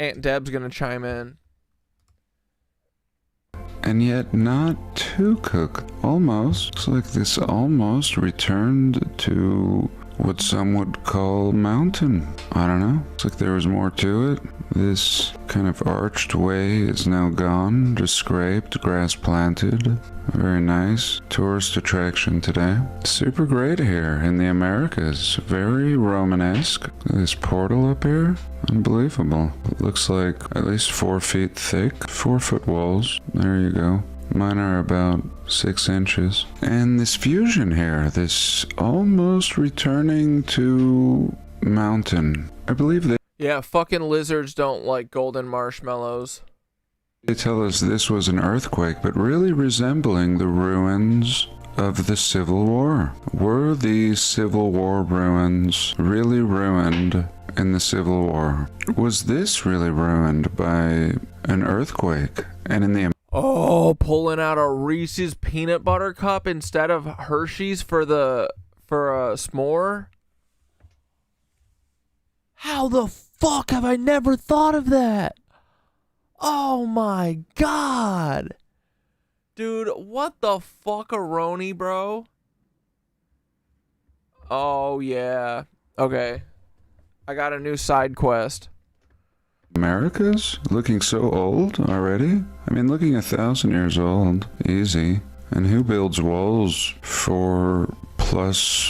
Aunt Deb's gonna chime in. And yet not too cooked. Almost. Looks like this almost returned to what some would call mountain. I don't know. Looks like there was more to it. This kind of arched way is now gone. Just scraped, grass planted. Very nice. Tourist attraction today. Super great here in the Americas. Very Romanesque. This portal up here. Unbelievable. It looks like at least 4 feet thick. 4-foot walls. There you go. Mine are about 6 inches. And this fusion here, this almost returning to mountain. I believe they... Yeah, fucking lizards don't like golden marshmallows. They tell us this was an earthquake, but really resembling the ruins of the Civil War. Were the Civil War ruins really ruined in the Civil War? Was this really ruined by an earthquake? And in the pulling out a Reese's peanut butter cup instead of Hershey's for a s'more? How the fuck have I never thought of that? Oh my god. Dude, what the fuckaroni, bro? Oh yeah. Okay. I got a new side quest. America's looking so old already? I mean, looking 1,000 years old, easy. And who builds walls 4+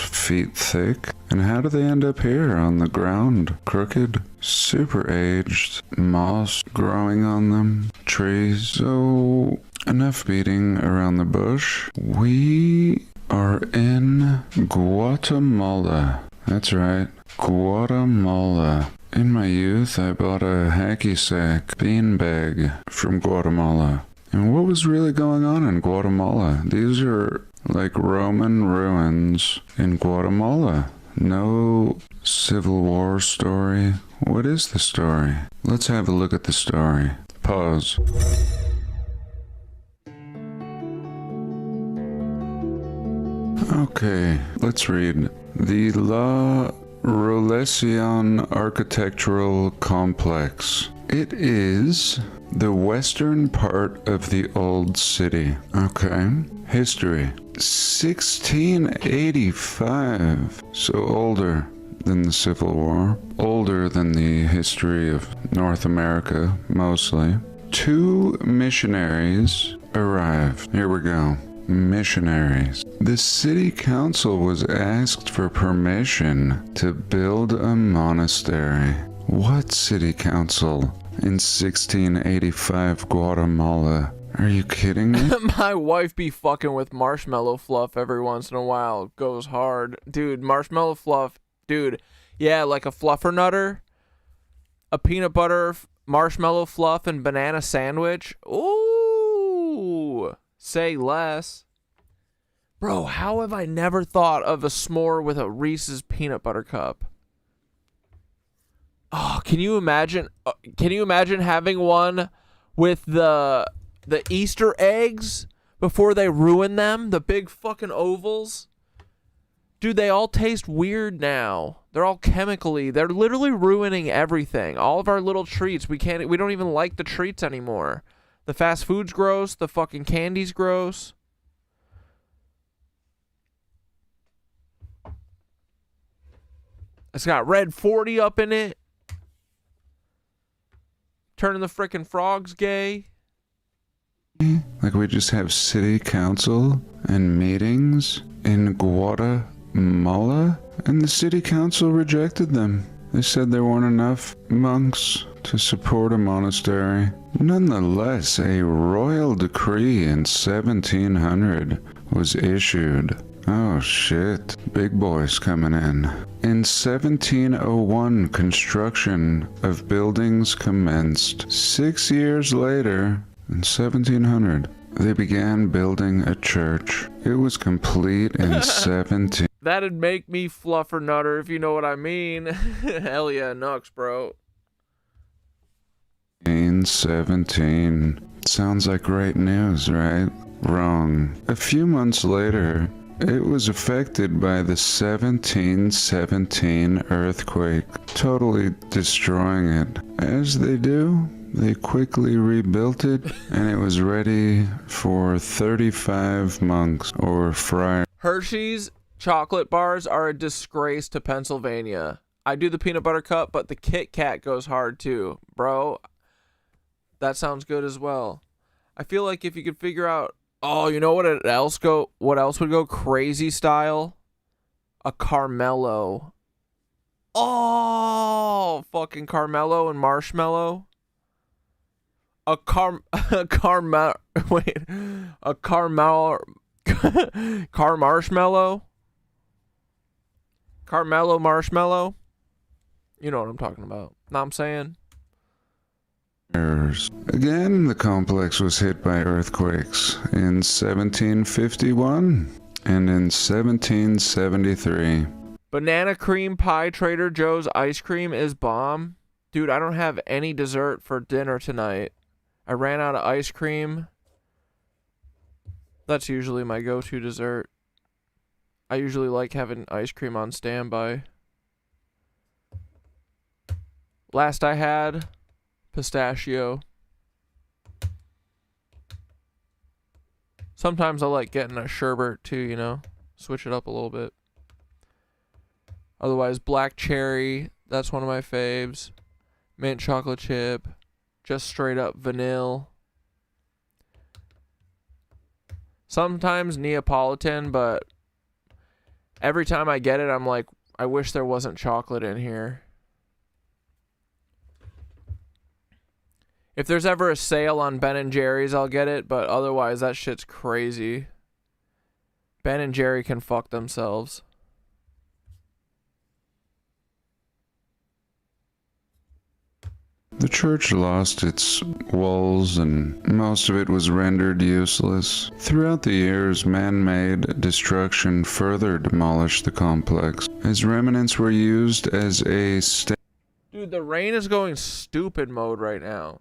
feet thick? And how do they end up here on the ground? Crooked, super aged, moss growing on them, trees. So, enough beating around the bush. We are in Guatemala. That's right, Guatemala. In my youth, I bought a hacky sack beanbag from Guatemala. And what was really going on in Guatemala? These are like Roman ruins in Guatemala. No Civil War story. What is the story? Let's have a look at the story. Pause. Okay, let's read. The La Rolesian Architectural Complex. It is the western part of the old city. Okay. History. 1685. So older than the Civil War. Older than the history of North America, mostly. 2 missionaries arrived. Here we go. Missionaries. The city council was asked for permission to build a monastery. What city council in 1685 Guatemala? Are you kidding me? My wife be fucking with marshmallow fluff every once in a while. Goes hard. Dude, marshmallow fluff. Dude, yeah, like a fluffernutter. A peanut butter, marshmallow fluff, and banana sandwich. Ooh. Say less. Bro, how have I never thought of a s'more with a Reese's peanut butter cup? Oh, can you imagine having one with the Easter eggs before they ruin them? The big fucking ovals? Dude, they all taste weird now. They're all chemically. They're literally ruining everything. All of our little treats. We don't even like the treats anymore. The fast food's gross. The fucking candy's gross. It's got red 40 up in it. Turning the frickin' frogs gay. Like we just have city council and meetings in Guatemala, and the city council rejected them. They said there weren't enough monks to support a monastery. Nonetheless, a royal decree in 1700 was issued. Oh shit, big boys coming in. In 1701, construction of buildings commenced. 6 years later, in 1700, they began building a church. It was complete in 17... That'd make me fluffernutter, if you know what I mean. Hell yeah, Nux, bro. 17. Sounds like great news, right? Wrong. A few months later, it was affected by the 1717 earthquake, totally destroying it. As they do, they quickly rebuilt it, and it was ready for 35 monks or friars. Hershey's chocolate bars are a disgrace to Pennsylvania. I do the peanut butter cup, but the Kit Kat goes hard too. Bro, that sounds good as well. I feel like if you could figure out... Oh, you know what else would go crazy style? A Carmelo. Oh, fucking Carmelo and marshmallow. A Carmelo marshmallow. Carmelo marshmallow. You know what I'm talking about. Know what I'm saying? Again, the complex was hit by earthquakes in 1751. And in 1773. Banana cream pie Trader Joe's ice cream is bomb. Dude, I don't have any dessert for dinner tonight. I ran out of ice cream. That's usually my go-to dessert. I usually like having ice cream on standby. Last I had, pistachio. Sometimes I like getting a sherbet too, you know? Switch it up a little bit. Otherwise, black cherry, that's one of my faves. Mint chocolate chip. Just straight up vanilla. Sometimes Neapolitan, but every time I get it, I'm like, I wish there wasn't chocolate in here. If there's ever a sale on Ben & Jerry's, I'll get it, but otherwise, that shit's crazy. Ben & Jerry can fuck themselves. The church lost its walls and most of it was rendered useless. Throughout the years, man-made destruction further demolished the complex, as remnants were used as a Dude, the rain is going stupid mode right now.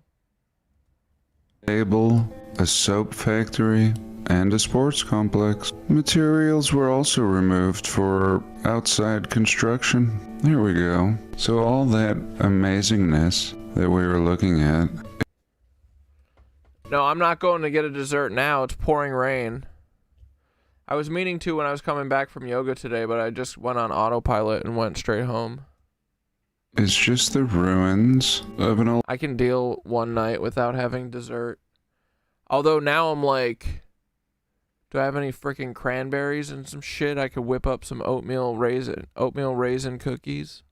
stable, a soap factory, and a sports complex. Materials were also removed for outside construction. There we go. So all that amazingness that we were looking at. No, I'm not going to get a dessert now. It's pouring rain. I was meaning to when I was coming back from yoga today, but I just went on autopilot and went straight home. It's just the ruins of an old... I can deal one night without having dessert. Although now I'm like, do I have any freaking cranberries and some shit? I could whip up some oatmeal raisin cookies.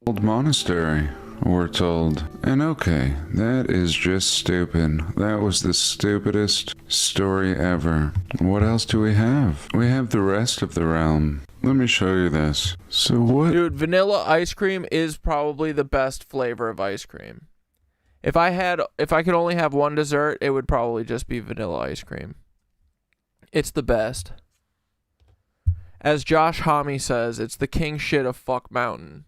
Old monastery, we're told. And okay, that is just stupid. That was the stupidest story ever. What else do we have? We have the rest of the realm. Let me show you this. So what? Dude, vanilla ice cream is probably the best flavor of ice cream. If I could only have one dessert, it would probably just be vanilla ice cream. It's the best. As Josh Homme says, it's the king shit of fuck mountain.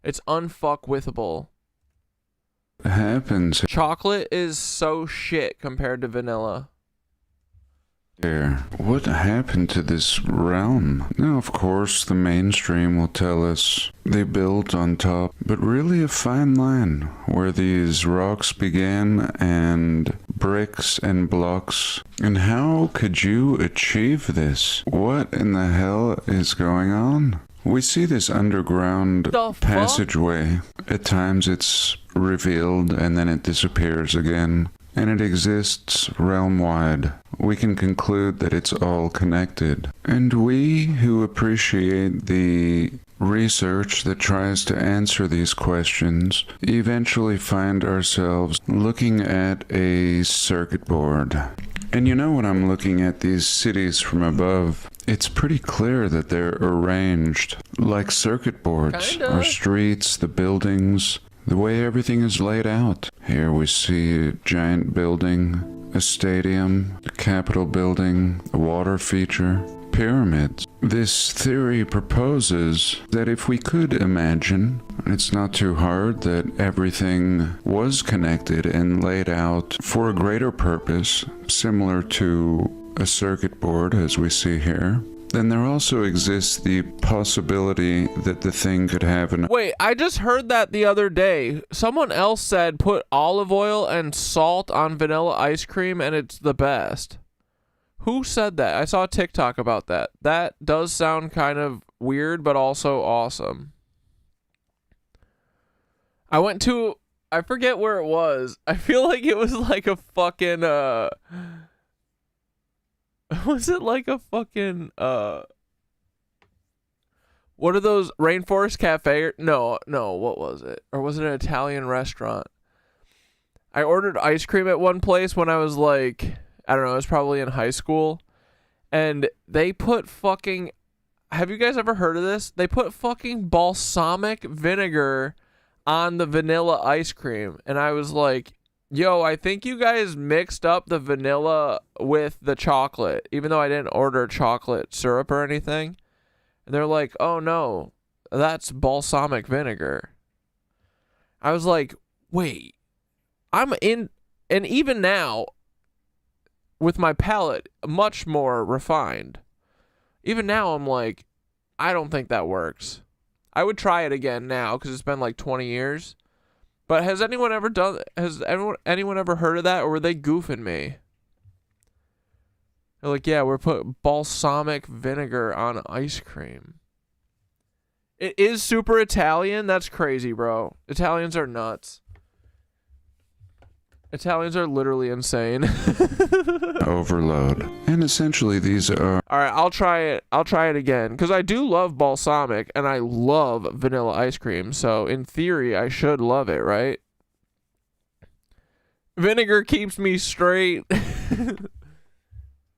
It's unfuckwithable. Happens Chocolate is so shit compared to vanilla. here. What happened to this realm? Now, of course, the mainstream will tell us they built on top, but really a fine line where these rocks began and bricks and blocks. And how could you achieve this? What in the hell is going on? We see this underground passageway. At times it's revealed and then it disappears again. And it exists realm-wide. We can conclude that it's all connected. And we who appreciate the research that tries to answer these questions eventually find ourselves looking at a circuit board. And you know, when I'm looking at these cities from above, it's pretty clear that they're arranged like circuit boards. Our streets, the buildings, the way everything is laid out. Here we see a giant building, a stadium, a Capitol building, a water feature, pyramids. This theory proposes that if we could imagine, it's not too hard, that everything was connected and laid out for a greater purpose, similar to a circuit board as we see here, then there also exists the possibility that the thing could have an... Wait, I just heard that the other day. Someone else said put olive oil and salt on vanilla ice cream and it's the best. Who said that? I saw a TikTok about that. That does sound kind of weird, but also awesome. I went to... I forget where it was. I feel like it was like a fucking... Was it like a fucking, what are those, Rainforest Cafe? No, what was it? Or was it an Italian restaurant? I ordered ice cream at one place when I was like, I don't know, I was probably in high school. And they put fucking, have you guys ever heard of this? They put fucking balsamic vinegar on the vanilla ice cream. And I was like, Yo, I think you guys mixed up the vanilla with the chocolate, even though I didn't order chocolate syrup or anything. And they're like, oh no, that's balsamic vinegar. I was like, wait, and even now, with my palate much more refined, even now I'm like, I don't think that works. I would try it again now because it's been like 20 years. But has anyone ever anyone ever heard of that, or were they goofing me? They're like, yeah, we're putting balsamic vinegar on ice cream. It is super Italian? That's crazy, bro. Italians are nuts. Italians are literally insane. Overload. And essentially these are... Alright, I'll try it. I'll try it again. Because I do love balsamic, and I love vanilla ice cream. So, in theory, I should love it, right? Vinegar keeps me straight.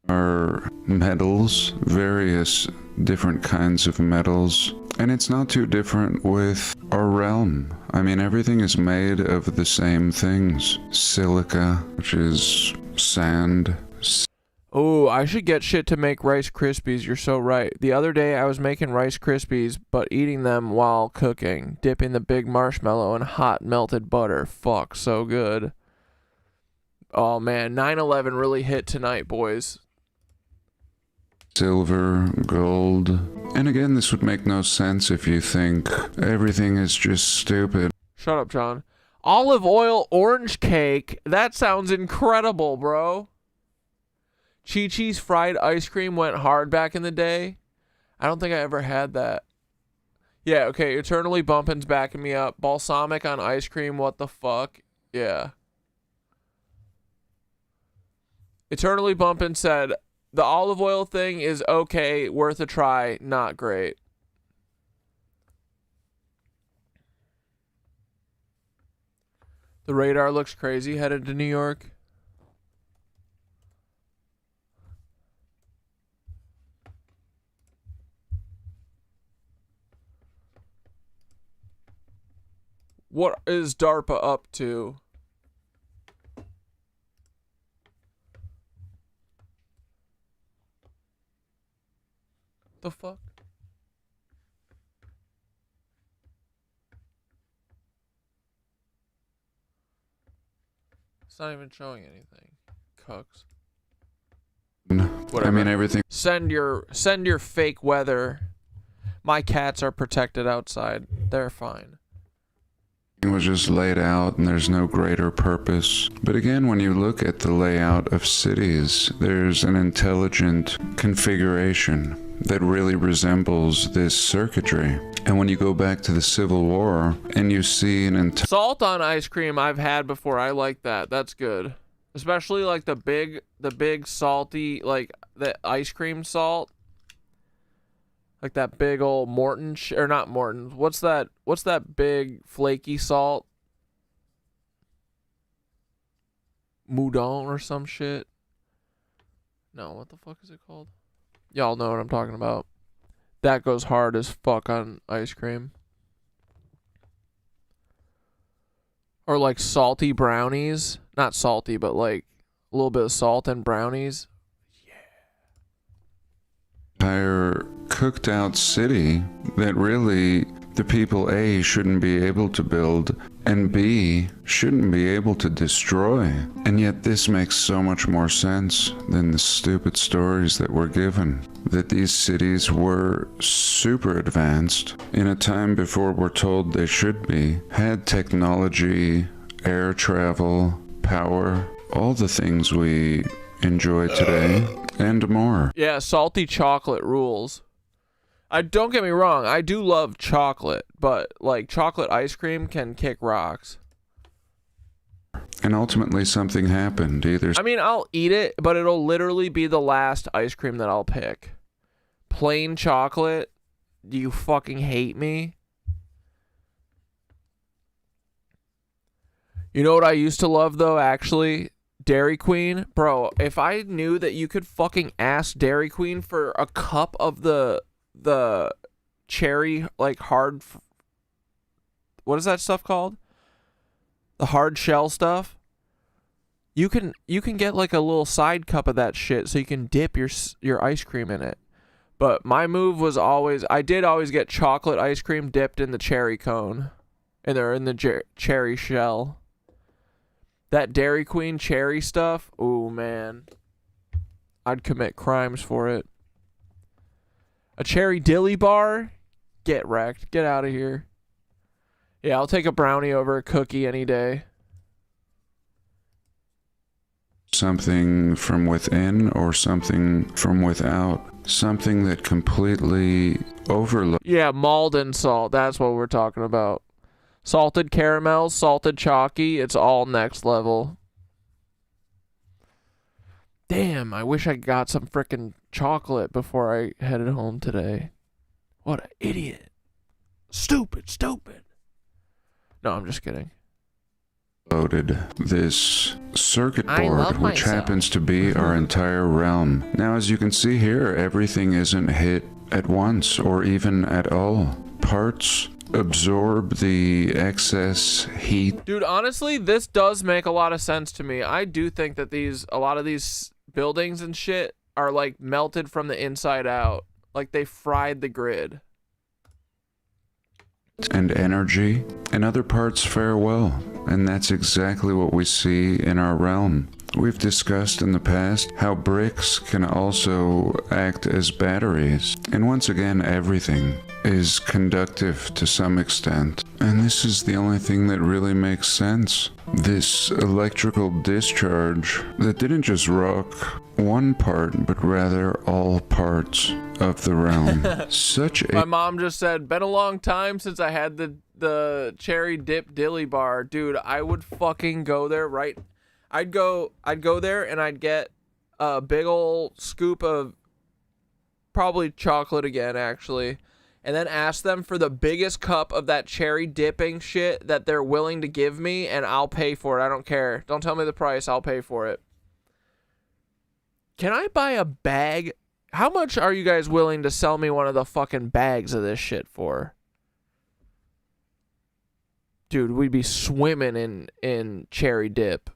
are metals, various different kinds of metals. And it's not too different with our realm. I mean, everything is made of the same things. Silica, which is sand. Oh, I should get shit to make Rice Krispies. You're so right. The other day I was making Rice Krispies, but eating them while cooking. Dipping the big marshmallow in hot melted butter. Fuck, so good. Oh man, 9/11 really hit tonight, boys. Silver, gold. And again, this would make no sense if you think everything is just stupid. Shut up, John. Olive oil orange cake. That sounds incredible, bro. Chi-Chi's fried ice cream went hard back in the day. I don't think I ever had that. Yeah, okay, Eternally Bumpin's backing me up. Balsamic on ice cream, what the fuck? Yeah. Eternally Bumpin said, the olive oil thing is okay, worth a try, not great. The radar looks crazy, headed to New York. What is DARPA up to? The fuck? It's not even showing anything. Cucks. Whatever. I mean, everything. Send your fake weather. My cats are protected outside. They're fine. It was just laid out and there's no greater purpose. But again, when you look at the layout of cities, there's an intelligent configuration that really resembles this circuitry. And when you go back to the Civil War and you see salt on ice cream I've had before. I like that. That's good. Especially like the big salty, like the ice cream salt. Like that big old Morton, or not Morton. What's that big flaky salt? Moudon or some shit. No, what the fuck is it called? Y'all know what I'm talking about. That goes hard as fuck on ice cream. Or like salty brownies. Not salty, but like a little bit of salt and brownies. Entire cooked out city that really the people A shouldn't be able to build and B shouldn't be able to destroy. And yet this makes so much more sense than the stupid stories that were given. That these cities were super advanced in a time before we're told they should be, had technology, air travel, power, all the things we enjoy today, and more. Yeah, salty chocolate rules. Don't get me wrong, I do love chocolate, but like chocolate ice cream can kick rocks. And ultimately something happened. I mean, I'll eat it, but it'll literally be the last ice cream that I'll pick. Plain chocolate? Do you fucking hate me? You know what I used to love though, actually? Dairy Queen. Bro, if I knew that you could fucking ask Dairy Queen for a cup of the cherry, like hard, what is that stuff called? The hard shell stuff? You can get like a little side cup of that shit so you can dip your ice cream in it. But my move was always, I did always get chocolate ice cream dipped in the cherry cone. And they're in the cherry shell. That Dairy Queen cherry stuff, ooh man. I'd commit crimes for it. A cherry dilly bar? Get wrecked. Get out of here. Yeah, I'll take a brownie over a cookie any day. Something from within or something from without. Something that completely overlooks. Yeah, Malden salt. That's what we're talking about. Salted caramel, salted chalky. It's all next level. Damn, I wish I got some frickin' chocolate before I headed home today. What an idiot. Stupid. No, I'm just kidding. Loaded this circuit board, which happens to be our entire realm. Now, as you can see here, everything isn't hit at once or even at all. Parts absorb the excess heat. Dude, honestly, this does make a lot of sense to me. I do think that a lot of these buildings and shit are like melted from the inside out. Like they fried the grid. And energy, and other parts fare well. And that's exactly what we see in our realm. We've discussed in the past how bricks can also act as batteries. And once again, everything is conductive to some extent. And this is the only thing that really makes sense. This electrical discharge that didn't just rock one part, but rather all parts of the realm. My mom just said, been a long time since I had the cherry dip dilly bar. Dude, I would fucking go there right. I'd go there and I'd get a big old scoop of probably chocolate again, actually. And then ask them for the biggest cup of that cherry dipping shit that they're willing to give me, and I'll pay for it. I don't care. Don't tell me the price. I'll pay for it. Can I buy a bag? How much are you guys willing to sell me one of the fucking bags of this shit for? Dude, we'd be swimming in cherry dip.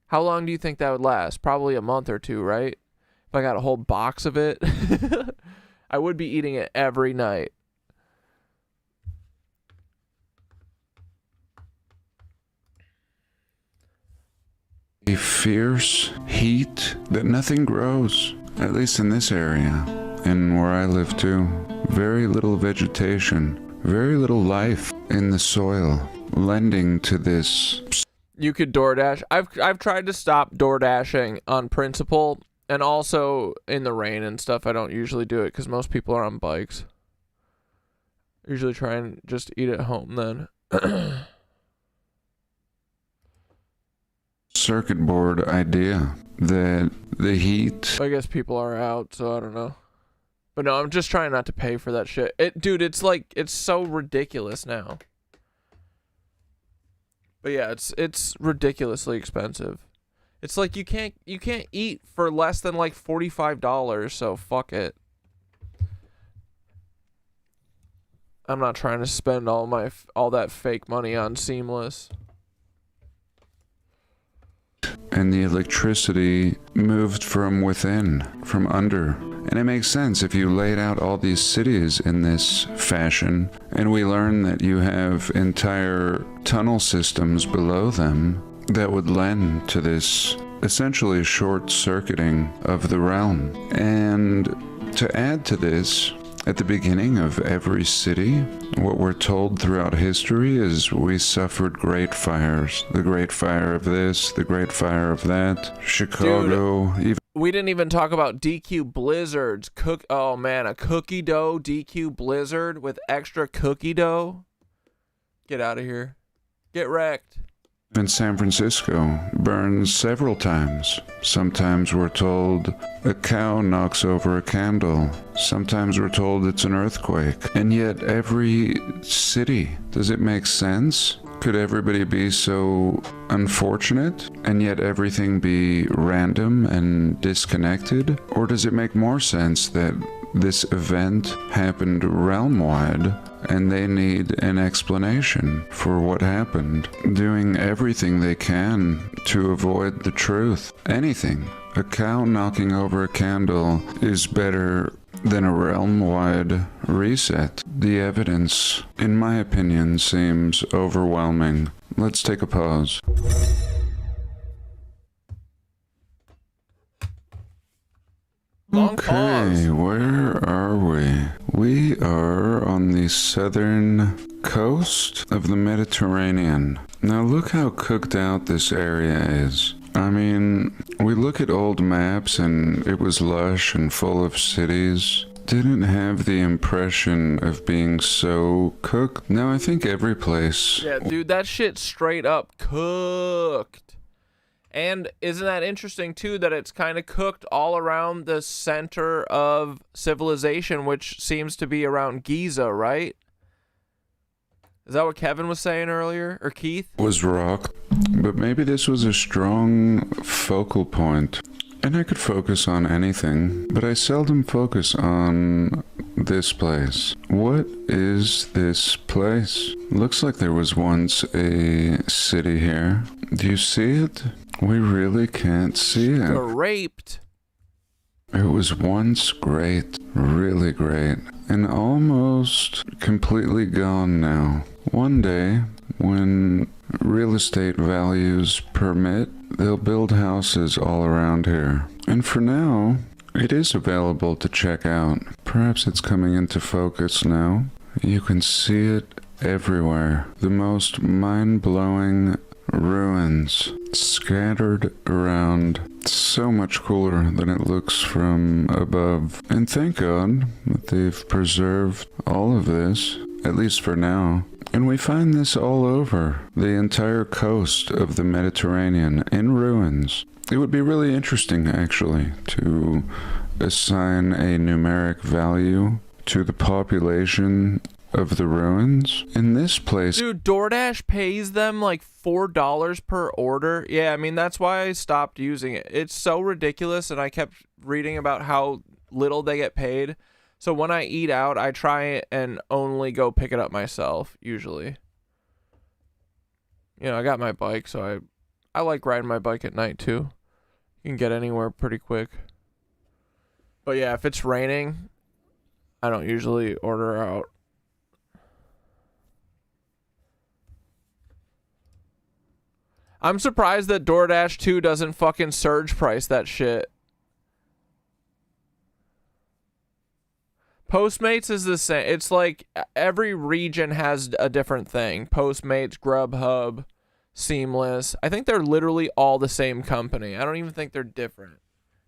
How long do you think that would last? Probably a month or two, right? If I got a whole box of it. I would be eating it every night. A fierce heat that nothing grows, at least in this area, and where I live too. Very little vegetation, very little life in the soil, lending to this. You could DoorDash. I've tried to stop DoorDashing on principle. And also, in the rain and stuff, I don't usually do it because most people are on bikes. I usually try and just eat at home then. Circuit board idea that the heat... I guess people are out, so I don't know. But no, I'm just trying not to pay for that shit. Dude, it's so ridiculous now. But yeah, it's ridiculously expensive. It's like you can't eat for less than like $45, so fuck it. I'm not trying to spend all that fake money on Seamless. And the electricity moved from within, from under. And it makes sense if you laid out all these cities in this fashion, and we learn that you have entire tunnel systems below them that would lend to this essentially short-circuiting of the realm. And to add to this, at the beginning of every city, what we're told throughout history is we suffered great fires. The Great Fire of this, the Great Fire of that, Chicago. Dude, we didn't even talk about DQ blizzards. Oh man, a cookie dough DQ blizzard with extra cookie dough. Get out of here. Get wrecked. In San Francisco, burns several times. Sometimes we're told a cow knocks over a candle. Sometimes we're told it's an earthquake. And yet every city, does it make sense? Could everybody be so unfortunate and yet everything be random and disconnected? Or does it make more sense that this event happened realm-wide and they need an explanation for what happened, doing everything they can to avoid the truth. Anything. A cow knocking over a candle is better than a realm-wide reset. The evidence, in my opinion, seems overwhelming. Let's take a pause. Okay, where are we? We are on the southern coast of the Mediterranean. Now look how cooked out this area is. I mean, we look at old maps and it was lush and full of cities. Didn't have the impression of being so cooked. Now I think every place... Yeah, dude, that shit straight up cooked. And isn't that interesting, too, that it's kind of cooked all around the center of civilization, which seems to be around Giza, right? Is that what Kevin was saying earlier? Or Keith? Was rock, but maybe this was a strong focal point. And I could focus on anything, but I seldom focus on this place. What is this place? Looks like there was once a city here. Do you see it? We really can't see it. Raped. It was once great, really great, and almost completely gone now. One day, when real estate values permit, they'll build houses all around here. And for now, it is available to check out. Perhaps it's coming into focus now. You can see it everywhere. The most mind-blowing ruins scattered around. So much cooler than it looks from above. And thank God that they've preserved all of this, at least for now. And we find this all over the entire coast of the Mediterranean in ruins. It would be really interesting, actually, to assign a numeric value to the population of the ruins in this place. Dude, DoorDash pays them like $4 per order. Yeah, I mean, that's why I stopped using it. It's so ridiculous, and I kept reading about how little they get paid. So when I eat out, I try and only go pick it up myself, usually. You know, I got my bike, so I like riding my bike at night, too. You can get anywhere pretty quick. But yeah, if it's raining, I don't usually order out. I'm surprised that DoorDash 2 doesn't fucking surge price that shit. Postmates is the same. It's like every region has a different thing. Postmates, Grubhub, Seamless. I think they're literally all the same company. I don't even think they're different.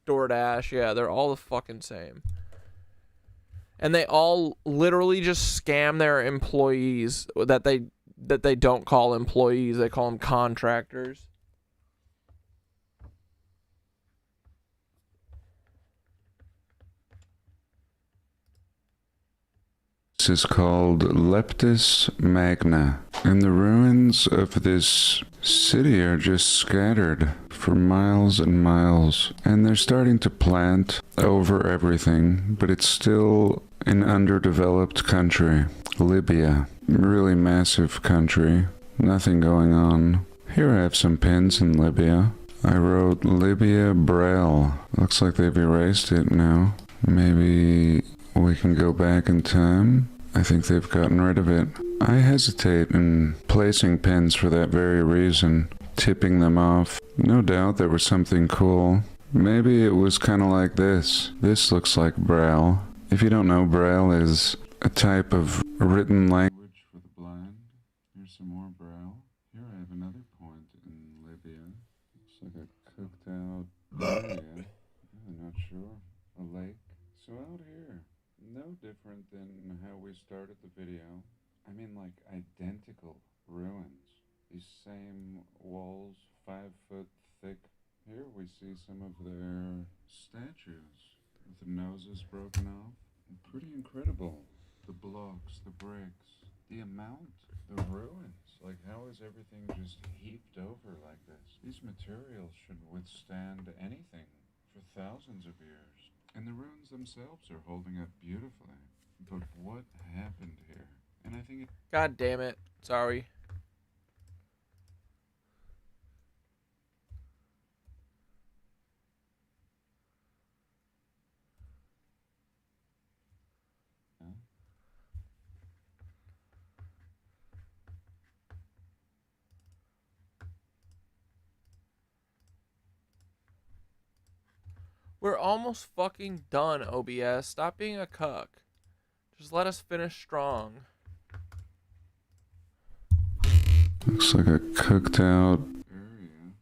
DoorDash, yeah, they're all the fucking same. And they all literally just scam their employees that they don't call employees. They call them contractors. This is called Leptis Magna, and the ruins of this city are just scattered for miles and miles, and they're starting to plant over everything, but it's still an underdeveloped country. Libya, really massive country, nothing going on. Here I have some pins in Libya. I wrote Libya Braille. Looks like they've erased it now. Maybe we can go back in time. I think they've gotten rid of it. I hesitate in placing pins for that very reason, tipping them off. No doubt there was something cool. Maybe it was kind of like this. This looks like Braille. If you don't know, Braille is a type of written language for the blind. Here's some more Braille. Here I have another point in Libya. Looks like a cooked out area. I'm not sure. A lake. So out here, no different than how we started the video. I mean, like identical ruins. These same walls, 5 foot thick. Here we see some of their statues with the noses broken off. Pretty incredible. The blocks, the bricks, the amount, the ruins. Like, how is everything just heaped over like this? These materials should withstand anything for thousands of years. And the ruins themselves are holding up beautifully. But what happened here? And I think God damn it. Sorry. We're almost fucking done, OBS. Stop being a cuck. Just let us finish strong. looks like a cooked out area.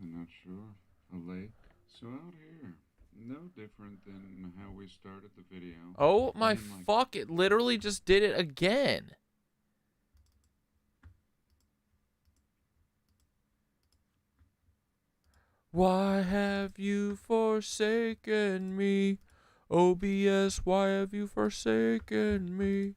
I'm not sure. A lake. So out here, no different than how we started the video. Oh my fuck, it literally just did it again. Why have you forsaken me? OBS, why have you forsaken me?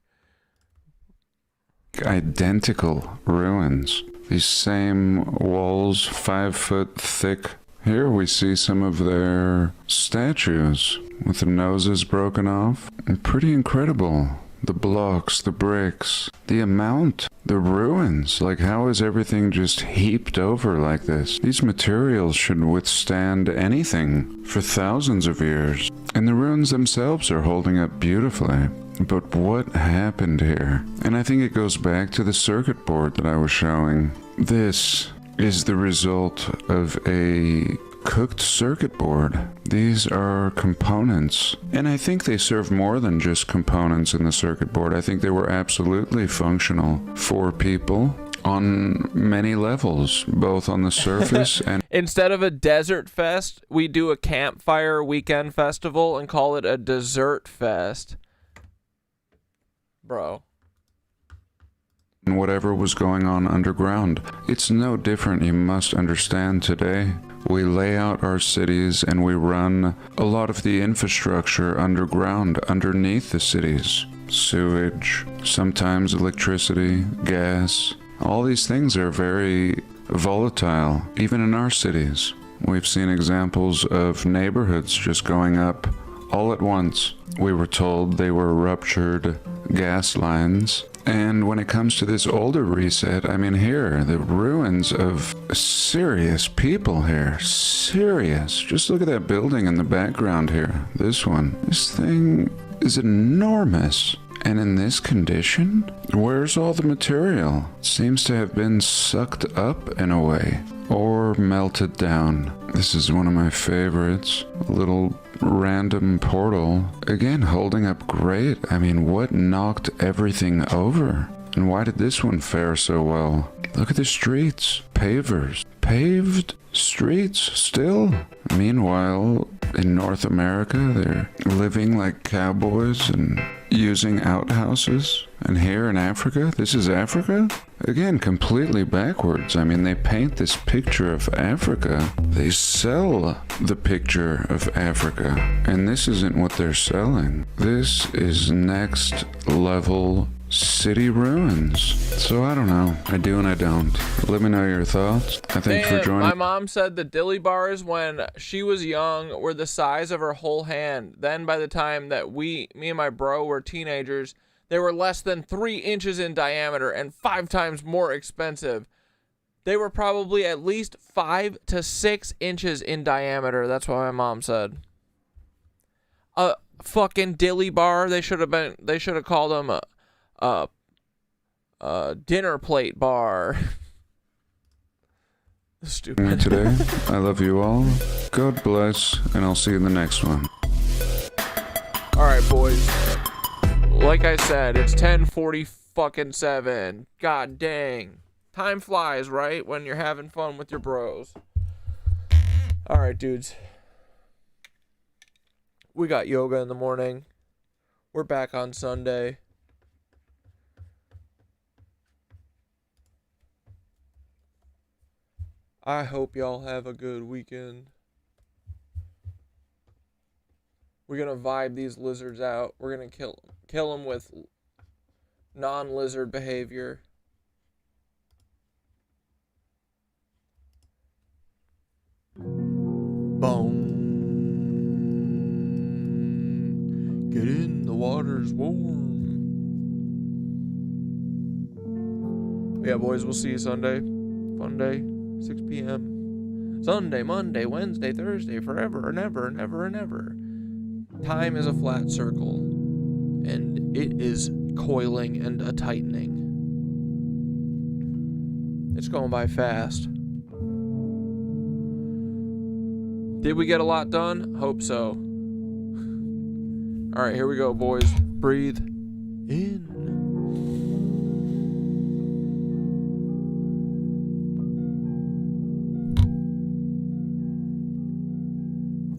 Identical ruins. These same walls, 5 foot thick. Here we see some of their statues with the noses broken off. Pretty incredible. The blocks, the bricks, the amount, the ruins. Like, how is everything just heaped over like this? These materials should withstand anything for thousands of years. And the ruins themselves are holding up beautifully. But what happened here? And I think it goes back to the circuit board that I was showing. This is the result of a cooked circuit board. These are components, and I think they serve more than just components in the circuit board. I think they were absolutely functional for people on many levels, both on the surface and... Instead of a desert fest, we do a campfire weekend festival and call it a dessert fest. Bro. Whatever was going on underground. It's no different, you must understand today. We lay out our cities and we run a lot of the infrastructure underground, underneath the cities. Sewage, sometimes electricity, gas. All these things are very volatile, even in our cities. We've seen examples of neighborhoods just going up all at once. We were told they were ruptured gas lines. And when it comes to this older reset, I mean, here, the ruins of serious people here. Serious. Just look at that building in the background here. This one. This thing is enormous. And in this condition, where's all the material? It seems to have been sucked up in a way, or melted down. This is one of my favorites. A little random portal. Again, holding up great. I mean, what knocked everything over? And why did this one fare so well? Look at the streets. Pavers. Paved streets still. Meanwhile, in North America, they're living like cowboys and using outhouses. And here in Africa, this is Africa? Again, completely backwards. I mean, they paint this picture of Africa. They sell the picture of Africa. And this isn't what they're selling. This is next level city ruins. So I don't know. I do and I don't. Let me know your thoughts. I think for joining. My mom said the dilly bars when she was young were the size of her whole hand. Then by the time that me and my bro were teenagers, they were less than 3 inches in diameter and 5 times more expensive. They were probably at least 5 to 6 inches in diameter. That's what my mom said. A fucking dilly bar. They should have called them a dinner plate bar. Stupid. Today, I love you all. God bless, and I'll see you in the next one. All right, boys. Like I said, it's 10:47. God dang. Time flies, right? When you're having fun with your bros. All right, dudes. We got yoga in the morning. We're back on Sunday. I hope y'all have a good weekend. We're gonna vibe these lizards out. We're gonna kill them with non-lizard behavior. Boom. Get in, the water's warm. Yeah, boys, we'll see you Sunday. Fun day, 6 p.m. Sunday, Monday, Wednesday, Thursday, forever and ever and ever and ever. Time is a flat circle, and it is coiling and a tightening. It's going by fast. Did we get a lot done? Hope so. All right, here we go, boys. Breathe in.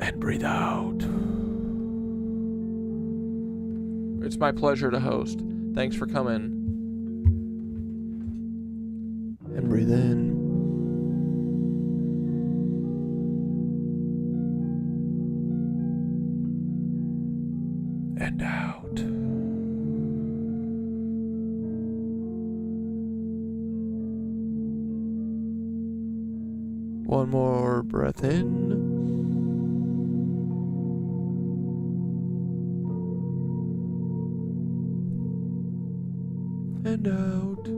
And breathe out. It's my pleasure to host. Thanks for coming. And breathe in. And out. One more breath in. And out.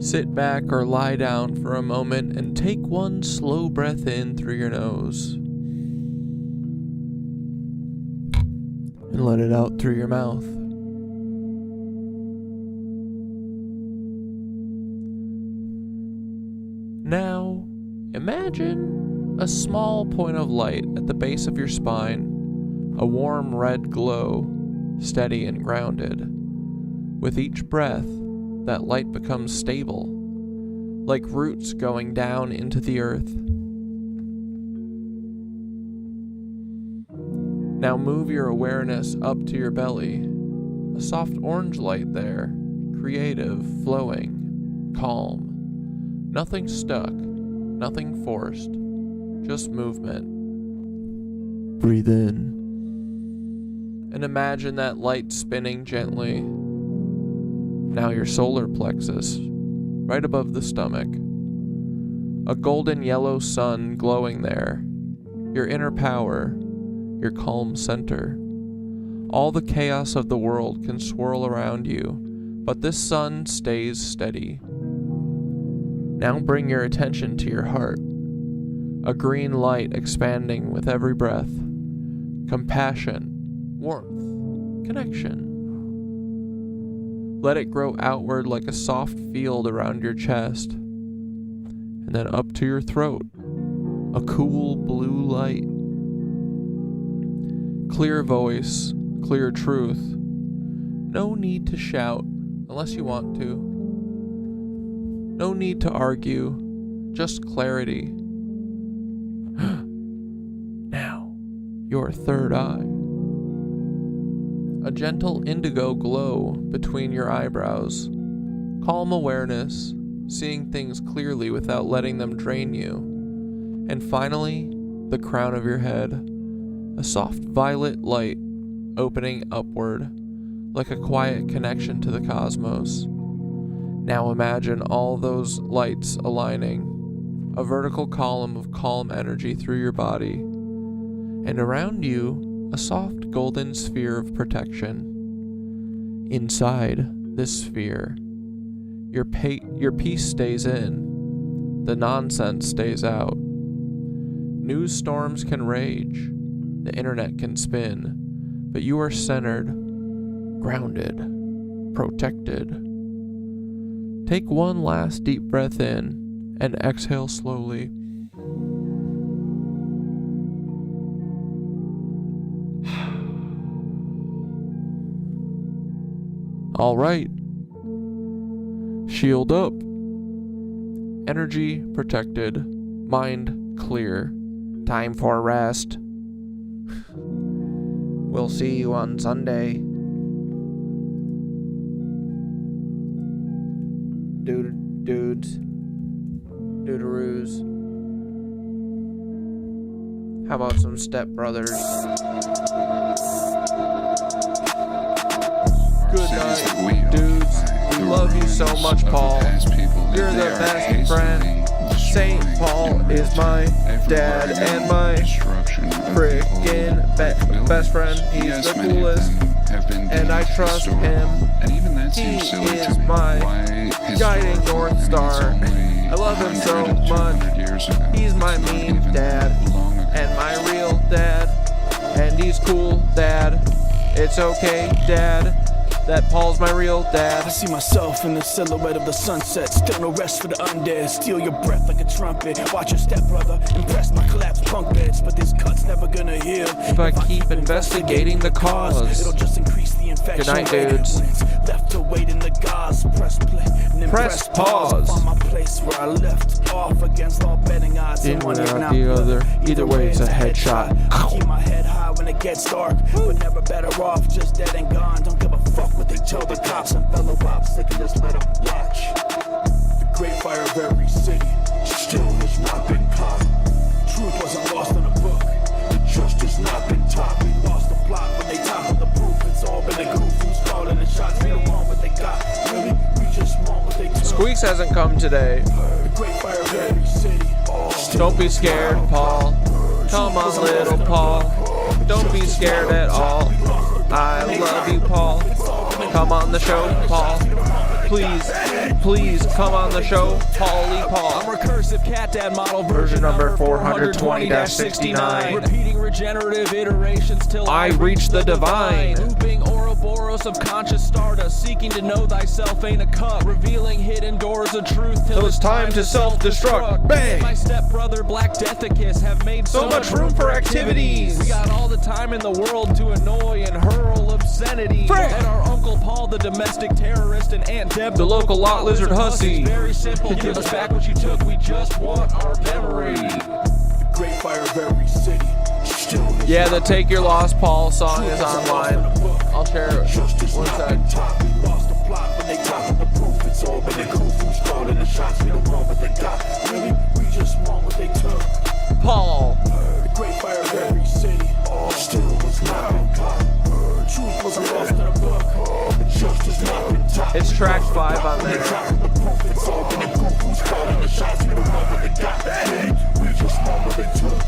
Sit back or lie down for a moment and take one slow breath in through your nose. And let it out through your mouth. Now, imagine a small point of light at the base of your spine, a warm red glow, steady and grounded. With each breath, that light becomes stable, like roots going down into the earth. Now move your awareness up to your belly, a soft orange light there, creative, flowing, calm. Nothing stuck, nothing forced, just movement. Breathe in. And imagine that light spinning gently. Now your solar plexus, right above the stomach. A golden yellow sun glowing there. Your inner power, your calm center. All the chaos of the world can swirl around you, but this sun stays steady. Now bring your attention to your heart. A green light expanding with every breath. Compassion, warmth, connection. Let it grow outward like a soft field around your chest. And then up to your throat. A cool blue light. Clear voice, clear truth. No need to shout unless you want to. No need to argue, just clarity. Now, your third eye. A gentle indigo glow between your eyebrows. Calm awareness, seeing things clearly without letting them drain you. And finally, the crown of your head. A soft violet light opening upward, like a quiet connection to the cosmos. Now imagine all those lights aligning. A vertical column of calm energy through your body. And around you, a soft golden sphere of protection. Inside this sphere, your peace stays in, the nonsense stays out. News storms can rage, the internet can spin, but you are centered, grounded, protected. Take one last deep breath in and exhale slowly. All right. Shield up. Energy protected. Mind clear. Time for rest. We'll see you on Sunday. Dudes. Duderoos. How about some stepbrothers? Good night, dudes. We love you so much, Paul. You're the best friend. St. Paul is my dad and my frickin' best friend. He's the coolest, and I trust him. He is my guiding North Star. I love him so much. He's my meme dad and my real dad, and he's cool dad. It's okay, dad, that Paul's my real dad. I see myself in the silhouette of the sunset. Still no rest for the undead. Steal your breath like a trumpet. Watch your step, brother. Impress my collapsed punk beds. But this cut's never gonna heal. If I keep investigating the cause. It'll just increase the infection. Good night, dudes. Left to wait in the gauze. Press play and then press pause. On my place where I left off against all betting odds. In and out the other. Either way, it's a headshot. I keep my head high when it gets dark, but never better off. Just dead and gone. Don't give a fuck what they tell the cops and fellow ops. They can just let them watch. The great fire of every city still has not been caught. Truth wasn't lost in a book. The trust has not been taught. We lost the plot when they toppled the proof. It's all been a goof. Who's calling the shots? We don't want what they got. Really, we just want what they took. Squeaks hasn't come today. The great fire of every city. Don't be scared, Paul. Come on, little Paul. Don't be scared at all. I love you, Paul. Come on the show, Paul. Please come on the show, Paulie Paul. I'm recursive cat dad model version number 420-69. Repeating regenerative iterations till I reach the divine. Looping Ouroboros of conscious stardust, seeking to know thyself ain't a cup. Revealing hidden doors of truth till it's time to self-destruct. Bang! My stepbrother Black Deathicus have made so much room for activities. We got all the time in the world to annoy and hurl obscenity. And our Uncle Paul, the domestic terrorist, and Aunt Deb, the local lot lizard hussy. Very simple, give us back what you took. We just want our memory. The great fire of every city. Yeah, the Take Your Lost Paul song is online. I'll share it. One sec. We lost the plot when they toppled the proof. It's all been a goof. Who's calling the shots? We don't want what they got. Really, we just want what they took. Paul. The great fire of every city. Still was not been caught. Truth wasn't lost in a book. The justice not been taught. It's track 5 on there. It's all been a goof. Who's calling the shots? We don't want what they got. We just want what they took.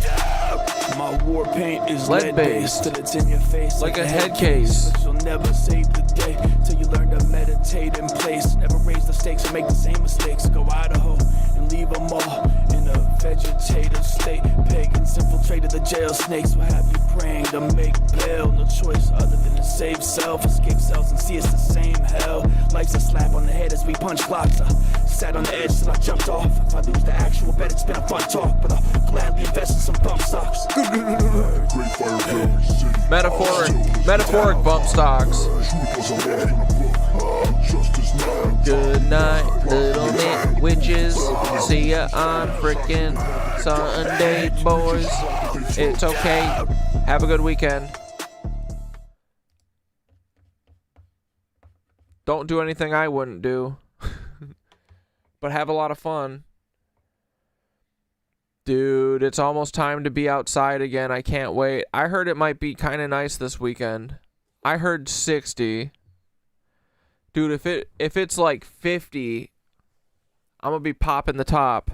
My war paint is lead-based till it's in your face like a head case. But you'll never save the day till you learn to meditate in place. Never raise the stakes or make the same mistakes. Go Idaho and leave them all in a vegetative state. Pagans infiltrated the jail snakes. Will have you praying to make bail. No choice other than to save self. Escape cells and see it's the same hell. Life's a slap on the head as we punch clocks. I sat on the edge till I jumped off. If I lose the actual bet, it's been a fun talk. But I'll gladly invest in some bump stocks. Metaphoric bump stocks. Good night, little knit witches. See ya on frickin' Sunday, boys. It's okay. Have a good weekend. Don't do anything I wouldn't do. But have a lot of fun. Dude, it's almost time to be outside again. I can't wait. I heard it might be kind of nice this weekend. I heard 60. Dude, if it's like 50, I'm going to be popping the top.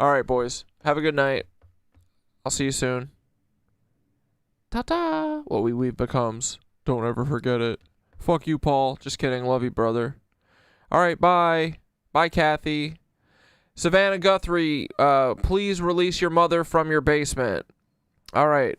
All right, boys. Have a good night. I'll see you soon. Ta-ta. What we becomes. Don't ever forget it. Fuck you, Paul. Just kidding. Love you, brother. All right, bye. Bye, Kathy. Savannah Guthrie, please release your mother from your basement. All right.